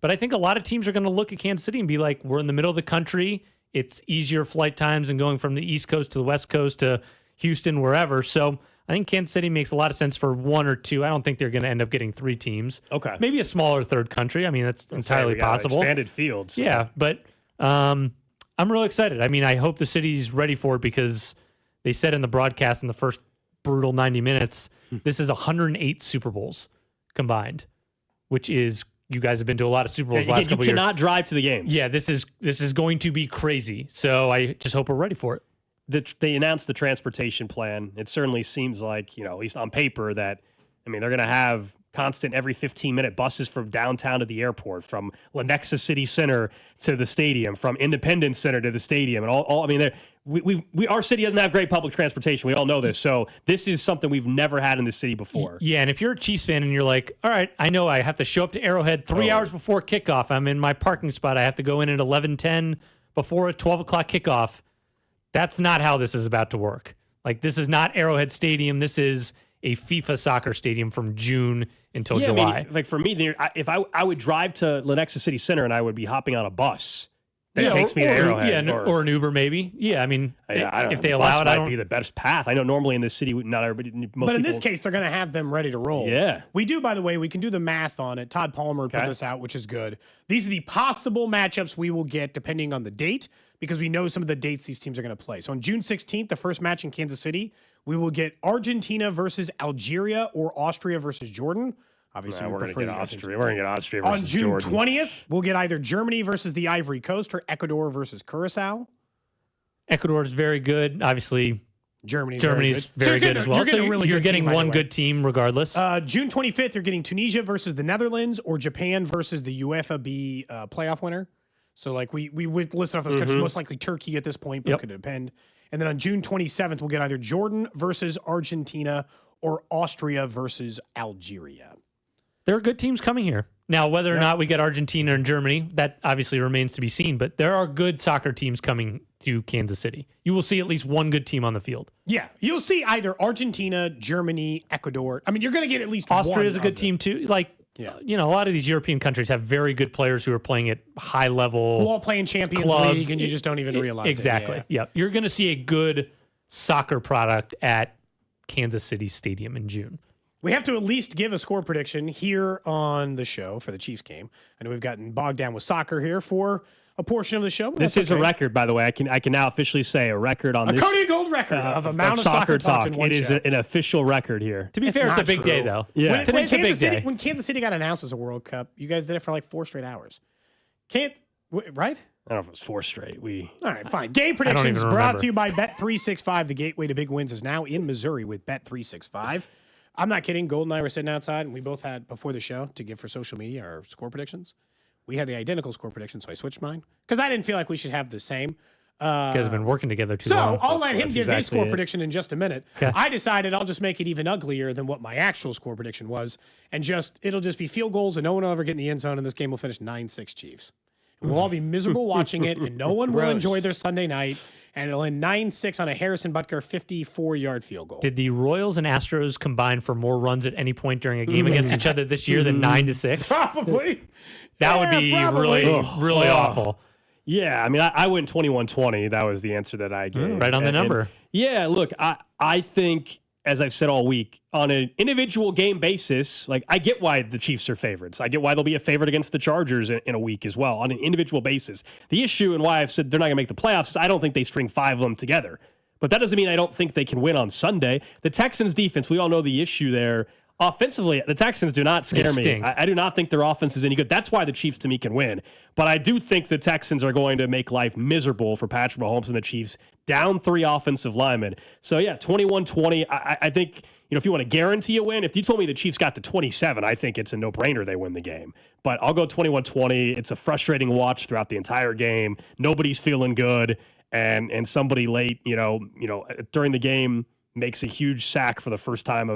But I think a lot of teams are going to look at Kansas City and be like, we're in the middle of the country. It's easier flight times than going from the East Coast to the West Coast to Houston, wherever. So I think Kansas City makes a lot of sense for 1 or 2. I don't think they're going to end up getting 3 teams. Okay. Maybe a smaller third country. I mean, that's entirely possible. Expanded fields. So. Yeah, but I'm really excited. I mean, I hope the city's ready for it because they said in the broadcast in the first brutal 90 minutes, this is 108 Super Bowls combined, which is you guys have been to a lot of Super Bowls last couple years. You years. cannot drive to the games. Yeah, this is going to be crazy. So I just hope we're ready for it. They announced the transportation plan. It certainly seems like, at least on paper, that they're going to have constant every 15-minute buses from downtown to the airport, from Lenexa City Center to the stadium, from Independence Center to the stadium, and all. Our city doesn't have great public transportation. We all know this. So this is something we've never had in the city before. Yeah, and if you're a Chiefs fan and you're like, all right, I know I have to show up to Arrowhead 3 hours before kickoff. I'm in my parking spot. I have to go in at 11:10 before a 12 o'clock kickoff. That's not how this is about to work. This is not Arrowhead Stadium. This is a FIFA soccer stadium from June until July. For me, if I would drive to Lenexa City Center and I would be hopping on a bus that takes me to Arrowhead. Or an Uber maybe. Yeah, I mean, if they allow it, might be the best path. I know normally in this city, not everybody. But in this case, they're going to have them ready to roll. Yeah. We do, by the way, we can do the math on it. Todd Palmer put this out, which is good. These are the possible matchups we will get depending on the date, because we know some of the dates these teams are going to play. So on June 16th, the first match in Kansas City, we will get Argentina versus Algeria or Austria versus Jordan. Obviously, we're going to get Austria. We're going to get Austria versus on June Jordan. 20th, we'll get either Germany versus the Ivory Coast or Ecuador versus Curacao. Ecuador is very good. Obviously, Germany's very good as well. You're getting one good team regardless. June 25th, you're getting Tunisia versus the Netherlands or Japan versus the UEFA B playoff winner. So we would list off those countries, most likely Turkey at this point, but it could depend. And then on June 27th, we'll get either Jordan versus Argentina or Austria versus Algeria. There are good teams coming here. Now, whether or not we get Argentina and Germany, that obviously remains to be seen. But there are good soccer teams coming to Kansas City. You will see at least one good team on the field. Yeah, you'll see either Argentina, Germany, Ecuador. I mean, you're going to get at least Austria one is a good team too. A lot of these European countries have very good players who are playing at high level. Who all play in Champions clubs. League, and you just don't even realize exactly. it. Yeah, you're going to see a good soccer product at Kansas City Stadium in June. We have to at least give a score prediction here on the show for the Chiefs game. I know we've gotten bogged down with soccer here for a portion of the show. This is a record, by the way. I can now officially say a record on this. A Cody Gold record of amount of soccer talk in one It is show. an official record here. To be fair, it's a big day, though. Yeah. Today's a big day. When Kansas City got announced as a World Cup, you guys did it for like 4 straight hours. Right? I don't know if it was 4 straight. All right, fine. Game predictions brought to you by Bet365. The gateway to big wins is now in Missouri with Bet365. I'm not kidding. Gold and I were sitting outside, and we both had, before the show, to give for social media our score predictions. We had the identical score predictions, so I switched mine because I didn't feel like we should have the same. You guys have been working together too long. So I'll let him give his score it. prediction in just a minute. Okay. I decided I'll just make it even uglier than what my actual score prediction was, and it'll just be field goals, and no one will ever get in the end zone, and this game will finish 9-6 Chiefs. We'll all be miserable watching it, and no one will enjoy their Sunday night, and it'll end 9-6 on a Harrison Butker 54-yard field goal. Did the Royals and Astros combine for more runs at any point during a game against each other this year than 9-6? Probably. That would be really awful. Yeah, I mean, I went 21-20. That was the answer that I gave. Right on the number. Yeah, look, I think, as I've said all week, on an individual game basis, like I get why the Chiefs are favorites. I get why they'll be a favorite against the Chargers in a week as well, on an individual basis. The issue and why I've said they're not going to make the playoffs is I don't think they string 5 of them together. But that doesn't mean I don't think they can win on Sunday. The Texans' defense, we all know the issue there. Offensively, the Texans do not scare me. I do not think their offense is any good. That's why the Chiefs, to me, can win. But I do think the Texans are going to make life miserable for Patrick Mahomes and the Chiefs, down 3 offensive linemen. So, yeah, 21-20. I think, if you want to guarantee a win, if you told me the Chiefs got to 27, I think it's a no-brainer they win the game. But I'll go 21-20. It's a frustrating watch throughout the entire game. Nobody's feeling good. And somebody late, during the game, makes a huge sack for the first time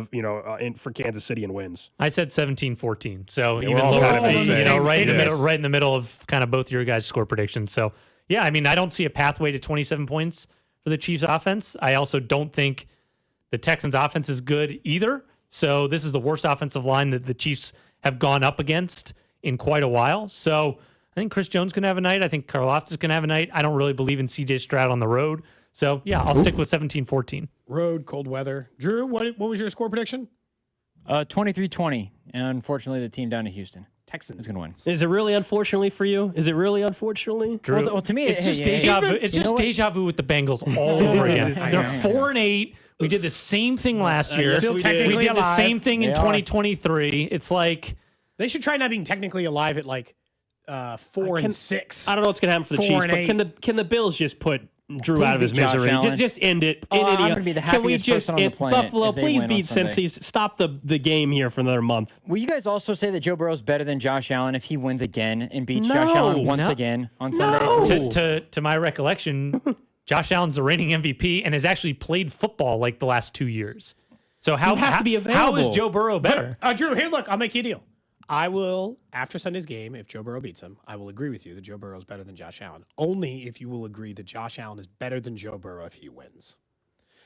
for Kansas City and wins. I said 17-14. So Yeah, even we're all lower kind of than in the me, same- right in the middle of kind of both your guys' score predictions. So yeah, I mean, I don't see a pathway to 27 points for the Chiefs offense. I also don't think the Texans offense is good either. So this is the worst offensive line that the Chiefs have gone up against in quite a while. So I think Chris Jones can have a night. I think Karlaftis can have a night. I don't really believe in CJ Stroud on the road. So, yeah, I'll stick with 17-14. Road, cold weather. Drew, what was your score prediction? 23-20. And unfortunately, the team down to Houston. Texans is going to win. Is it really unfortunately for you? Is it really unfortunately? Drew, well, to me, it's just deja vu. It's just deja vu with the Bengals all over again. They're 4-8. We did the same thing last year. Still technically we did the alive. same thing in They are. 2023. It's like They should try not being technically alive at 4-6. I don't know what's going to happen for the 4 Chiefs, and but 8. can the Bills just put Drew Please out of his beat Josh misery? Allen. Just end it. I'm gonna be the Can we happiest just person on the planet Buffalo? if they Please win beat on Sunday. Cincy. Stop the game here for another month. Will you guys also say that Joe Burrow's better than Josh Allen if he wins again and beats No, Josh Allen once no. again on Sunday? to my recollection, Josh Allen's the reigning MVP and has actually played football like the last 2 years. So how have to be how is available. Joe Burrow better? Drew, here, look, I'll make you a deal. I will, after Sunday's game, if Joe Burrow beats him, I will agree with you that Joe Burrow is better than Josh Allen. Only if you will agree that Josh Allen is better than Joe Burrow if he wins.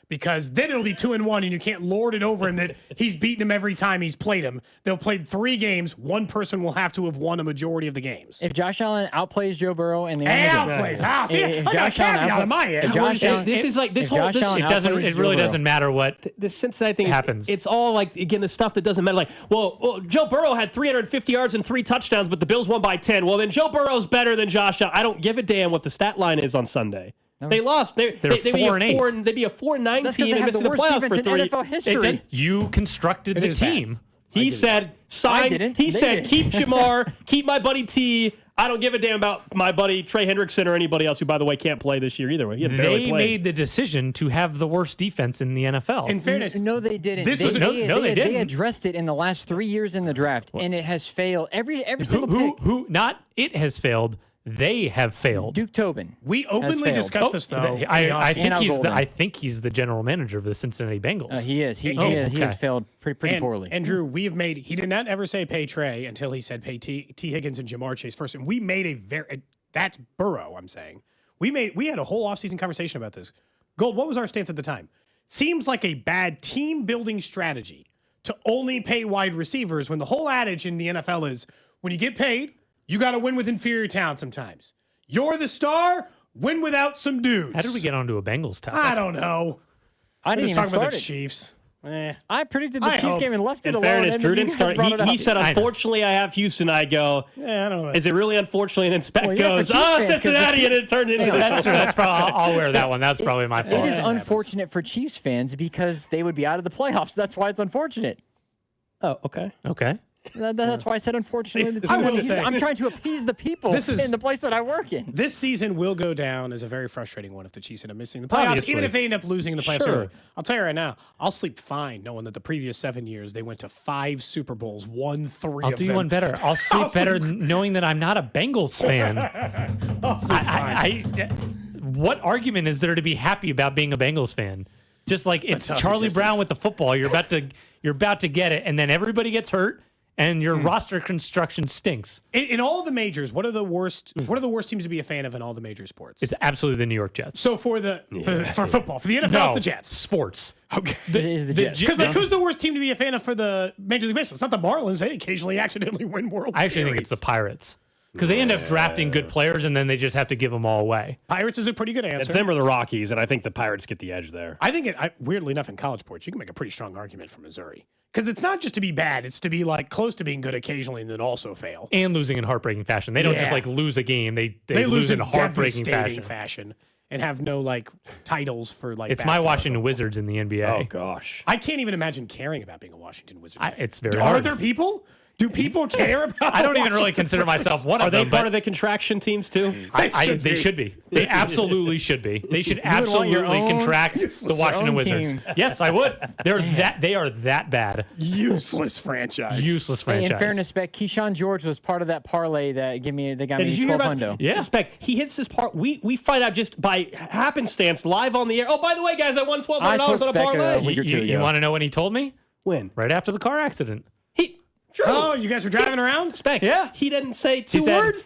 Because then it'll be 2-1, and you can't lord it over him that he's beaten him every time he's played him. They'll play 3 games. One person will have to have won a majority of the games. If Josh Allen outplays Joe Burrow and they win the game, Outplays. See, if I got a caveat on my end. if Josh Allen, This is like this if whole. Josh Allen outplays It Joe really Burrow- doesn't matter what The Cincinnati thing happens. It's all like, again, the stuff that doesn't matter. Like, well, Joe Burrow had 350 yards and 3 touchdowns, but the Bills won by 10. Well, then Joe Burrow's better than Josh Allen. I don't give a damn what the stat line is on Sunday. They lost. They'd be a 4-8. They'd be a 4-19 That's 'cause they and have missing the the worst playoffs for defense in 3. NFL history. You constructed the is bad. team. He said, sign. didn't. He They said, did. keep Jamar, keep my buddy T. I don't give a damn about my buddy Trey Hendrickson or anybody else who, by the way, can't play this year either way. He had barely They played. made the decision to have the worst defense in the NFL. In fairness, No, they didn't. This they, was- No, they they didn't. addressed it in the last 3 years in the draft, and it has failed. Every single pick. who not it has failed. They have failed. Duke Tobin. we openly failed. discussed this, though. I think Al he's Golden. I think he's the general manager of the Cincinnati Bengals. He is. He okay. has failed pretty and, poorly. And Drew, we have made. He did not ever say pay Trey until he said pay T Higgins and Jamar Chase first. And we made that's Burrow. I'm saying we had a whole offseason conversation about this. Gold, what was our stance at the time? Seems like a bad team building strategy to only pay wide receivers when the whole adage in the NFL is when you get paid, you got to win with inferior talent sometimes. You're the star, win without some dudes. How did we get onto a Bengals topic? I don't know. I didn't We're just even talking about start the it. Chiefs. I predicted the Chiefs game and left it In alone. fairness, and Drew then you didn't guys start. brought it He up. said, unfortunately, I have Houston. I go, I don't know. Is it really unfortunately? And then Spec Well, yeah, goes, for Chiefs fans, 'cause Cincinnati, the and it turned into Hang on, this. That's true. That's probably, I'll wear that one. That's probably my fault. It is unfortunate for Chiefs fans because they would be out of the playoffs. That's why it's unfortunate. Oh, okay. Okay. That's why I said unfortunately. The I team will say- I'm trying to appease the people in the place that I work in. This season will go down as a very frustrating one if the Chiefs end up missing the playoffs. Obviously. Even if they end up losing the playoffs Sure. early. I'll tell you right now, I'll sleep fine knowing that the previous 7 years they went to 5 Super Bowls, won 3 I'll of do them. you one better. I'll sleep better knowing that I'm not a Bengals fan. I'll sleep fine. What argument is there to be happy about being a Bengals fan? Just like it's tough Charlie existence. Brown with the football. You're about to get it, and then everybody gets hurt, and your roster construction stinks. In all the majors, what are the worst teams to be a fan of in all the major sports? It's absolutely the New York Jets. So for football, for the NFL, No, it's the Jets. Sports. Okay. It is the Jets. Because who's the worst team to be a fan of for the Major League Baseball? It's not the Marlins. They occasionally accidentally win World I actually Series. think it's the Pirates. Because they end up drafting good players, and then they just have to give them all away. Pirates is a pretty good answer. It's them or the Rockies, and I think the Pirates get the edge there. I think weirdly enough, in college sports, you can make a pretty strong argument for Missouri. Because it's not just to be bad; it's to be like close to being good occasionally, and then also fail. And losing in heartbreaking fashion. They don't just like lose a game; they lose in heartbreaking fashion, and have no like titles for like. It's my Washington Wizards in the NBA. Oh gosh, I can't even imagine caring about being a Washington Wizards fan. It's very Are hard. there people? Do people care about? I don't even really consider myself one Are of they them. part of the contraction teams too? They should be. They absolutely should be. They should would want your absolutely own- contract the your Washington own Wizards. team. Yes, I would. They are that bad. Useless franchise. Useless Hey, franchise. in fairness, Spec, Keyshawn George was part of that parlay that got me Did you hear 12 about? hundo. Yeah. Spec. He hits this part. We find out just by happenstance live on the air. Oh, by the way, guys, I won $1,200 I told on a Spec, parlay. week or two You ago. want to know when he told me? When? Right after the car accident. True. Oh, you guys were driving around? Spec. Yeah. He didn't say two He said- words to